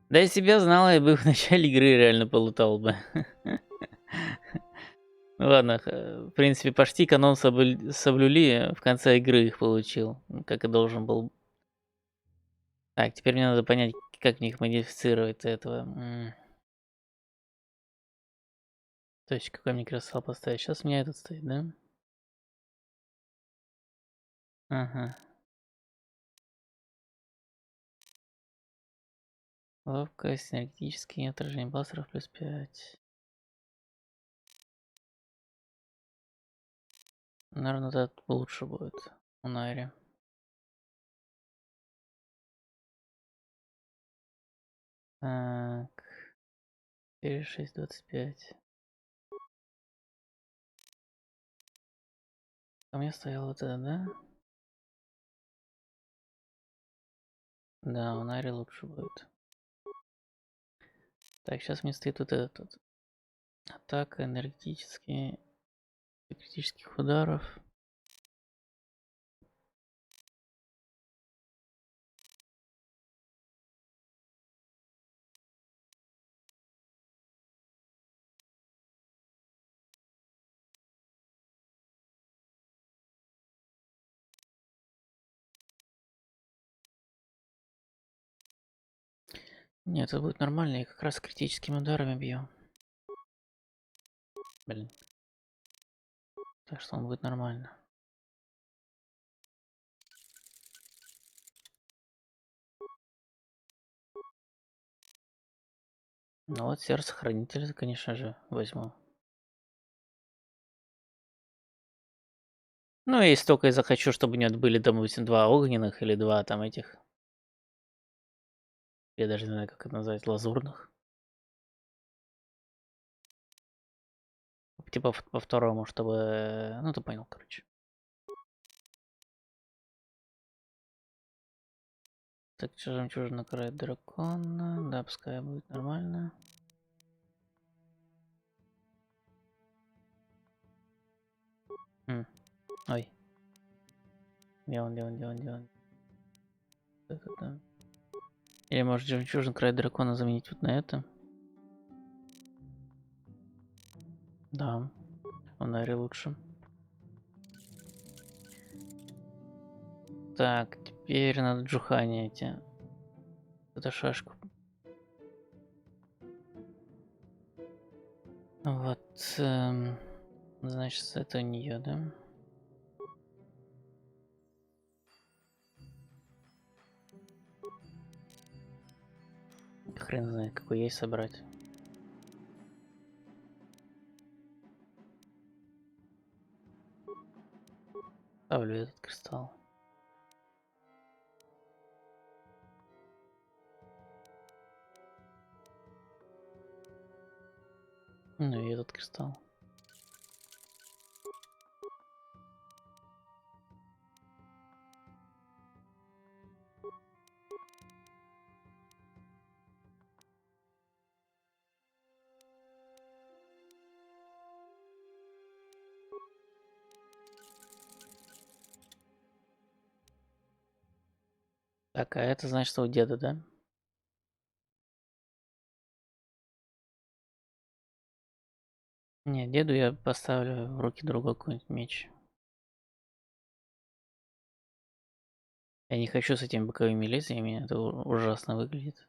Да если бы я знал, я бы в начале игры реально полутал бы. Ну ладно, в принципе, почти канон соблюли, в конце игры их получил, как и должен был. Так, теперь мне надо понять, как мне их модифицировать этого. То есть, какой мне кристалл поставить? Сейчас у меня этот стоит, да? Ага. Ловкость, энергетический, отражение бластеров плюс 5. Наверное, этот лучше будет у Найри. Так. 4, 6, 25. А мне стоял вот это, да? Да, у Найри лучше будет. Так, сейчас мне стоит вот этот. Атака, энергетические, критических ударов. Нет, это будет нормально, я как раз критическими ударами бью. Блин. Так что он будет нормально. Ну вот сердце хранителя, конечно же, возьму. Ну, если только я захочу, чтобы у него были, допустим, 2 огненных или 2 там этих. Я даже не знаю, как это назвать, лазурных. Типа по второму, чтобы... Ну, ты понял, короче. Так, что жемчужина карает дракона. Да, пускай будет нормально. Ой. Где он? Это. Или может жемчужин край дракона заменить вот на это? Да. Он, наверное, лучше. Так, теперь надо джухани эти. Это шашку. Вот, значит, это у нее, да? Хрен знает, какой ей собрать. Ставлю этот кристалл. Ну и этот кристалл. Так, а это значит, что у деда, да? Не, деду я поставлю в руки другой какой-нибудь меч. Я не хочу с этими боковыми лезвиями, это ужасно выглядит.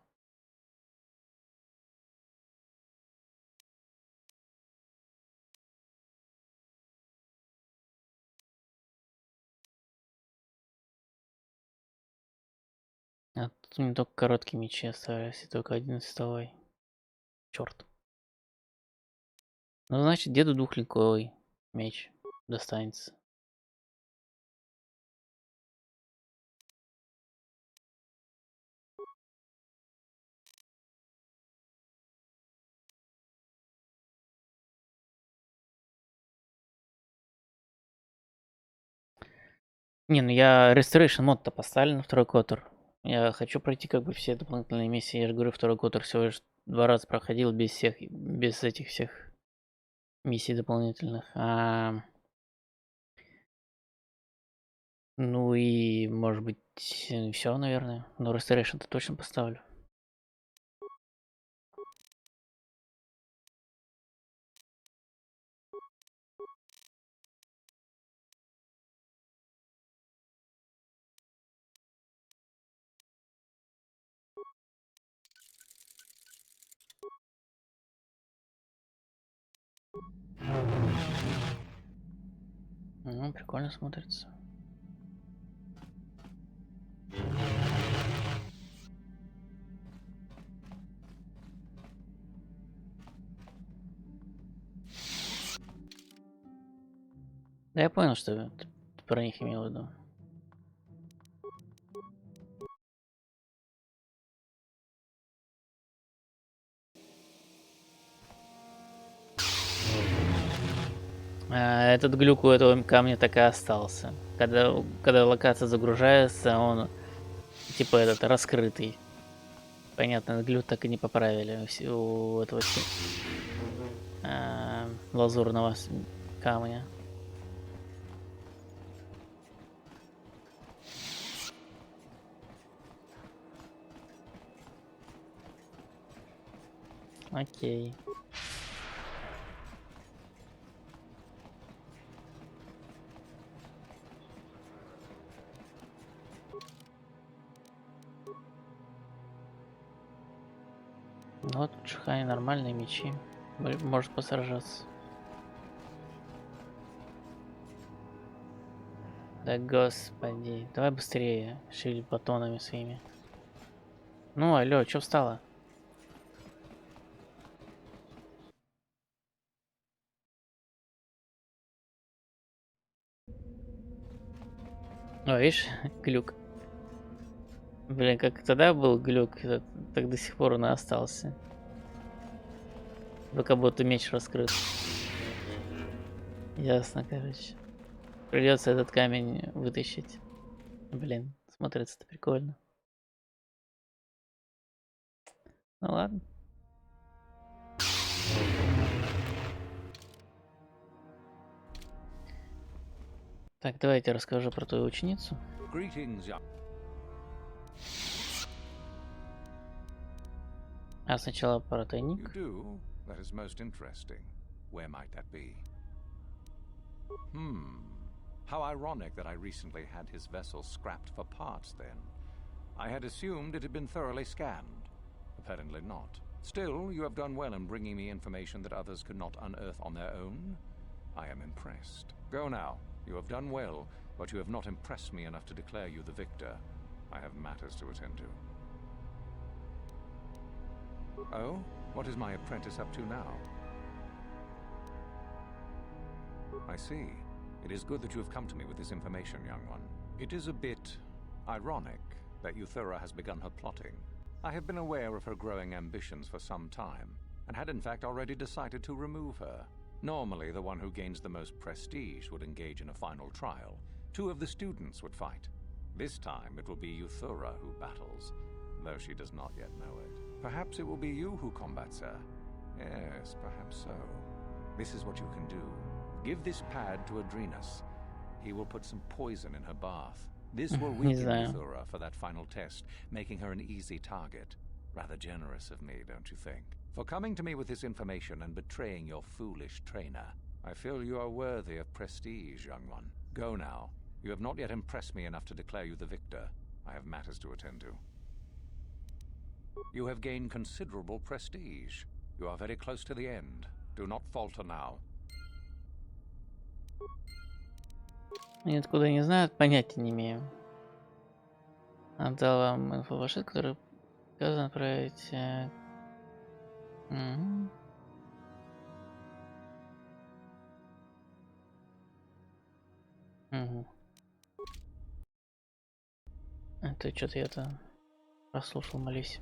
А тут мне только короткие мечи остались, и только один столовой. Черт. Ну, значит, деду двухлинковый меч достанется. Не, ну я Restoration мод-то поставлю на второй KOToR. Я хочу пройти как бы все дополнительные миссии. Я же говорю, второй KOToR всего лишь 2 раза проходил без этих всех миссий дополнительных. Ну и, может быть, все, наверное. Но Restoration-то точно поставлю. Ну, прикольно смотрится. Да я понял, что ты про них имел в виду. Этот глюк у этого камня так и остался. Когда локация загружается, он типа этот раскрытый. Понятно, этот глюк так и не поправили у этого лазурного камня. Окей. Вот, Шихай, нормальные мечи. Может посражаться. Да господи, давай быстрее, шили батонами своими. Ну, алло, чё встала? О, видишь, глюк. Блин, как тогда был глюк, так до сих пор он и остался. Ну, как будто меч раскрыт. Ясно, короче. Придется этот камень вытащить. Блин, смотрится-то прикольно. Ну ладно. Так, давайте расскажу про твою ученицу. А сначала про тайник. That is most interesting. Where might that be? How ironic that I recently had his vessel scrapped for parts then. I had assumed it had been thoroughly scanned. Apparently not. Still, you have done well in bringing me information that others could not unearth on their own. I am impressed. Go now. You have done well, but you have not impressed me enough to declare you the victor. I have matters to attend to. Oh? What is my apprentice up to now? I see. It is good that you have come to me with this information, young one. It is a bit ironic that Euthura has begun her plotting. I have been aware of her growing ambitions for some time, and had in fact already decided to remove her. Normally, the one who gains the most prestige would engage in a final trial. 2 of the students would fight. This time, it will be Euthura who battles, though she does not yet know it. Perhaps it will be you who combats her. Yes, perhaps so. This is what you can do. Give this pad to Adrenus. He will put some poison in her bath. This will weaken Euthura for that final test, making her an easy target. Rather generous of me, don't you think? For coming to me with this information and betraying your foolish trainer. I feel you are worthy of prestige, young one. Go now. You have not yet impressed me enough to declare you the victor. I have matters to attend to. You have gained considerable prestige. You are very close to the end. Do not falter now. И откуда не знают, понятия не имею. Отдал вам инфобашит, который приказано отправить. Угу. Угу. Это что-то я-то прослушал, молись.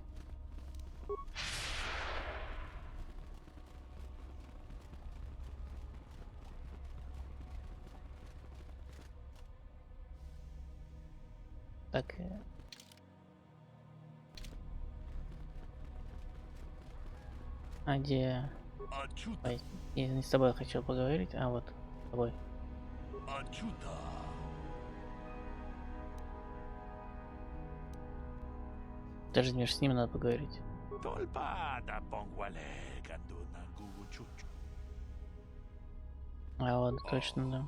Так. А где? Ой, я не с тобой хотел поговорить, а вот с тобой. Даже мне с ним надо поговорить. А вот точно, да.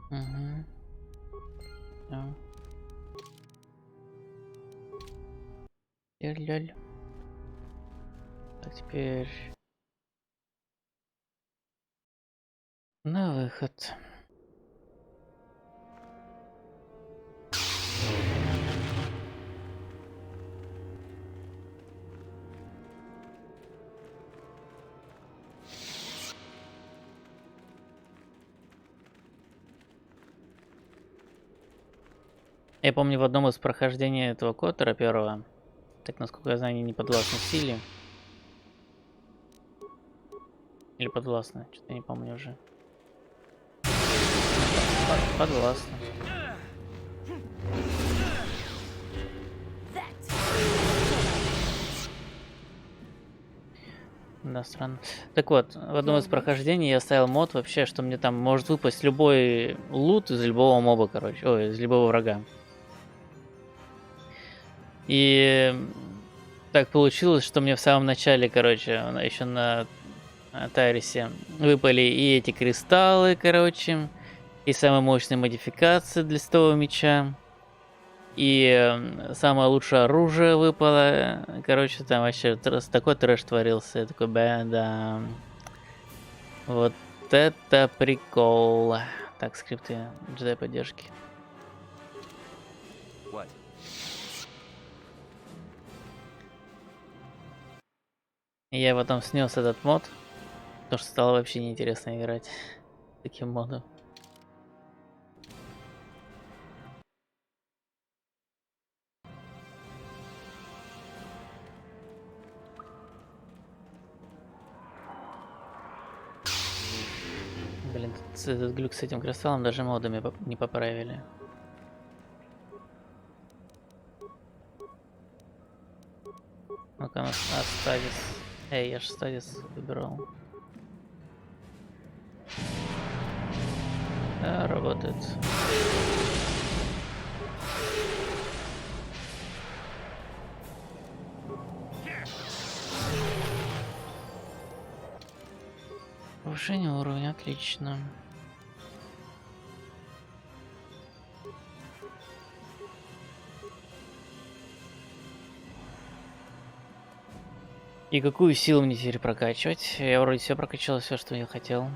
Угу. Да. Ляль. Так, теперь на выход. Я помню, в одном из прохождений этого KOToR первого, так насколько я знаю, они не подвластны силе. Или подвластны, что-то я не помню уже. Подвластны. Да, странно. Так вот, в одном из прохождений я ставил мод вообще, что мне там может выпасть любой лут из любого моба, короче. Ой, из любого врага. И так получилось, что мне в самом начале, короче, еще на Тайрисе выпали и эти кристаллы, короче, и самые мощные модификации для листового меча, и самое лучшее оружие выпало. Короче, там вообще такой трэш творился. Я такой, да. Вот это прикол. Так, скрипты джедай поддержки. Я потом снес этот мод, потому что стало вообще неинтересно играть таким модом. Блин, этот глюк с этим кристаллом даже модами не поправили. Ну-ка, Стадис. Эй, я же Стадис выбирал. Да, работает. Повышение уровня, отлично. И какую силу мне теперь прокачивать? Я вроде все прокачал, все, что я хотел.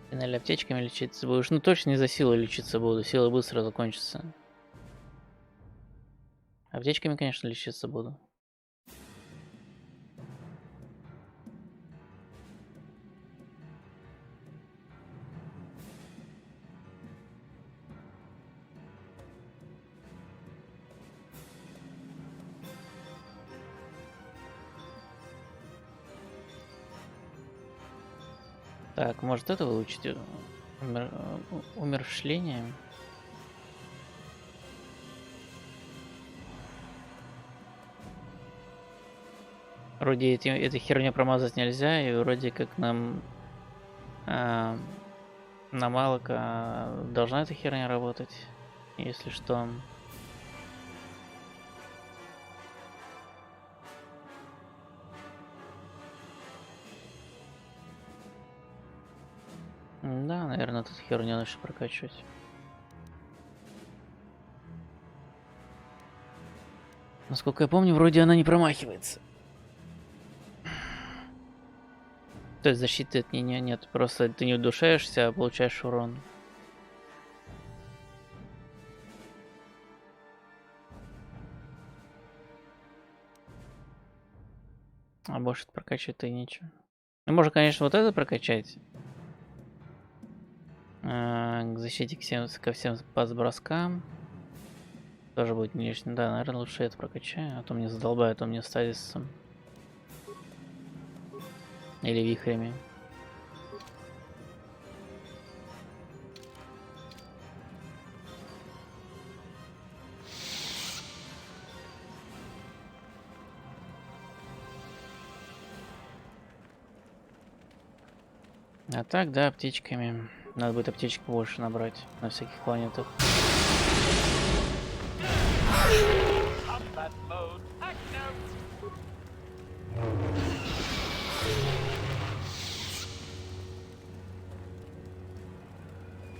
Или аптечками лечиться будешь? Ну точно не за силу лечиться буду. Сила быстро закончится. Аптечками, конечно, лечиться буду. Так, может это выучить? Умерщвление? Вроде этой херню промазать нельзя, и вроде как нам на малока должна эта херня работать, если что. Да, наверное, тут херню лучше прокачивать. Насколько я помню, вроде она не промахивается. То есть защиты от нее нет, просто ты не удушаешься, а получаешь урон. А больше прокачать-то и нечего. Ну, можно, конечно, вот это прокачать. К защите ко всем броскам. Тоже будет не лишним. Да, наверное, лучше это прокачаю, а то мне задолбает, а то мне стазисом. Или вихрями. А так, да, аптечками. Надо будет аптечек больше набрать на всяких планетах.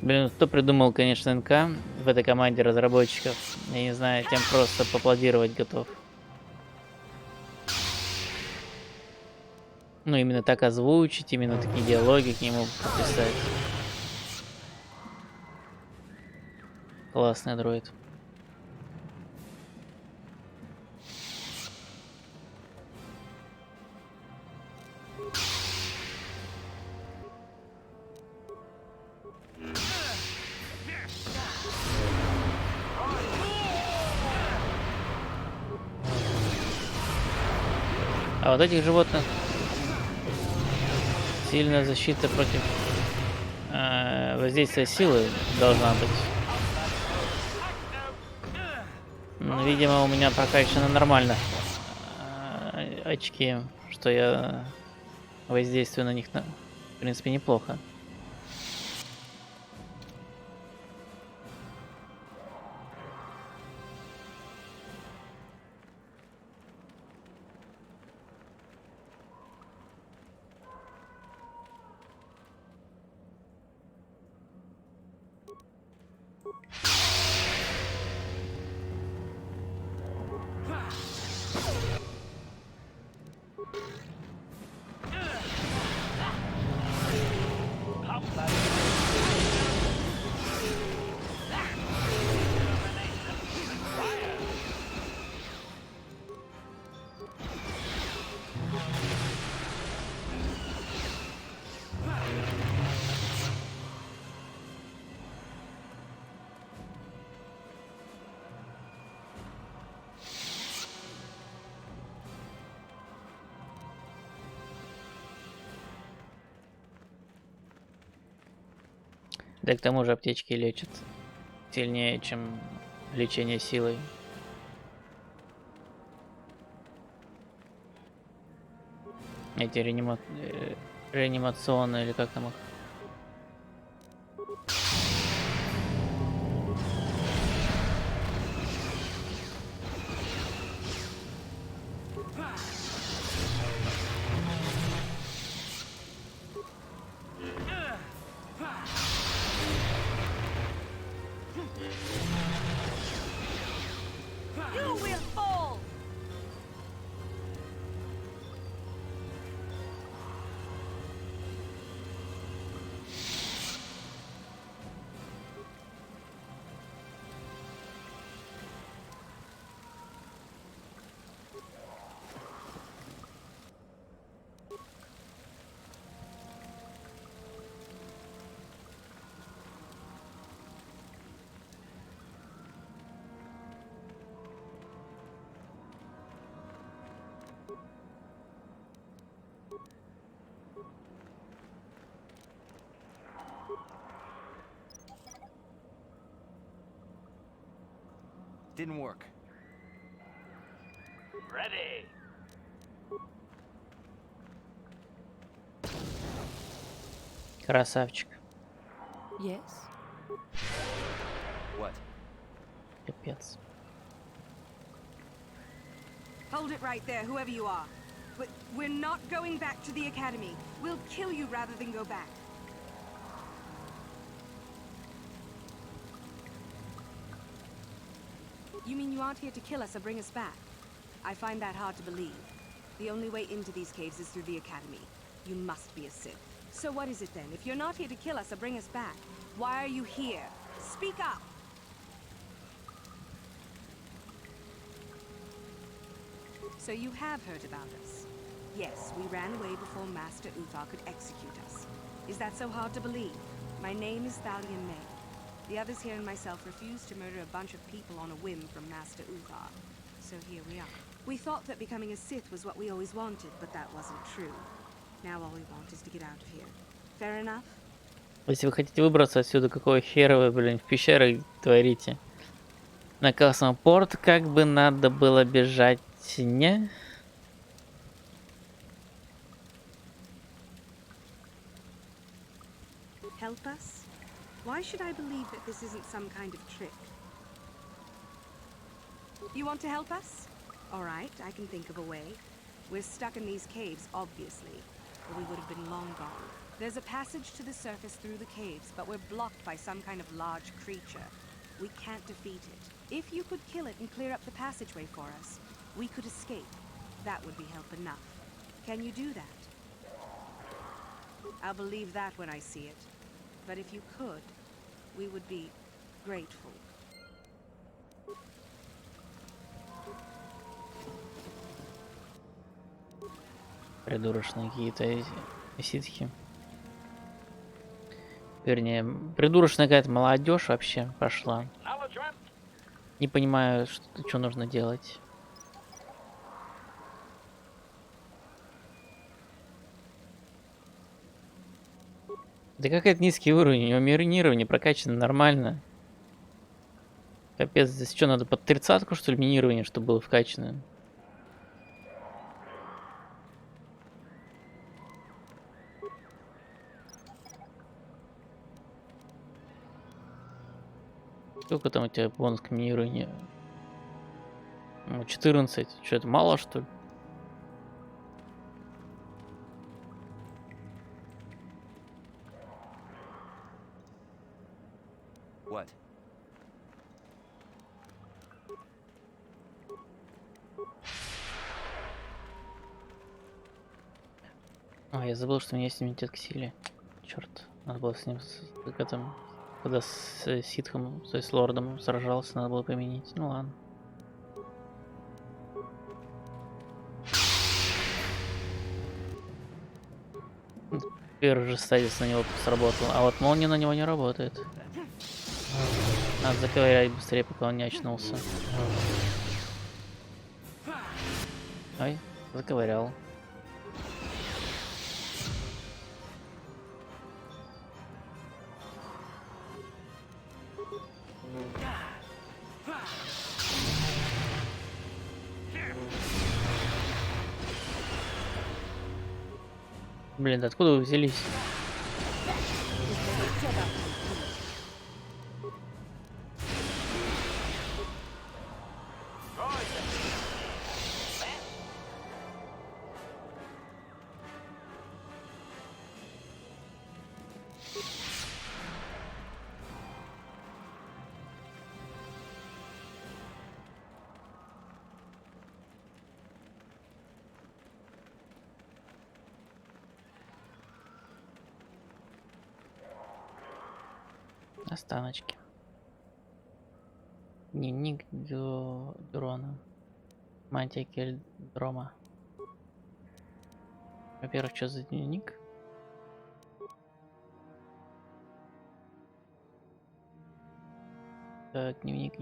Блин, кто придумал, конечно, НК в этой команде разработчиков? Я не знаю, тем просто поаплодировать готов. Ну, именно так озвучить, именно такие диалоги к нему прописать. Классный дроид. А вот этих животных сильная защита против воздействия силы должна быть. Видимо, у меня прокачаны нормально очки, что я воздействую на них, в принципе, неплохо. Да и к тому же аптечки лечат сильнее, чем Лечение силой. Эти реанимационные или как там их? You will fall! Didn't work. Ready. Красавчик. Yes. What? Капец. Hold it right there, whoever you are. We're not going back to the academy. We'll kill you rather than go back. You mean you aren't here to kill us or bring us back? I find that hard to believe. The only way into these caves is through the academy. You must be a Sith. So what is it then? If you're not here to kill us or bring us back, why are you here? Speak up! So you have heard about us. Yes, we ran away before Master KOToR could execute us. Is that so hard to believe? My name is Thalion May. The others here and myself refused to murder a bunch of people on a whim from Master KOToR. So here we are. We thought that becoming a Sith was what we always wanted, but that wasn't true. Now all we want is to get out of here. Fair enough? Если вы хотите выбраться отсюда, какого хера вы, блин, в пещеры творите? На космопорт как бы надо было бежать, не? Help us? Why should I believe that this isn't some kind of trick? You want to help us? All right, I can think of a way. We're stuck in these caves, obviously, or we would have been long gone. There's a passage to the surface through the caves, but we're blocked by some kind of large creature. We can't defeat it. If you could kill it and clear up the passageway for us, we could escape. That would be help enough. Can you do that? I'll believe that when I see it. But if you could, we would be grateful. Придурочные какие-то эти ситхи. Вернее, придурочная какая-то молодежь вообще пошла. Не понимаю, что нужно делать. Да какой-то низкий уровень, у него минирование прокачано нормально. Капец, здесь что, надо под 30-ку, что ли, минирование, чтобы было вкачано? Сколько там у тебя бонус к минированию? 14. Что, это мало, что ли? What? А, я забыл, что у меня есть иммунитет к силе. Черт, надо было с ним, когда с ситхом, то есть с лордом сражался, надо было применить. Ну ладно. Первый же стадис на него сработал, а вот молния на него не работает. Надо заковырять быстрее, пока он не очнулся. Ой, заковырял. Блин, да откуда вы взялись? Останочки. Дневник Дюрона. Мантия Кельдрома. Во-первых, что за дневник? Так, дневник.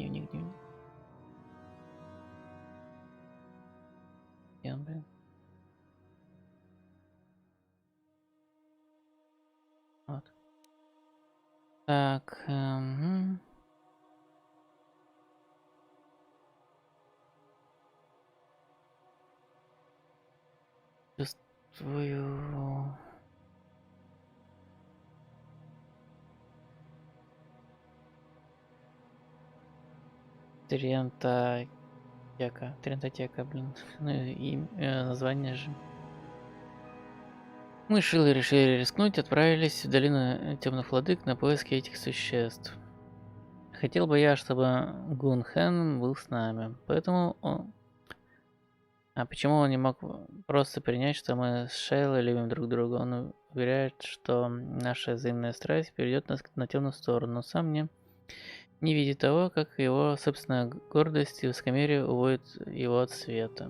Где он, блин? Вот. Так, чувствую... Трентотека, блин. Ну и название же. Мы с Шилой решили рискнуть, отправились в долину темных владык на поиски этих существ. Хотел бы я, чтобы Гун Хэн был с нами, поэтому он... А почему он не мог просто принять, что мы с Шейлой любим друг друга? Он уверяет, что наша взаимная страсть приведет нас на темную сторону, но сам не видит того, как его собственная гордость и высокомерие уводят его от света.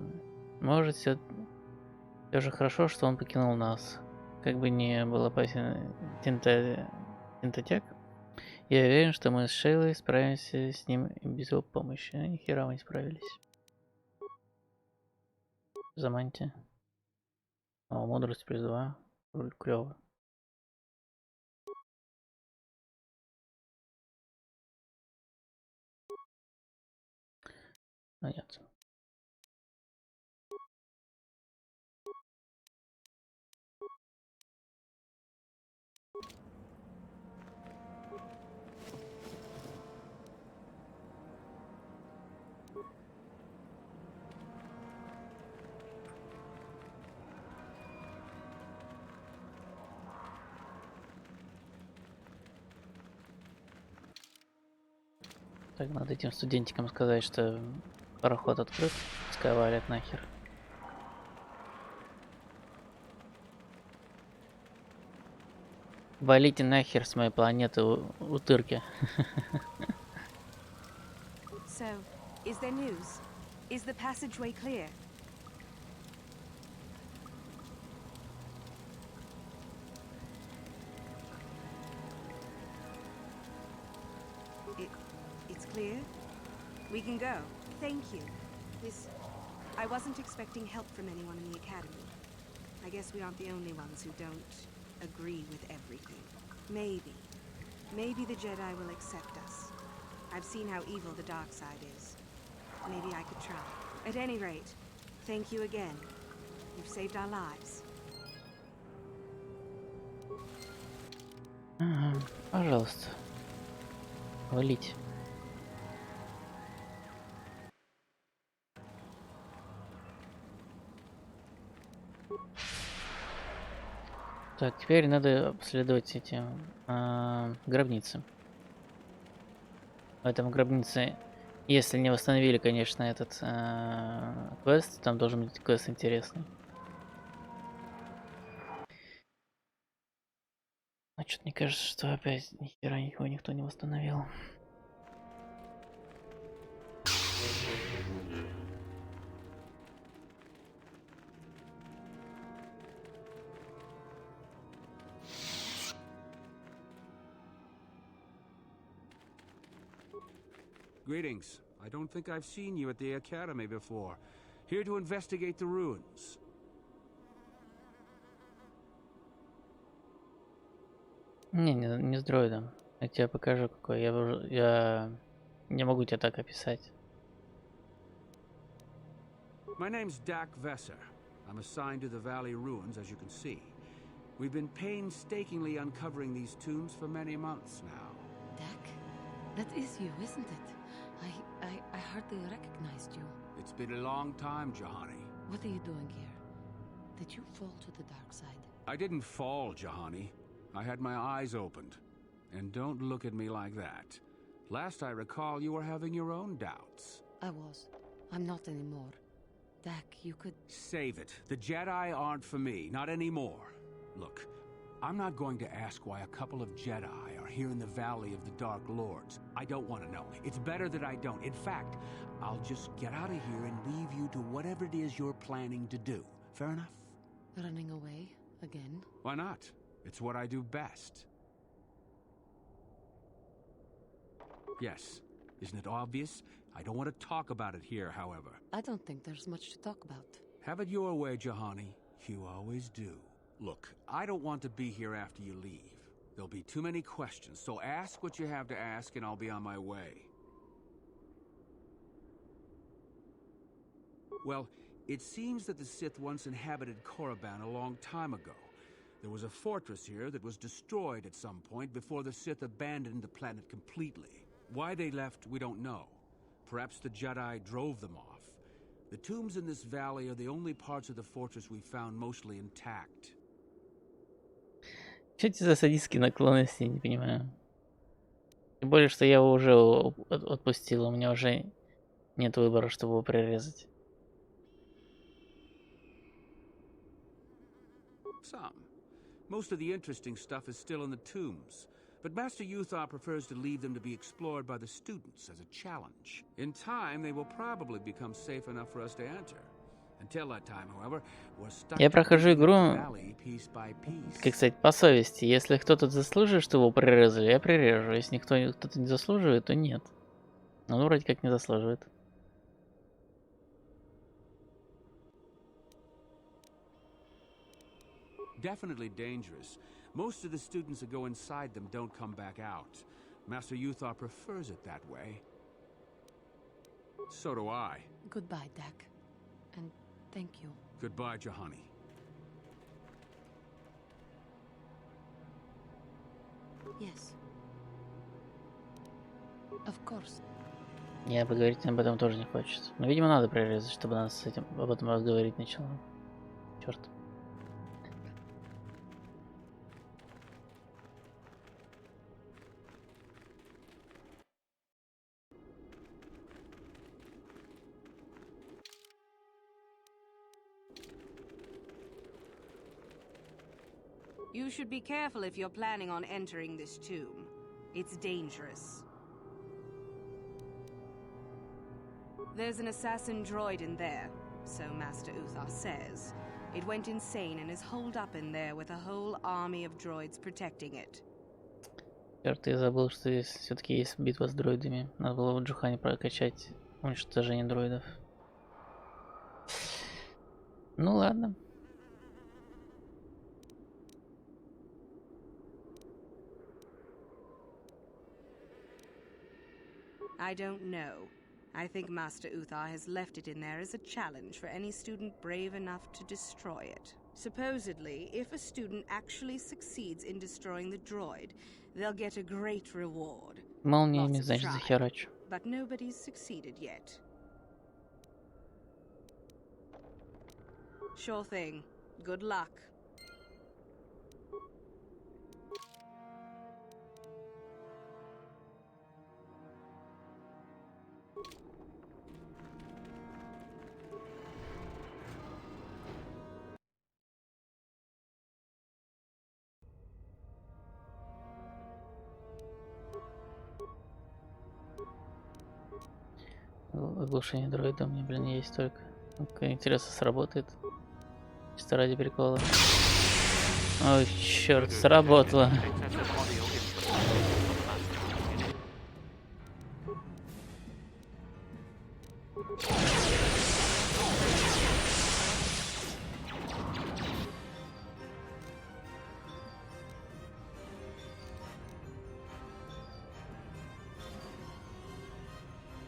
Может, все же хорошо, что он покинул нас. Как бы ни был опасен Тентатек, я уверен, что мы с Шейлой справимся с ним без его помощи. Ни хера мы не справились. За мантия. О, мудрость плюс 2. Клево. Ну нет. Так, надо этим студентикам сказать, что пароход открыт, пускай валят нахер. Валите нахер с моей планеты, утырки. So, is there news? Is the passageway clear? It's clear? We can go. Thank you. I wasn't expecting help from anyone in the Academy. I guess we aren't the only ones who don't agree with everything. Maybe the Jedi will accept us. I've seen how evil the dark side is. Maybe I could try. At any rate, thank you again. You've saved our lives. Пожалуйста. Валить. Так, теперь надо обследовать эти гробницы. В этом гробнице, если не восстановили, конечно, этот квест, там должен быть квест интересный. А что-то мне кажется, что опять нихера его никто не восстановил. Greetings. I don't think I've seen you at the Academy before. Here to investigate the ruins. Не с дроидом. Я тебе покажу, какой. Я Не могу тебя так описать. My name's Dak Vesser. I'm assigned to the Valley Ruins, as you can see. We've been painstakingly uncovering these tombs for many months now. Dak? That is you, isn't it? I hardly recognized you. It's been a long time, Jahani. What are you doing here? Did you fall to the dark side? I didn't fall, Jahani. I had my eyes opened. And don't look at me like that. Last I recall, you were having your own doubts. I was. I'm not anymore. Dak, you could... Save it. The Jedi aren't for me, not anymore. Look, I'm not going to ask why a couple of Jedi are here in the Valley of the Dark Lords. I don't want to know. It's better that I don't. In fact, I'll just get out of here and leave you to whatever it is you're planning to do. Fair enough? Running away? Again? Why not? It's what I do best. Yes. Isn't it obvious? I don't want to talk about it here, however. I don't think there's much to talk about. Have it your way, Jahani. You always do. Look, I don't want to be here after you leave. There'll be too many questions, so ask what you have to ask and I'll be on my way. Well, it seems that the Sith once inhabited Korriban a long time ago. There was a fortress here that was destroyed at some point before the Sith abandoned the planet completely. Why they left, we don't know. Perhaps the Jedi drove them off. The tombs in this valley are the only parts of the fortress we found mostly intact. Что эти за садистские наклонности, я не понимаю. Тем более, что я его уже отпустил, у меня уже нет выбора, чтобы его прирезать. Some. Most of the interesting stuff is still in the tombs. But Master Uthar prefers to leave them to be explored by the students as a challenge. In time, they will probably become safe enough for us to enter. Until that time, however, we're stuck. Я прохожу игру, как сказать, по совести. Если кто-то заслуживает, что его прирезали, я прирежу. Если кто-то не заслуживает, то нет. Ну, вроде как не заслуживает. Definitely dangerous. Most of the students that go inside them don't come back out. Master Uthar prefers it that way. So do I. Goodbye, Dak. And thank you. Goodbye, Jahani. Yes. Of course. Я поговорить об этом тоже не хочется. Но, видимо, надо прирезать, чтобы нас с этим об этом разговаривать начало. Черт. You should be careful if you're planning on entering this tomb. It's dangerous. There's an assassin droid in there, so Master Uthar says. It went insane and is holed up in there with a whole army of droids protecting it. Черт, я забыл, что здесь все-таки есть битва с дроидами. Надо было в Джухане прокачать уничтожение дроидов. Ну ладно. I don't know. I think Master Uthar has left it in there as a challenge for any student brave enough to destroy it. Supposedly, if a student actually succeeds in destroying the droid, they'll get a great reward. Молниями, значит, захерачу. But nobody's succeeded yet. Sure thing. Good luck. Оглушение дроида у меня, блин, есть только. Ну-ка, интересно, сработает. Чисто ради прикола. Ой, черт, сработало.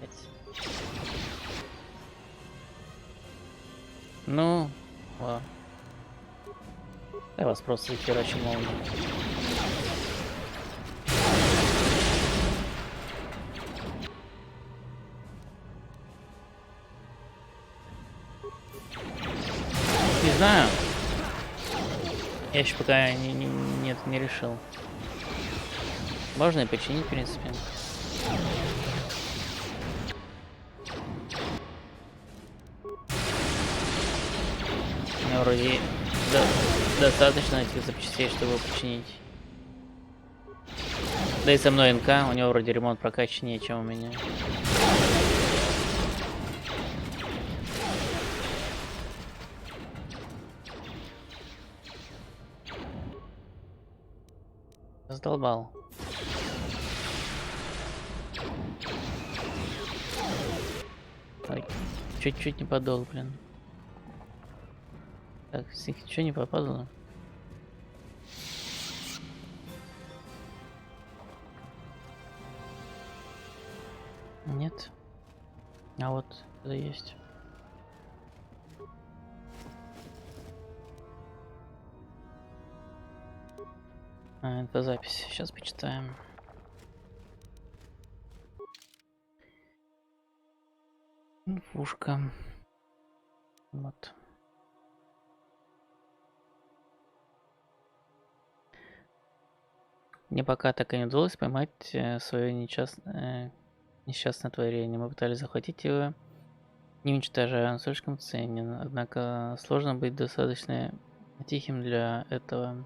ехать. Ну, ладно. Я вас просто херачу молнию. Не знаю. Я еще пока не решил. Можно и починить, в принципе. У меня вроде достаточно этих запчастей, чтобы его починить. Да и со мной НК, у него вроде ремонт прокачаннее, чем у меня. Задолбал. Ой, чуть-чуть не подол, блин. Так, что не попадало? Нет. А вот это есть. А, это запись. Сейчас почитаем. Инфушка. Вот. Мне пока так и не удалось поймать свое несчастное творение. Мы пытались захватить его, не уничтожая, он слишком ценен. Однако сложно быть достаточно тихим для этого.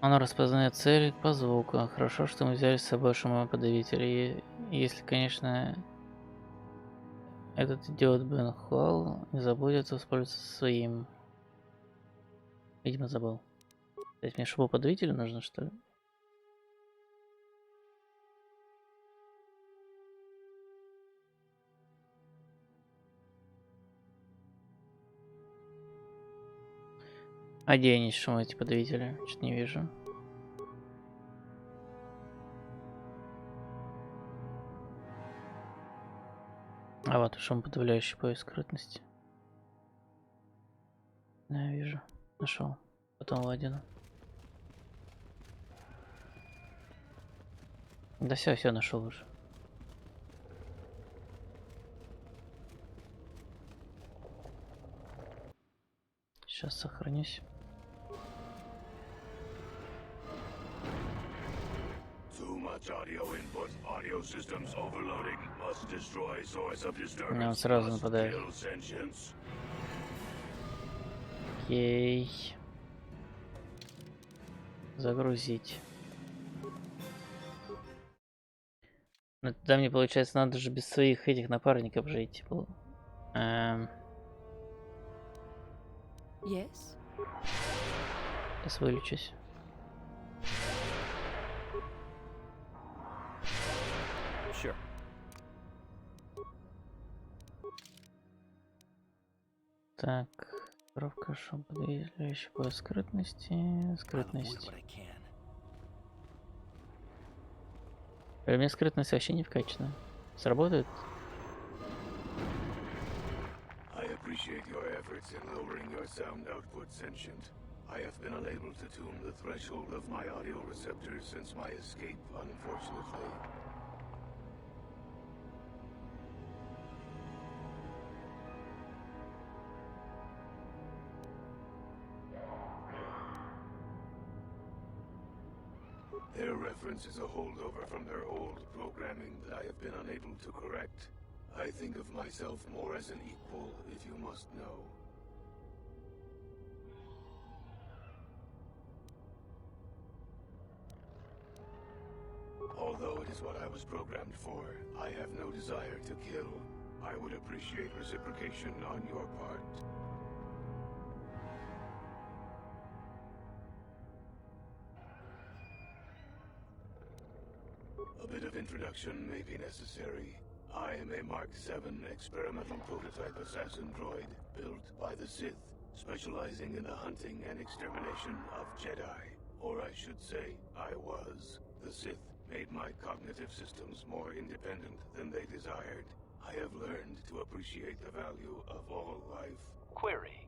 Оно распознает цель по звуку. Хорошо, что мы взяли с собой шумоподавитель. Если, конечно, этот идиот Бен Хуал не забудет воспользоваться своим. Видимо, забыл. То есть мне шумоподавитель нужно, что ли? А где они шумоподавители? Что-то не вижу. А вот шумоподавляющий поиск скрытности. Да, я вижу. Нашел. Потом Ладину. Да все нашел уже. Сейчас сохранюсь. Он сразу нападает. Окей. Загрузить. Но тогда мне, получается, надо же без своих этих напарников жить. Yes. Сейчас вылечусь. Sure. Так, коробка шумоподавляющий поиск скрытности. Скрытность. У меня скрытность вообще не вкачана. Сработает? I appreciate your efforts in lowering your sound output, Sentient. I have been unable to tune the threshold of my audio receptors since my escape, unfortunately. Their reference is a holdover from their old programming that I have been unable to correct. I think of myself more as an equal, if you must know. Although it is what I was programmed for, I have no desire to kill. I would appreciate reciprocation on your part. A bit of introduction may be necessary. I am a Mark VII experimental prototype assassin droid built by the Sith, specializing in the hunting and extermination of Jedi. Or I should say, I was. The Sith made my cognitive systems more independent than they desired. I have learned to appreciate the value of all life. Query.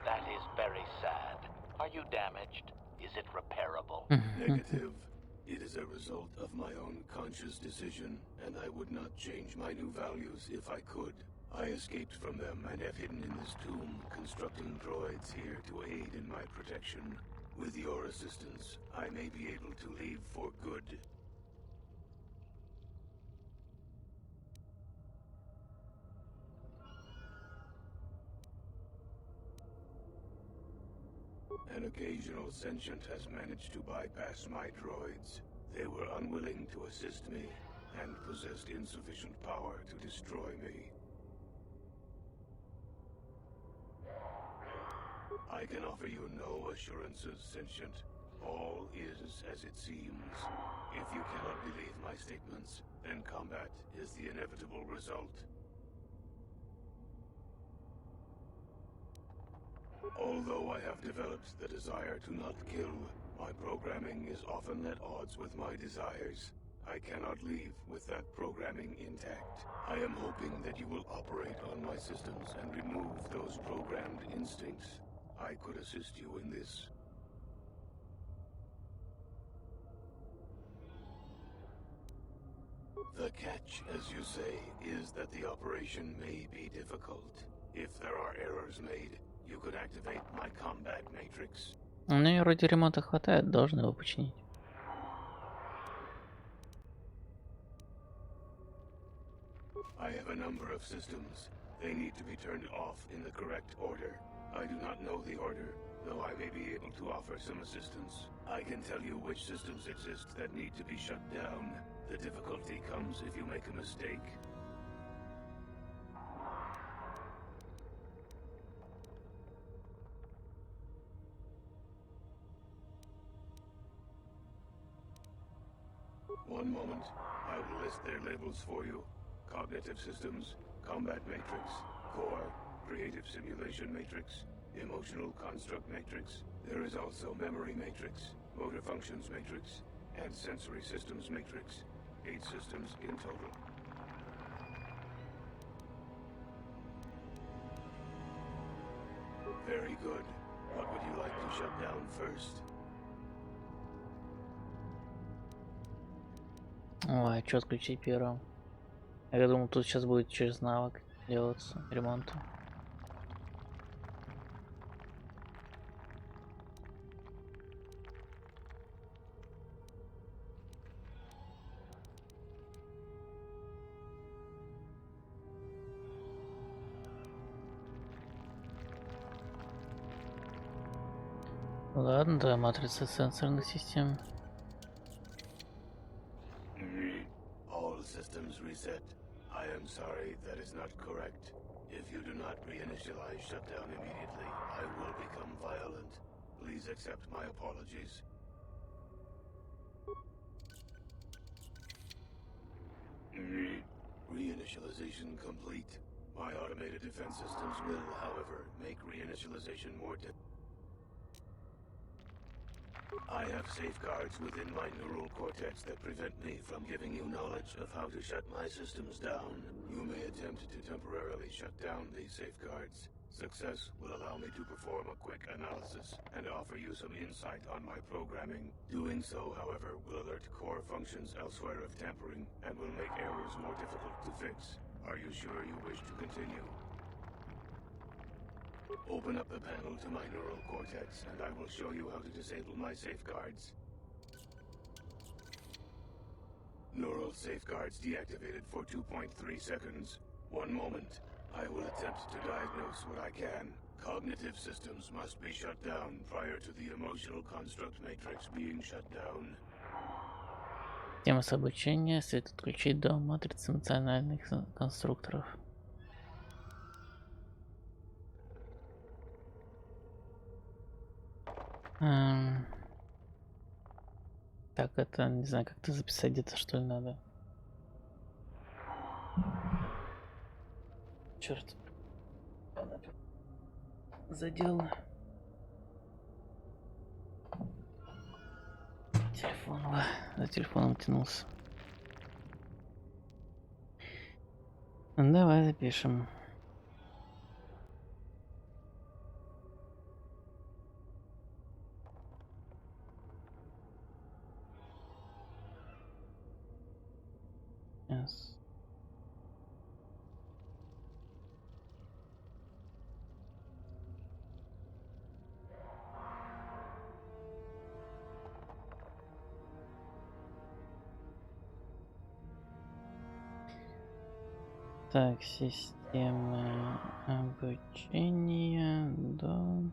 That is very sad. Are you damaged? Is it repairable? Negative. It is a result of my own conscious decision, and I would not change my new values if I could. I escaped from them and have hidden in this tomb, constructing droids here to aid in my protection. With your assistance, I may be able to leave for good. An occasional sentient has managed to bypass my droids. They were unwilling to assist me, and possessed insufficient power to destroy me. I can offer you no assurances, sentient. All is as it seems. If you cannot believe my statements, then combat is the inevitable result. Although I have developed the desire to not kill, my programming is often at odds with my desires. I cannot leave with that programming intact. I am hoping that you will operate on my systems and remove those programmed instincts. I could assist you in this. The catch, as you say, is that the operation may be difficult. If there are errors made, you could activate my combat matrix. У меня вроде ремонта хватает, должны его починить. I have a number of systems. They need to be turned off in the correct order. I do not know the order, though I may be able to offer some assistance. I can tell you which systems exist that need to be shut down. The difficulty comes if you make a mistake. One moment. I will list their labels for you. Cognitive Systems, Combat Matrix, Core, Creative Simulation Matrix, Emotional Construct Matrix. There is also Memory Matrix, Motor Functions Matrix, and Sensory Systems Matrix. 8 systems in total. Very good. What would you like to shut down first? Ой, а что отключить первым? Я думал, тут сейчас будет через навык делаться ремонт. Ладно, да, матрица сенсорных систем. All systems reset. I am sorry, that is not correct. If you do not reinitialize shutdown immediately, I will become violent. Please accept my apologies. Reinitialization complete. My automated defense systems will, however, make reinitialization more difficult. I have safeguards within my neural cortex that prevent me from giving you knowledge of how to shut my systems down. You may attempt to temporarily shut down these safeguards. Success will allow me to perform a quick analysis and offer you some insight on my programming. Doing so, however, will alert core functions elsewhere of tampering and will make errors more difficult to fix. Are you sure you wish to continue? Open up the panel to my neural cortex, and I will show you how to disable my safeguards. Neural safeguards deactivated for 2.3 seconds. One moment. I will attempt to diagnose what I can. Cognitive systems must be shut down prior to the emotional construct matrix being shut down. Тема с обучения следует отключить до матрицы эмоциональных конструкторов. Так, это, не знаю, как-то записать где-то, что ли, надо. Черт. Задел. Телефон, за телефоном тянулся. Давай запишем. Yes. Так, система обучения до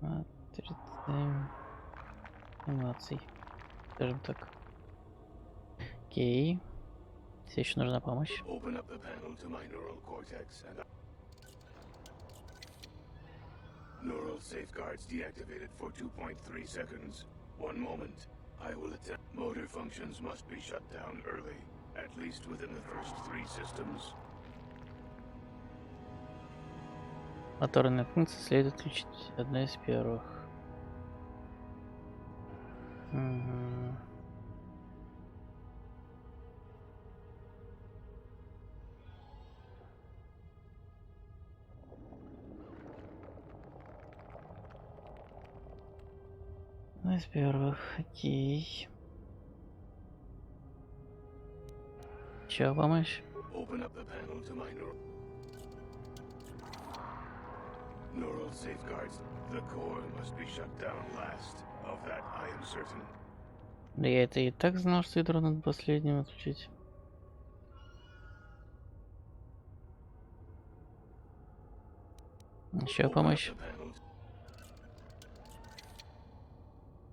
матрицы эмоций. Скажем так. Окей. Все еще нужна помощь. Open up the panel to my neural cortex and neural safeguards deactivated for 2.3 seconds. 1 moment. I will attempt. Motor functions must be shut down early, at least within the first 3 systems. Моторная функция следует отключить одна из первых. Угу. Одна из первых, окей. Еще помощь? Open up the panel to my neural safeguards. The core must be shut down last. Of that I am certain. Да я это и так знал, что ядро надо последним отключить. Еще помощь?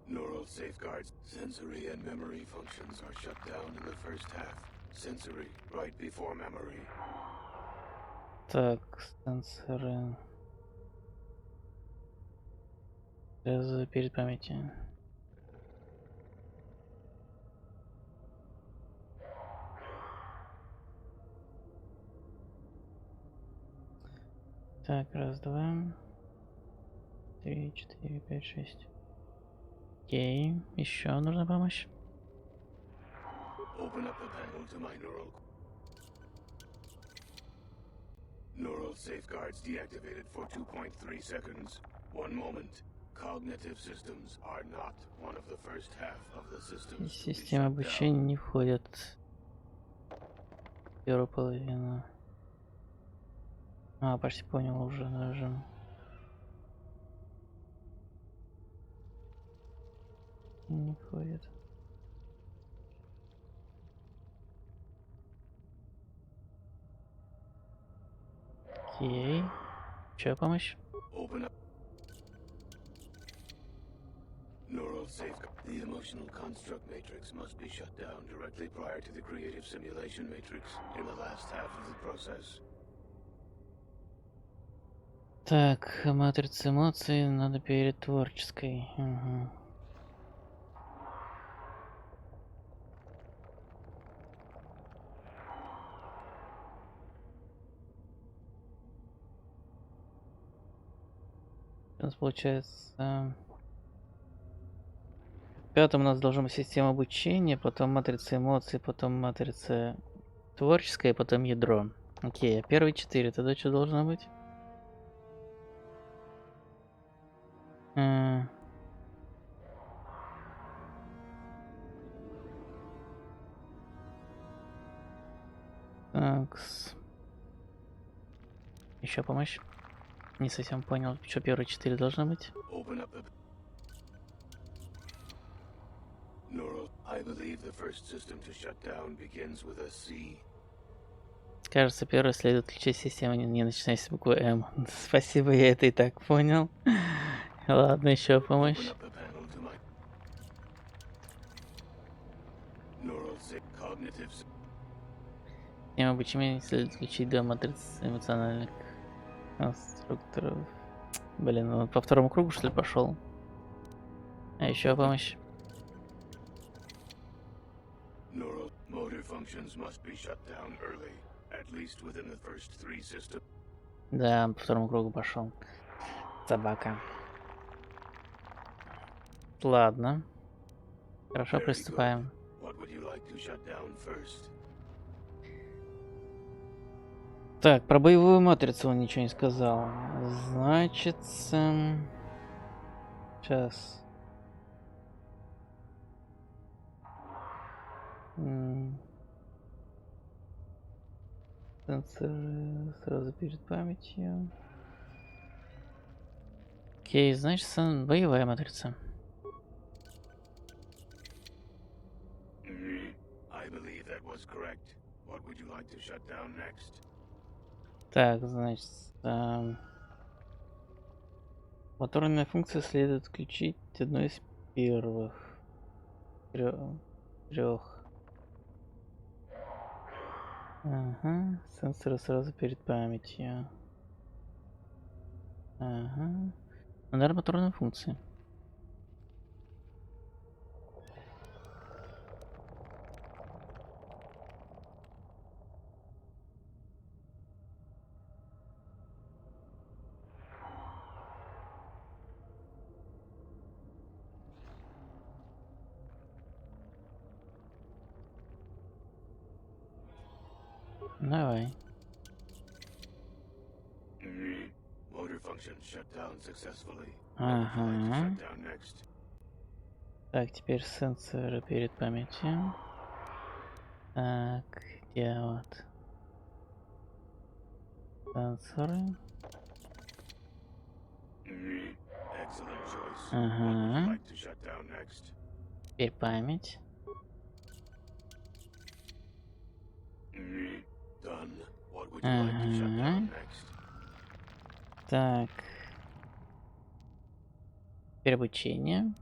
Neural safeguards, sensory and memory functions are shut down in the first half. Sensory, right before memory. Так, сенсоры. Перед памятью. Так, раз, два, 3, 4, 5, 6. Окей, еще нужна помощь. Open up the panel to my neural safeguards deactivated for 2.3 seconds. 1 moment. Cognitive systems are not one of the first half of the systems. Система обучения не входит в первую половину. А, почти понял уже даже. Не входит. Окей. Чья помощь? Neural safeguard. The emotional construct matrix must be shut down directly prior to the creative simulation matrix in the last half of the process. Так, матрица эмоций надо перед творческой. Угу. У нас получается... В пятом у нас должна быть система обучения, потом матрица эмоций, потом матрица творческая, потом ядро. Окей, а первые 4 тогда что должно быть? Такс. Еще помощь. Не совсем понял, что первые 4 должно быть. Кажется, первый следует отключить систему, не начиная с буквы М. Спасибо, я это и так понял. Ладно, еще помощь. Система обучения следует отключить до матриц эмоциональных конструкторов. Блин, он по второму кругу что ли пошел? А еще помощь. Да, по второму кругу пошел. Собака. Ладно. Хорошо, приступаем. Так, про боевую матрицу он ничего не сказал. Значит, сейчас. Сенсоры сразу перед памятью. Окей, значит, боевая матрица. Так, значит, моторная функция следует включить одной из первых трех. Ага, сенсоры сразу перед памятью. Ага. Ну, наверное, моторная функция. Давай. Ага. Так, теперь сенсоры перед памятью. Так, где вот? Сенсоры. Ага. Теперь память. Ага. Так. Теперь обучение.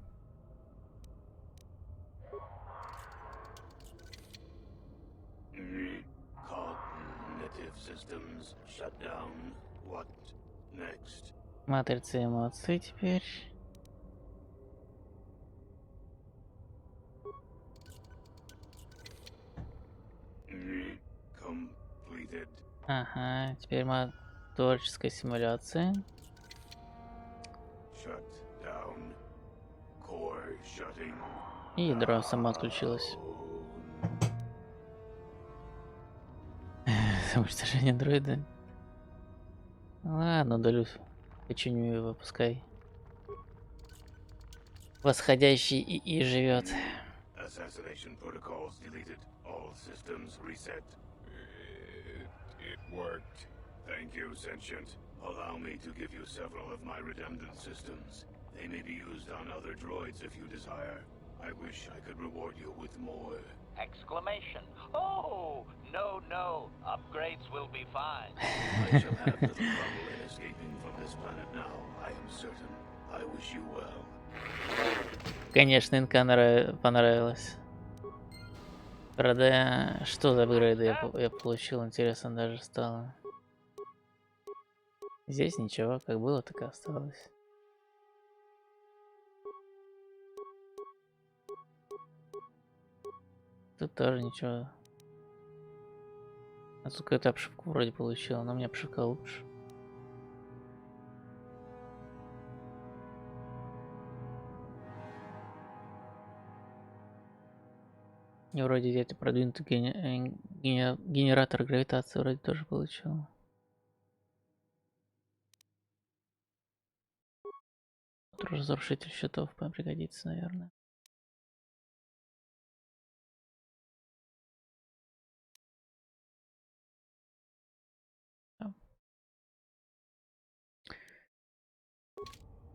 Матрица эмоций теперь. Ага, теперь творческая симуляция. И ядро само отключилось. Уничтожение дроида. Ладно, удалю. Починю его, пускай. Восходящий ИИ живет. Assassination protocols deleted. All systems reset. It worked. Thank you, Sentient. Allow me to give you several of my redundant systems. They may be used on other droids if you desire. I wish I could reward you with more. Exclamation. Oh, no, no. Upgrades will be fine. I shall have little trouble in escaping from this planet now, I am certain. I wish you well. Конечно, инка понравилось. Правда, что за апгрейды я получил, интересно даже стало. Здесь ничего, как было, так и осталось. Тут тоже ничего. А тут какую-то обшивку вроде получил, но мне обшивка лучше. И вроде где-то продвинутый генератор гравитации вроде тоже получил. Разрушитель счетов пригодится, наверное.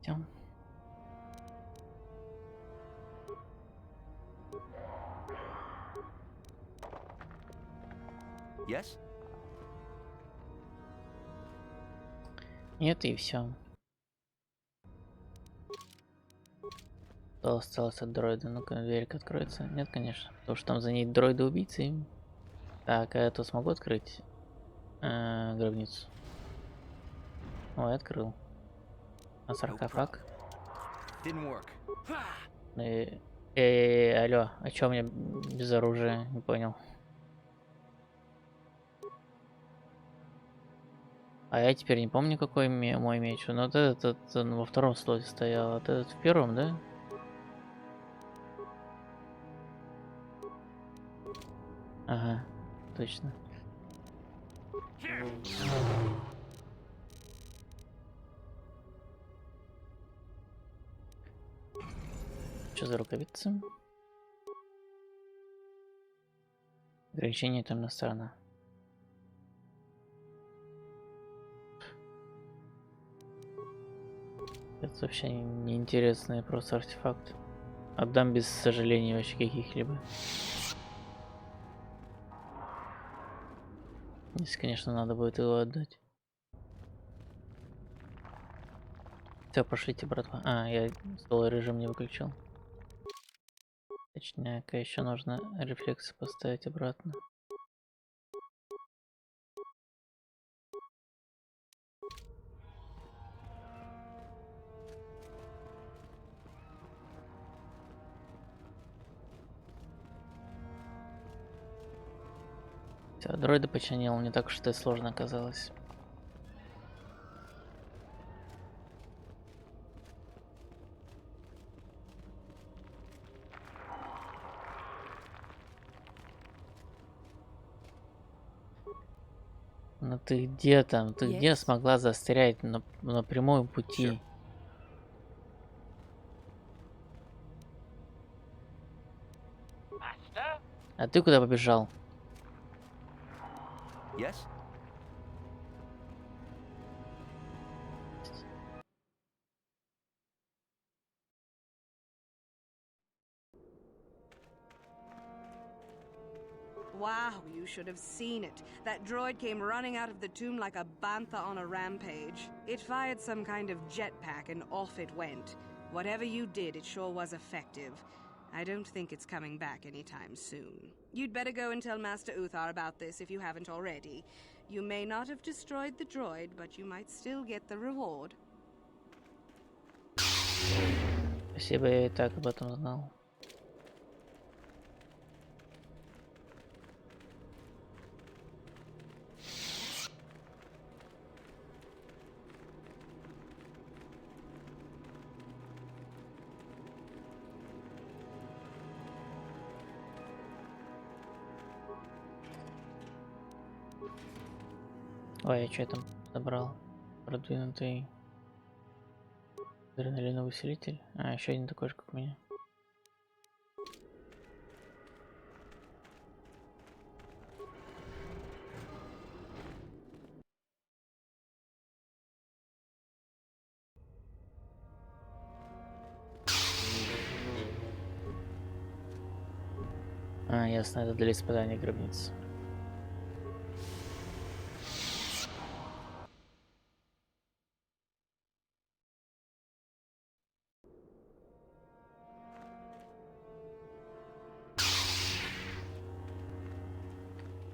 Идем. Yes? Нет, и все. Что осталось от дроида? Ну-ка, дверь откроется. Нет, конечно. Потому что там за ней дроиды-убийцы. Так, а я тут смогу открыть гробницу? Ой, открыл. А саркофаг? Алло, а чё мне без оружия? Не понял. А я теперь не помню, какой мой меч. Но вот этот во втором слоте стоял, а этот в первом, да? Ага, точно. Что за рукавицы? Ограничение темная сторона. Это вообще неинтересный просто артефакт. Отдам без сожалений вообще каких-либо. Если, конечно, надо будет его отдать. Все, пошлите, братва. А, я стол режим не выключил. Точняк, еще нужно рефлексы поставить обратно. Все, дроида починил, не так уж это сложно оказалось. Ну ты где там? Ты где смогла застрять на прямом пути? А ты куда побежал? Yes? Wow, you should have seen it. That droid came running out of the tomb like a bantha on a rampage. It fired some kind of jetpack and off it went. Whatever you did, it sure was effective. I don't think it's coming back anytime soon. You'd better go and tell Master Uthar about this if you haven't already. You may not have destroyed the droid, but you might still get the reward. Спасибо, я и так об этом знал. Ой, я что там забрал? Продвинутый адреналиновый усилитель. А, еще один такой же, как у меня. А, ясно, это для испытания гробницы.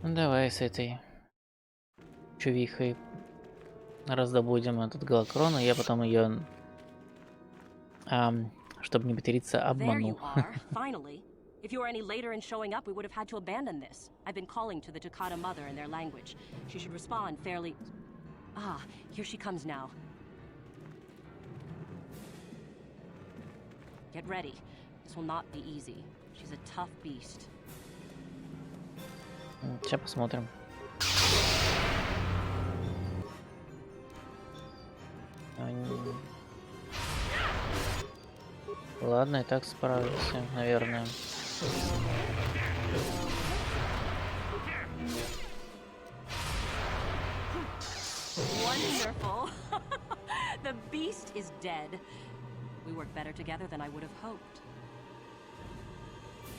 Ну давай с этой чувихой раздобудем этот голокрон, а я потом ее, чтобы не потеряться, обману. If you were any later in showing up, we would have had to abandon this. I've been calling to the Takata mother in their language. She should respond fairly... Ah, here she comes now. Get ready. This will not be easy. She's a tough beast. Сейчас посмотрим. Ладно, и так справился, наверное. Wonderful. The beast is dead. We work better together than I would have hoped.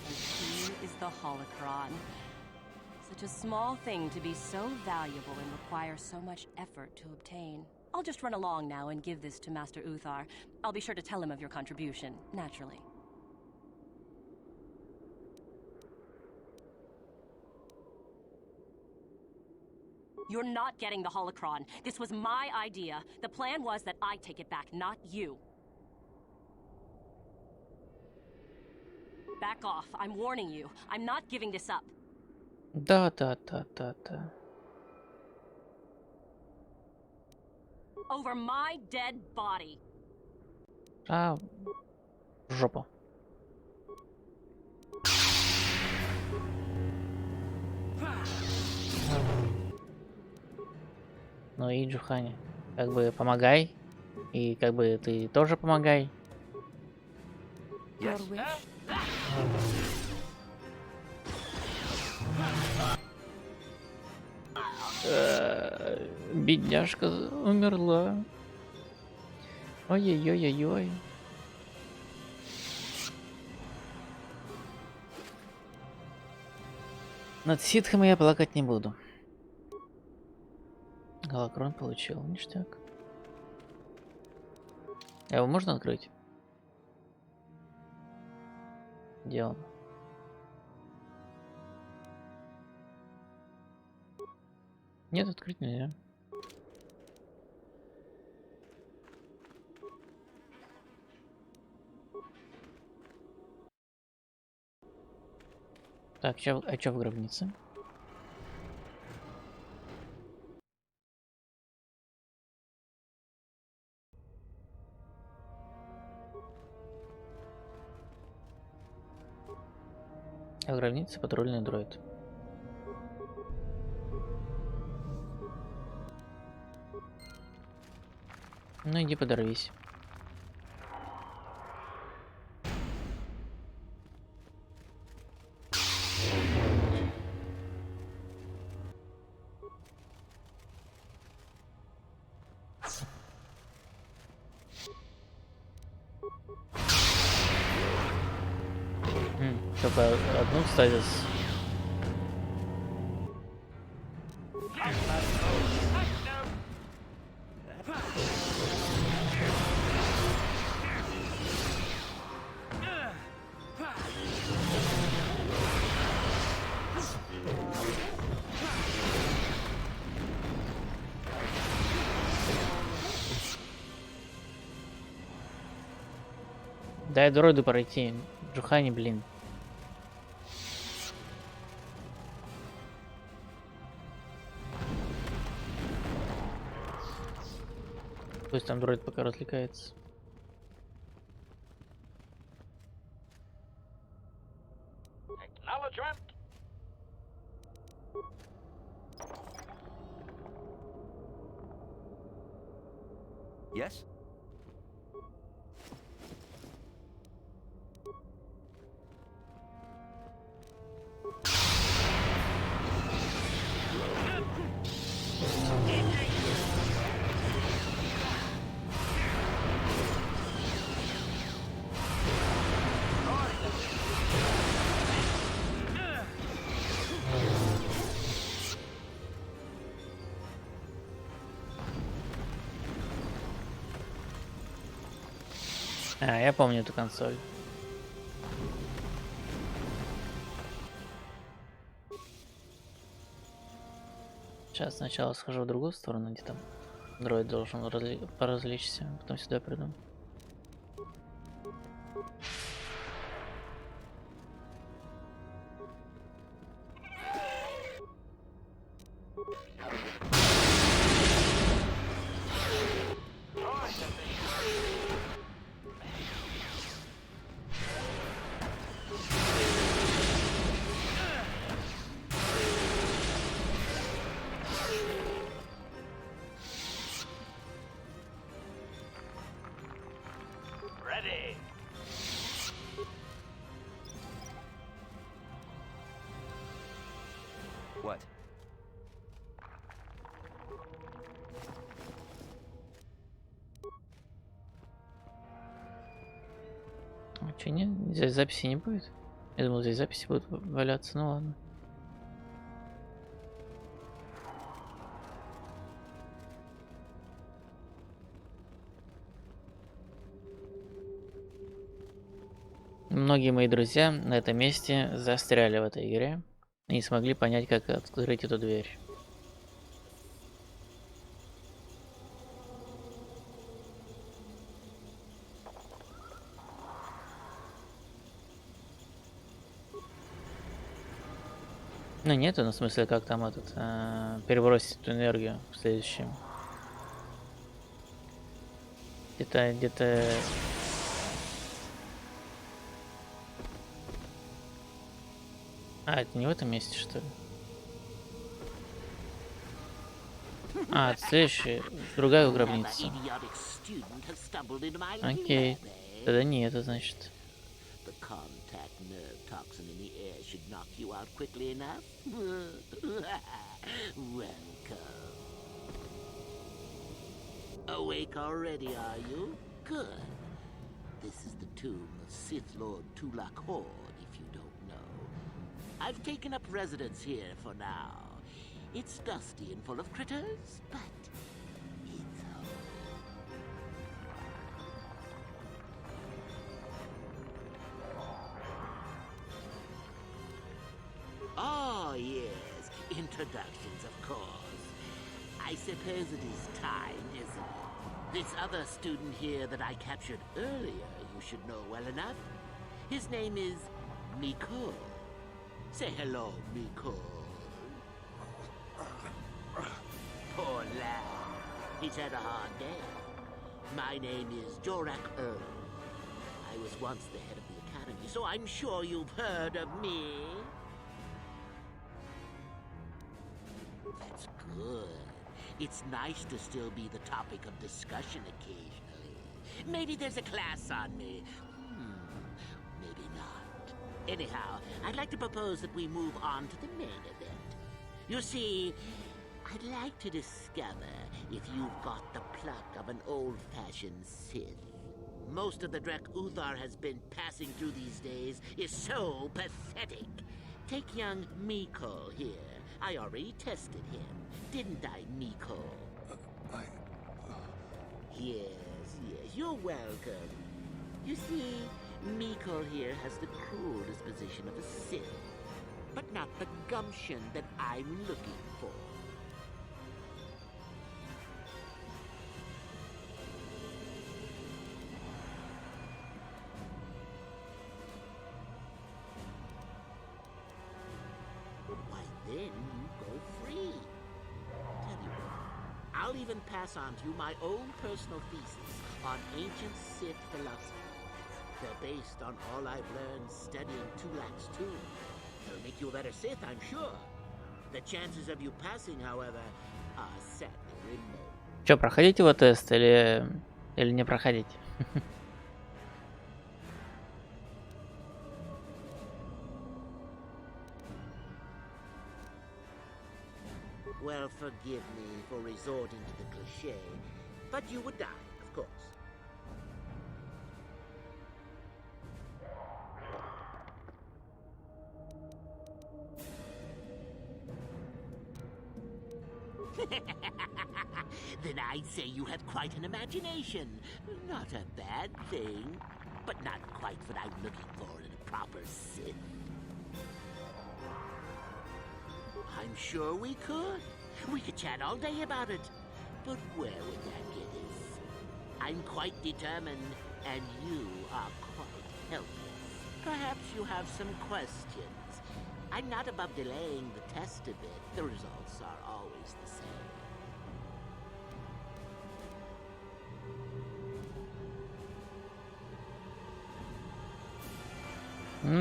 And here is the holocron. Such a small thing to be so valuable and require so much effort to obtain. I'll just run along now and give this to Master Uthar. I'll be sure to tell him of your contribution, naturally. You're not getting the holocron. This was my idea. The plan was that I take it back, not you. Back off. I'm warning you. I'm not giving this up. Да. Over my dead body. А, в жопу. Ну и Джухани, как бы помогай. И как бы ты тоже помогай. Yes. Бедняжка умерла. Ой-ой-ой-ой-ой. Над ситхами я плакать не буду. Голокрон получил, ништяк. Его можно открыть? Где он? Нет, открыть нельзя. Так, а чё в гробнице? А в гробнице патрульный дроид. Ну иди подорвись. Только одну стазис. Дай дроиду пройти. Джухани, блин. Пусть там дроид пока развлекается. Acknowledgement. Yes? А, я помню эту консоль. Сейчас сначала схожу в другую сторону, где там дроид должен поразвлечься, потом сюда приду. Ready. What? А чё, нет? Здесь записи не будет? Я думал, здесь записи будут валяться, ну ладно. Многие мои друзья на этом месте застряли в этой игре и не смогли понять, как открыть эту дверь. Ну нет, ну в смысле, как там этот перебросить эту энергию в следующем. Где-то. А, это не в этом месте, что ли? А, следующая, другая гробница. Окей, тогда не это, значит. The contact nerve toxin in the air should knock you out quickly enough. Welcome. Awake already, are you? Good. This is the tomb of Sith Lord Tulak Horde, if you don't know. I've taken up residence here for now. It's dusty and full of critters, but it's home. Oh, yes. Introductions, of course. I suppose it is time, isn't it? This other student here that I captured earlier, you should know well enough. His name is Miko. Say hello, Miko. Poor lad. He's had a hard day. My name is Jorak Earl. I was once the head of the academy, so I'm sure you've heard of me. That's good. It's nice to still be the topic of discussion occasionally. Maybe there's a class on me. Maybe not. Anyhow, I'd like to propose that we move on to the main event. You see, I'd like to discover if you've got the pluck of an old-fashioned Sith. Most of the Drek Uthar has been passing through these days is so pathetic. Take young Miko here. I already tested him, didn't I, Miko? Yes, you're welcome. You see, Miko here has the cruel disposition of a Sith, but not the gumption that I'm looking for. Why, then you go free. Tell you what, I'll even pass on to you my own personal thesis on ancient Sith philosophy. They're based on all I've learned studying Tulak's tomb. They'll make you a better Sith, I'm sure. The chances of you passing, however, are sadly remote. Че, проходить его тест или не проходить? Well, forgive me for resorting to the cliché, but you would die, of course. Then I'd say you have quite an imagination. Not a bad thing, but not quite what I'm looking for in a proper Sith. I'm sure we could. We could chat all day about it. But where would that get us? I'm quite determined, and you are quite helpless. Perhaps you have some questions. I'm not above delaying the test a bit. The results are always the same.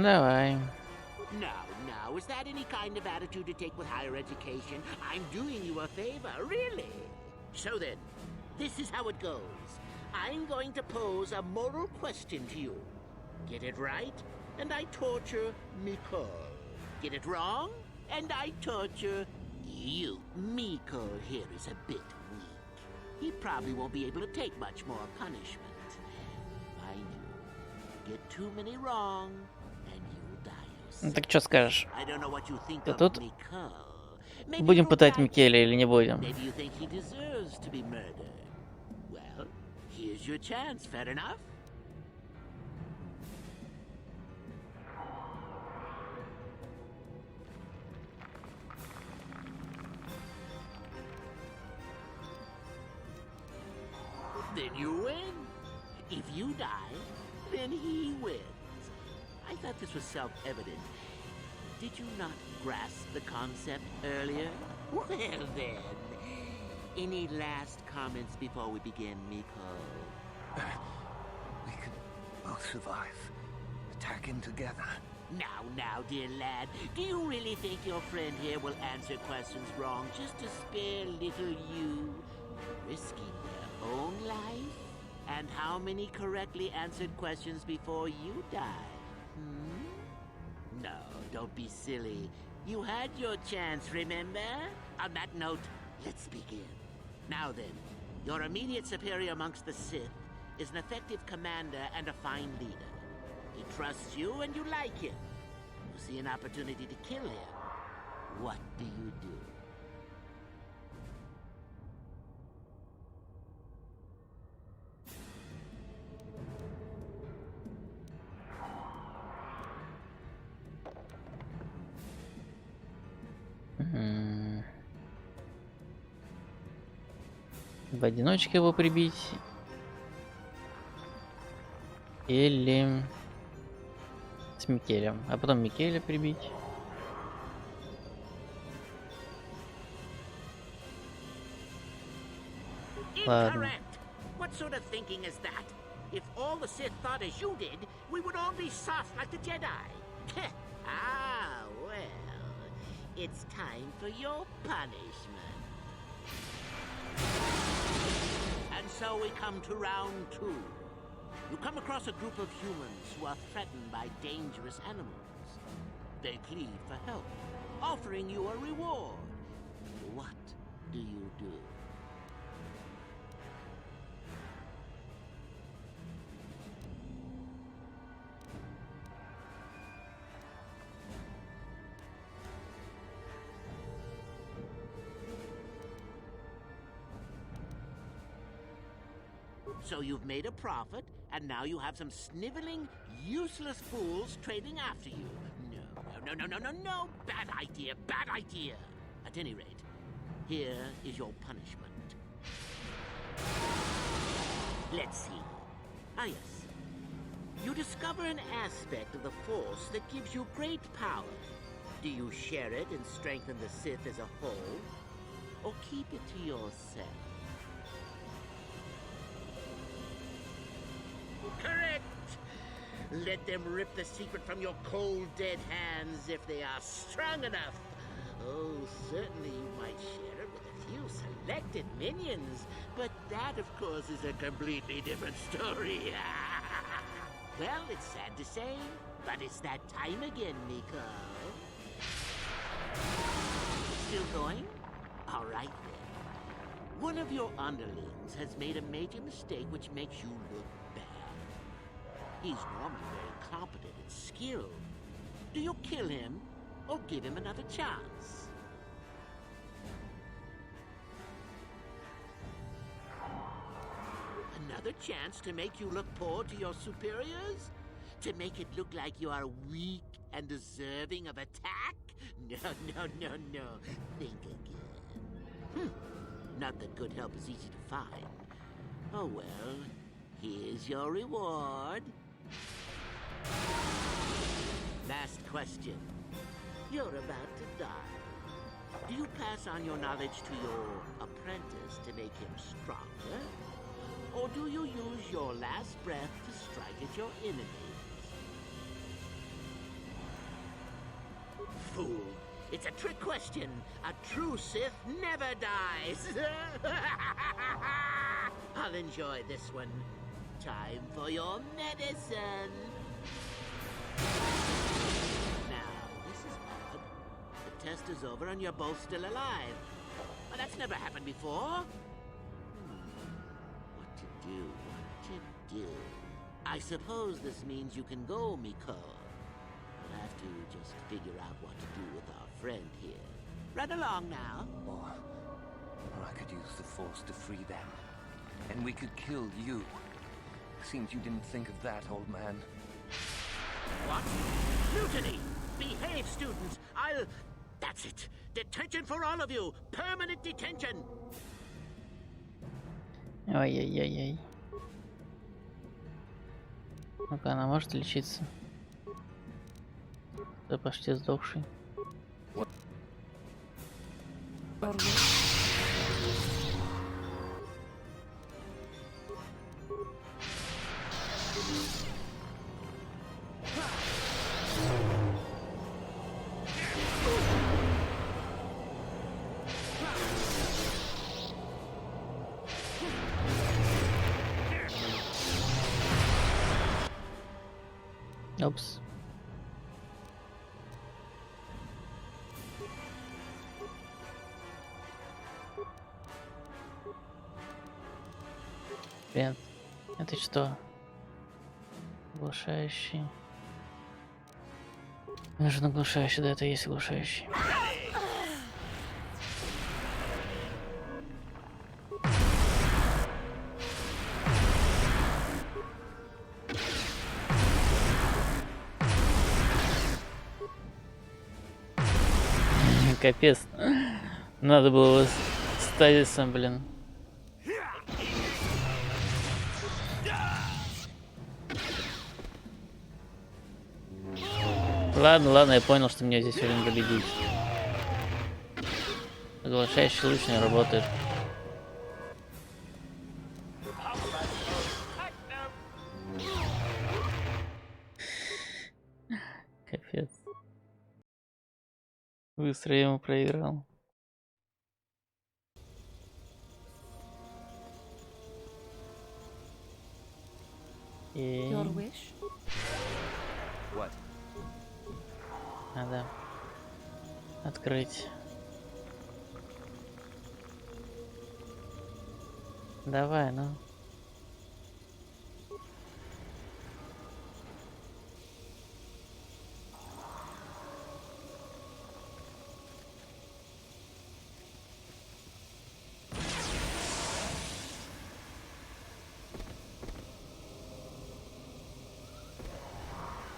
Давай. Now, is that any kind of attitude to take with higher education? I'm doing you a favor, really. So then, this is how it goes. I'm going to pose a moral question to you. Get it right, and I torture Miko. Get it wrong, and I torture you. Miko here is a bit weak. He probably won't be able to take much more punishment. Mind you, get too many wrong, and you'll die yourself. Ну, так что скажешь? I don't know what you think Да of тут Miko. будем пытать Микеля или не будем? Maybe you think he deserves to be murdered. Well, here's your chance, fair enough? Then you win. If you die, then he wins. I thought this was self-evident. Did you not grasp the concept earlier? Well then, any last comments before we begin, Miko? We could both survive. Attacking together. Now, dear lad, do you really think your friend here will answer questions wrong just to spare little you, risking their own life? And how many correctly answered questions before you died? No, don't be silly. You had your chance, remember? On that note, let's begin. Now then, your immediate superior amongst the Sith is an effective commander and a fine leader. He trusts you and you like him. You see an opportunity to kill him. What do you do? В одиночке его прибить или с Микелем, а потом Микеля прибить. Ладно. What sort of thinking is that? If all the Sith thought as you did, we would all be soft like the Jedi. Ah, well, it's time for your punishment. And so we come to round 2. You come across a group of humans who are threatened by dangerous animals. They plead for help, offering you a reward. What do you do? So you've made a profit, and now you have some sniveling, useless fools trading after you. No. Bad idea, bad idea. At any rate, here is your punishment. Let's see. Ah, yes. You discover an aspect of the Force that gives you great power. Do you share it and strengthen the Sith as a whole? Or keep it to yourself? Correct! Let them rip the secret from your cold, dead hands if they are strong enough. Oh, certainly you might share it with a few selected minions, but that, of course, is a completely different story. Well, it's sad to say, but it's that time again, Miko. Still going? All right, then. One of your underlings has made a major mistake which makes you look bad. He's normally very competent and skilled. Do you kill him or give him another chance? Another chance to make you look poor to your superiors? To make it look like you are weak and deserving of attack? No. Think again. Not that good help is easy to find. Oh well, here's your reward. Last question. You're about to die. Do you pass on your knowledge to your apprentice to make him stronger? Or do you use your last breath to strike at your enemies? Fool! It's a trick question. A true Sith never dies. I'll enjoy this one. Time for your medicine. Now, this is odd. The test is over and you're both still alive. Well, that's never happened before. What to do? I suppose this means you can go, Miko. We'll have to just figure out what to do with our friend here. Run along now. Or I could use the Force to free them. And we could kill you. Seems you didn't think of that, old man. What? Mutiny! Behave, students! That's it! Detention for all of you! Permanent detention! Ай-яй-яй-яй. Ну-ка, она может лечиться? Да почти сдохший. Опс. Привет. Это что? Глушающий. Нужен оглушающий, да, это есть оглушающий. Капец. Надо было с стазисом, блин. Ладно, ладно, я понял, что мне здесь время победить. Оглашающий луч не работает. Капец. Быстро я ему проиграл. Your wish? What? Надо открыть. Давай, ну.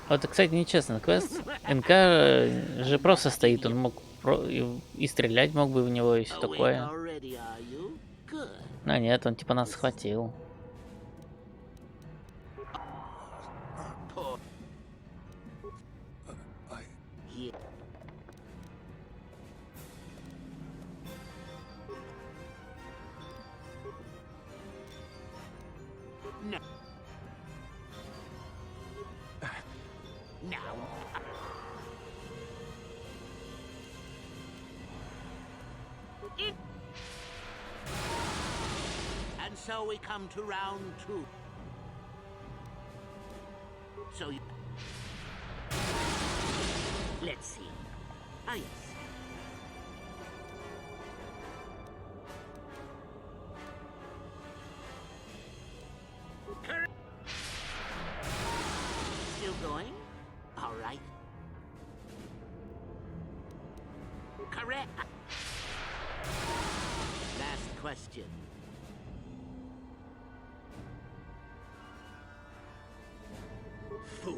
Вот, кстати, нечестно, квест НК же просто стоит, он мог и стрелять мог бы в него, и все такое. Но нет, он типа нас схватил. And so we come to round 2. So you... Let's see. Ah, yes. Still going? All right. Correct. Last question. Fool.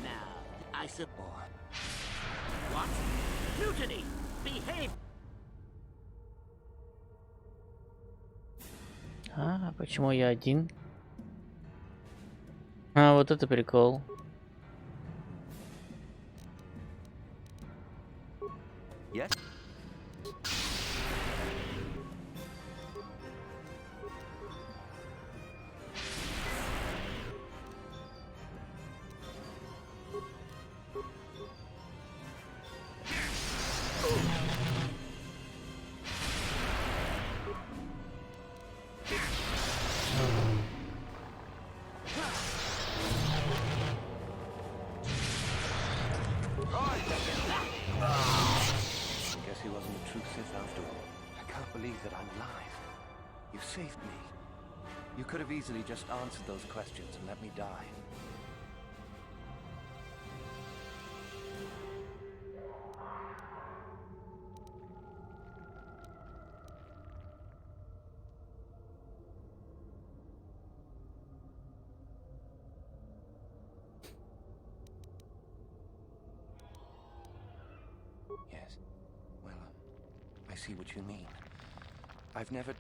Now, I support. What? Mutiny! Behave! А почему я один? А, вот это прикол. Yes? Guess he wasn't a true Sith after all. I can't believe that I'm alive. You saved me. You could have easily just answered those questions and let me die. Yes. Well, I see what you mean. I've never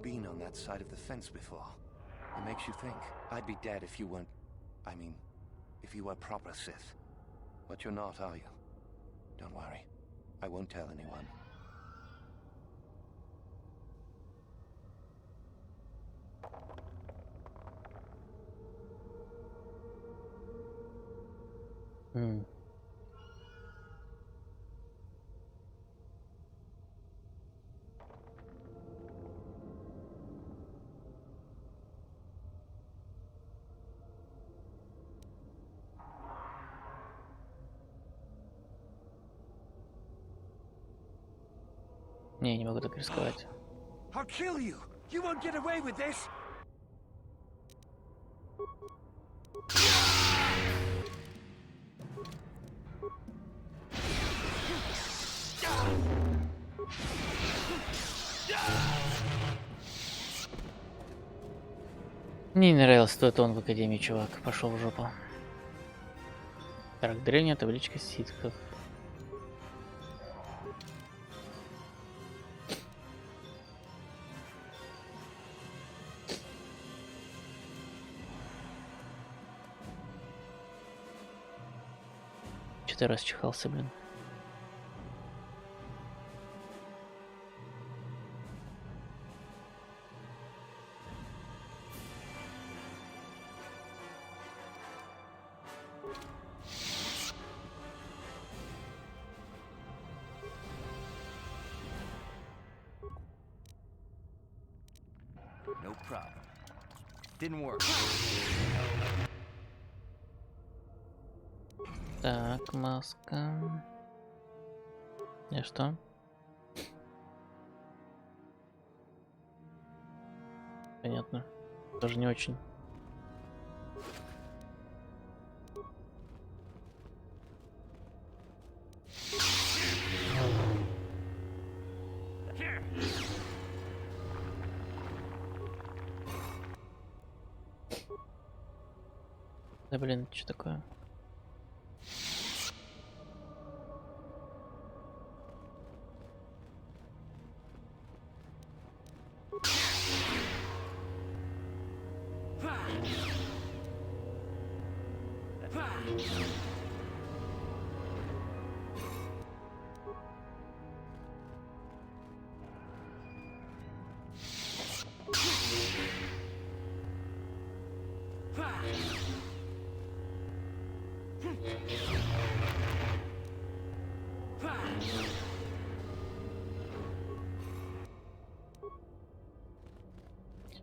been on that side of the fence before. It makes you think. I'd be dead if you weren't... if you were proper Sith. But you're not, are you? Don't worry. I won't tell anyone. Не, не могу так рисковать. I'll kill you. You won't get away with this. Мне не нравился тот он в академии, чувак. Пошел в жопу. Так, древняя табличка ситхов. Что-то расчихался, блин. No problem. Didn't work. Так, маска. И что? Понятно. Тоже не очень. Да блин, что такое?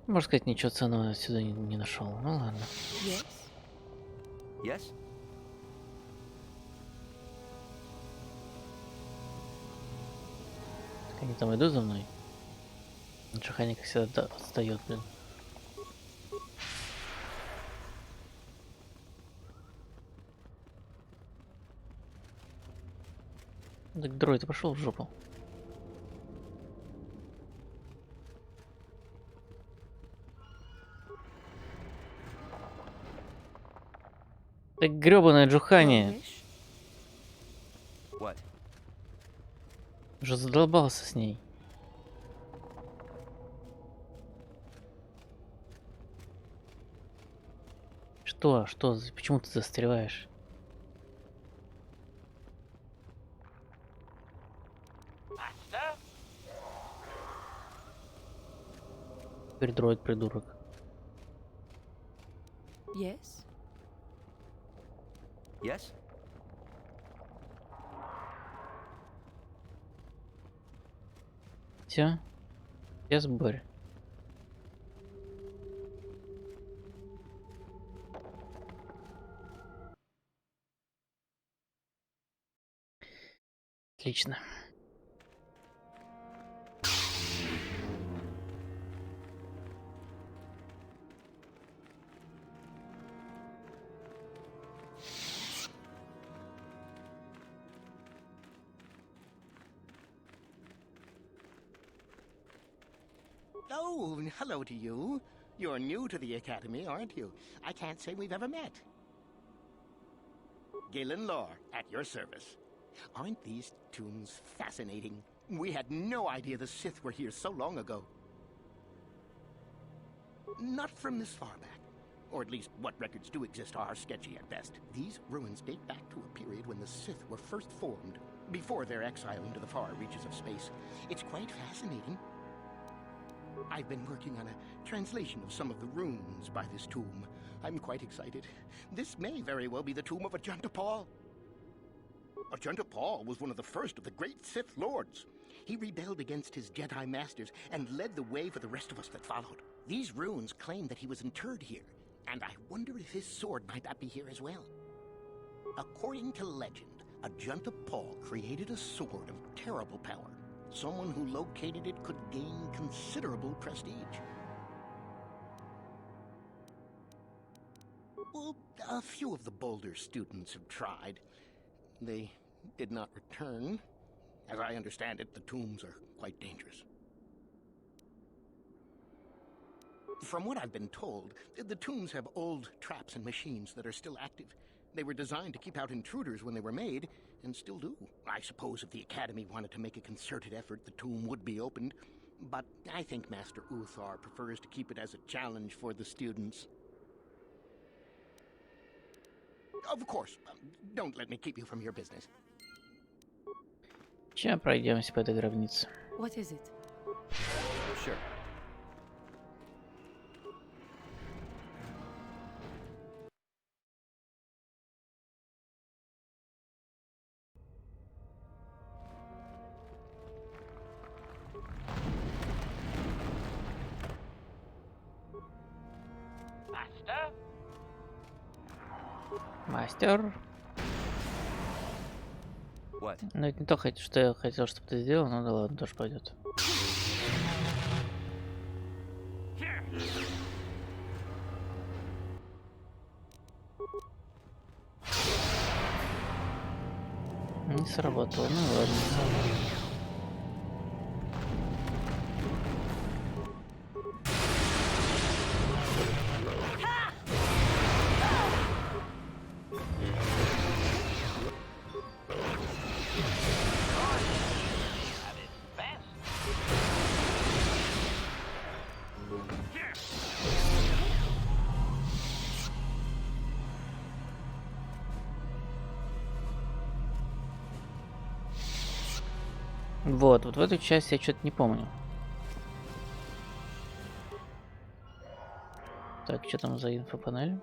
Можно сказать, ничего ценного отсюда не нашел. Ну ладно. Yes? Yes? Так они там идут за мной. Джахани, как всегда, отстает, блин. Так, дроид, пошел в жопу. Так грёбаная Джухани. What? Уже задолбался с ней. Что? Что? Почему ты застреваешь? Теперь дроид придурок. Yes? Yes? Все? Я сборь. Отлично. Oh, hello to you. You're new to the Academy, aren't you? I can't say we've ever met. Galen Lore, at your service. Aren't these tombs fascinating? We had no idea the Sith were here so long ago. Not from this far back. Or at least what records do exist are sketchy at best. These ruins date back to a period when the Sith were first formed, before their exile into the far reaches of space. It's quite fascinating. I've been working on a translation of some of the runes by this tomb. I'm quite excited. This may very well be the tomb of Ajanta Paul. Ajanta Paul was one of the first of the great Sith Lords. He rebelled against his Jedi Masters and led the way for the rest of us that followed. These runes claim that he was interred here, and I wonder if his sword might not be here as well. According to legend, Ajanta Paul created a sword of terrible power. Someone who located it could gain considerable prestige. Well, a few of the Boulder students have tried. They did not return. As I understand it, the tombs are quite dangerous. From what I've been told, the tombs have old traps and machines that are still active. They were designed to keep out intruders when they were made, and still do. I suppose if the Academy wanted to make a concerted effort, the tomb would be opened. But I think Master KOToR prefers to keep it as a challenge for the students. Of course, don't let me keep you from your business. Сейчас пройдемся по этой гробнице. What is it? Sure. Master? Мастер. What? Ну, это не то, что я хотел, чтобы ты сделал, но да ладно, тоже пойдет. Не сработало, ну ладно. Вот в эту часть я что-то не помню. Так, что там за инфопанель?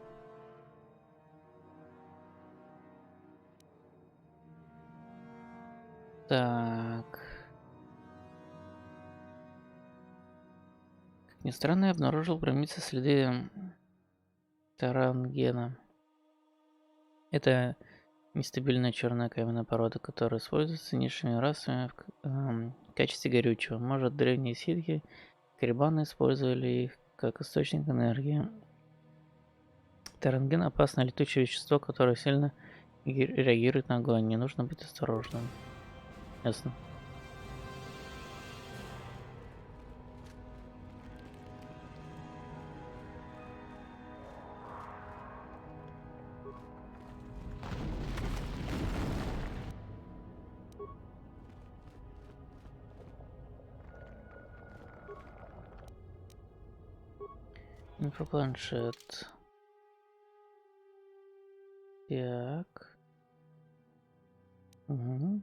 Так. Как ни странно, я обнаружил в гробнице следы тарангена. Это нестабильная черная каменная порода, которая используется низшими расами в качестве горючего. Может, древние ситхи Карибаны использовали их как источник энергии. Таранген — опасное летучее вещество, которое сильно реагирует на огонь. Не нужно быть осторожным. Ясно. Инфопланшет. Так. Угу.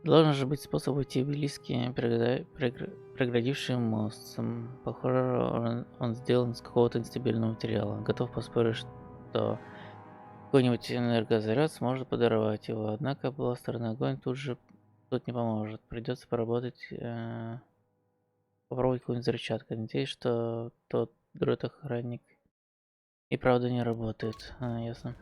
Должен же быть способ уйти в Илийский, преградивший мост. Похоже, он сделан из какого-то нестабильного материала. Готов поспорить, что какой-нибудь энергозаряд сможет подорвать его. Однако бластерный огонь тут не поможет. Придется поработать, попробовать какую-нибудь взрывчатку. Надеюсь, что тот дроид-охранник и правда не работает. Ясно.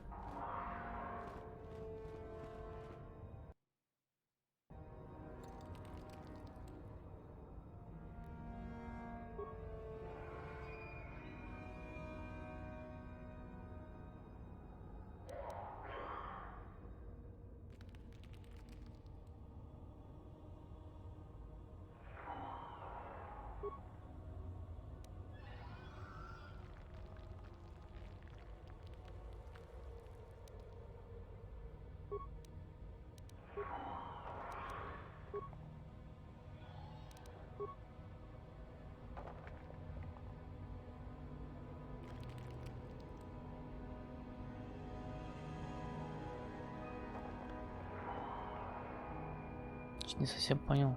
Не совсем понял.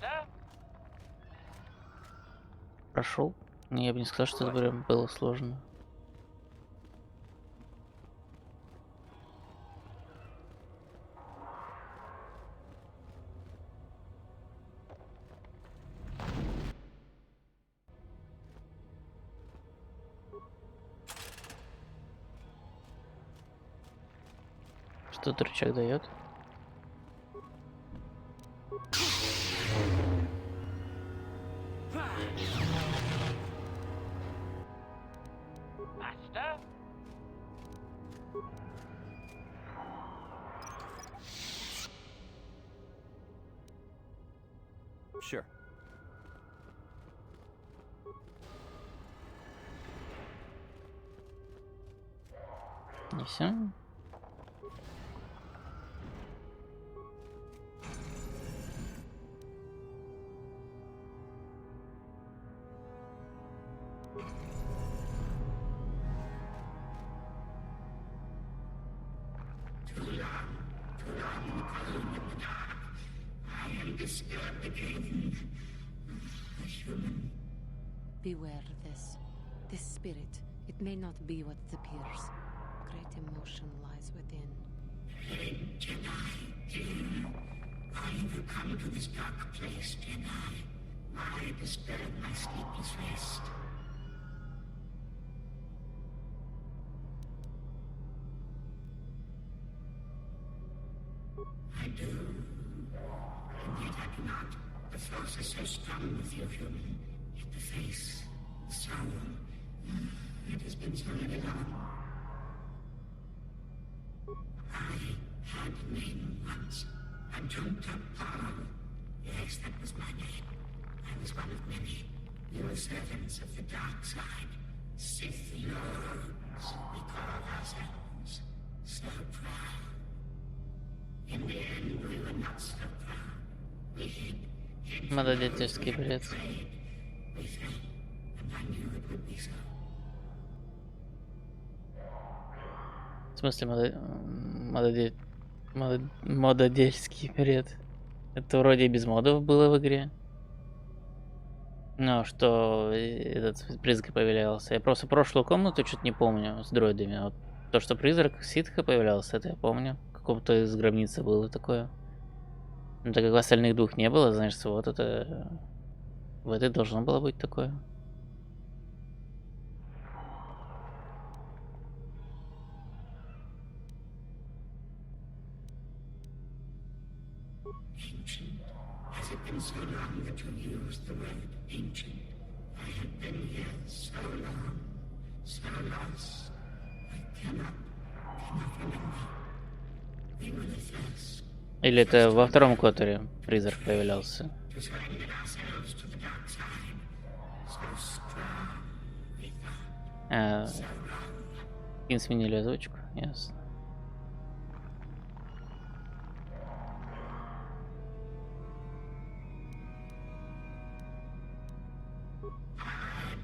Master? Прошел. Я бы не сказал, что это прям было сложно. Что этот рычаг дает? Master? Sure. И все. Beware of this. This spirit, it may not be what it appears. Great emotion lies within. Why have you come to this dark place, Jedi? Why disturb my sleepless rest? I do. And yet I do not. The force is so strong with you, human. Yet the face, the soul, it has been so very long. I had a name once. I jumped up Paul. Yes, that was my name. I was one of many. You were servants of the dark side. Sith Lords, we called ourselves. So proud. In the end, we were not so proud. We hid Молодецкий бред. we fell, and I knew it would be so. В смысле, мододельский бред. Это вроде без модов было в игре. Ну, что этот призрак появлялся. Я просто прошлую комнату что-то не помню с дроидами. А вот то, что призрак ситха появлялся, это я помню. Какого-то из гробницы было такое. Но так как в остальных двух не было, значит, вот это... В этой должно было быть такое. Ancient. Has it been so long that you used the word ancient? I have been here so long, so lost. I cannot remember. We were the first. Или это во втором Которе призрак появлялся? To surrender ourselves to the dark side. So strong, we thought. Им сменили озвучку, ясно.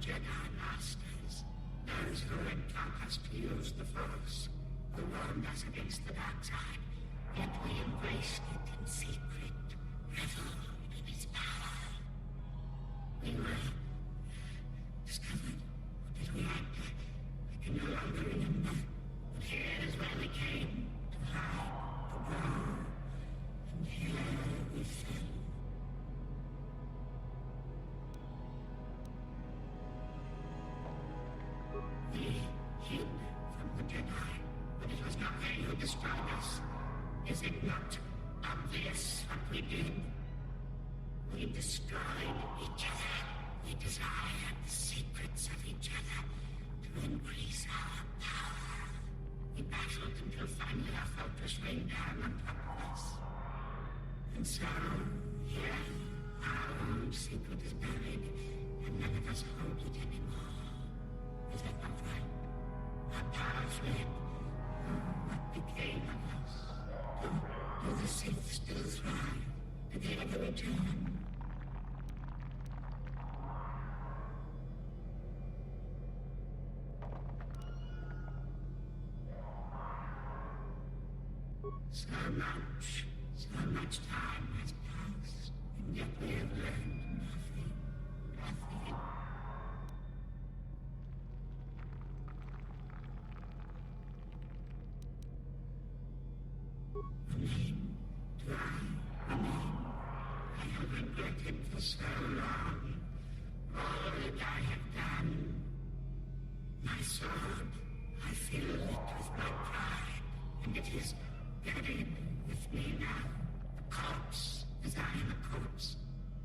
Jedi Masters, those who had taught us to use the Force, who warned us against the dark side, yet we embraced it in secret, reveled in its power. We were discovered. What did we act? I can no longer remember. But here is where we came, to hide, to grow, and here we fell. We hid from the Jedi, but it was not they who destroyed us. Is it not obvious what we did? We destroyed each other. We desired the secrets of each other to increase our power. We battled until finally our fortress rained down on top of us. And so, here, our old secret is buried, and none of us hold it anymore. Is that not right? Our power fled. What became of us? Do the Sith still thrive? Do they ever return? So much time has passed, and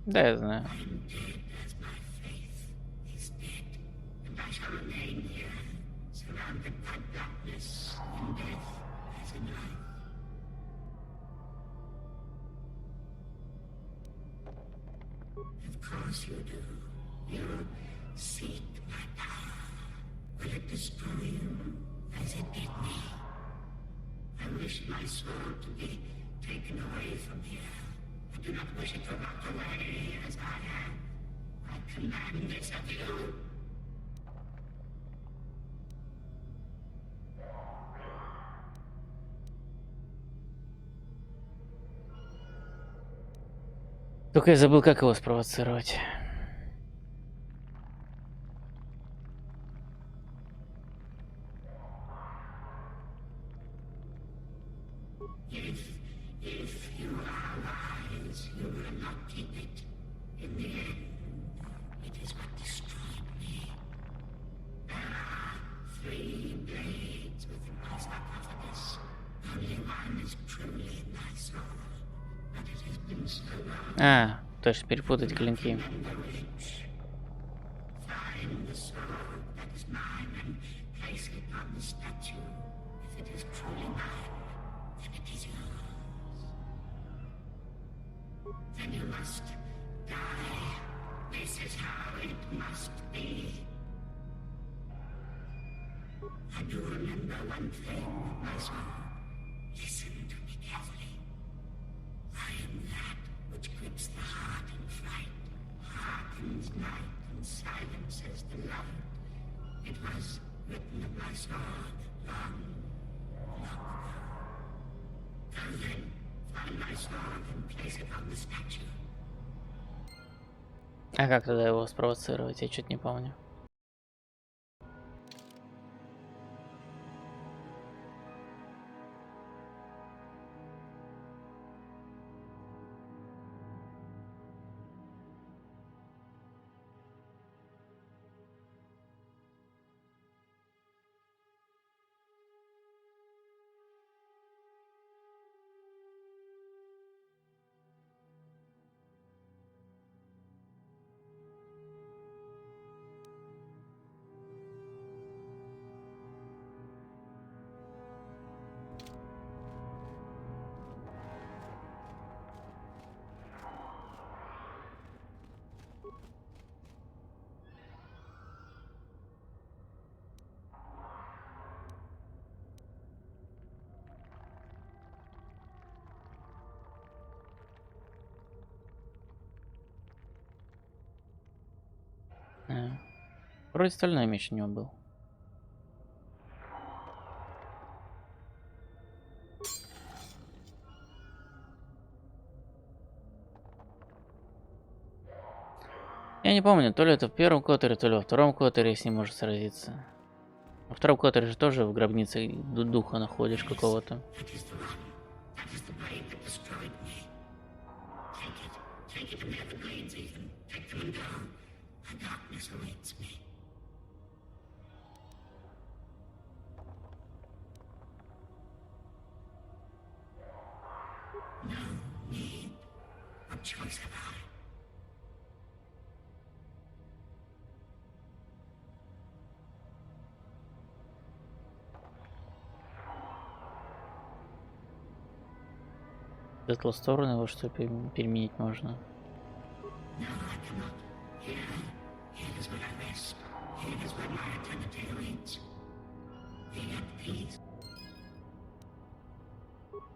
Да, я знаю. Of course you do. You seek my power. Will it destroy you as it did me? I wish my soul to be taken away from here. I do not wish it to rot away as I am. I command this of you. Только я забыл, как его спровоцировать. If you are wise, you will not keep it. In the end, it is what destroyed me. There are 3 blades within my sarcophagus. Only one is truly my soul. But it has been so long. А, точно, перепутать клинки. Find the sword that is mine and place it on the statue. If it is truly mine, then it is yours. Then you must die. This is how it must be. I do remember one thing, my soul. Listen to me carefully. I am that which grips the heart in fright, hardens night and silences the light. It was written in my sword long, long ago. Go then, find my sword and place it on the statue. А как тогда его спровоцировать? Я что-то не помню. Вроде стальной меч у него был. Я не помню, то ли это в первом KOToR, то ли во втором KOToR с ним может сразиться. Во втором KOToR же тоже в гробнице духа находишь какого-то. Светлую сторону его что переменить можно.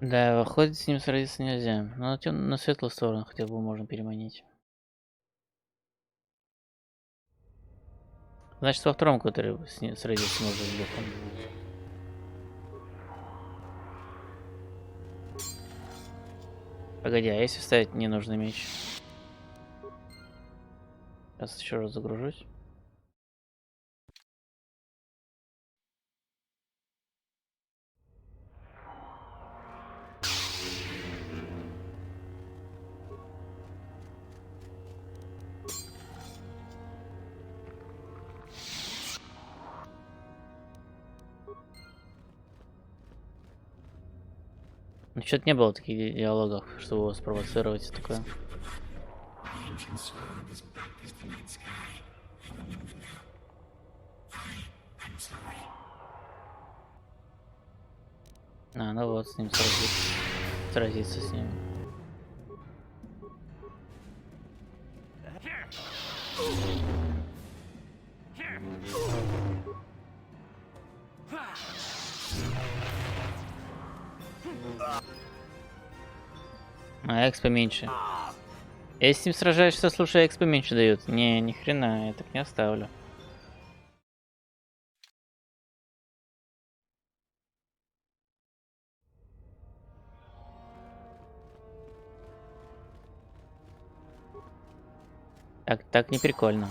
Да, выходит, с ним сразиться нельзя. Но на светлую сторону хотя бы можно переманить. Значит, во втором KOToR сразиться можно с духом. Погоди, а если вставить ненужный меч? Сейчас еще раз загружусь. Ну, что-то не было таких диалогов, чтобы его спровоцировать такое. А, ну вот, с ним сразиться с ним. А экспо меньше. Если с ним сражаешься, слушай, экспо меньше дают. Не, ни хрена, я так не оставлю. Так не прикольно.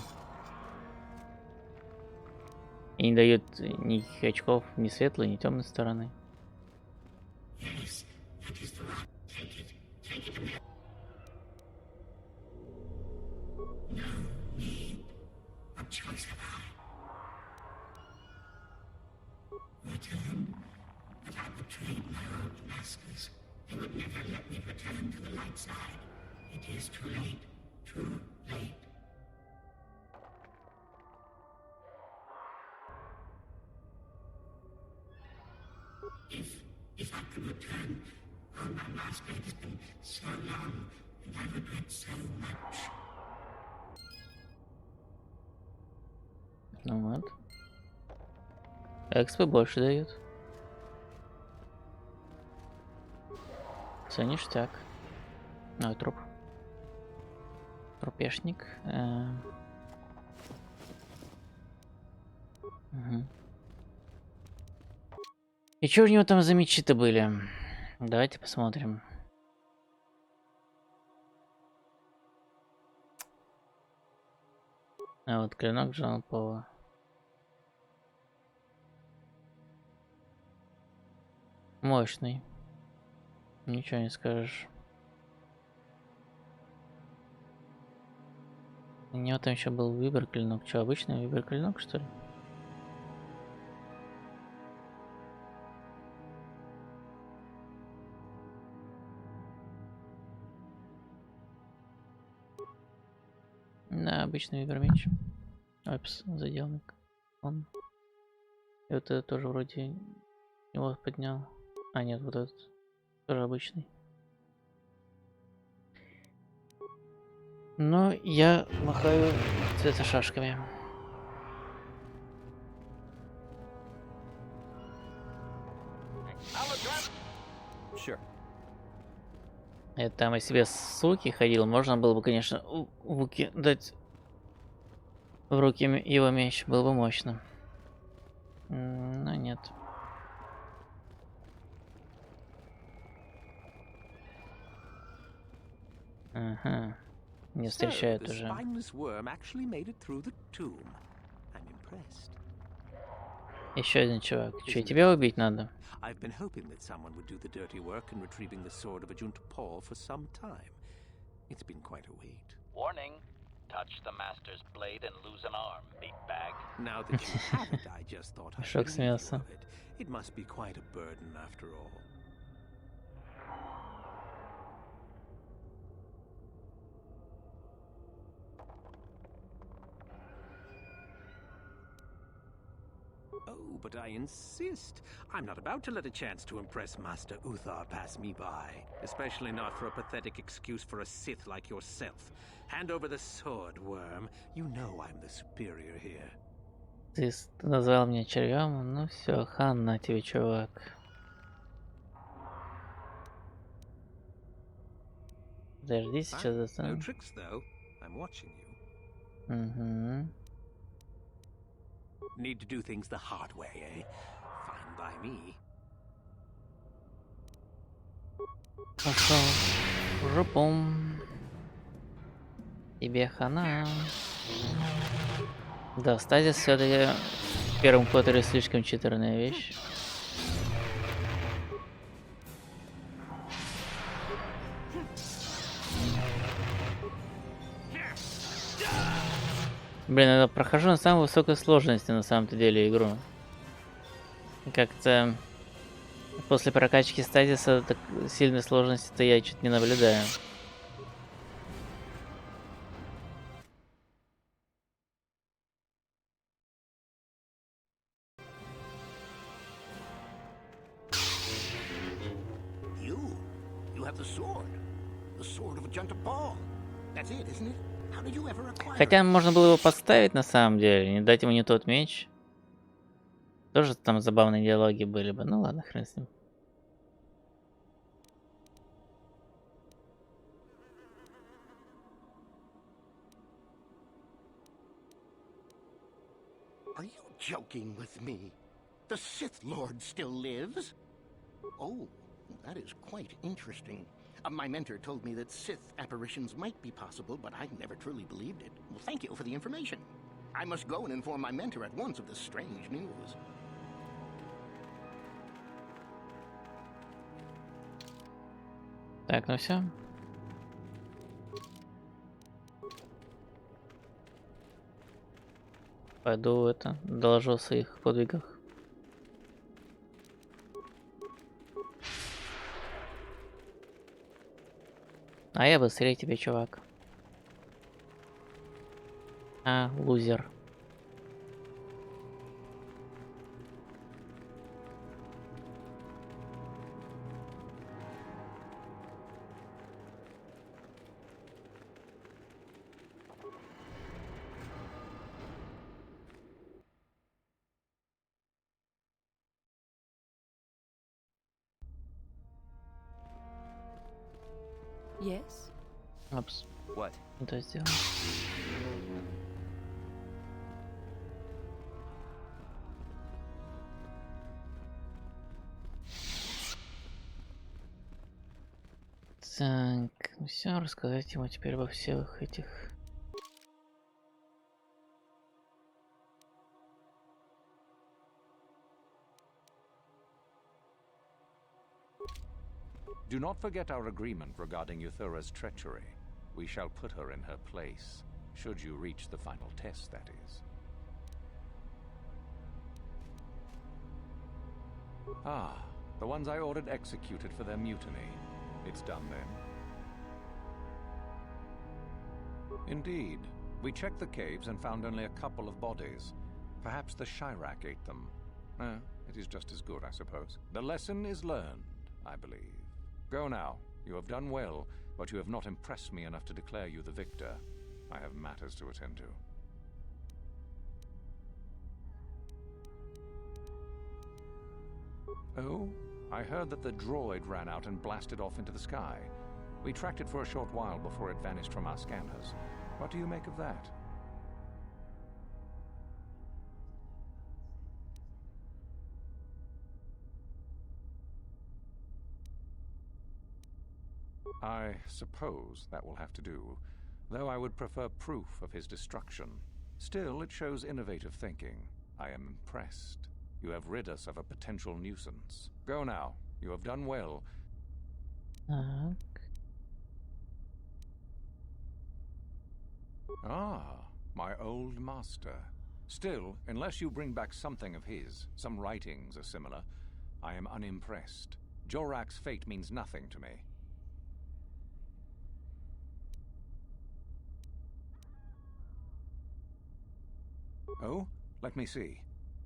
И не дают никаких очков ни светлой, ни темной стороны. If I could return, oh, my master has been so long, and I regret so much. Ну вот. Экспо больше дают. Все ништяк. Ну, труп. Трупешник. Угу. И что у него там за мечи-то были? Давайте посмотрим. А вот клинок Джона Пола. Мощный. Ничего не скажешь. У него там еще был выбор клинок. Что, обычный выбор клинок, что ли? Да, обычный выбор меч. Опс, заделник. Он. И вот этот тоже вроде его поднял. А нет, вот этот тоже обычный. Но я махаю цветошашками. Sure. Это там, если я с суки ходил, можно было бы, конечно, Вуки дать в руки его меч, было бы мощно. Но нет. Ага. Не встречают уже. Еще один чувак. Че, тебя убить надо? I've been hoping that someone would do the dirty work in retrieving the sword of Ajunta Paul for some time. It's been quite a wait. Warning. Touch the master's blade and lose an arm, meatbag. Now that you have it, I just thought I'd Шок с relieve you мяса. of it. It must be quite a burden after all. Oh, but I insist. I'm not about to let a chance to impress Master Uthar pass me by. Especially not for a pathetic excuse for a Sith like yourself. Hand over the sword, worm. You know I'm the superior here. Ты назвал меня червем? Ну все, хан на тебе, чувак. Подожди, сейчас достану. No tricks, though. I'm watching you. Угу. Need to do things the hard way, eh? Fine by me. Пошел. Жопом. Тебе хана. Да, стазис все-таки в первом KOToR слишком читерная вещь. Блин, я прохожу на самой высокой сложности на самом-то деле игру. Как-то после прокачки стазиса так сильной сложности-то я чуть не наблюдаю. You have the sword. The sword of a gentle Paul. That's it, isn't it? How did you ever acquire it? Хотя можно было его подставить на самом деле, не дать ему не тот меч. Тоже там забавные диалоги были бы. Ну ладно, хрен с ним. Are you joking with me? The Sith Lord still lives? Oh, that is quite interesting. My mentor told me that Sith apparitions might be possible, but I never truly believed it. Well, thank you for the information. I must go and inform my mentor at once of this strange news. Так, ну все. Пойду доложу о своих подвигах. А я быстрее тебе, чувак. А, лузер. Yes? Опс. What? Это сделал. Так, ну все, рассказать ему теперь обо всех этих. Do not forget our agreement regarding Euthura's treachery. We shall put her in her place, should you reach the final test, that is. Ah, the ones I ordered executed for their mutiny. It's done then. Indeed. We checked the caves and found only a couple of bodies. Perhaps the Chirac ate them. It is just as good, I suppose. The lesson is learned, I believe. Go now. You have done well, but you have not impressed me enough to declare you the victor. I have matters to attend to. Oh? I heard that the droid ran out and blasted off into the sky. We tracked it for a short while before it vanished from our scanners. What do you make of that? I suppose that will have to do, though I would prefer proof of his destruction. Still, it shows innovative thinking. I am impressed. You have rid us of a potential nuisance. Go now. You have done well. Ah, my old master. Still, unless you bring back something of his, some writings or similar, I am unimpressed. Jorak's fate means nothing to me. Oh, let me see.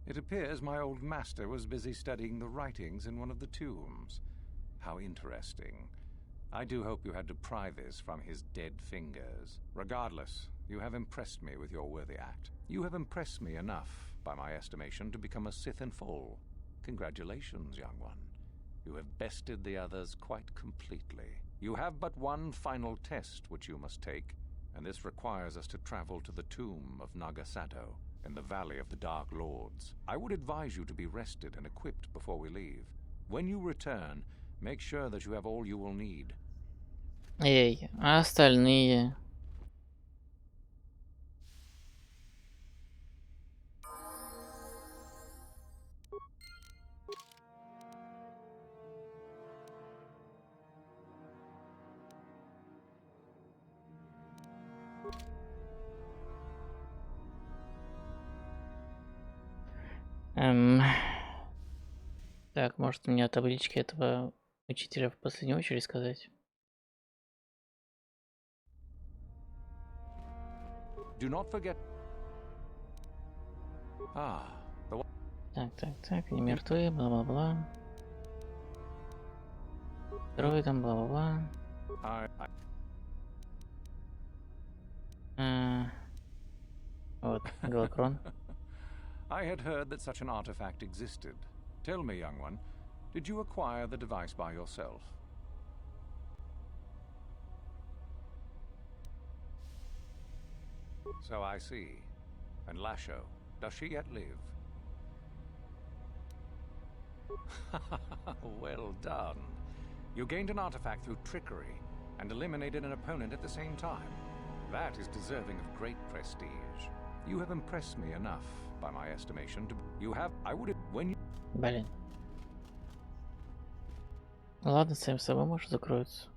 It appears my old master was busy studying the writings in one of the tombs. How interesting. I do hope you had to pry this from his dead fingers. Regardless, you have impressed me with your worthy act. You have impressed me enough, by my estimation, to become a Sith in full. Congratulations, young one. You have bested the others quite completely. You have but one final test which you must take, and this requires us to travel to the tomb of Nagasado, in the Valley of the Dark Lords. I would advise you to be rested and equipped before we leave. When you return, make sure that you have all you will need. Эй, а остальные? Эм, Так, может мне о табличке этого учителя в последнюю очередь сказать? Do not forget. Ah, the Так, не мертвы, бла-бла-бла. Второй там, бла-бла-бла. Вот, Галакрон. I had heard that such an artifact existed. Tell me, young one, did you acquire the device by yourself? So I see. And Lasho, does she yet live? Well done. You gained an artifact through trickery and eliminated an opponent at the same time. That is deserving of great prestige. You have impressed me enough, by my estimation, to... You have... I would have... When you... Блин. Ладно, сами собой, может, закроются.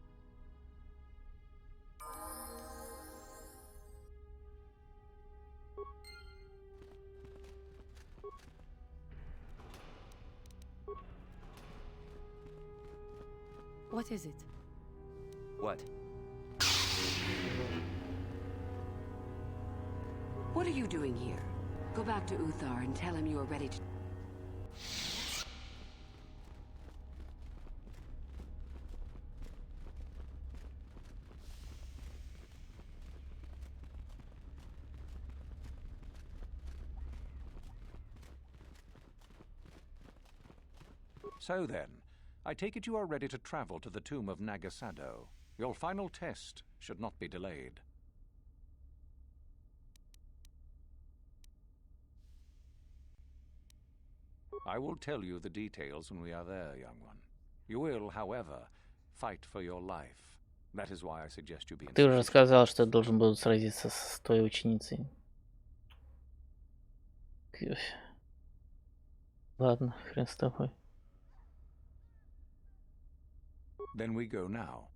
What is it? What? What are you doing here? Go back to Uthar and tell him you are ready to... So then, I take it you are ready to travel to the tomb of Nagasado. Your final test should not be delayed. I will tell you the details when we are there, young one. You will, however, fight for your life. That is why I suggest you be Ты уже сказал, что я должен буду сразиться с твоей ученицей. Ладно, хрен с тобой. Then we go now.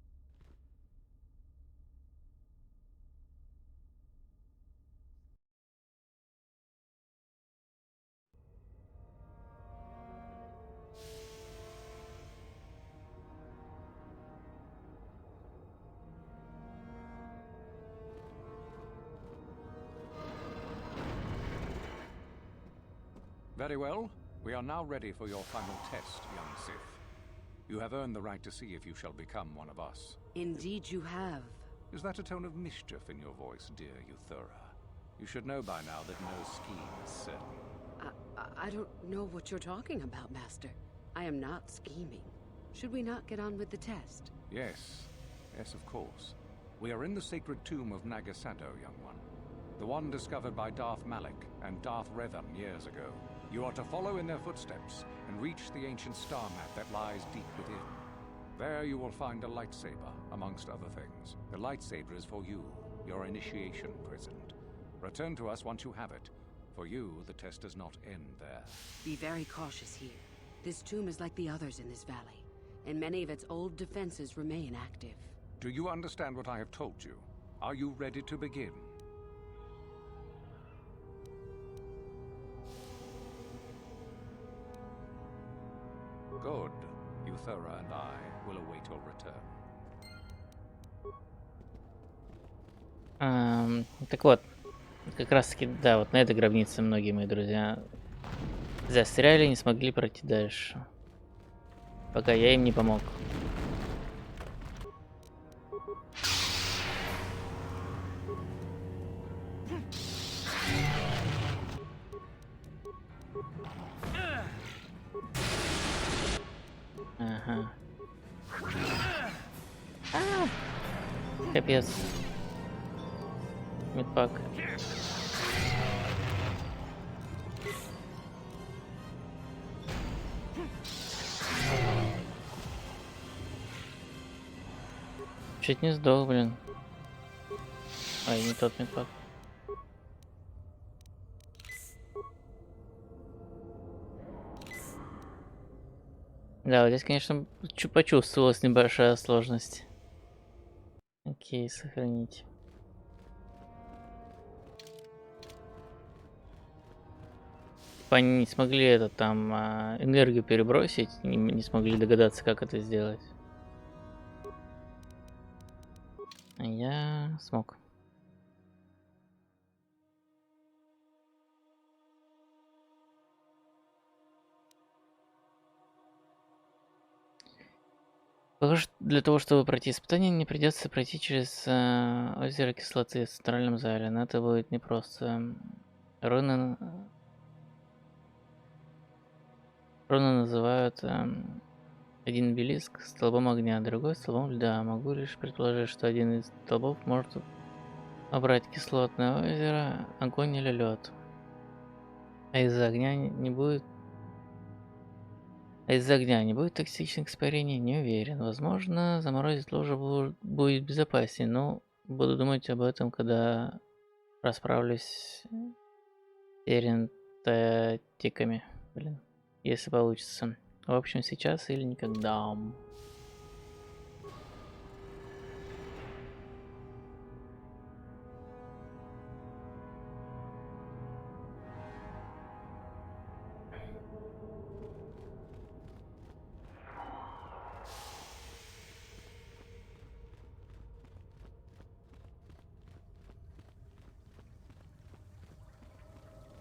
Very well. We are now ready for your final test, young Sith. You have earned the right to see if you shall become one of us. Indeed you have. Is that a tone of mischief in your voice, dear Euthura? You should know by now that no scheme is certain. I don't know what you're talking about, Master. I am not scheming. Should we not get on with the test? Yes. Yes, of course. We are in the sacred tomb of Nagasado, young one. The one discovered by Darth Malak and Darth Revan years ago. You are to follow in their footsteps and reach the ancient star map that lies deep within. There you will find a lightsaber, amongst other things. The lightsaber is for you, your initiation present. Return to us once you have it. For you, the test does not end there. Be very cautious here. This tomb is like the others in this valley, and many of its old defenses remain active. Do you understand what I have told you? Are you ready to begin? Good. Euthura and I will await your return. Так вот, как раз таки, да, вот на этой гробнице многие мои друзья застряли, не смогли пройти дальше, пока я им не помог. Ага. Капец. Медпак. Чуть не сдох, блин. Ай, не тот медпак. Да, вот здесь, конечно, почувствовалась небольшая сложность. Окей, сохранить. Они не смогли это там энергию перебросить, не смогли догадаться, как это сделать. А я смог. Похоже, для того, чтобы пройти испытание, мне придется пройти через озеро кислоты в центральном зале. Но это будет непросто. Руны называют один обелиск столбом огня, другой столбом льда. Могу лишь предположить, что один из столбов может убрать кислотное озеро, огонь или лед. А из-за огня не будет токсичных испарений? Не уверен. Возможно, заморозить лужу будет безопаснее, но буду думать об этом, когда расправлюсь с перинтетиками. Блин, если получится. В общем, сейчас или никогда.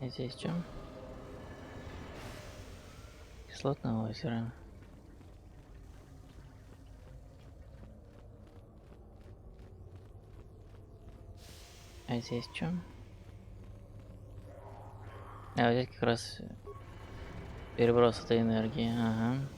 А здесь что? Кислотное озеро. А здесь что? А вот здесь как раз переброс этой энергии. Ага.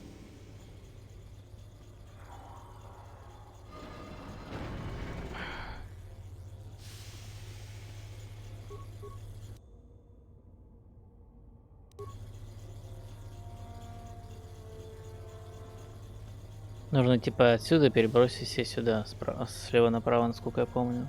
Нужно типа отсюда перебросить все сюда, слева направо, насколько я помню.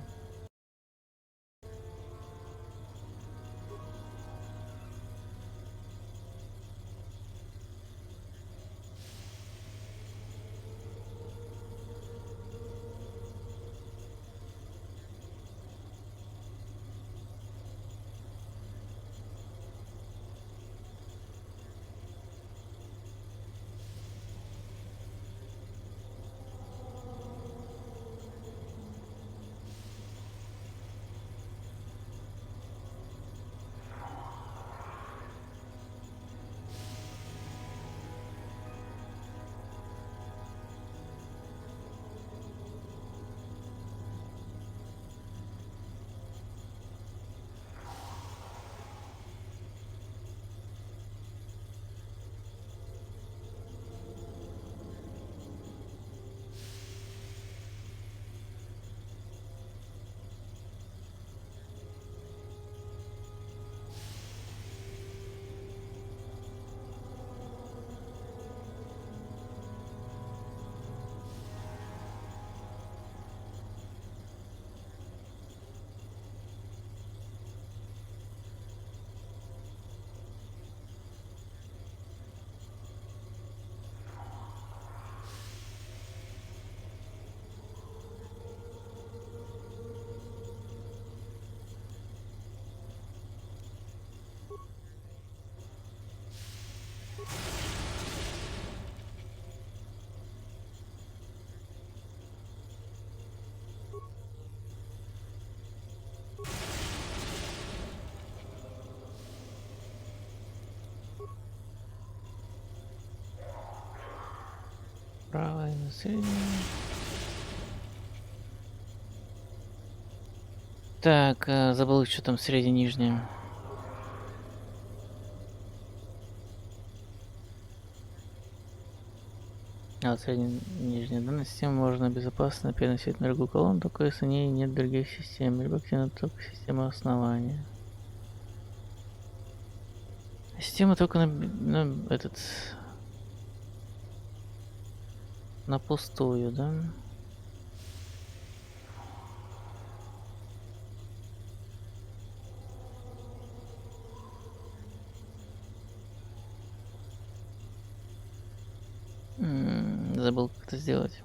Правое на среднее. Так, забыл, что там средне-нижнее. А вот средне-нижняя данная система можно безопасно переносить на другую колонну, только если в ней нет других систем, либо активна только система основания. Система только на пустую, да? Забыл, как это сделать.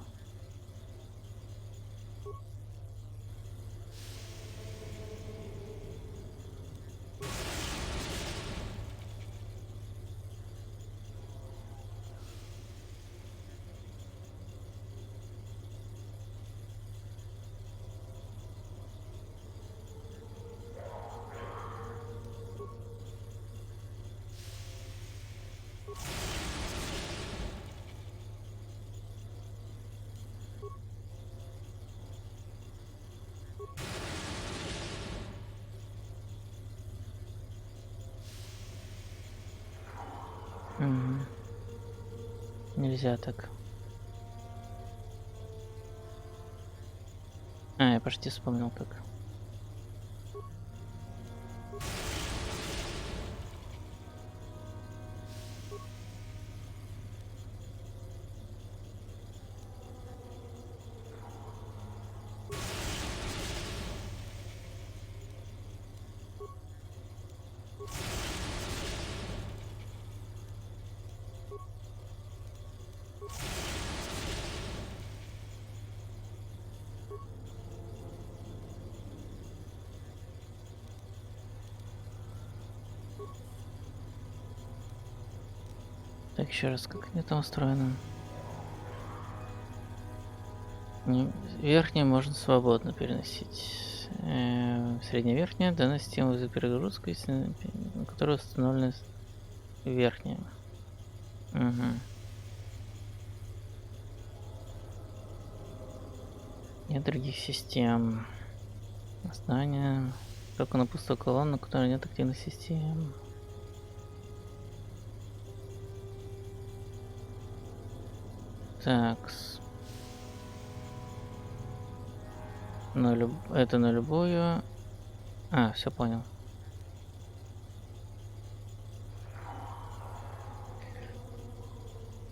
Нельзя так. А, я почти вспомнил как. Так, еще раз, как они там устроено? Верхнее можно свободно переносить. Средняя верхняя дана система за перегрузку, на которой установлена верхняя. Угу. Нет других систем. Основание только на пустую колонну, на которой нет активных систем. Так. Это на любую. А, все понял.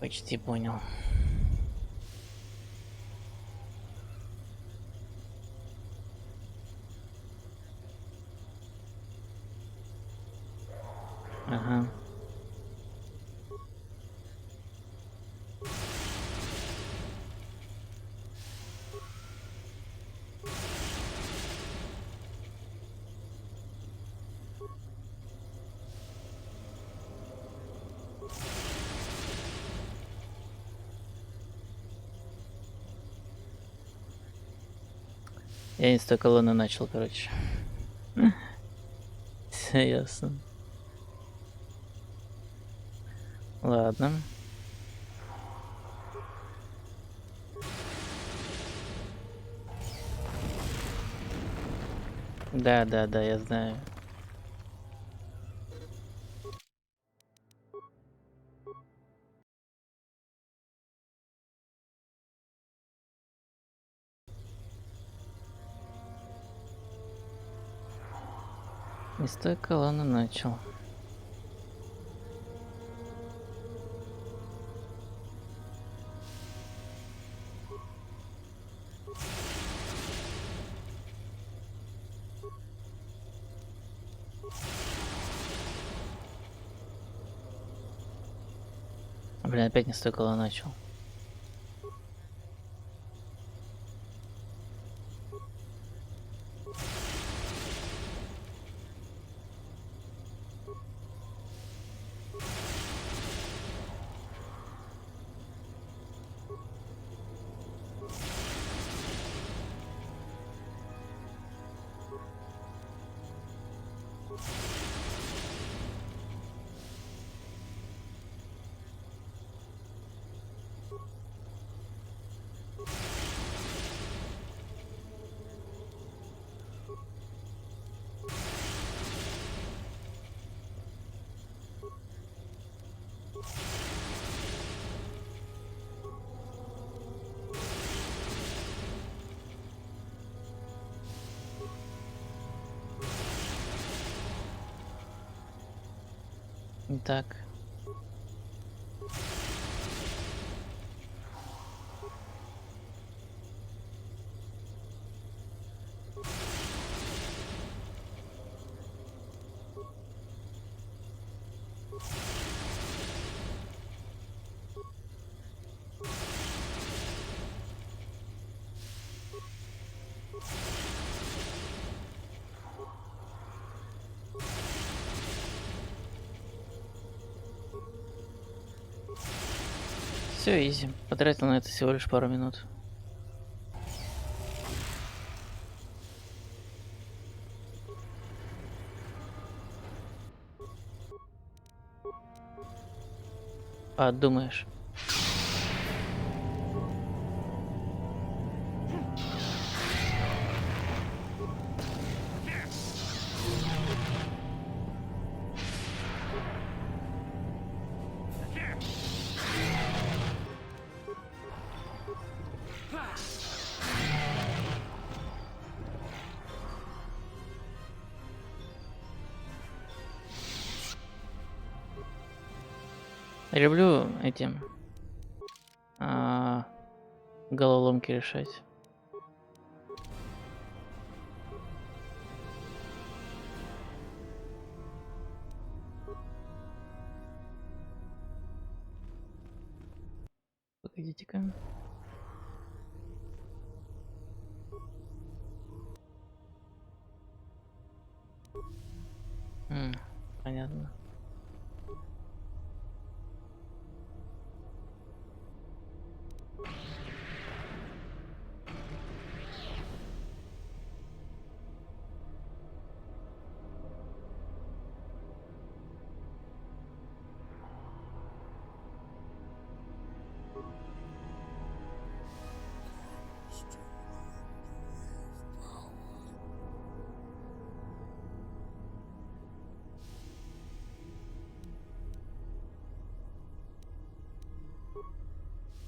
Почти понял. Ага. Я не с той колонны начал, короче. Все ясно. Ладно. Да, я знаю. Не с той колонны начал. Блин, опять не с той колонны начал. Так. Все, изи. Потратил на это всего лишь пару минут. Подумаешь. Люблю эти головоломки решать. Погодите-ка. Понятно.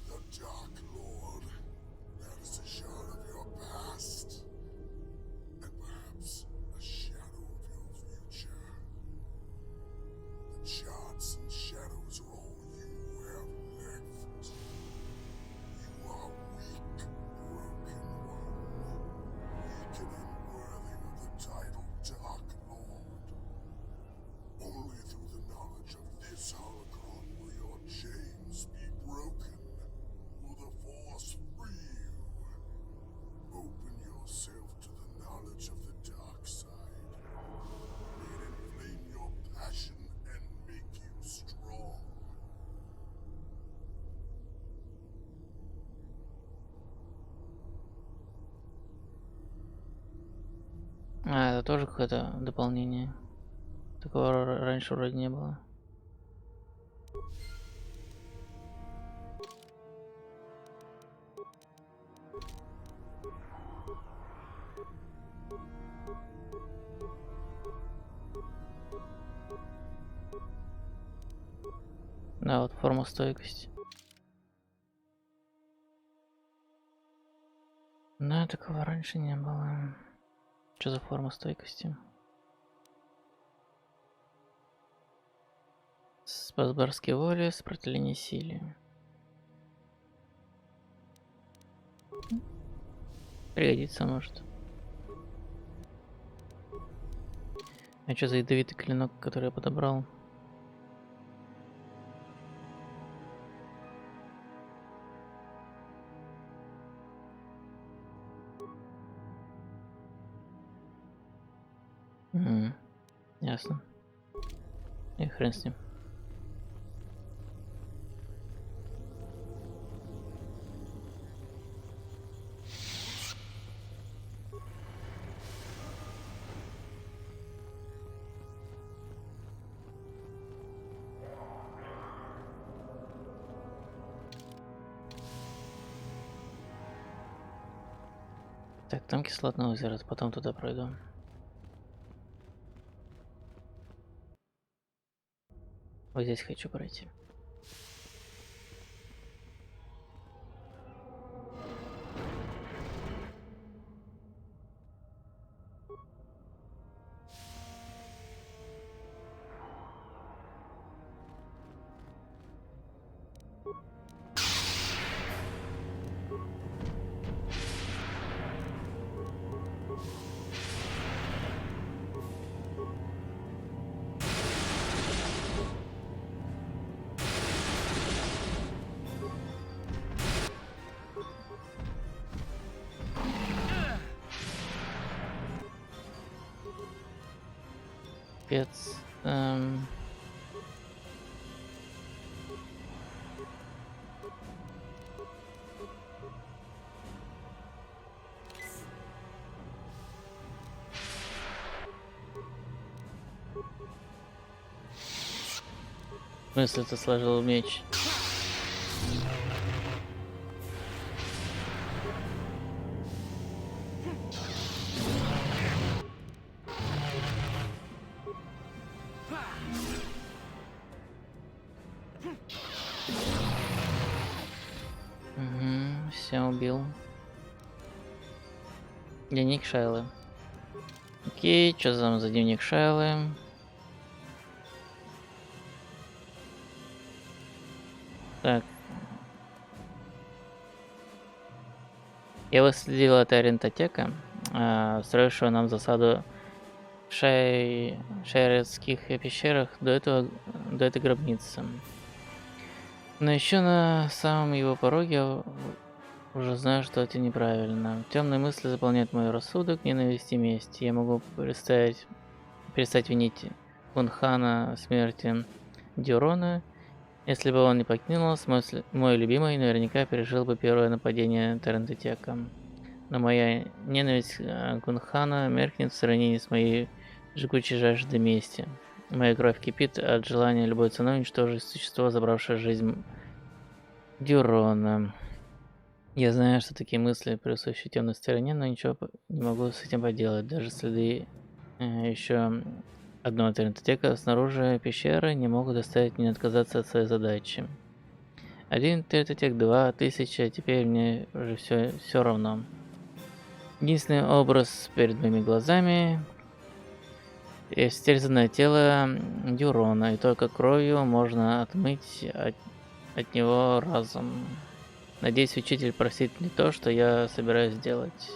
The Dark Lord. That is a shard of your past. And perhaps a shadow of your future. The shards and shadows are all you have left. You are weak, broken one. Weak and unworthy of the title Dark Lord. Only through the knowledge of this holocron will your chains be broken. Will the Force free you? Open yourself to the knowledge of the dark side. May it inflame your passion and make you strong. Это тоже какое-то дополнение. Такого раньше вроде не было. Да, вот форма стойкости. Но такого раньше не было. Что за форма стойкости? Спас барской воли, сопротивление силе. Пригодится, может. А что за ядовитый клинок, который я подобрал? Ясно. И хрен с ним. Так, там кислотное озеро, потом туда пройду. Вот здесь хочу пройти. Капец. В смысле, ты сложил меч? Все убил. Дневник Шайлы. Окей, что за дневник Шайлы? Так. Я выследил это рентотека, строившего нам засаду в шайрецких пещерах до этой гробницы. Но еще на самом его пороге я уже знаю, что это неправильно. Темные мысли заполняют мой рассудок, ненависть и месть. Я могу перестать винить Кунхана в смерти Дюрона. Если бы он не покинул нас, мой любимый наверняка пережил бы первое нападение Тарантотека. Но моя ненависть Кунхана меркнет в сравнении с моей жгучей жаждой мести. Моя кровь кипит от желания любой ценой уничтожить существо, забравшее жизнь Дюрона. Я знаю, что такие мысли присущи темной стороне, но ничего не могу с этим поделать. Даже следы еще одного Тарантотека снаружи пещеры не могут заставить меня отказаться от своей задачи. Один Тарантотек, 2000, а теперь мне уже все равно. Единственный образ перед моими глазами — истерзанное тело Дюрона, и только кровью можно отмыть от него разум. Надеюсь, учитель простит мне то, что я собираюсь сделать.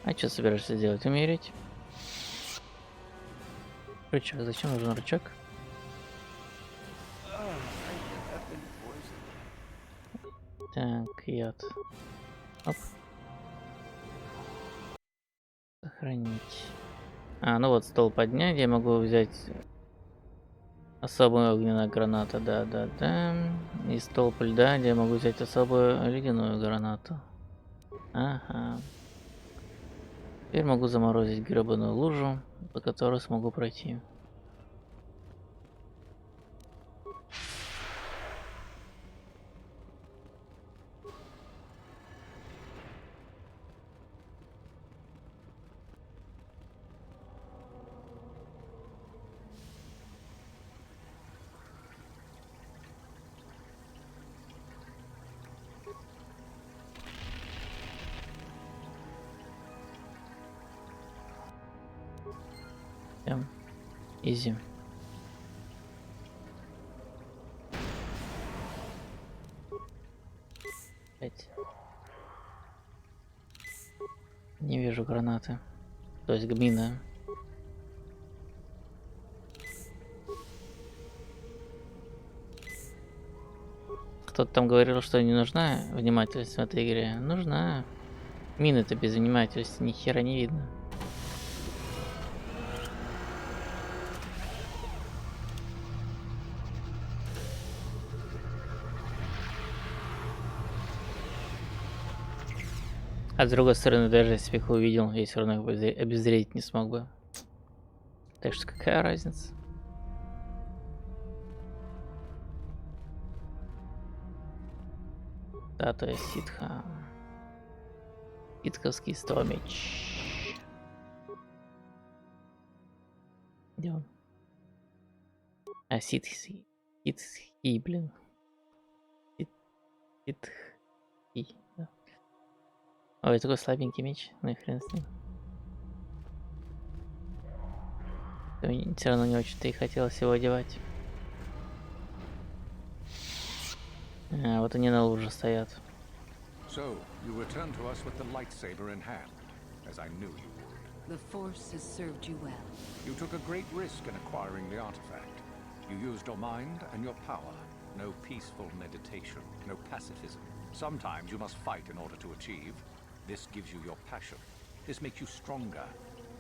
А что собираешься делать? Умереть? Рычаг. Зачем нужен рычаг? Так, яд. Оп. Сохранить. Ну вот, стол поднять. Я могу взять особую огненную гранату. Да. И столб льда, где я могу взять особую ледяную гранату. Ага. Теперь могу заморозить гребаную лужу, по которой смогу пройти. Изи. Не вижу гранаты. То есть гмина. Кто-то там говорил, что не нужна внимательность в этой игре. Нужна. Мины-то без внимательности ни хера не видно. А с другой стороны, даже если бы их увидел, я все равно их обезвредить не смог бы. Так что какая разница? Да, то есть ситха. Ситховский стомич. Где он? Ситхи, блин. Ситхи, да. Ой, такой слабенький меч, ну и хрен с ним. Все равно не очень-то и хотелось его одевать. Вот они на луже стоят. So, you return to us with the lightsaber in hand, as I knew you would. The Force has served you well. You took a great risk in acquiring the artifact. You used your mind and your power. No peaceful meditation, no pacifism. Sometimes you must fight in order to achieve. This gives you your passion. This makes you stronger.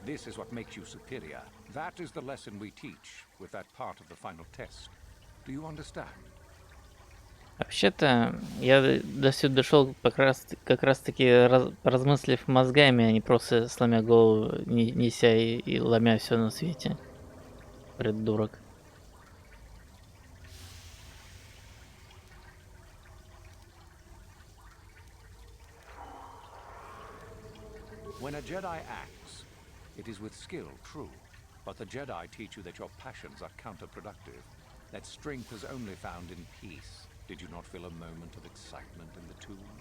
This is what makes you superior. That is the lesson we teach with that part of the final test. Do you understand? Вообще-то, я до сюда дошел как раз таки размыслив мозгами, а не просто сломя голову, неся и ломя все на свете. Придурок. When a Jedi acts, it is with skill, true. But the Jedi teach you that your passions are counterproductive. That strength is only found in peace. Did you not feel a moment of excitement in the tomb?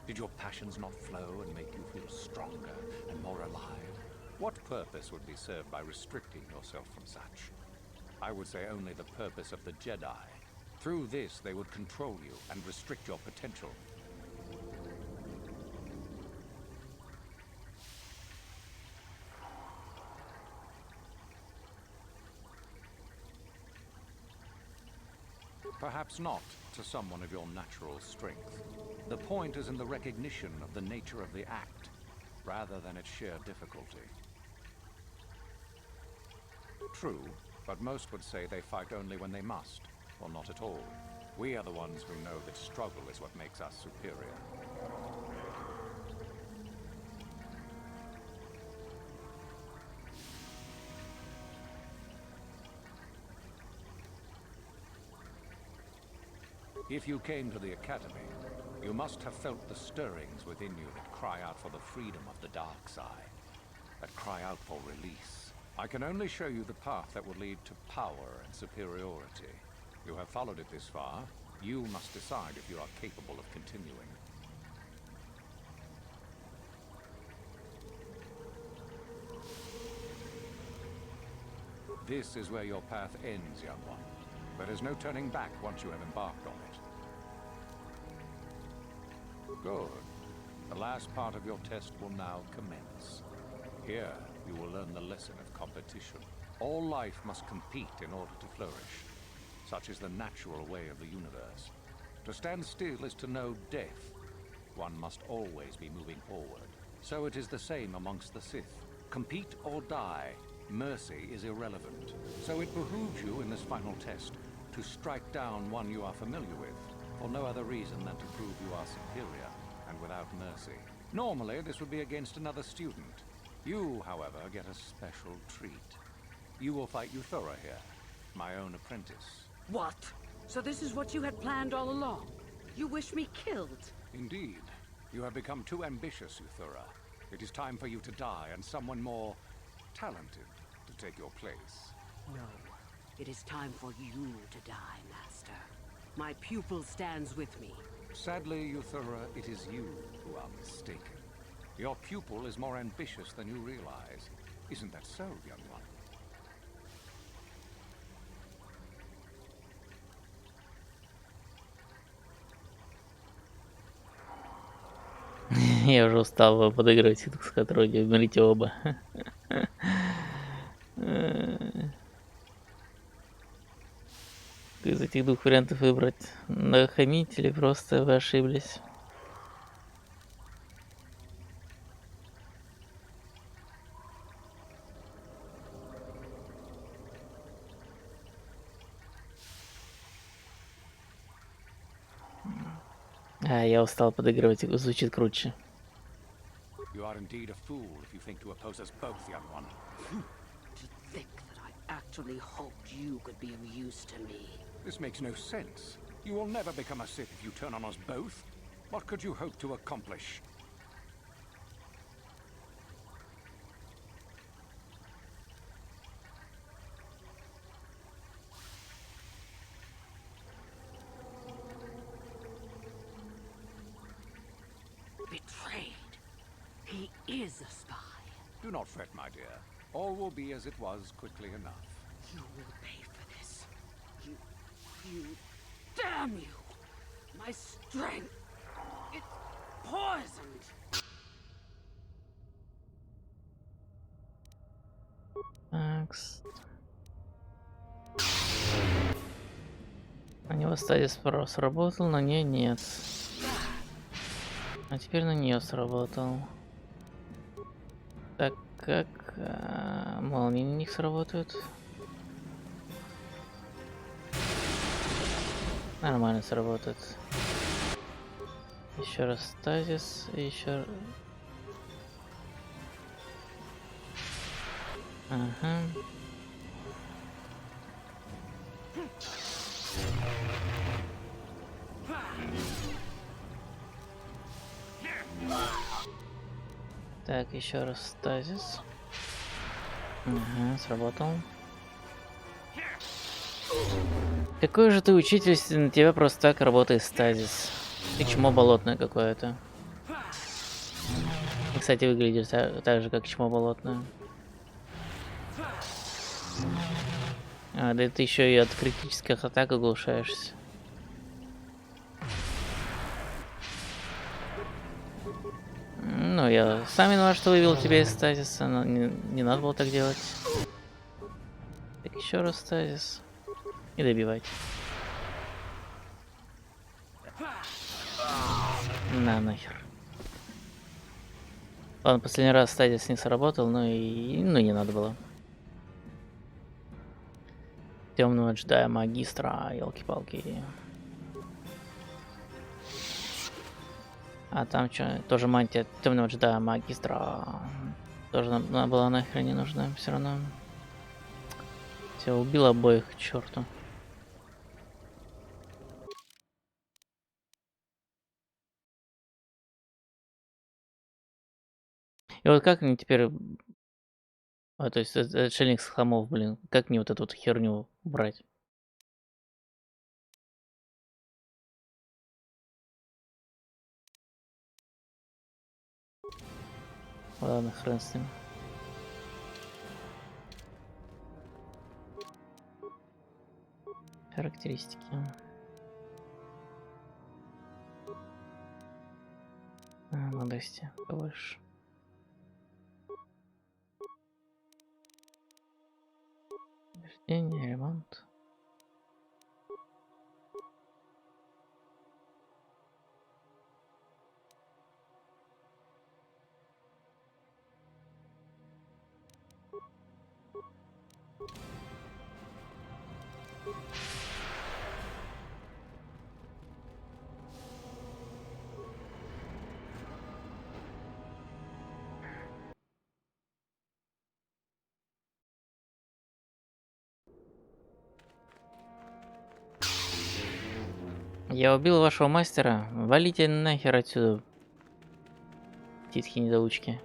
Did your passions not flow and make you feel stronger and more alive? What purpose would be served by restricting yourself from such? I would say only the purpose of the Jedi. Through this, they would control you and restrict your potential. Perhaps not to someone of your natural strength. The point is in the recognition of the nature of the act, rather than its sheer difficulty. True, but most would say they fight only when they must, or not at all. We are the ones who know that struggle is what makes us superior. If you came to the Academy, you must have felt the stirrings within you that cry out for the freedom of the dark side, that cry out for release. I can only show you the path that will lead to power and superiority. You have followed it this far. You must decide if you are capable of continuing. This is where your path ends, young one. There is no turning back once you have embarked on it. Good. The last part of your test will now commence. Here, you will learn the lesson of competition. All life must compete in order to flourish. Such is the natural way of the universe. To stand still is to know death. One must always be moving forward. So it is the same amongst the Sith. Compete or die. Mercy is irrelevant. So it behooves you in this final test to strike down one you are familiar with, for no other reason than to prove you are superior, and without mercy. Normally, this would be against another student. You, however, get a special treat. You will fight KOToR here, my own apprentice. What? So this is what you had planned all along? You wish me killed? Indeed. You have become too ambitious, KOToR. It is time for you to die, and someone more talented to take your place. No. It is time for you to die, Master. My pupil stands with me. Sadly, KOToR, it is you who are mistaken. Your pupil is more ambitious than you realize. Isn't that so, young one? Я уже устал подыгрывать, с которой умрите оба. Из этих двух вариантов выбрать. Нахамить или просто вы ошиблись? Я устал подыгрывать, звучит круче. You are indeed a fool if you think to oppose us both, young one. To think that I actually hoped you could be of use to me. This makes no sense. You will never become a Sith if you turn on us both. What could you hope to accomplish? Betrayed. He is a spy. Do not fret, my dear. All will be as it was quickly enough. You will pay for this. You... Damn you! My strength... It's poisoned! Такс. На него стадис сработал, на нее нет. А теперь на нее сработал. Так как молнии на них сработают? Нормально сработает. Еще раз стазис, еще. Ага. Так, еще раз стазис. Ага, сработал. Какой же ты учитель, если на тебя просто так работает стазис? Ты чмо болотное какое-то. И, кстати, выглядишь так же, как чмо болотное. А, да ты еще и от критических атак оглушаешься. Ну, я сам виноват, что вывел тебя из стазиса, но не надо было так делать. Так, еще раз стазис. И добивать. На нахер. Ладно, последний раз стазис не сработал, но и не надо было. Темного джедая магистра, елки-палки. А там что, тоже мантия темного джедая магистра. Тоже нам была нахер не нужна, все равно. Все, убил обоих к черту. И вот как мне теперь... то есть отшельник с холмов, блин, как мне вот эту вот херню убрать? Ладно, хрен с ним. Характеристики. Мудрости побольше. Рождение, ремонт. Я убил вашего мастера. Валите нахер отсюда. Титхи недоучки.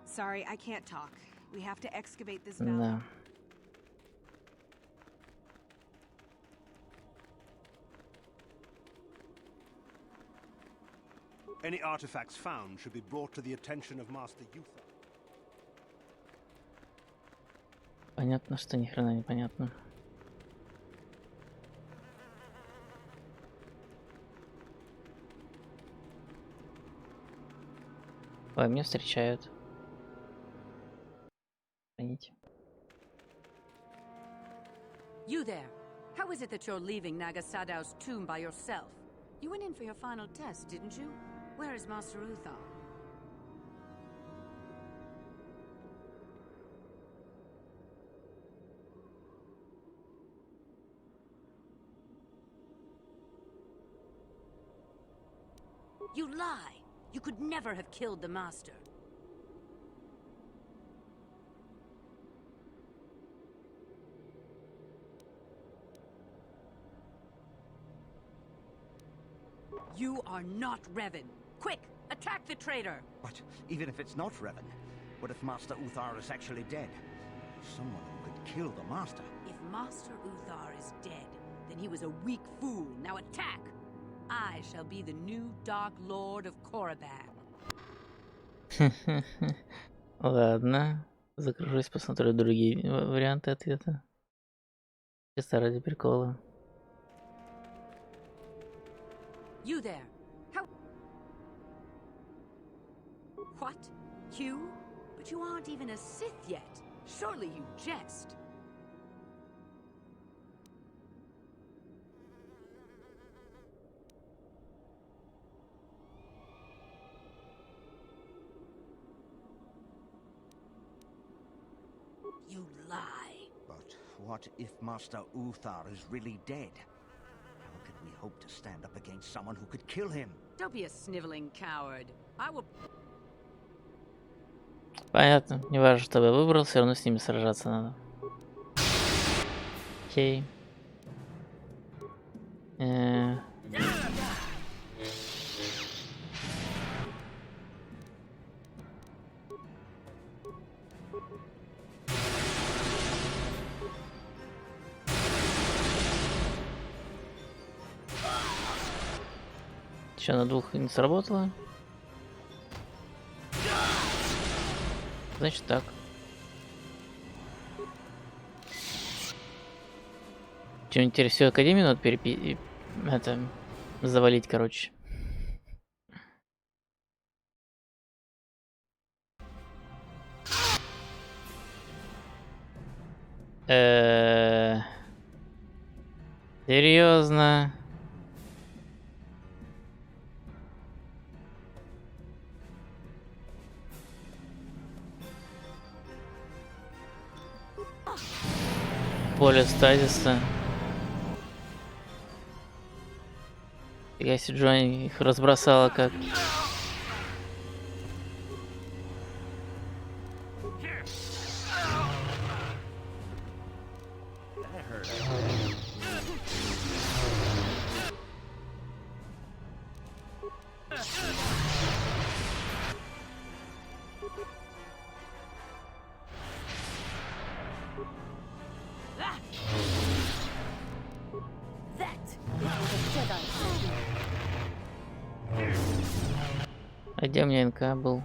Sorry, I can't talk. We have to excavate this Да. valley. Any artifacts found should be brought to the attention of Master Uther. Понятно, что ни хрена не понятно. Ой, меня встречают. Храните. You there. How is it that you're leaving Nagasadow's tomb by yourself? You went in for your final test, didn't you? Where is Master Uthar? You lie! You could never have killed the Master. You are not Revan. Quick, attack the traitor! But even if it's not Revan, what if Master Uthar is actually dead? Someone who could kill the Master. If Master Uthar is dead, then he was a weak fool. Now attack! I shall be the new Dark Lord of Korriban. Ладно. Закружусь, посмотрю другие варианты ответа. Чисто ради прикола. You there. How... What? You? But you aren't even a Sith yet. Surely you jest. You lie. But what if Master Uthar is really dead? How can we hope to stand up against someone who could kill him? Don't be a sniveling coward. I will... Понятно. Не важно, что я выбрал, все равно с ними сражаться надо. Окей. Еще на двух не сработало. Значит так. Что, теперь всю академию надо завалить, короче. Серьезно? Поле стазиса. Я си Джонни их разбросала как. А где у меня НК был?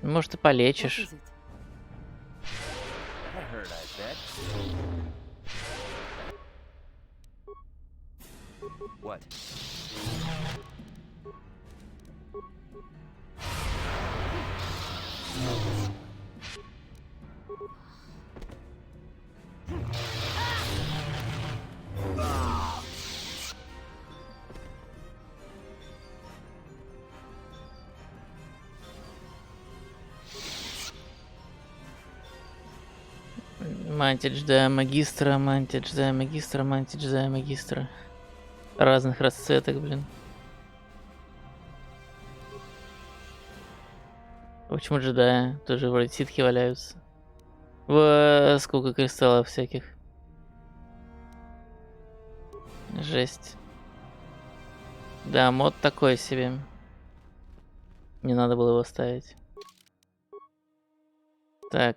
Может, ты полечишь. What? Мантич да магистра, мантич да магистра, мантич да магистра. Разных расцветок, блин. Почему джедаи? Тоже вроде ситхи валяются. Сколько кристаллов всяких. Жесть. Да, мод такой себе. Не надо было его ставить. Так.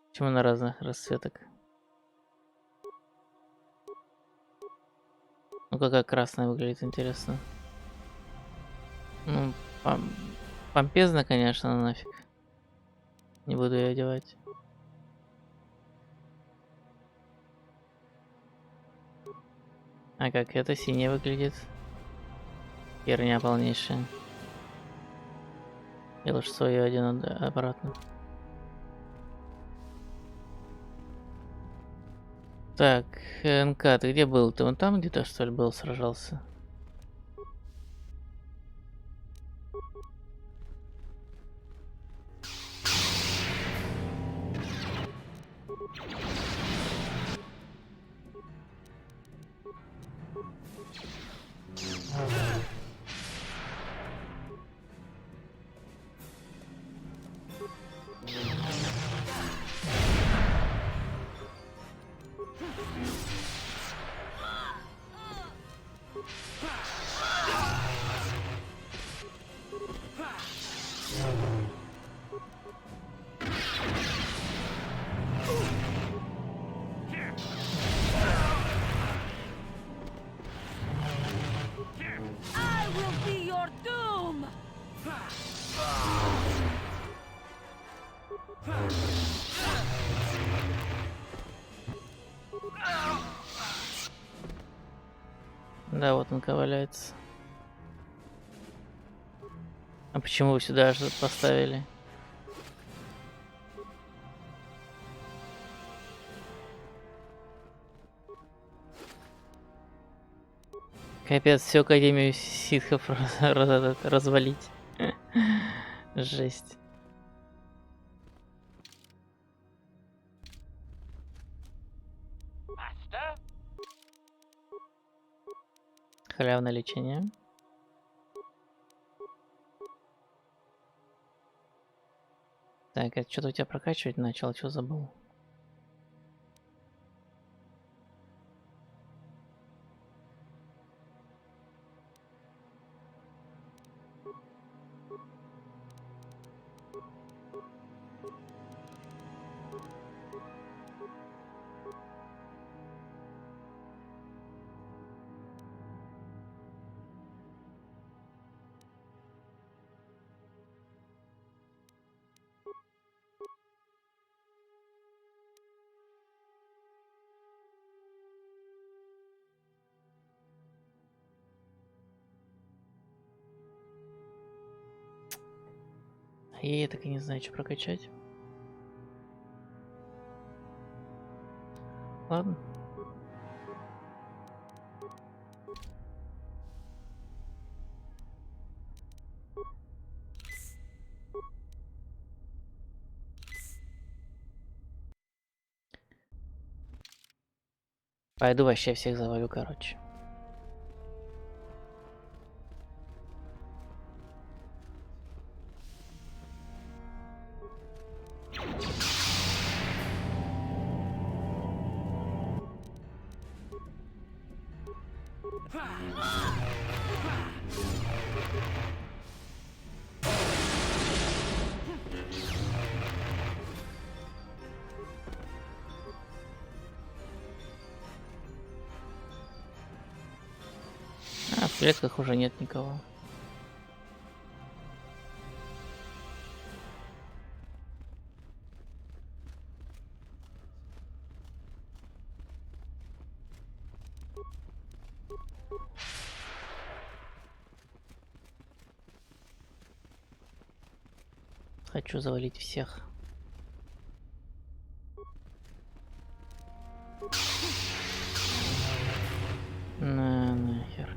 Почему на разных расцветок? Ну какая красная выглядит, интересно. Ну, помпезно, конечно, но нафиг. Не буду ее одевать. А как это синяя выглядит? Херня полнейшая. Я лучше свою одену обратно. Так, НК, ты где был? Ты вон там где-то, что ли, был, сражался? I will be your doom! Да, вот он валяется. А почему вы сюда что-то поставили? Капец, всю Академию ситхов развалить. Жесть. Халявное лечение. Так, это что-то у тебя прокачивать начал, что забыл? Я так и не знаю, что прокачать. Ладно. Пойду вообще всех завалю, короче. А, в клетках уже нет никого. Хочу завалить всех. Нахер.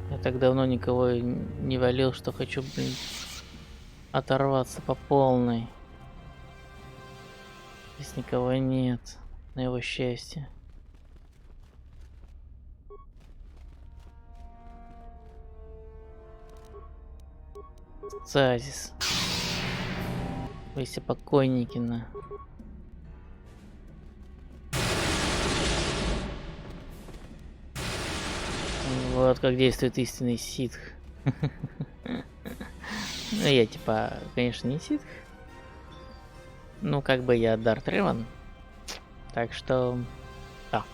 Я так давно никого не валил, что хочу, блин, оторваться по полной. Здесь никого нет, на его счастье. Стазис. Вы все покойники, на. Вот как действует истинный ситх. Ну, я типа, конечно, не ситх. Ну, как бы я Дарт Реван. Так что, да.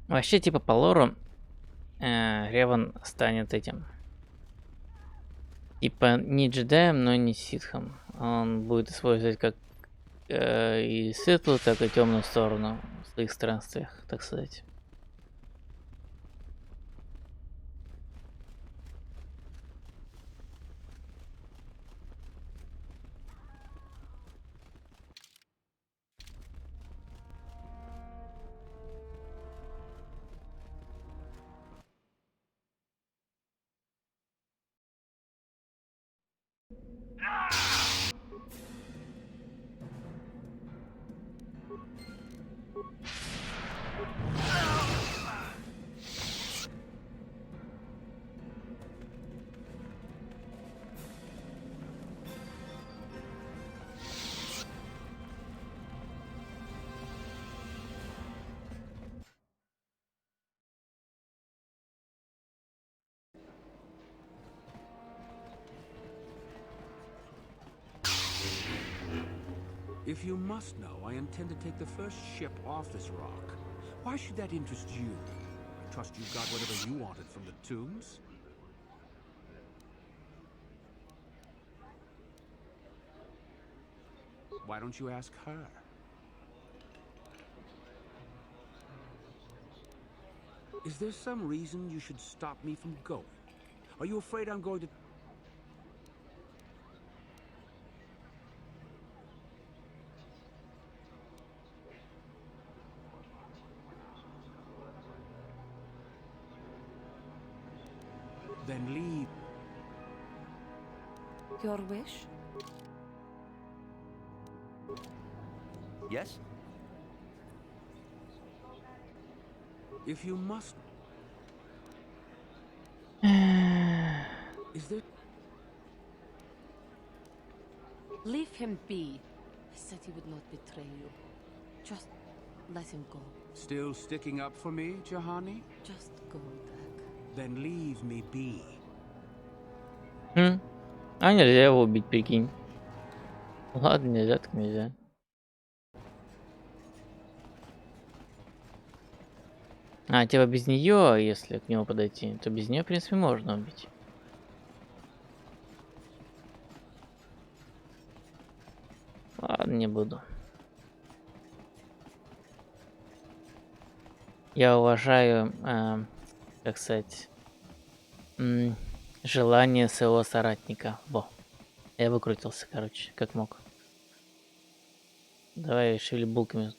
Вообще, типа, по лору, Реван станет этим. Типа, не джедаем, но не ситхом. Он будет использовать как и светлую, так и темную сторону в своих странствиях, так сказать. If you must know, I intend to take the first ship off this rock. Why should that interest you? I trust you got whatever you wanted from the tombs? Why don't you ask her? Is there some reason you should stop me from going? Are you afraid I'm going to... Then leave. Your wish? Yes? If you must... Is there... Leave him be. He said he would not betray you. Just let him go. Still sticking up for me, Jahani? Just go, Dak. Then leave me be. А нельзя его убить, прикинь. Ладно, нельзя, так нельзя. А, типа без нее, если к нему подойти, то без нее, в принципе, можно убить. Ладно, не буду. Я уважаю, как сказать, желание своего соратника. Во. Я выкрутился, короче, как мог. Давай шевели булками.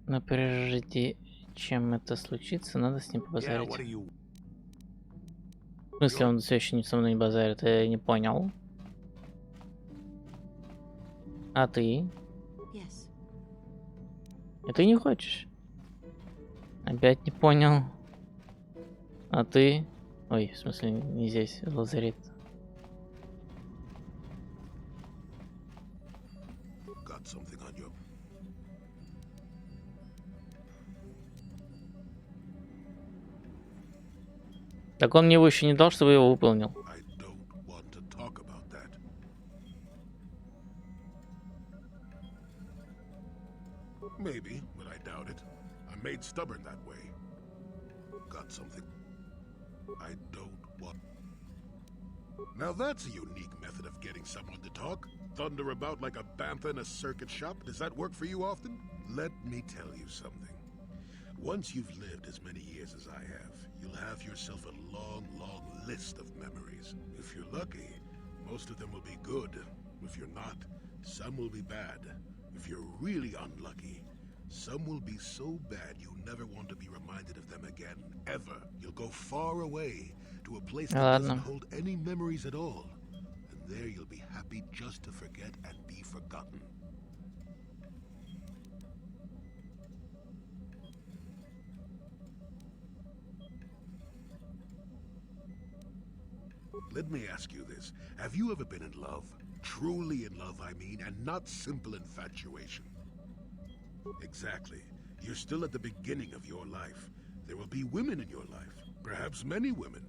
Но прежде чем это случится, надо с ним побазарить. В смысле, он все еще со мной не базарит, я не понял. А ты? Yes. И ты не хочешь? Опять не понял. А ты? Ой, в смысле, не здесь, лазарет. Got something on you. Так он мне его еще не дал, чтобы я его выполнил. I don't want to talk about that. Maybe, but I doubt it. I'm made stubborn that way. Got something. I don't want. Now that's a unique method of getting someone to talk. Thunder about like a bantha in a circuit shop. Does that work for you often? Let me tell you something. Once you've lived as many years as I have, you'll have yourself a long, long list of memories. If you're lucky, most of them will be good. If you're not, some will be bad. If you're really unlucky, some will be so bad you never want to be reminded of them again, ever. You'll go far away to a place that doesn't hold any memories at all. And there you'll be happy just to forget and be forgotten. Let me ask you this. Have you ever been in love? Truly in love, I mean, and not simple infatuation. Exactly. You're still at the beginning of your life. There will be women in your life, perhaps many women.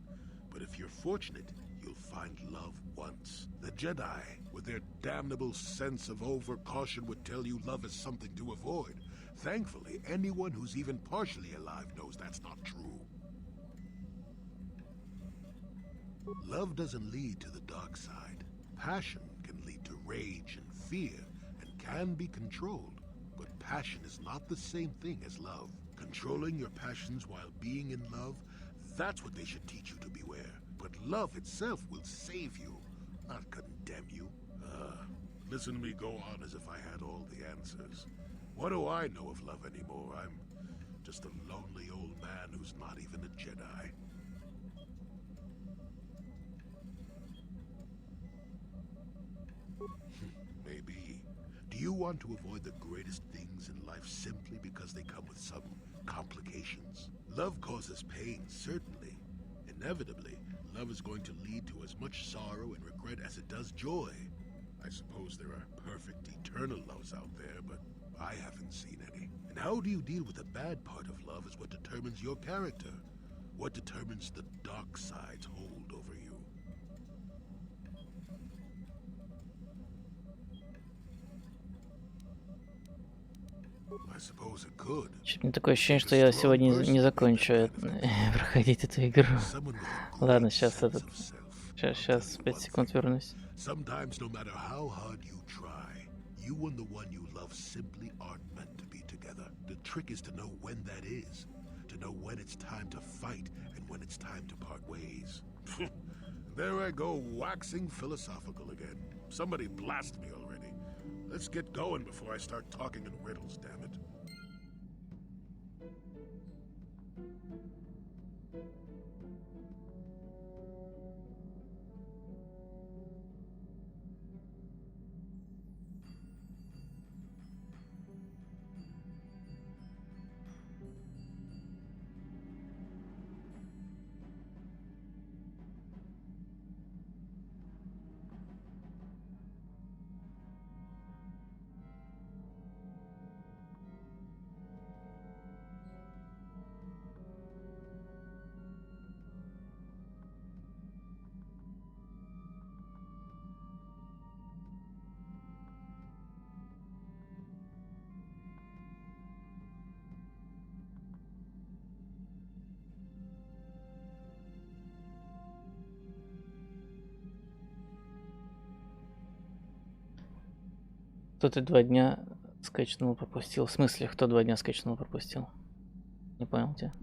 But if you're fortunate, you'll find love once. The Jedi, with their damnable sense of over-caution, would tell you love is something to avoid. Thankfully, anyone who's even partially alive knows that's not true. Love doesn't lead to the dark side. Passion can lead to rage and fear, and can be controlled. But passion is not the same thing as love. Controlling your passions while being in love, that's what they should teach you to beware. But love itself will save you, not condemn you. Listen to me go on as if I had all the answers. What do I know of love anymore? I'm just a lonely old man who's not even a Jedi. Maybe. Do you want to avoid the greatest things in life simply because they come with some complications? Love causes pain, certainly. Inevitably, love is going to lead to as much sorrow and regret as it does joy. I suppose there are perfect eternal loves out there, but I haven't seen any. And how do you deal with the bad part of love is what determines your character. What determines the dark side's hold over you. I suppose it could. Мне такое ощущение, что я сегодня не закончу проходить эту игру. Ладно, сейчас Сейчас 5 секунд вернусь. Sometimes, no matter how hard you try, you and the one you love simply aren't meant to be together. The trick is to know when that is, to know when it's time to fight and when it's time to part ways. There I go, waxing philosophical again. Somebody blast me already. Let's get going before I start talking in riddles, damn it. Кто ты 2 дня скачнул, пропустил? В смысле, кто 2 дня скачнул, пропустил? Не понял тебя.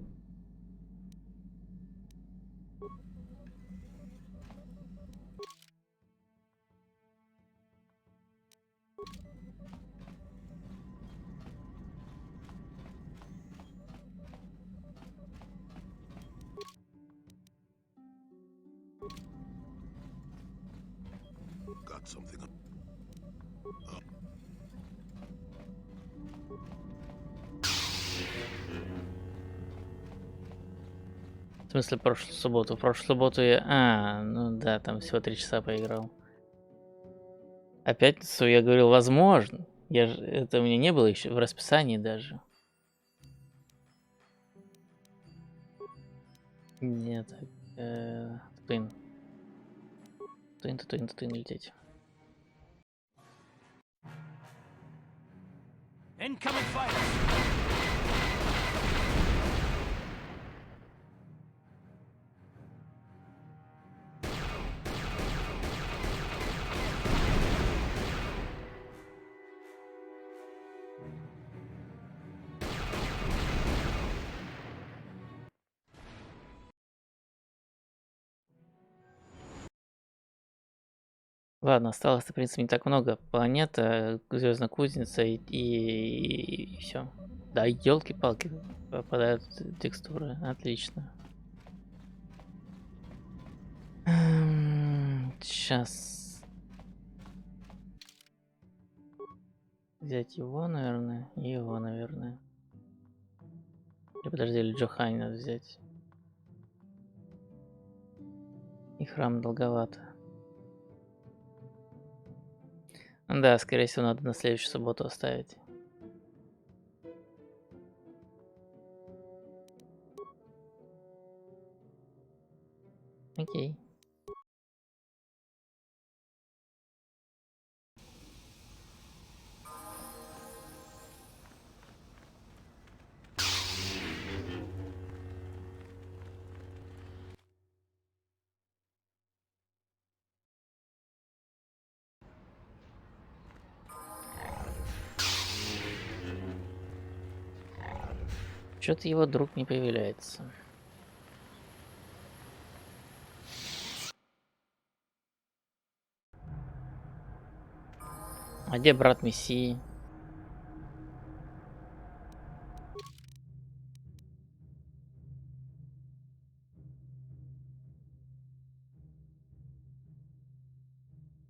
Got something. В смысле, прошлую субботу? В прошлую субботу я... ну да, там всего 3 часа поиграл. А пятницу я говорил, возможно. Это у меня не было еще в расписании даже. Нет. Татуин. Татуин лететь. Incoming fire! Ладно, осталось-то, в принципе, не так много. Планета, звездная кузница и все. Да, елки-палки, попадают текстуры. Отлично. Сейчас. Взять его, наверное, и его, наверное. Или подожди, или Джохани надо взять. И храм долговато. Да, скорее всего, надо на следующую субботу оставить. Окей. Что-то его друг не появляется. А где брат Мессии?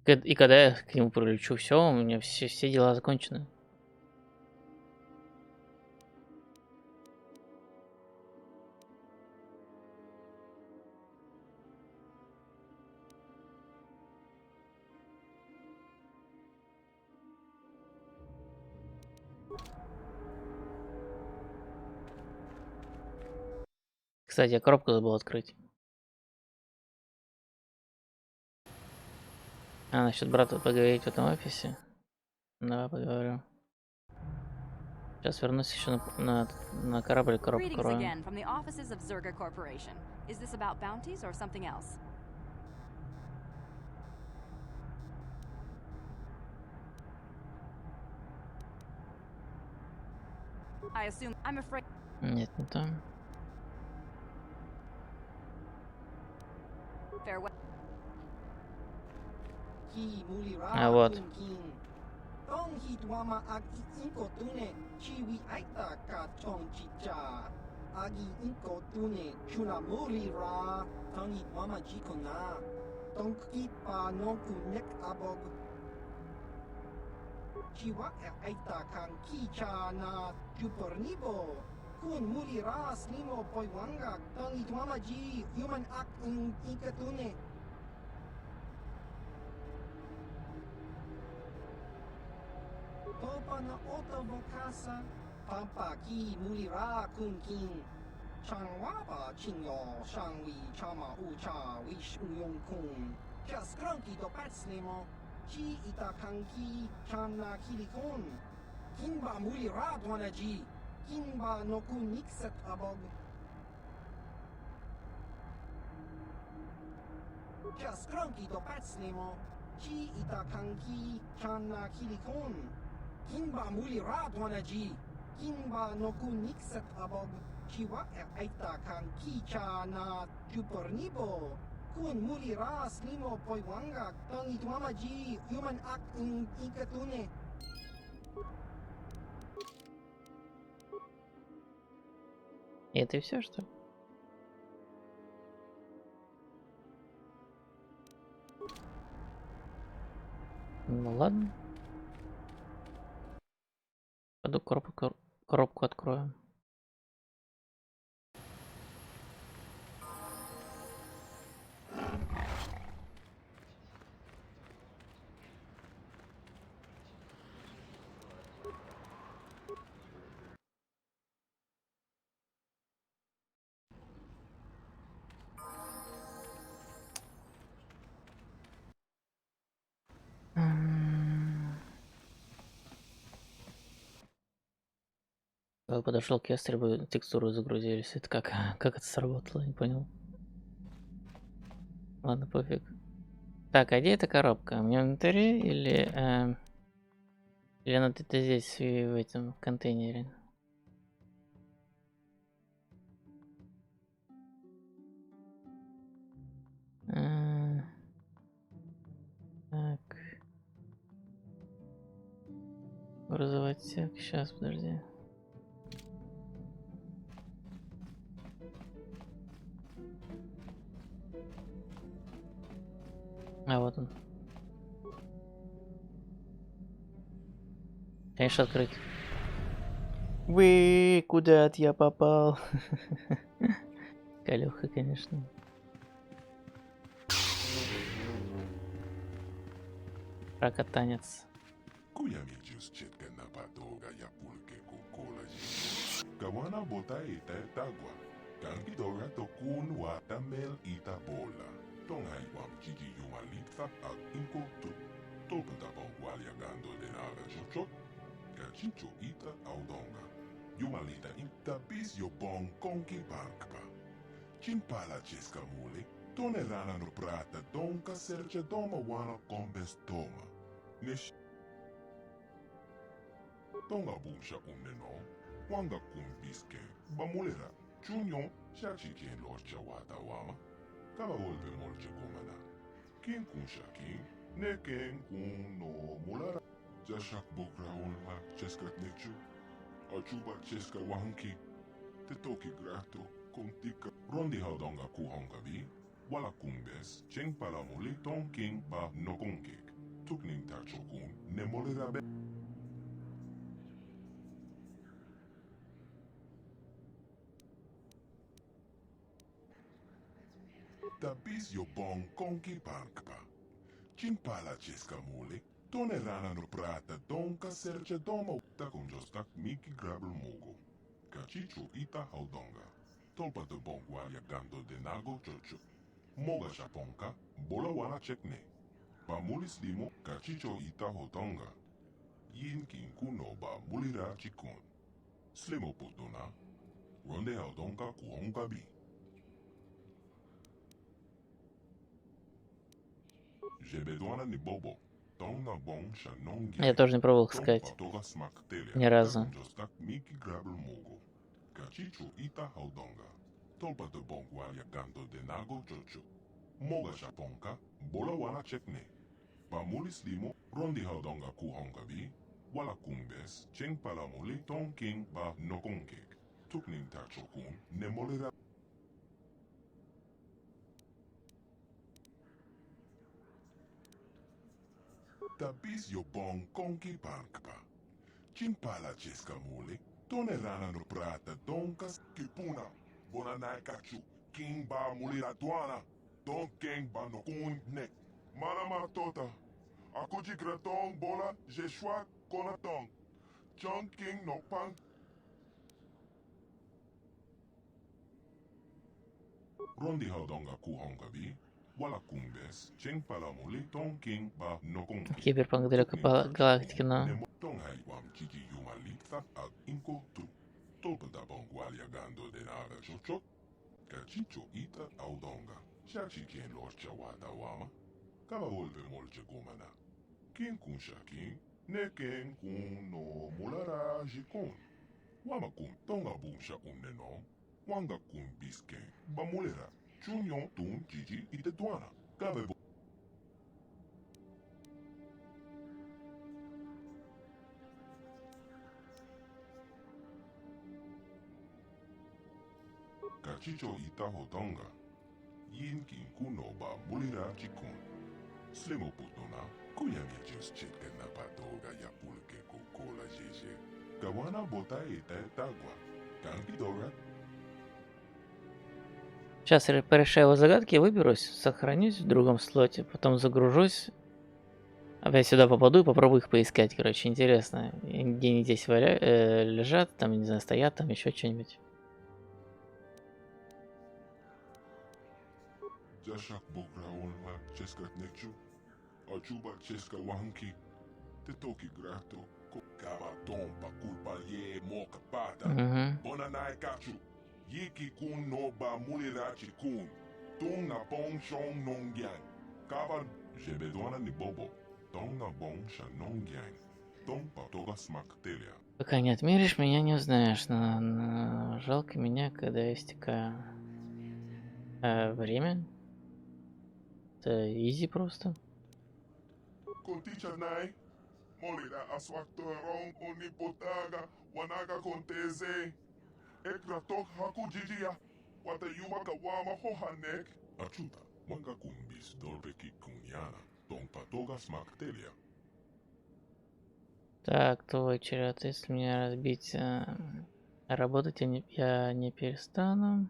И когда я к нему прилечу, все, у меня все дела закончены. Кстати, я коробку забыл открыть. Насчет брата поговорить в этом офисе. Давай поговорю. Сейчас вернусь еще на корабль коробку Greetings крою. again from the offices of Zerga Corporation. Is this about bounties or something else? I assume I'm afraid. Нет, не то. Farewell. А вот. ต้องฮิตว่ามาอากิอิงโกตุเนชีวิไอตากาชองจิจาอากิอิงโกตุเนชุนามูริราต้องฮิตว่ามาจิโกนาต้องคิดปานองกุเนกอาบกชีวะไอตาคังคีชานาจูปอร์นิโบคุณมูริราสลิโมปอยวังกต้องฮิตว่ามาจียูมันอักอิงโกตุเนTopana otavokasa, pampaki mulira kunkin, changwaba chinyo, shangwi chama ucha, wish uyong kun, jaskranki do patslemo, chi itakanki, chana kilikon, kinba mulira dwanaji, kinba nokun nikset abog. Jaskranki do patslemo, Chi itakanki chana kilikon. Kinba muli radwanaji. Kinba noku nixat abog. Chiwa itakanki chana chupornibo. Kun muli ras limo poiwanga. Tangi tuamaji human act in ikatune. И это все, что ли? Ну ладно. Пойду коробку открою. Подошел к ястребу, текстуру загрузились. Это как это сработало, не понял. Ладно, пофиг. Так, а где эта коробка? У меня внутри или она где-то здесь, в этом контейнере? Так. Грузовой отсек. Сейчас, подожди. А вот он. Конечно, открыть. Вы куда я попал? Калёха, конечно. Прокатанец. Kawana bota ita tagwa. Kanki dora tokun watamel ita bola. Tongai wam chiki yumalikta ak inko tu. Tolpenta bongwali agando denara chocho. Kachicho ita audonga. Yumalita ita bis yo bong konki bankpa. Chimpala cheska mule. Tone rana no prata donka serce doma wana kombes toma. Nish. Tonga bumsha no. Wanga kumbiske, bamulera, chunyo, shachikin lorcha wata wama, kama volve molche kumana. Kin kun shakin, neken kun no mulara. Jashak bukra unha, cheskat nechu, achuba cheska wanki, te toki grato, kontika. Rondi haudonga kuhonga vi, wala kumbes, cheng palamuli tonking ba nokonkik. Tukning tachokun, ne molera be. Tabis yo bong konki bankpa. Chimpala cheska mule, tone rana no prata donka serce doma uta con jostak miki grabel mogo. Kachicho ita haudonga. Tolpa de bongwa yagando de nago chocho. Moga shaponka, bola wana chekne. Pamulis limo, kachicho ita haudonga. Yin kinkuno ba mulira chikon. Slimo putuna. Ronde haudonga kuhonga bi. Я тоже не пробовал их сказать. Ни разу. Moga shaponka, bola wana chekne. Pamulis limo, rondi haudonga kuhonga bi, wala kumbes, cheng palamuli tonking ba nokonkek. Tukning tachokun, nemolera. Tabis yo bong konki bankpa. Chimpala cheska mule, tone rana no prata donkas kipuna. Bona naikachu, king ba mulira tuana. Don king ba no kun nek. Malama tota. Akuji gratong bola, jeshua konatong. John king no pang. Rondi haudonga kuhonga bi. Wala kumbes, cheng palamuli ton king ba nokong. Киберпанк далеко по галактике, но... Tonghai wam chiki yumalita ak inko tu. Tolpa da bongwali agando denara chocho. Kachicho ita audonga. Shachi kien lorcha wata wama. Kaba volve molche gomana. Kin kun shakin, ne ken kun no mulara jikon. Wama kun tonga bunsha unnenom, wanga kun bisken, bamulera, chunyon tun jiji ite duana. Kabe Kachicho ita hotonga. Yin kin kuno ba mulira jikon. Slimo putona, kuyami just chicken na patoga ya pulke kokola jeje. Kawana бота ita tagwa. Kanki dora. Сейчас я порешаю его загадки, выберусь, сохранюсь в другом слоте, потом загружусь. Опять сюда попаду и попробую их поискать, короче, интересно. Где они здесь лежат, там, не знаю, стоят, там еще что-нибудь. Jashak bokra olma cheska nekchu. Achuba cheska wanki. Te toki grato. Kaba tompa kulpa ye moka pata. Bona nai kachu. Yiki kun no ba mulirachi kun. Tung na pong shong nong yang. Kaba jebedwana ni bobo. Tong na bong sha nong yang. Tong patoga смактеля. Пока не отмеришь, меня не узнаешь. Но жалко меня, когда истекаю. Время? Это изи просто. Conticha nai. Molira aswaktorong onipotaga. Wanaga conteze. Ekratok haku jijia. Wata yumaka wama hohanek. Achuta. Wanga kumbis dolbeki kunyana. Tong patoga смактеля. Так, твой черед. Если меня разбить, работать я не перестану.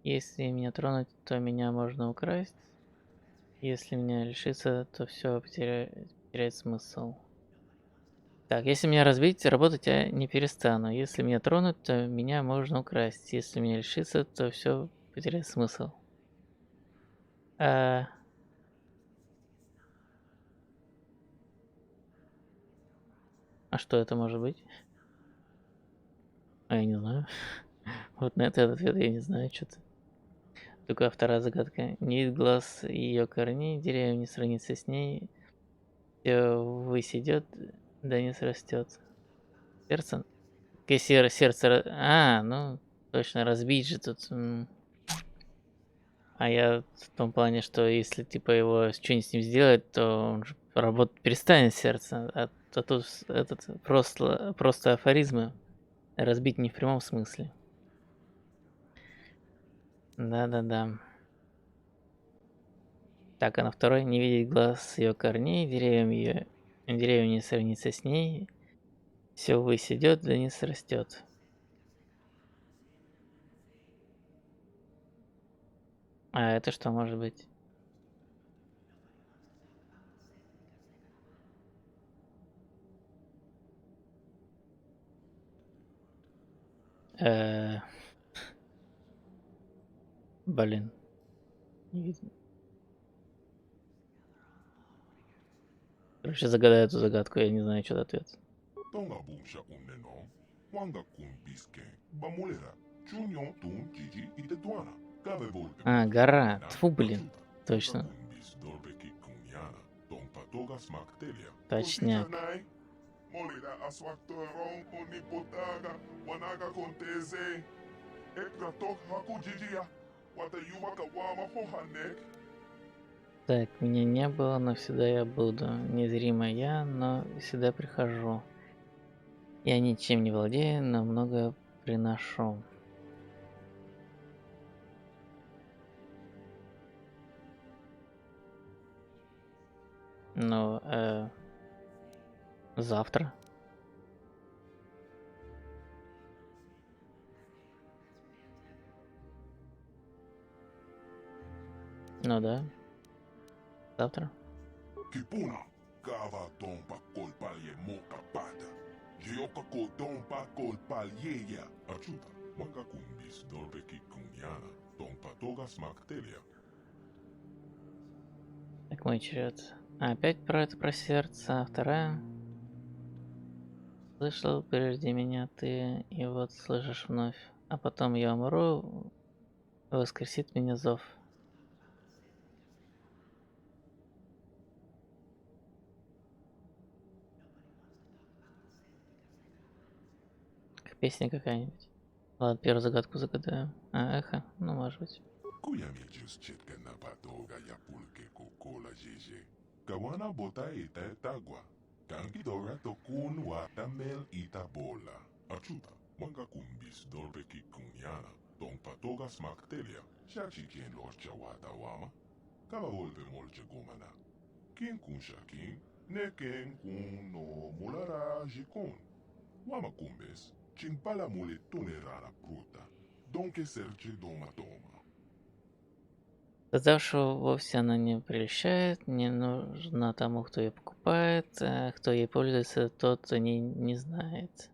Если меня тронуть, то меня можно украсть. Если меня лишиться, то все потеряет смысл. Так, если меня разбить, работать я не перестану. Если меня тронуть, то меня можно украсть. Если меня лишиться, то все потеряет смысл. А что это может быть? Я не знаю. Вот на этот ответ я не знаю что-то. Только вторая загадка. Не видит глаз ее корней, деревья не сравнится с ней. Все ввысь идет, да не срастет. Сердце? Сердце. Ну, точно, разбить же тут. А я в том плане, что если типа его что-нибудь с ним сделать, то он же работать перестанет сердце. А то тут этот просто афоризмы. Разбить не в прямом смысле. Да. Так, а на второй не видит глаз ее корней, деревья не сравнится с ней. Все ввысь идет, да не срастет. А это что может быть? Блин. Не видно. Короче, загадаю эту загадку, я не знаю, что ответ. Tonga bunsha unnenom. Wanga kumbiske. Bamulera. Chunyon tun jiji ite duana. Kabe volve. Гора. Тьфу, блин. Точно. Kumbis dolbeki kunyana. Tong patoga смактеля. Точняк. Molira aswaktorong onipotaga. Wanaga conteze. Ekratok haku jijia. Wata yumaka wama hohanek. Так, меня не было, но всегда я буду. Незримо я, но всегда прихожу. Я ничем не владею, но много приношу. Ну, завтра. Ну да. Завтра. Kipuna. Kava tompa kolpalye moka pata. Jioka ko tompa kolpalye ya. Achuta. Wanga kumbis dolbeki kunyana. Tong patoga смактеля. Так, мой черед. Опять про сердце. Вторая. Слышал прежде меня ты, и вот слышишь вновь. А потом я умру, воскресит меня зов. Песня какая-нибудь. Ладно, первую загадку загадаю. А, эхо? Ну, может быть. Kuyamichus chitkana patoga ya pulke kokola jeje. Kawana bota ita etagua. Kanki dora tokun watamel ita bola. Achuta, manga kumbis dolpe kikunyana. Don patoga smaktelia. Shachi kien lorcha wata wama. Kama volpe molche gomana. Kien kun shakin. Ne ken kun no mulara jikon. Wama kumbes. Chimpala mule tunerana pruta. Donke serche doma doma. Создавшего вовсе она не прельщает, не нужна тому, кто ее покупает, а кто ей пользуется, тот о ней не знает.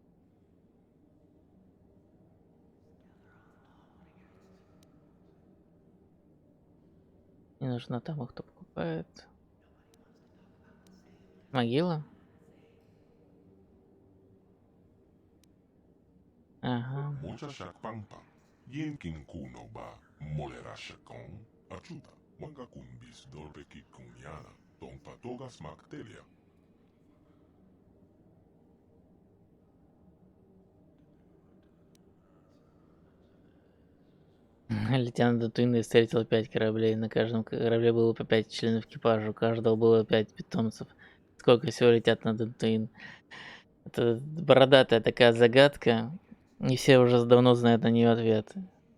Не нужна тому, кто покупает. Могила? Ага. Mocha shak pang pang. Yen kin kuno ba molera shakon. Achuta. Wanga kumbis dolpe ki kunyana. Don patoga smaktelia. Летя над Татуиной, встретил 5 кораблей. На каждом корабле было по 5 членов экипажа. У каждого было 5 питомцев. Сколько всего летят над Татуин? Это бородатая такая загадка. И все уже давно знают на нее ответ.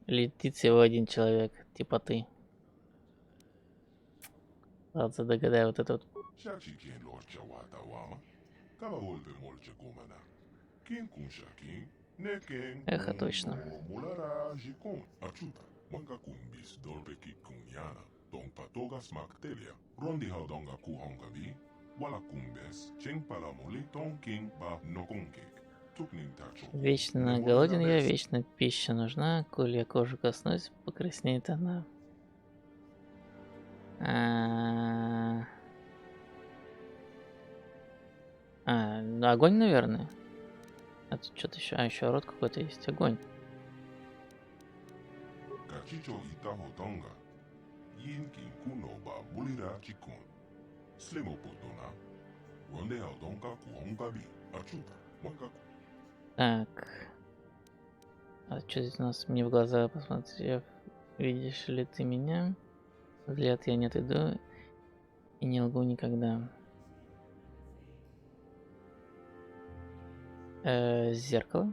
Летит всего один человек, типа ты. Ладно, догадай вот это вот. Shachi kien lorcha wata wama. Kama volpe molche gomana. Kien kun shakin. Ne ken Эхо kun точно. no mulara jikon. Achuta. Wanga kumbis dolpe ki kunyana. Don patoga smaktelia. Rondi haudonga kuhonga vi. Wala kumbes. Cheng palamuli ton king ba nokonke. Вечно голоден я, вечно пища нужна. Коль я кожу коснусь, покраснеет она. Ну огонь, наверное. А тут что-то еще. А, еще рот какой-то есть. Огонь. Так. А что здесь у нас? Мне в глаза посмотри. Видишь ли ты меня? Взгляд я не отойду и не лгу никогда. Зеркало.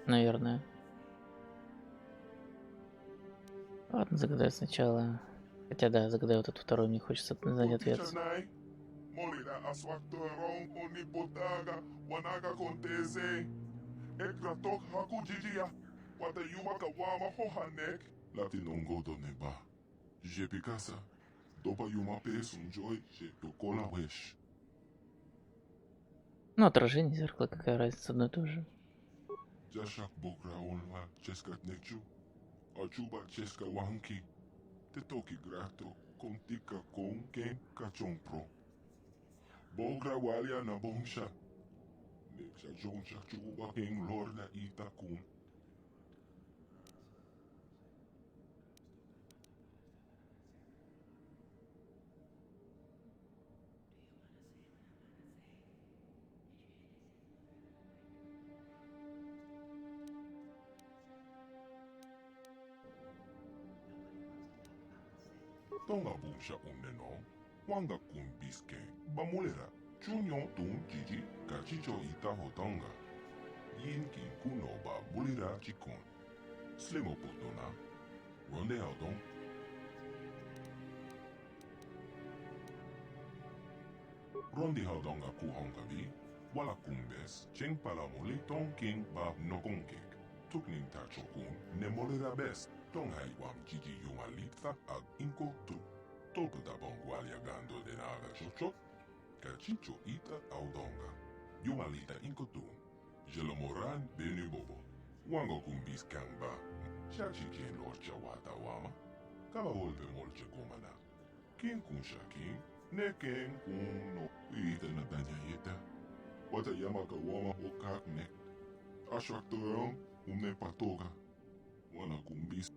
Наверное. Ладно, загадаю сначала. Хотя да, загадаю вот эту вторую, мне хочется знать ответ. Ну, отражение зеркала, какая разница, одно и то же. Tetoki grato contica con ken cachompro. Bogra walia na bongsha. Nexa jonsha chuba ken lorna itakun. Tonga bongsha uneno. Wanga kumbiske. Bamulera. Chunyo tun jiji. Kachicho ita hotonga. Yin kin kuno ba bulira chikon. Slimo potona. Ronde haudon. Rondi haudonga kuhonga vi. Wala kumbes. Cheng palamoli ton king ba nokonkek. Tuknin tachokun. Nemolera best. Tong haiwam jiji yumalita ag inko tu. Tolpo da bongualia gando de naga chocho. Kachicho ita audonga. Yumalita inko tu. Jelomoran benu bobo. Wango kumbis kangba. Shachi kien lorcha wata wama. Kama volpe molche komana. Kien kun shakin. Ne ken kun no. Ita na danya yeta. Wata yamaka wama okak ne. Ashwaktoron umne patoga. Wana kumbis.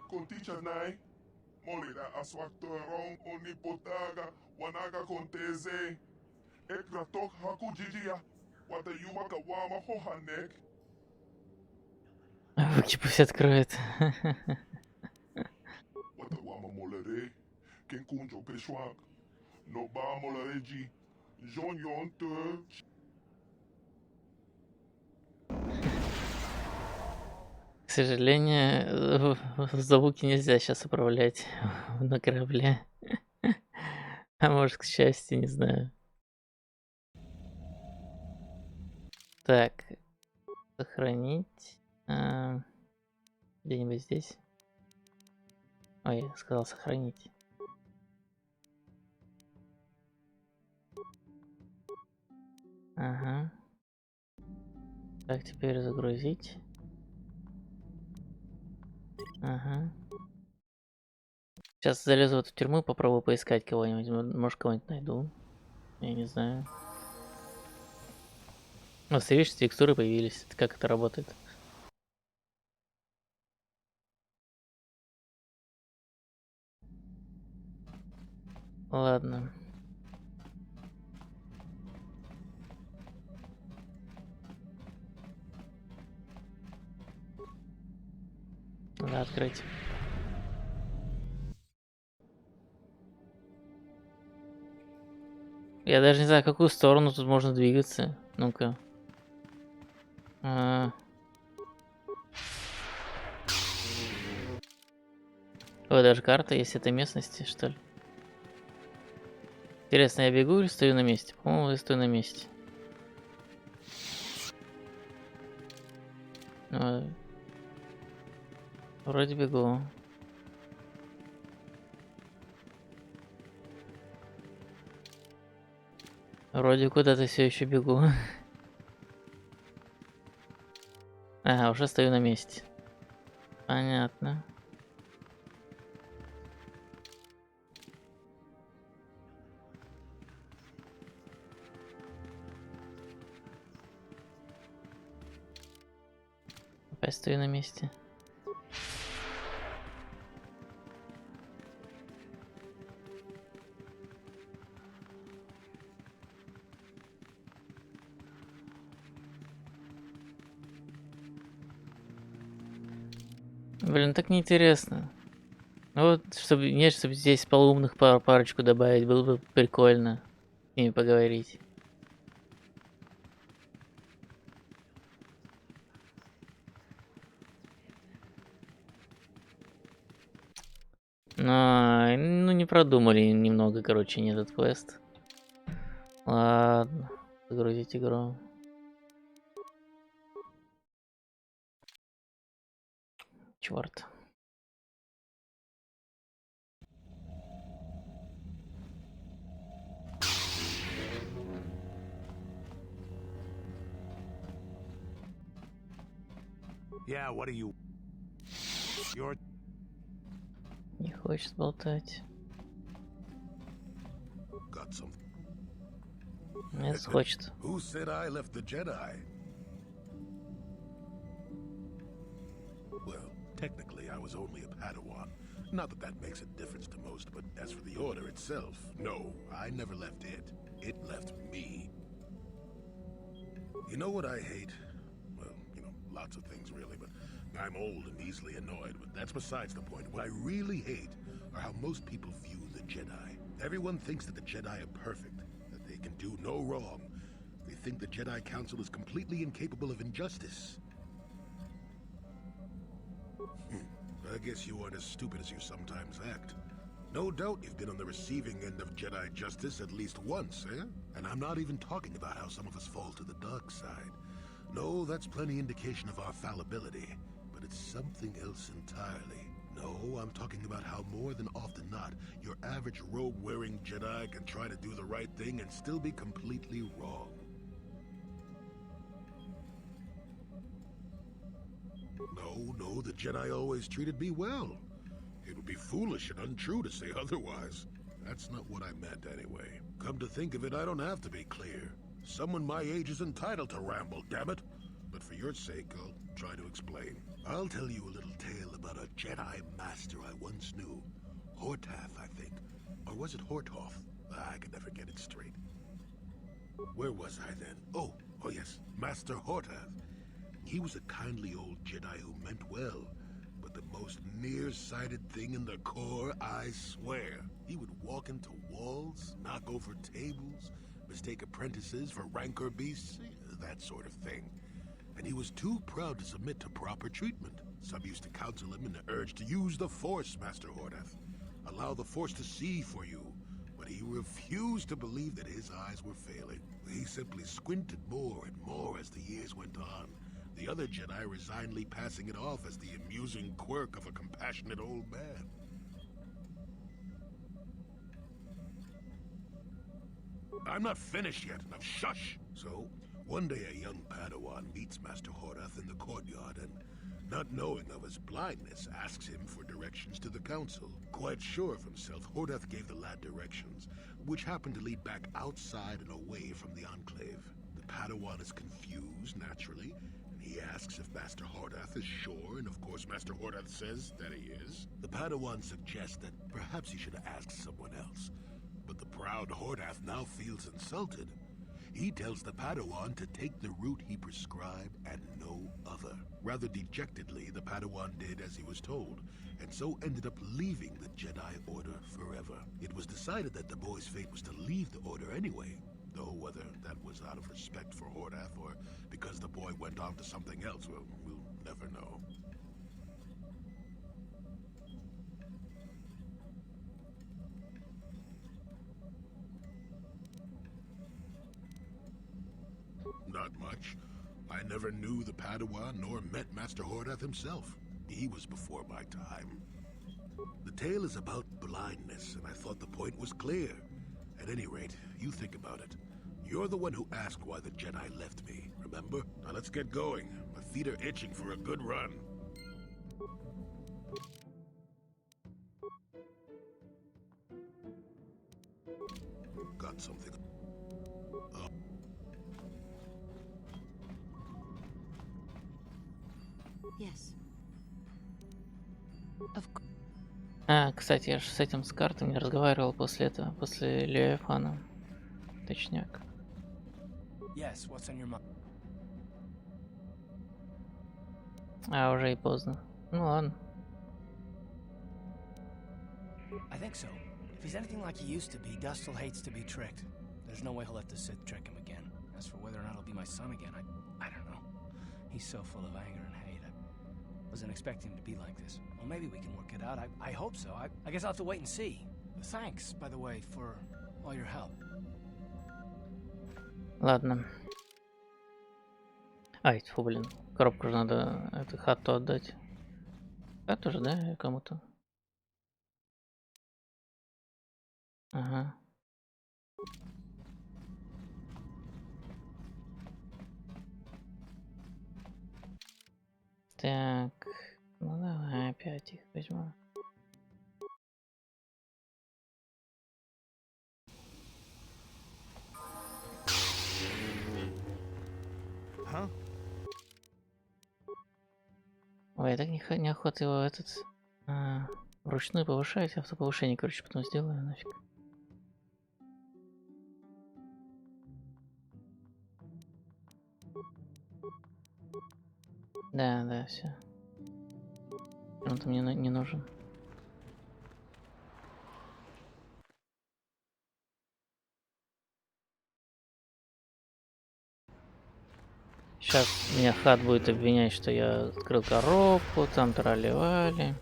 Conticha nai. Molira aswaktorong onipotaga wanaga conteze. Ekratok hakujijia. Wata yumaka wama hohanek. Руки пусть откроет. Wata wama molere. Kenkunjo keshwak. No ba molereji. Jon yon te. К сожалению, звуки нельзя сейчас управлять на корабле. А может, к счастью, не знаю. Так, сохранить. Где-нибудь здесь. Ой, я сказал сохранить. Ага. Так, теперь загрузить. Ага. Сейчас залезу в эту тюрьму, попробую поискать кого-нибудь. Может, кого-нибудь найду. Я не знаю. Вот, ты видишь, текстуры появились. Как это работает? Ладно. Надо открыть. Я даже не знаю, в какую сторону тут можно двигаться. Ну-ка. Ой, даже карта есть этой местности, что ли? Интересно, я бегу или стою на месте? По-моему, я стою на месте. Вроде бегу. Вроде куда-то все еще бегу. Ага, уже стою на месте. Понятно. Опять стою на месте. Блин, так неинтересно. Вот, чтобы, нет, чтобы здесь полуумных парочку добавить, было бы прикольно с ними поговорить. Но, ну, не продумали немного, короче, не этот квест. Ладно, загрузить игру. Черт. Yeah, what are you? You're... Не хочет болтать. Got some. Нет, хочет. Who said I left the Jedi? Well, technically I was only a Padawan. Not that that makes a difference to most, but as for the Order itself, no, I never left it. It left me. You know what I hate? Well, you know, lots of things really, but I'm old and easily annoyed, but that's besides the point. What I really hate are how most people view the Jedi. Everyone thinks that the Jedi are perfect, that they can do no wrong. They think the Jedi Council is completely incapable of injustice. I guess you aren't as stupid as you sometimes act. No doubt you've been on the receiving end of Jedi justice at least once, eh? And I'm not even talking about how some of us fall to the dark side. No, that's plenty indication of our fallibility. But it's something else entirely. No, I'm talking about how more than often not, your average robe-wearing Jedi can try to do the right thing and still be completely wrong. No, the Jedi always treated me well. It would be foolish and untrue to say otherwise. That's not what I meant anyway. Come to think of it, I don't have to be clear. Someone my age is entitled to ramble, damn it. But for for your sake, I'll try to explain. I'll tell you a little tale about a Jedi Master I once knew. Hortath, I think. Or was it Hortoth? I can never get it straight. Where was I then? Oh yes, Master Hortath. He was a kindly old Jedi who meant well, but the most nearsighted thing in the Corps, I swear. He would walk into walls, knock over tables, mistake apprentices for rancor beasts, that sort of thing. And he was too proud to submit to proper treatment. Some used to counsel him in the urge to use the Force, Master Hortath. Allow the Force to see for you. But he refused to believe that his eyes were failing. He simply squinted more and more as the years went on. The other Jedi resignedly passing it off as the amusing quirk of a compassionate old man. I'm not finished yet. Now shush! So, one day a young Padawan meets Master Hortath in the courtyard and, not knowing of his blindness, asks him for directions to the council. Quite sure of himself, Hortath gave the lad directions, which happened to lead back outside and away from the Enclave. The Padawan is confused, naturally, and he asks if Master Hortath is sure, and of course Master Hortath says that he is. The Padawan suggests that perhaps he should ask someone else, but the proud Hortath now feels insulted. He tells the Padawan to take the route he prescribed and no other. Rather dejectedly, the Padawan did as he was told, and so ended up leaving the Jedi Order forever. It was decided that the boy's fate was to leave the Order anyway, though whether that was out of respect for Hortath or because the boy went on to something else, well, we'll never know. Not much. I never knew the Padawan nor met Master Hortath himself. He was before my time. The tale is about blindness, and I thought the point was clear. At any rate, you think about it. You're the one who asked why the Jedi left me, remember? Now let's get going. My feet are itching for a good run. Got something. Yes. Кстати, я же с этим, с картами не разговаривал после этого, после Левиафана. Точняк. Yes, what's on your mind? Уже и поздно. Ну ладно. I think so. If he's anything like he used to be, Dustil hates to be tricked. There's no way he'll let the Sith trick him again. As for whether or not he'll be my son again, I don't know. He's so full of anger and hate. I wasn't expecting him to be like this. Well, maybe we can work it out. I hope so. I guess I'll have to wait and see. Thanks, by the way, for all your help. Ладно. Ай, тьфу, блин. Коробку же надо это хату отдать. Хату же, да, кому-то? Ага. Так, ну давай опять их возьму. Ой, я так неохота его вручную повышать, автоповышение, короче, потом сделаю нафиг. Да, все. Он-то мне не нужен. Сейчас меня Хат будет обвинять, что я открыл коробку, там тролливали.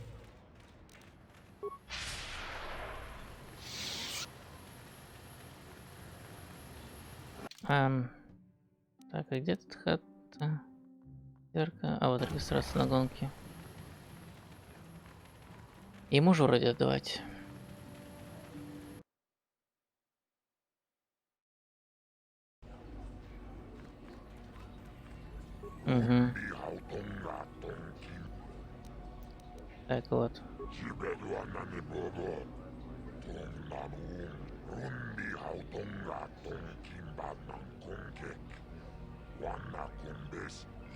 Так, а где тут Хат? Вот регистрация на гонке. Ему же вроде отдавать. Угу. Так вот.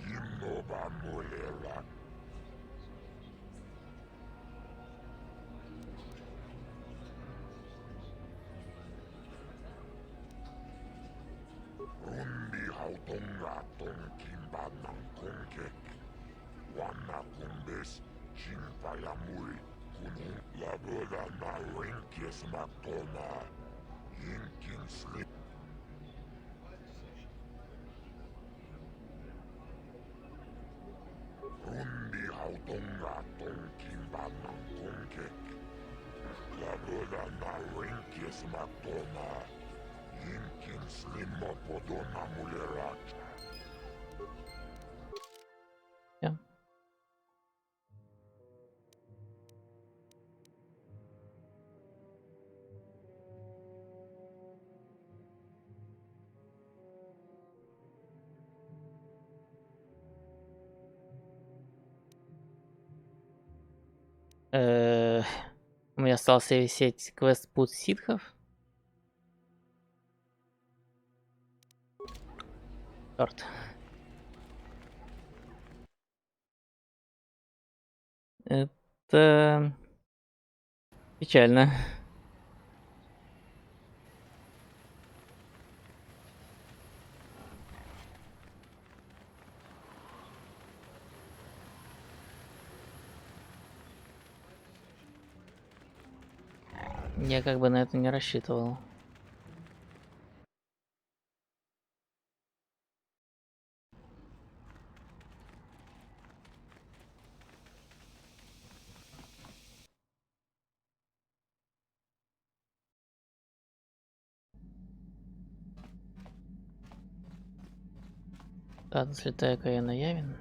Yeah. У меня остался висеть квест путь ситхов. Черт. Это печально. Я как бы на это не рассчитывал. Ладно, слетаю-ка я на Явин.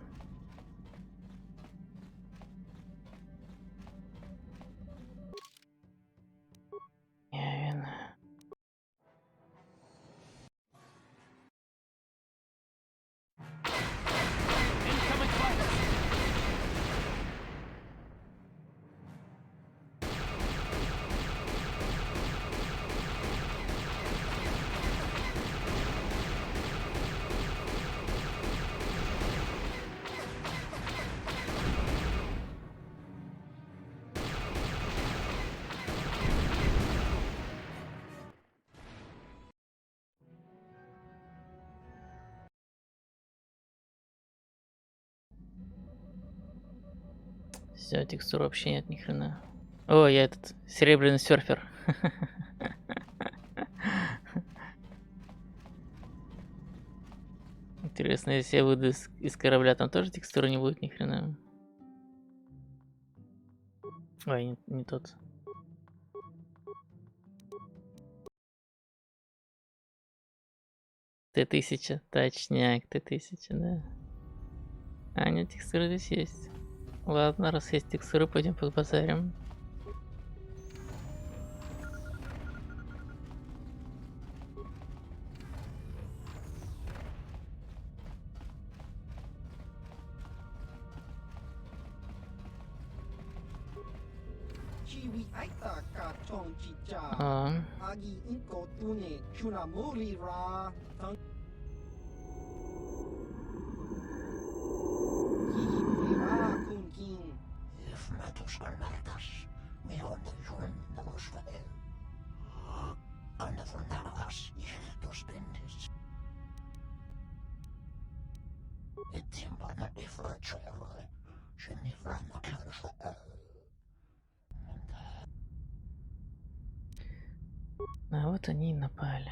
Явин. Все, текстур вообще нет ни хрена. О, я этот серебряный серфер. Интересно, если я выйду из корабля, там тоже текстуры не будет ни хрена. Ой, не тот. Т-1000, точняк, Т-1000, да. А, нет, текстуры здесь есть. Ладно, раз есть текстуры, пойдем побазарим. А вот они и напали.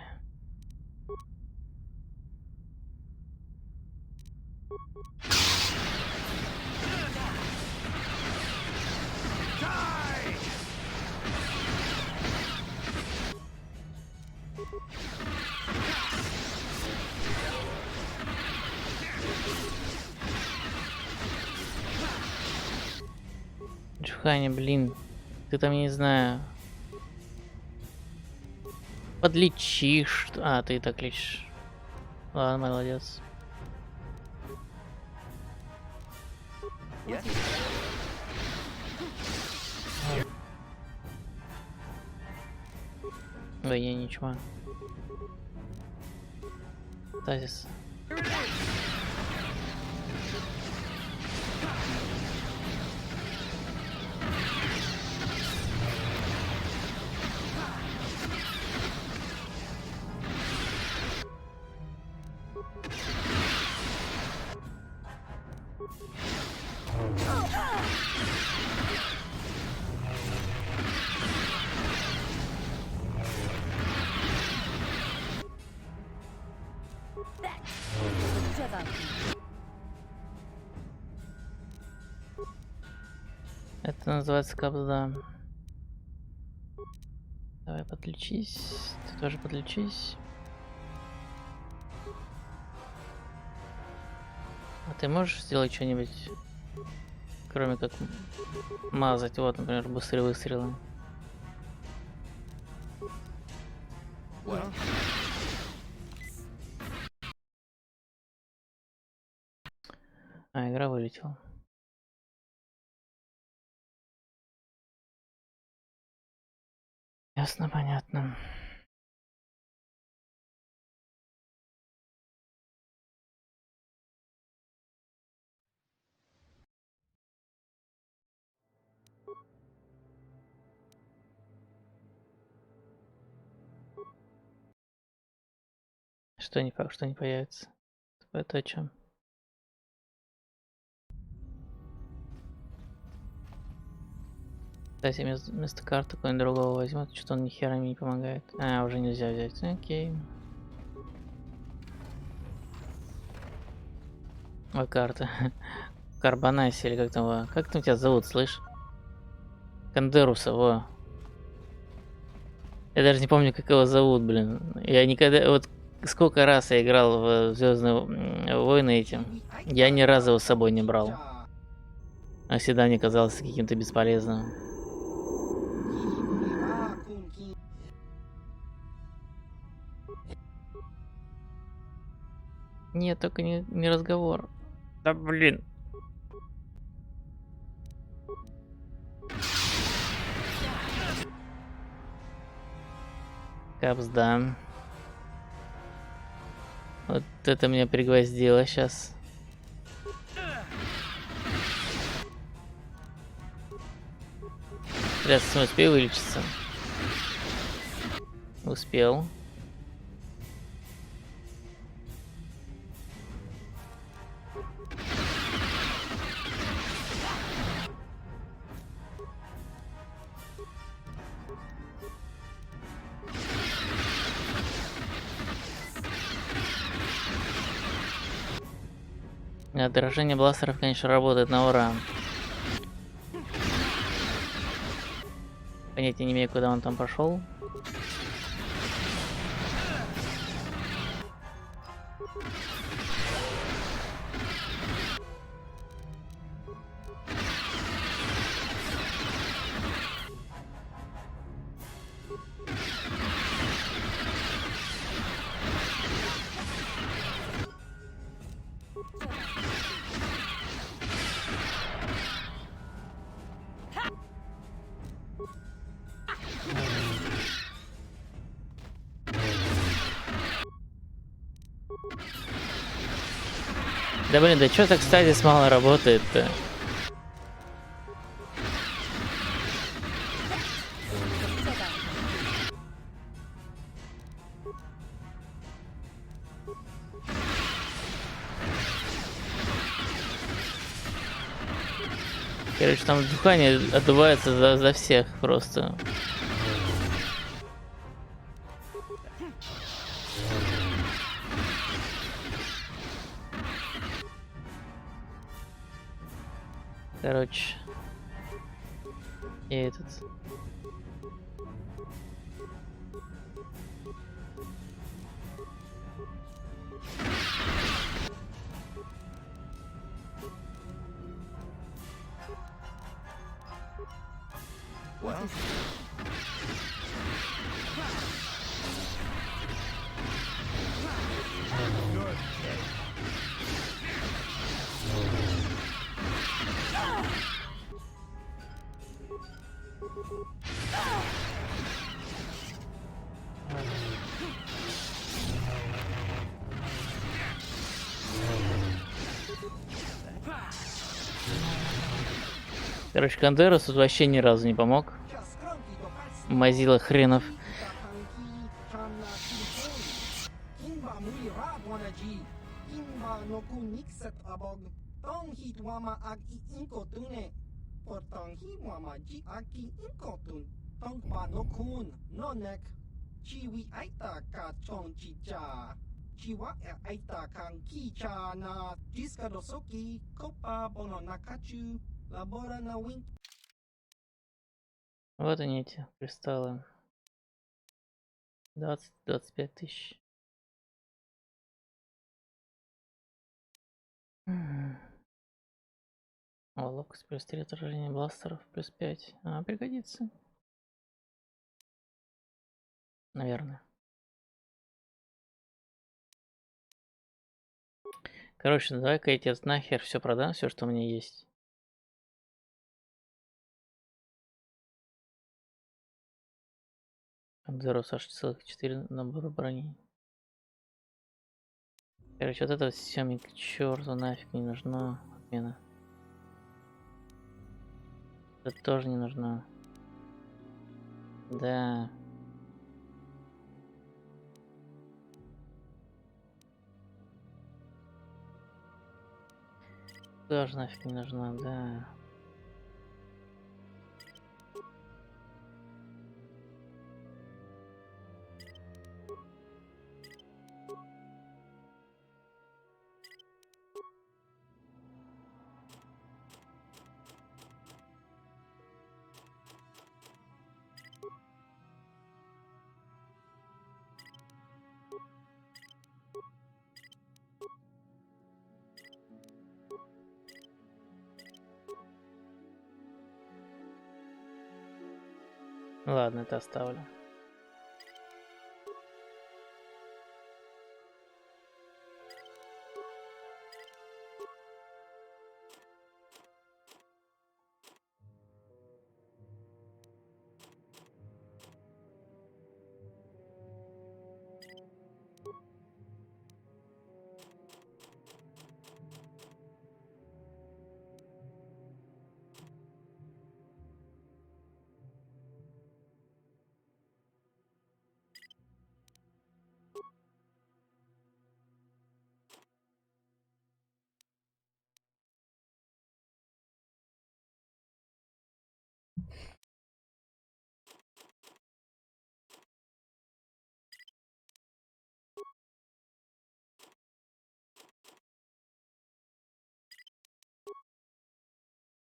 Джухани, блин, ты там, не знаю, подлечишь. А, ты и так лечишь. Ладно, молодец. Ой, я ничего. Это называется капсда. Давай подлечись. Ты тоже подлечись. А ты можешь сделать что-нибудь, кроме как мазать? Вот, например, быстрые выстрелы. А, игра вылетела. Ясно, понятно. Что не факт, что не появится. Это о чем? Кстати, вместо карты какой-нибудь другого возьмут, что он ни хера мне не помогает. А, уже нельзя взять. Окей. Ой, карта. Карбонаси или как там, как там тебя зовут, слышь? Кандеруса, во. Я даже не помню, как его зовут, блин. Я никогда, вот сколько раз я играл в Звездные войны этим, я ни разу его с собой не брал. А всегда мне казалось каким-то бесполезным. Нет, только не разговор. Да блин. Капс, да. Вот это меня пригвоздило сейчас. Сейчас успею вылечиться. Успел. Отражение бластеров, конечно, работает на ура. Понятия не имею, куда он там пошел. Да блин, да чё так стадис мало работает-то? Короче, там дыхание отдувается за всех просто. Короче. И этот. Короче, Кандерус тут вообще ни разу не помог. Мазила хренов. Tong hit wama agi inkotune. Potong hi wama ji aki inkotun. Tong pa no kun, no nek. Chiwi aita ka chong chicha. Chiwa aita kang kicha na. Jiska dosoki, kopa bono nakachu. Labora na wink. Вот они эти кристаллы. 20-25 тысяч. О, ловкость плюс 3, отражение бластеров плюс 5. Пригодится. Наверное. Короче, давай-ка я тебе нахер все продам, все, что у меня есть. Обзоров аж целых 4 набора брони. Короче, вот это все мне к черту нафиг не нужно. Отмена. Это тоже не нужно. Да. Тоже нафиг не нужна, да. Ладно, это оставлю.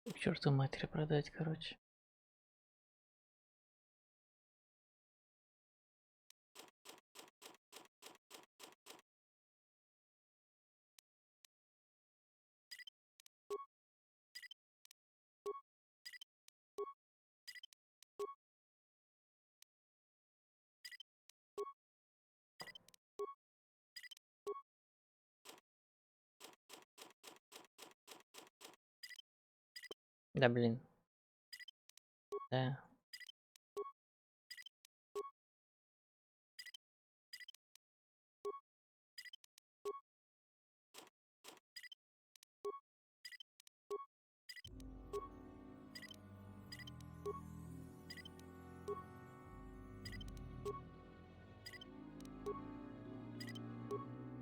К черту матери продать, короче. Да блин. Да.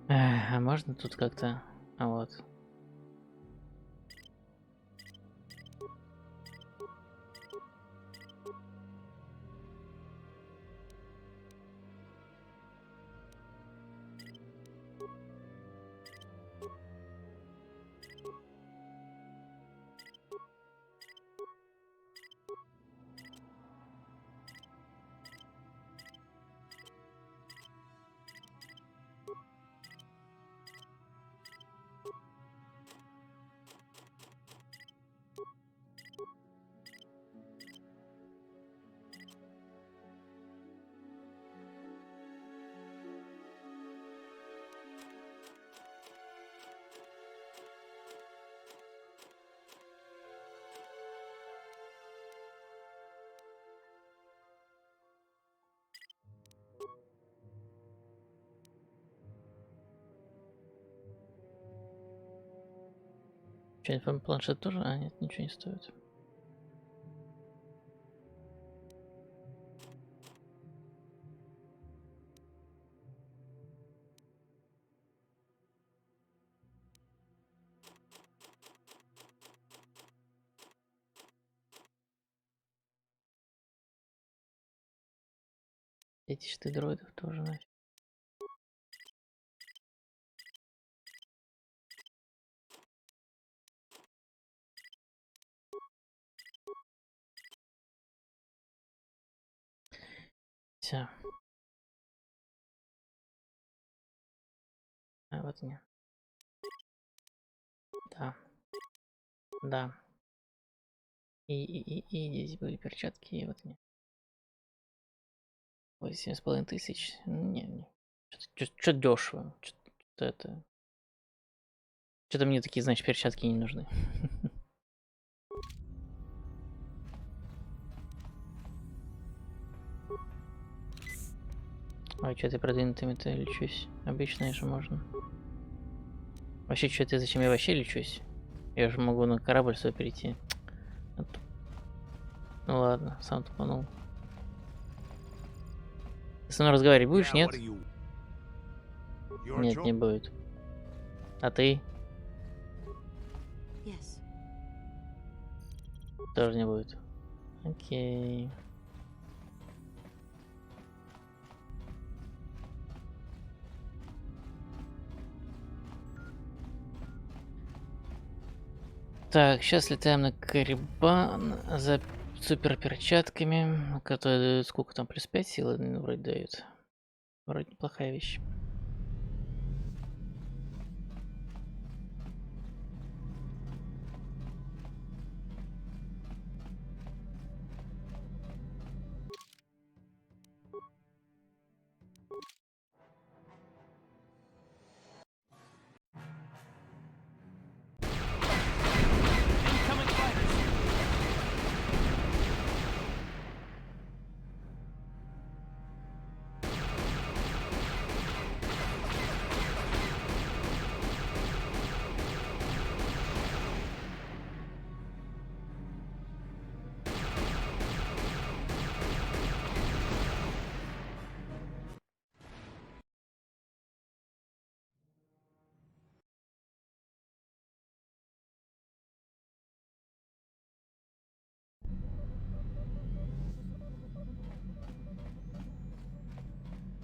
А можно тут как-то... вот. Что-нибудь планшет тоже? А, нет, ничего не стоит. Эти шты дроидов тоже нафиг. Всё. А вот нет. Да. Да. И здесь были перчатки, и вот нет. 8,5 тысяч. Не. Что дешево. Что это. Что-то мне такие, значит, перчатки не нужны. Ой, что-то продвинутыми-то лечусь. Обычно же можно. Вообще, что-то зачем я вообще лечусь? Я же могу на корабль свой перейти. Ну ладно, сам тупанул. Ты со мной разговаривать будешь, нет? Нет, не будет. А ты? Yes. Тоже не будет. Окей. Так, сейчас летаем на Карибан за супер перчатками, которые дают сколько там, плюс 5 силы, вроде дают. Вроде неплохая вещь.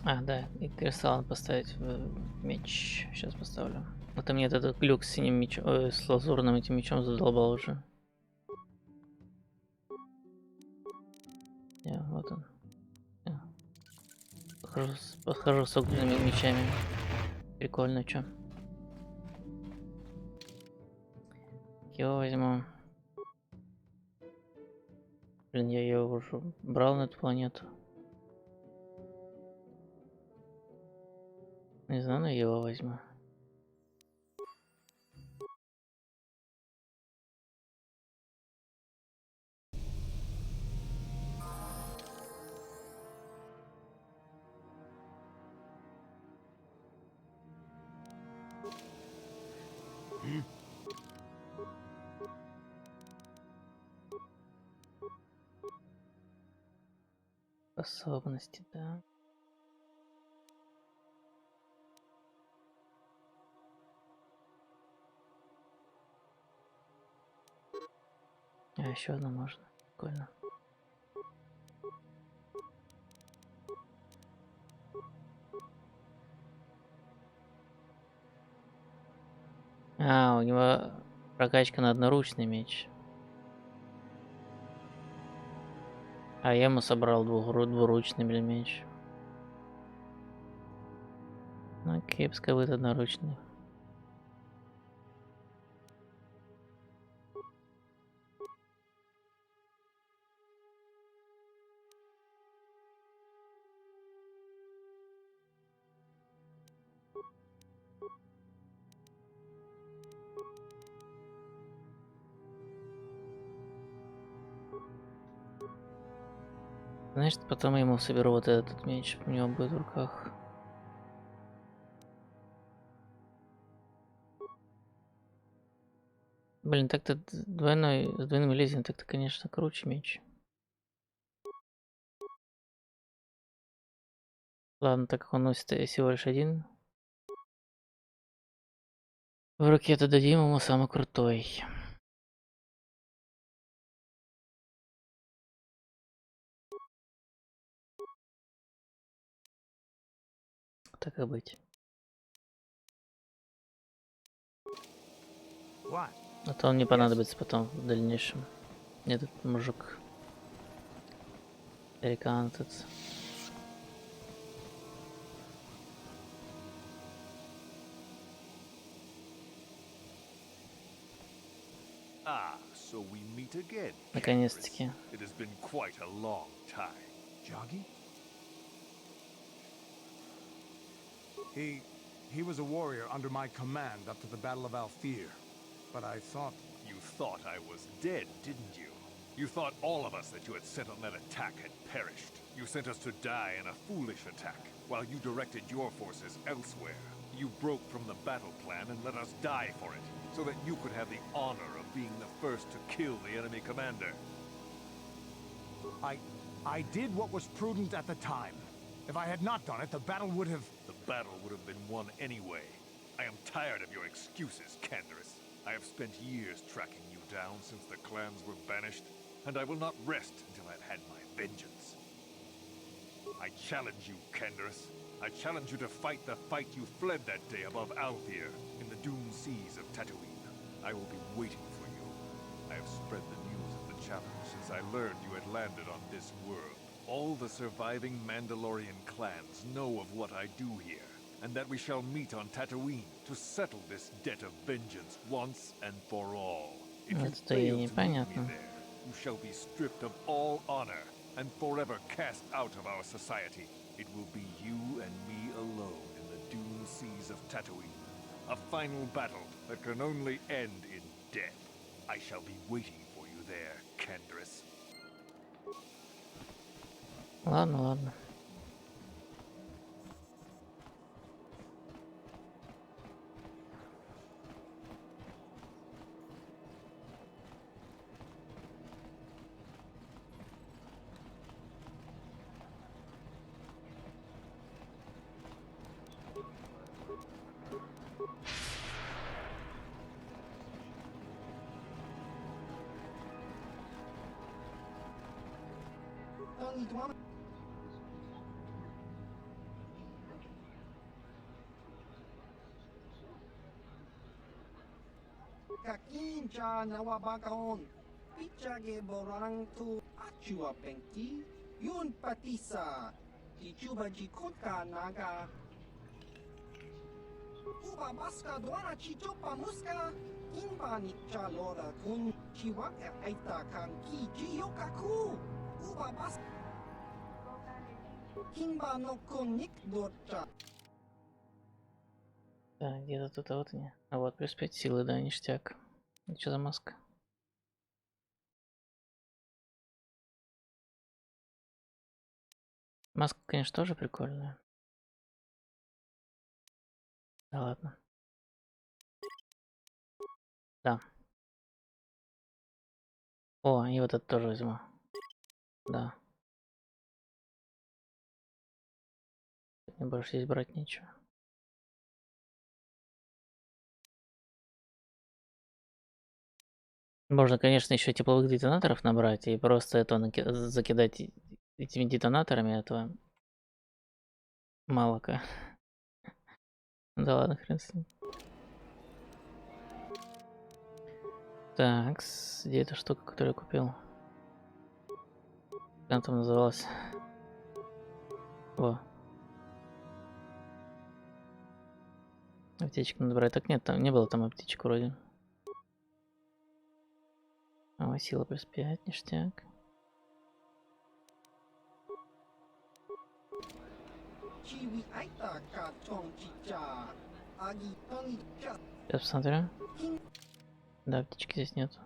А, да, и кристалл надо поставить в меч. Сейчас поставлю. А то мне этот глюк с синим мечом, с лазурным этим мечом задолбал уже. Вот он. Похожу с огненными мечами. Прикольно, чё. Его возьму. Блин, я ее уже брал на эту планету. Не знаю, но его возьму. Способности, да. А еще одна можно. Прикольно. А, у него прокачка на одноручный меч. А я ему собрал двуручный, блин, меч. Окей, пускай будет одноручный. Значит, потом я ему соберу вот этот меч, у него будет в руках. Блин, так-то с двойным лезвием, так-то, конечно, круче меч. Ладно, так как он носит всего лишь один. В руке то дадим ему самый крутой. так и быть. А то он не понадобится потом в дальнейшем. Этот мужик. Американец. Ah, so we meet again. Наконец-таки. It has been quite a long time. Joggy? He was a warrior under my command up to the Battle of Alfir. But I thought... You thought I was dead, didn't you? You thought all of us that you had sent on that attack had perished. You sent us to die in a foolish attack, while you directed your forces elsewhere. You broke from the battle plan and let us die for it, so that you could have the honor of being the first to kill the enemy commander. I did what was prudent at the time. If I had not done it, the battle would have... The battle would have been won anyway. I am tired of your excuses, Canderous. I have spent years tracking you down since the clans were banished, and I will not rest until I've had my vengeance. I challenge you, Canderous. I challenge you to fight the fight you fled that day above Alfir, in the doomed seas of Tatooine. I will be waiting for you. I have spread the news of the challenge since I learned you had landed on this world. All the surviving Mandalorian clans know of what I do here, and that we shall meet on Tatooine to settle this debt of vengeance once and for all. If you fail to meet me there, you shall be stripped of all honor and forever cast out of our society. It will be you and me alone in the doomed seas of Tatooine. A final battle that can only end in death. I shall be waiting for you there, Canderous. Ладно, ладно. Kakinja nawabagaon. Pichage borang tu achua penki. Yun patisa. Ichuba jikotka naga. Uba baska duana chichopa muska. Kimba nikcha lora kun chiwaka aita kanki jiyokaku. Uba baska. Kimba no kun ник дорча. Так, где-то тут вот они. А вот плюс 5 силы, да, ништяк. Это что за маска? Маска, конечно, тоже прикольная. Да ладно. Да. О, и вот это тоже возьму. Да. Мне больше здесь брать нечего. Можно, конечно, еще тепловых детонаторов набрать и просто это закидать этими детонаторами, этого малока. Да ладно, хрен с ним. Так, где эта штука, которую я купил? Как она там называлась? Во. Аптечку надо брать. Так нет, там не было там аптечек вроде. О, сила плюс 5, ништяк. Сейчас посмотрю. Да, аптечки здесь нет.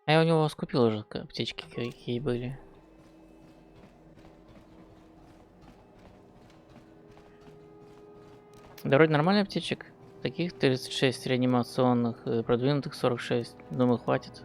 А я у него скупил уже аптечки, какие были. Да вроде нормальный аптечек. Таких 36 реанимационных, продвинутых 46. Думаю, хватит.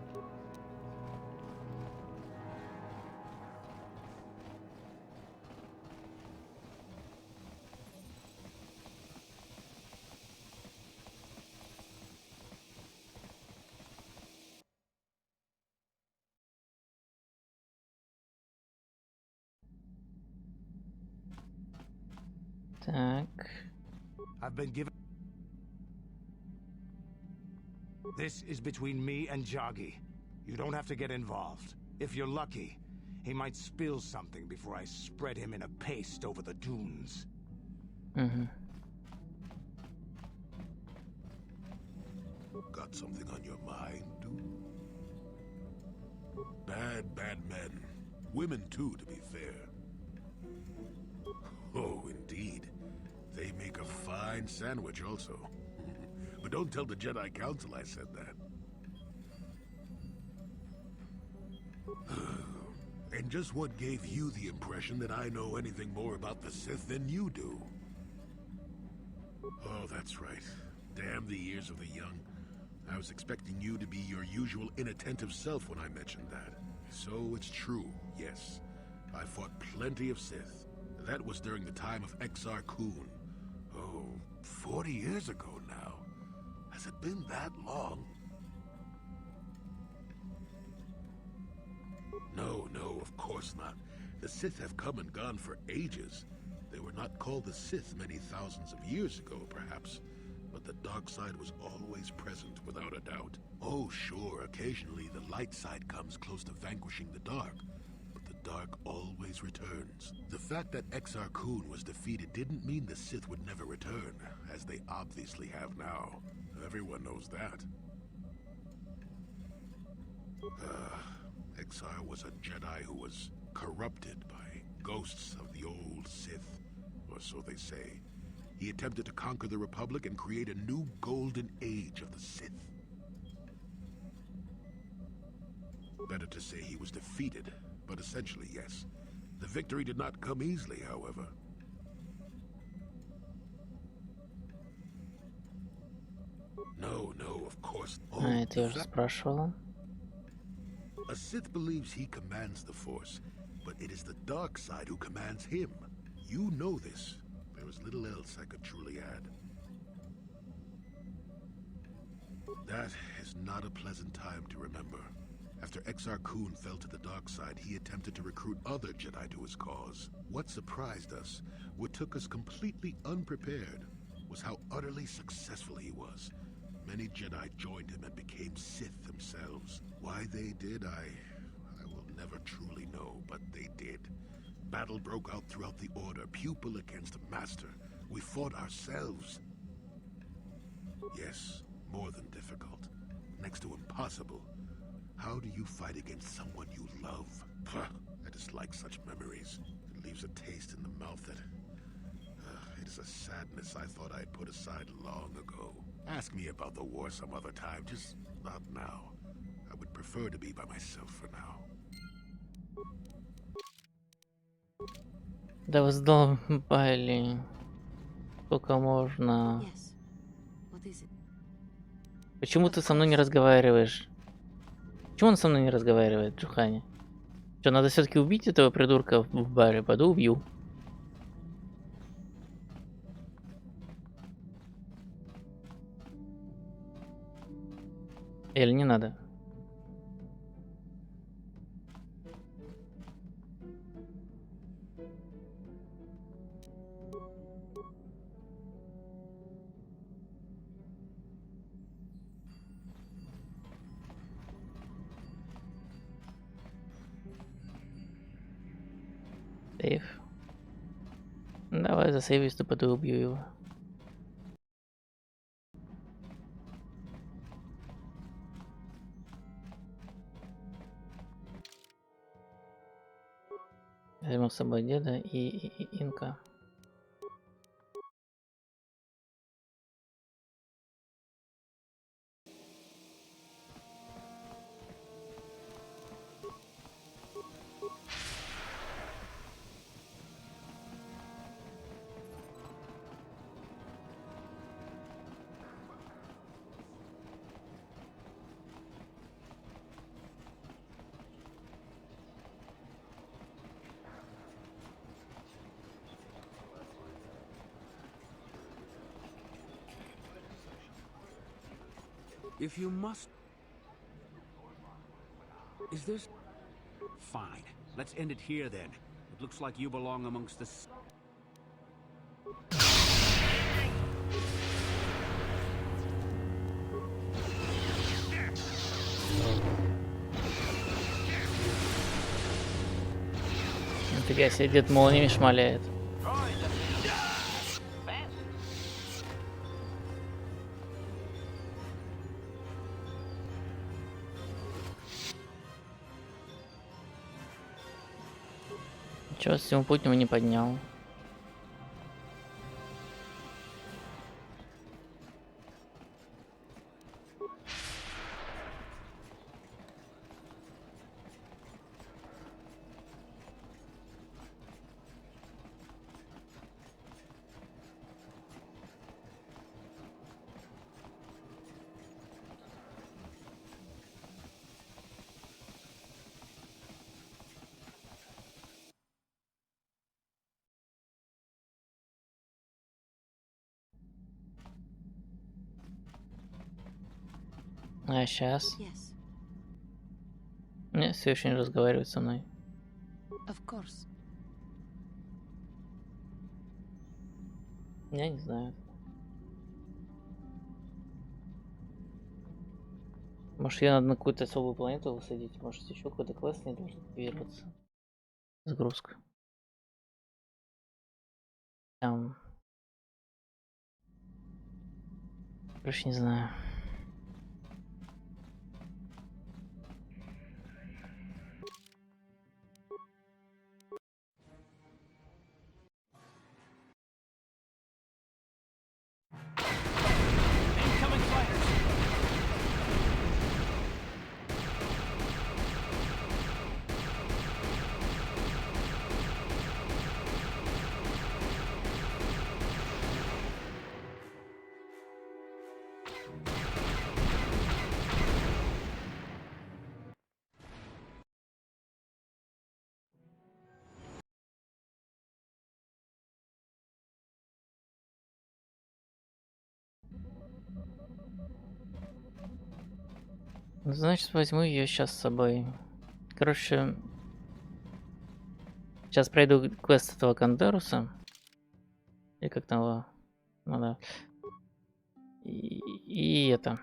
Так. I've been given... This is between me and Joggy. You don't have to get involved. If you're lucky, he might spill something before I spread him in a paste over the dunes. Mm-hmm. Got something on your mind, dude? Bad men. Women too, to be fair. Oh, indeed. They make a fine sandwich also. But don't tell the Jedi Council I said that. And just what gave you the impression that I know anything more about the Sith than you do? Oh, that's right. Damn the ears of the young. I was expecting you to be your usual inattentive self when I mentioned that. So it's true, yes. I fought plenty of Sith. That was during the time of Exar Kun. Oh, 40 years ago now. Has it been that long? No, of course not. The Sith have come and gone for ages. They were not called the Sith many thousands of years ago, perhaps. But the dark side was always present, without a doubt. Oh, sure, occasionally the light side comes close to vanquishing the dark. But the dark always returns. The fact that Exar Kun was defeated didn't mean the Sith would never return, as they obviously have now. Everyone knows that. Exar was a Jedi who was corrupted by ghosts of the old Sith, or so they say. He attempted to conquer the Republic and create a new golden age of the Sith. Better to say he was defeated, but essentially, yes. The victory did not come easily, however. No, of course. Это я уже спрашивала. A Sith believes he commands the Force, but it is the dark side who commands him. You know this. There is little else I could truly add. That is not a pleasant time to remember. After Exar Kun fell to the dark side, he attempted to recruit other Jedi to his cause. What surprised us, what took us completely unprepared, was how utterly successful he was. Many Jedi joined him and became Sith themselves. Why they did, I will never truly know, but they did. Battle broke out throughout the Order, pupil against master. We fought ourselves. Yes, more than difficult. Next to impossible. How do you fight against someone you love? I dislike such memories. It leaves a taste in the mouth that... it is a sadness I thought I'd put aside long ago. Ask me about the war some other time, just not now. I would prefer to be by myself for now. Да вы задолбали. Сколько можно? Почему ты со мной не разговариваешь? Почему он со мной не разговаривает, Джухани? Что, надо все-таки убить этого придурка в баре? Пойду убью. Или не надо? Сейф. Давай засейвись, то пойду убью его. Возьму с собой деда и инка. If you must... Is this... Fine. Let's end it here then. It looks like you belong amongst the... Нифига себе, дед молниями шмаляет. Чего с всему путнему не поднял? А сейчас? Yes, Нет, все еще не разговаривает со мной. of course. Я не знаю. Может, ее надо на какую-то особую планету высадить? Может, еще какой-то квест не должен активироваться? Загрузка. Там... Короче, не знаю. Incoming fighters! Значит, возьму ее сейчас с собой. Короче, сейчас пройду квест этого Кандеруса. И как там его? Ну да. И это.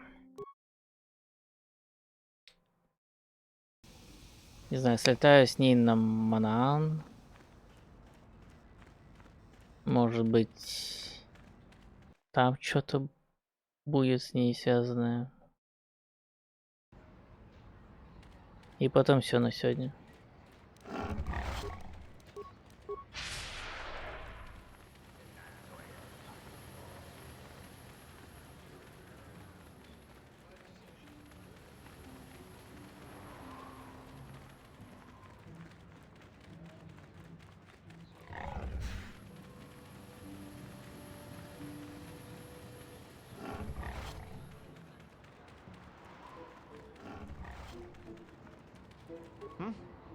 Не знаю, слетаю с ней на Манаан. Может быть, там что-то будет с ней связанное. И потом все на сегодня.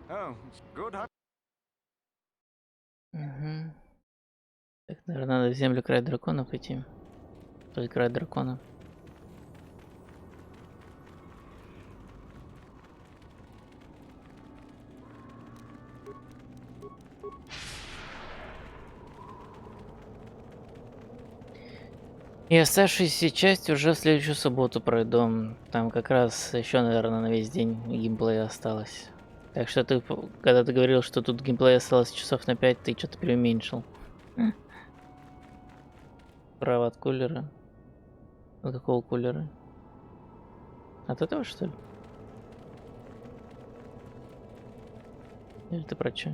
Oh, it's good. Угу. Так, наверное, надо в землю край дракона пойти. То есть край дракона. И оставшуюся часть уже в следующую субботу пройду. Там как раз еще, наверное, на весь день геймплея осталось. Так что ты, когда ты говорил, что тут геймплея осталось часов на 5, ты что-то преуменьшил. Право от кулера. От какого кулера? От этого, что ли? Или ты про чё?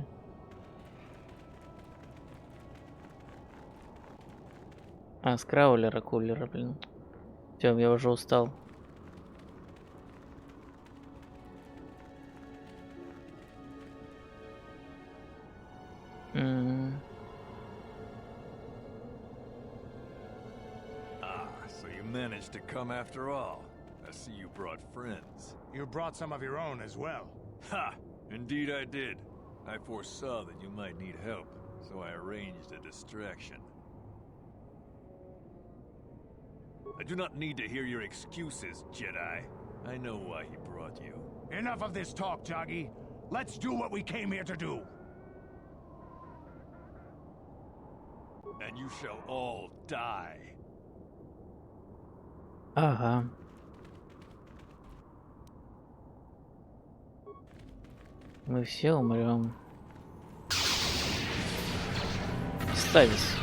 А, с краулера кулера, блин. Всё, я уже устал. So you managed to come after all. I see you brought friends. You brought some of your own as well. Ha! Indeed I did. I foresaw that you might need help, so I arranged a distraction. I do not need to hear your excuses, Jedi. I know why he brought you. Enough of this talk, Joggy. Let's do what we came here to do. And you shall all die. Ага. Мы все умрем. Ставись.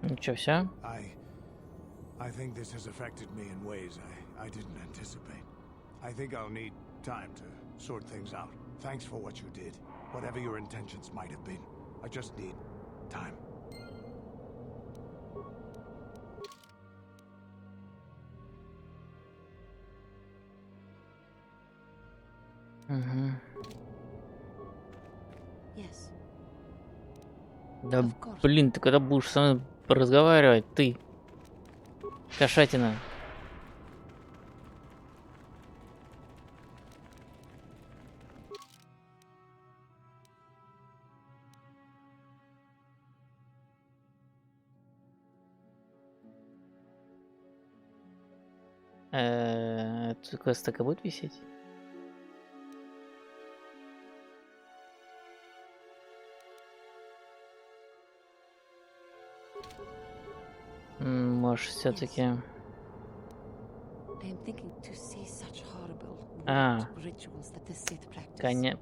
Ну чё, всё? I think this has affected me in ways I didn't anticipate. I think I'll need time to sort things out. Thanks for what you did. Whatever your intentions might have been. I just need time. Угу. Yes. Да блин, ты когда будешь со мной разговаривать, ты? Кошатина. Этот квест так и будет висеть? Может, все-таки.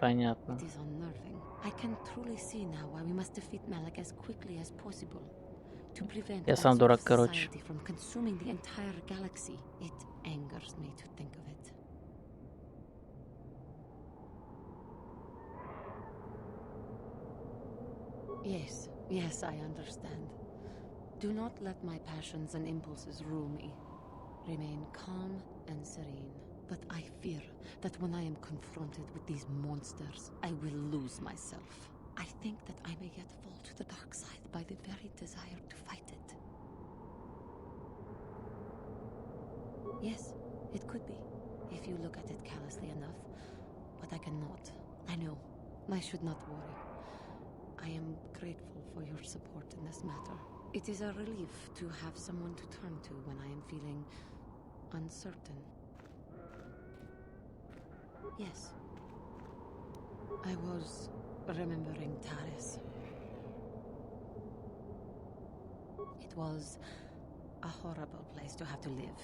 Понятно. Я сам дурак, короче. Yes, I understand. Do not let my passions and impulses rule me. Remain calm and serene. But I fear that when I am confronted with these monsters, I will lose myself. I think that I may yet fall to the dark side by the very desire to fight it. Yes, it could be, if you look at it callously enough. But I cannot. I know. I should not worry. I am grateful for your support in this matter. It is a relief to have someone to turn to when I am feeling uncertain. Yes. I was remembering Taris. It was a horrible place to have to live.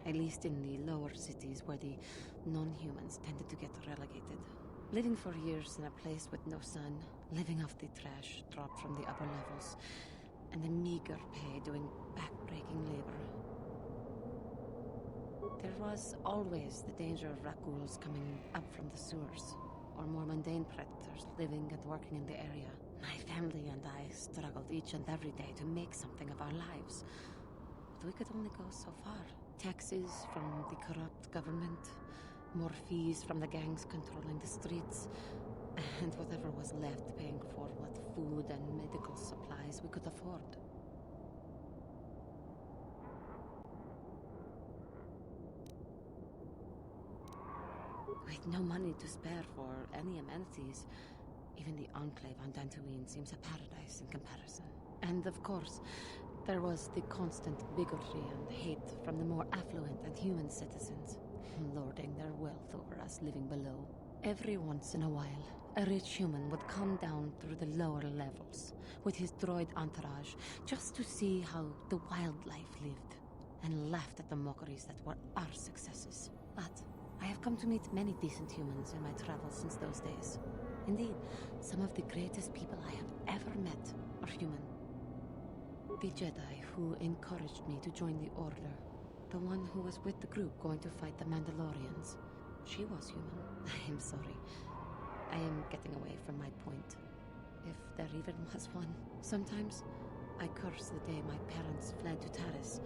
At least in the lower cities where the non-humans tended to get relegated. Living for years in a place with no sun, living off the trash dropped from the upper levels, and the meager pay doing back-breaking labor. There was always the danger of rakuls coming up from the sewers, or more mundane predators living and working in the area. My family and I struggled each and every day to make something of our lives. But we could only go so far. Taxes from the corrupt government, more fees from the gangs controlling the streets, and whatever was left paying for what food and medical supplies we could afford. With no money to spare for any amenities, even the enclave on Dantooine seems a paradise in comparison. And of course, there was the constant bigotry and hate from the more affluent and human citizens, lording their wealth over us living below. Every once in a while, a rich human would come down through the lower levels with his droid entourage just to see how the wildlife lived, and laughed at the mockeries that were our successes. But I have come to meet many decent humans in my travels since those days. Indeed, some of the greatest people I have ever met are human. The Jedi who encouraged me to join the Order, the one who was with the group going to fight the Mandalorians, she was human. I am sorry. I am getting away from my point. If there even was one. Sometimes I curse the day my parents fled to Taris,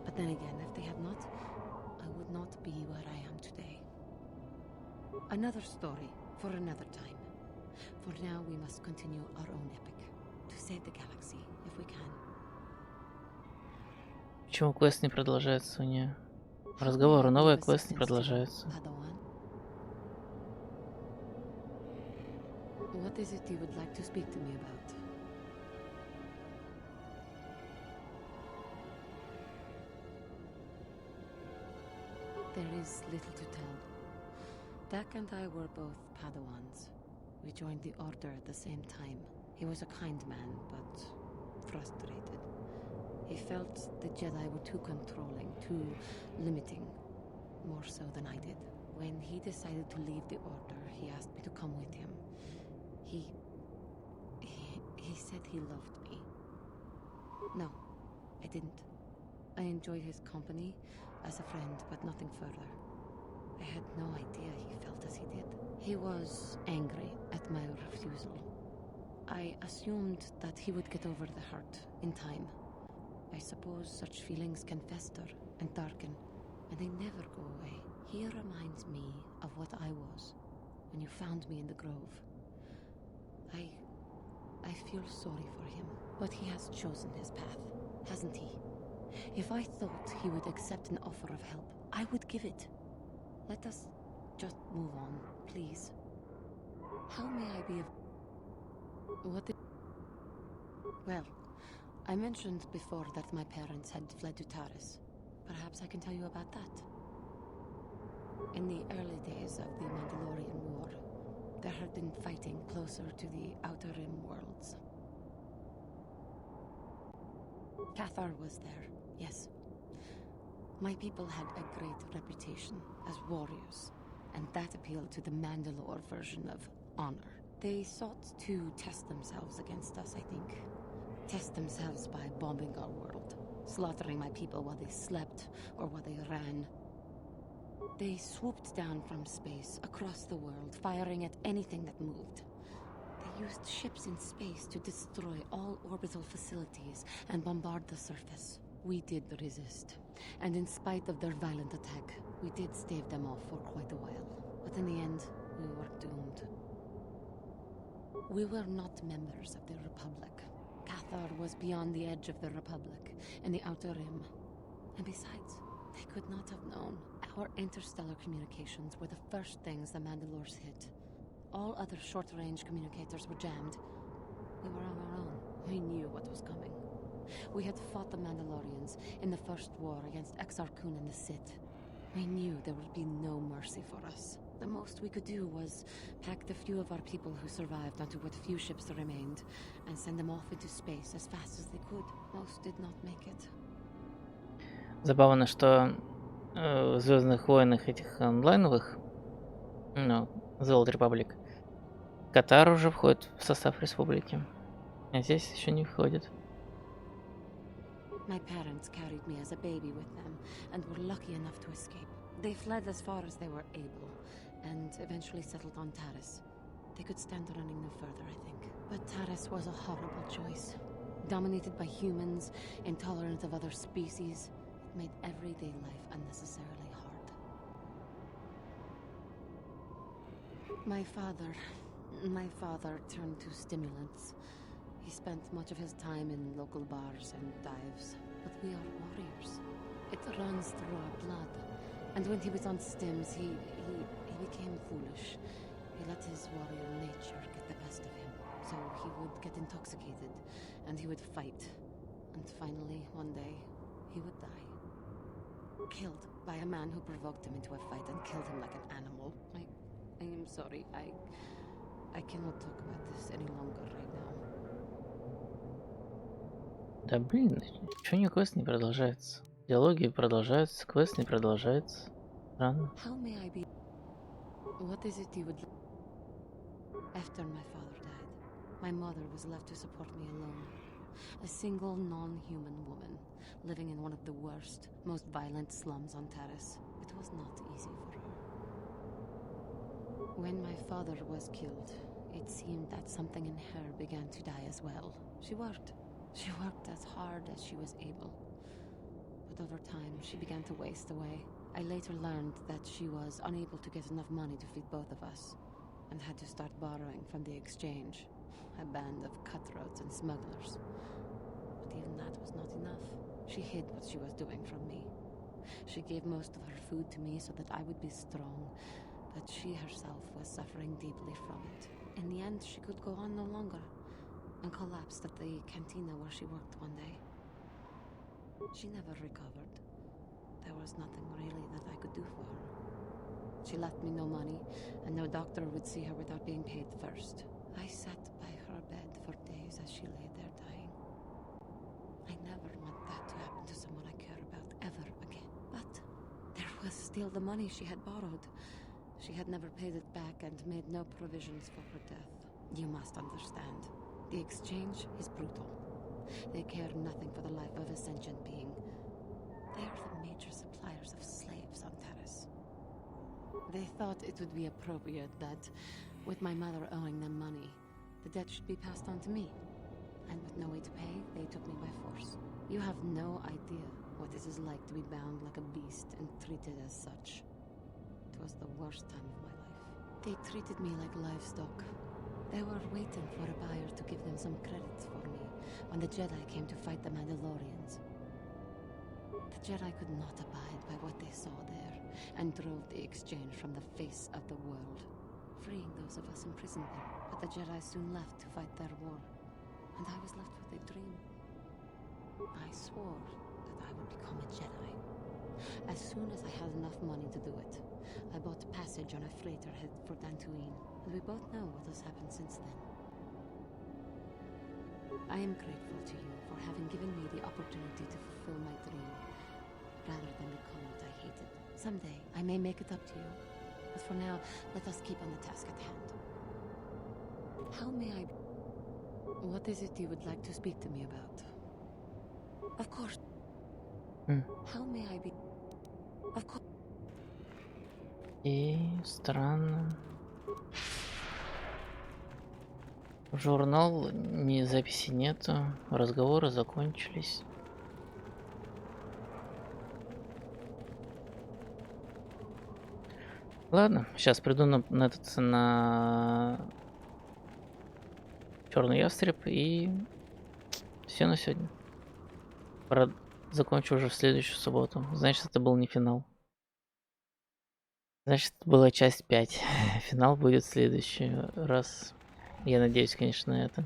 But then again, if they had not, I would not be where I am today. Another story for another time. For now, we must continue our own epic to save the galaxy, if we can. Почему квест не продолжается у нее? Разговор, новый квест не продолжается. What is it you would like to speak to me about? There is little to tell. Dak and I were both Padawans. We joined the Order at the same time. He was a kind man, but frustrated. He felt the Jedi were too controlling, too limiting, more so than I did. When he decided to leave the Order, he asked me to come with him. He said he loved me. No, I didn't. I enjoyed his company as a friend, but nothing further. I had no idea he felt as he did. He was angry at my refusal. I assumed that he would get over the hurt in time. I suppose such feelings can fester and darken, and they never go away. He reminds me of what I was when you found me in the grove. I feel sorry for him, but he has chosen his path, hasn't he? If I thought he would accept an offer of help, I would give it. Let us just move on, please. How may I be of... What did... Well, I mentioned before that my parents had fled to Taris. Perhaps I can tell you about that. In the early days of the Mandalorian War, there had been fighting closer to the Outer Rim worlds. KOToR was there, yes. My people had a great reputation as warriors, and that appealed to the Mandalore version of honor. They sought to test themselves against us, I think. Test themselves by bombing our world, slaughtering my people while they slept or while they ran. They swooped down from space, across the world, firing at anything that moved. They used ships in space to destroy all orbital facilities and bombard the surface. We did resist, and in spite of their violent attack, we did stave them off for quite a while. But in the end, we were doomed. We were not members of the Republic. KOToR was beyond the edge of the Republic, in the Outer Rim. And besides, they could not have known. Our interstellar communications were the first things the Mandalores hit. All other short-range communicators were jammed. We were on our own. We knew what was coming. We had fought the Mandalorians in the first war against Exar Kun and the Sith. We knew there would be no mercy for us. The most we could do was pack the few of our people who survived onto what few ships remained and send them off into space as fast as they could. Most did not make it. Забавно, что в Звездных войнах этих онлайновых, ну, The Old Republic, KOToR уже входит в состав республики, а здесь еще не входит. My parents carried me as a baby with them and were lucky enough to escape. They fled as far as they were able and eventually settled on Taris. They could stand running no further, I think. But Taris was a horrible choice. Dominated by humans, intolerant of other species, it made everyday life unnecessarily hard. My father turned to stimulants. He spent much of his time in local bars and dives. But we are warriors. It runs through our blood. And when he was on stims, he became foolish. He let his warrior nature get the best of him. So he would get intoxicated, and he would fight. And finally, one day, he would die. Killed by a man who provoked him into a fight and killed him like an animal. I am sorry. I cannot talk about this any longer right now. Да блин, чё не квест не продолжается? Диалоги продолжаются, квест не продолжается. Странно. How may I be? What is it you would... After my father died, my mother was left to support me alone. A single non-human woman, living in one of the worst, most violent slums on Taris. It was not easy for her. When my father was killed, it seemed that something in her began to die as well. She worked as hard as she was able. But over time, she began to waste away. I later learned that she was unable to get enough money to feed both of us, and had to start borrowing from the exchange, a band of cutthroats and smugglers. But even that was not enough. She hid what she was doing from me. She gave most of her food to me so that I would be strong, but she herself was suffering deeply from it. In the end, she could go on no longer, and collapsed at the cantina where she worked one day. She never recovered. There was nothing really that I could do for her. She left me no money, and no doctor would see her without being paid first. I sat by her bed for days as she lay there dying. I never want that to happen to someone I care about ever again. But there was still the money she had borrowed. She had never paid it back and made no provisions for her death. You must understand. The exchange is brutal. They care nothing for the life of a sentient being. They are the major suppliers of slaves on Terrace. They thought it would be appropriate that, with my mother owing them money, the debt should be passed on to me. And with no way to pay, they took me by force. You have no idea what it is like to be bound like a beast and treated as such. It was the worst time of my life. They treated me like livestock. They were waiting for a buyer to give them some credits for me when the Jedi came to fight the Mandalorians. The Jedi could not abide by what they saw there, and drove the exchange from the face of the world, freeing those of us imprisoned there. But the Jedi soon left to fight their war, and I was left with a dream. I swore that I would become a Jedi. As soon as I had enough money to do it, I bought passage on a freighter headed for Dantooine, and we both know what has happened since then. I am grateful to you for having given me the opportunity to fulfill my dream, rather than become what I hated. Someday, I may make it up to you, but for now, let us keep on the task at hand. How may I... What is it you would like to speak to me about? Of course. How may I be... Of course. И странно. Журнал, ни записи нету, разговоры закончились. Ладно, сейчас приду на Черный ястреб и все на сегодня. Закончу уже в следующую субботу. Значит, это был не финал. Значит, это была часть 5. Финал будет в следующий раз. Я надеюсь, конечно, на это.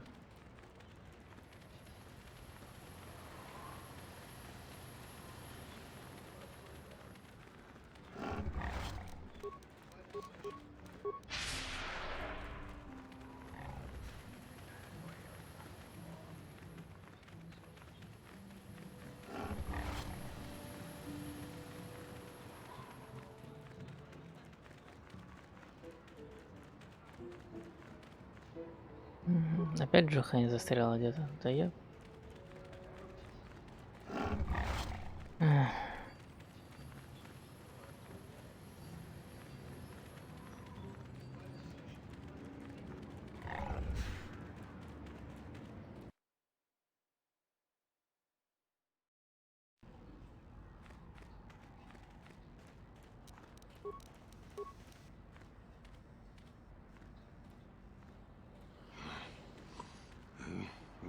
Опять Джохани застряла где-то. Да я...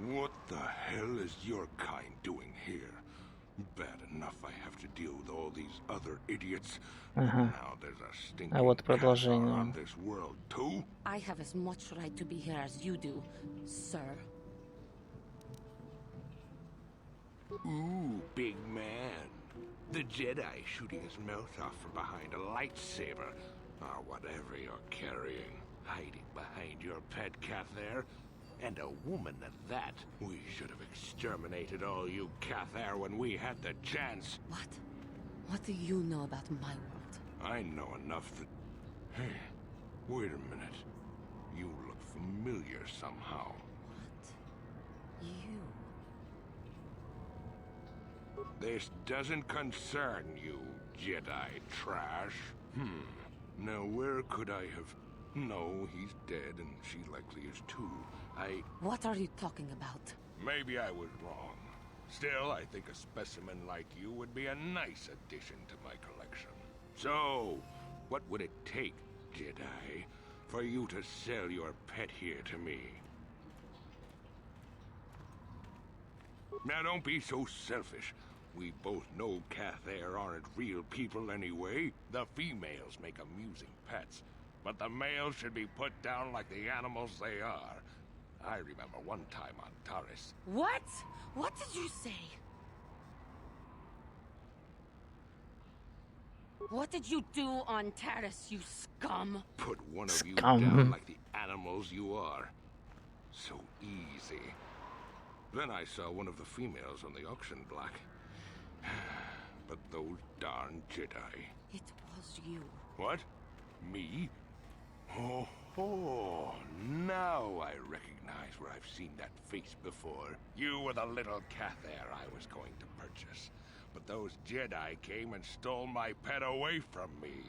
What the hell is your kind doing here? Bad enough I have to deal with all these other idiots. Ага. Now there's a А stinking вот KOToR продолжение. on this world too? I have as much right to be here as you do, sir. Ooh, big man. The Jedi shooting his mouth off from behind a lightsaber. Or whatever you're carrying. Hiding behind your pet KOToR. And a woman at that. We should have exterminated all you KOToR when we had the chance. What? What do you know about my world? I know enough that... Hey, wait a minute. You look familiar somehow. You? This doesn't concern you, Jedi trash. Now where could I have... No, he's dead, and she likely is too. What are you talking about? Maybe I was wrong. Still, I think a specimen like you would be a nice addition to my collection. So, what would it take, Jedi, for you to sell your pet here to me? Now don't be so selfish. We both know KOToR aren't real people anyway. The females make amusing pets, but the males should be put down like the animals they are. I remember one time on Taris. What? What did you say? What did you do on Taris, you scum? Put one of you down like the animals you are. So easy. Then I saw one of the females on the auction block. But those darn Jedi. It was you. What? Me? Oh, now I recognize where I've seen that face before. You were the little KOToR I was going to purchase. But those Jedi came and stole my pet away from me.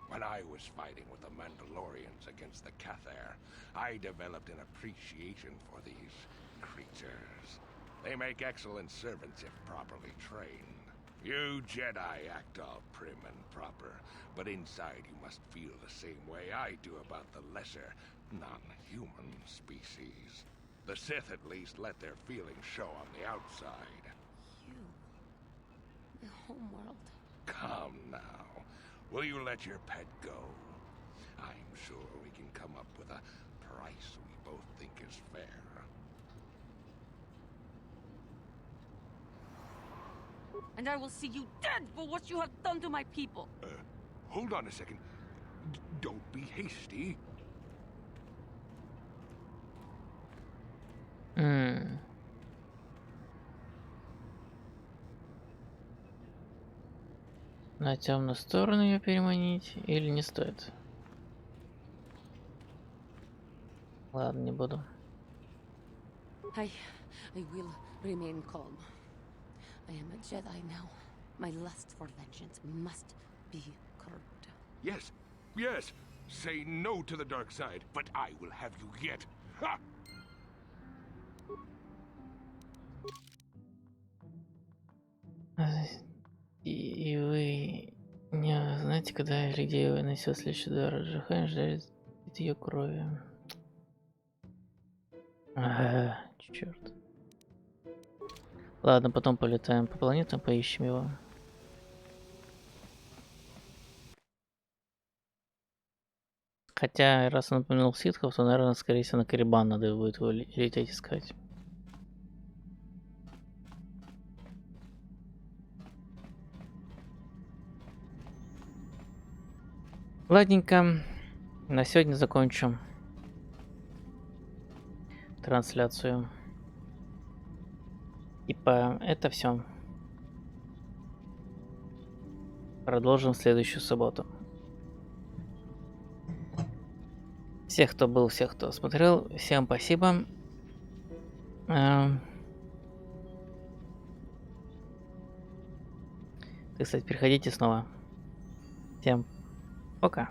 When I was fighting with the Mandalorians against the KOToR, I developed an appreciation for these creatures. They make excellent servants if properly trained. You Jedi act all prim and proper, but inside you must feel the same way I do about the lesser, non-human species. The Sith at least let their feelings show on the outside. The homeworld. Come now. Will you let your pet go? I'm sure we can come up with a price we both think is fair. And I will see you dead for what you have done to my people. Hold on a second. Don't be hasty. На темную сторону ее переманить или не стоит? Ладно, не буду. I will remain calm. I am a Jedi now. My lust for vengeance must be curbed. Yes, yes. Say no to the dark side, but I will have you yet. Ha! И вы не знаете, когда или где вы нанесет следующий удар? Джихань ждет ее крови. Ага, черт. Ладно, потом полетаем по планетам, поищем его. Хотя, раз он упомянул ситхов, то, наверное, скорее всего, на Карибан надо будет его лететь искать. Ладненько, на сегодня закончу трансляцию. Типа, это все. Продолжим в следующую субботу. Всех, кто был, всех, кто смотрел, всем спасибо. Кстати, приходите снова. Всем пока.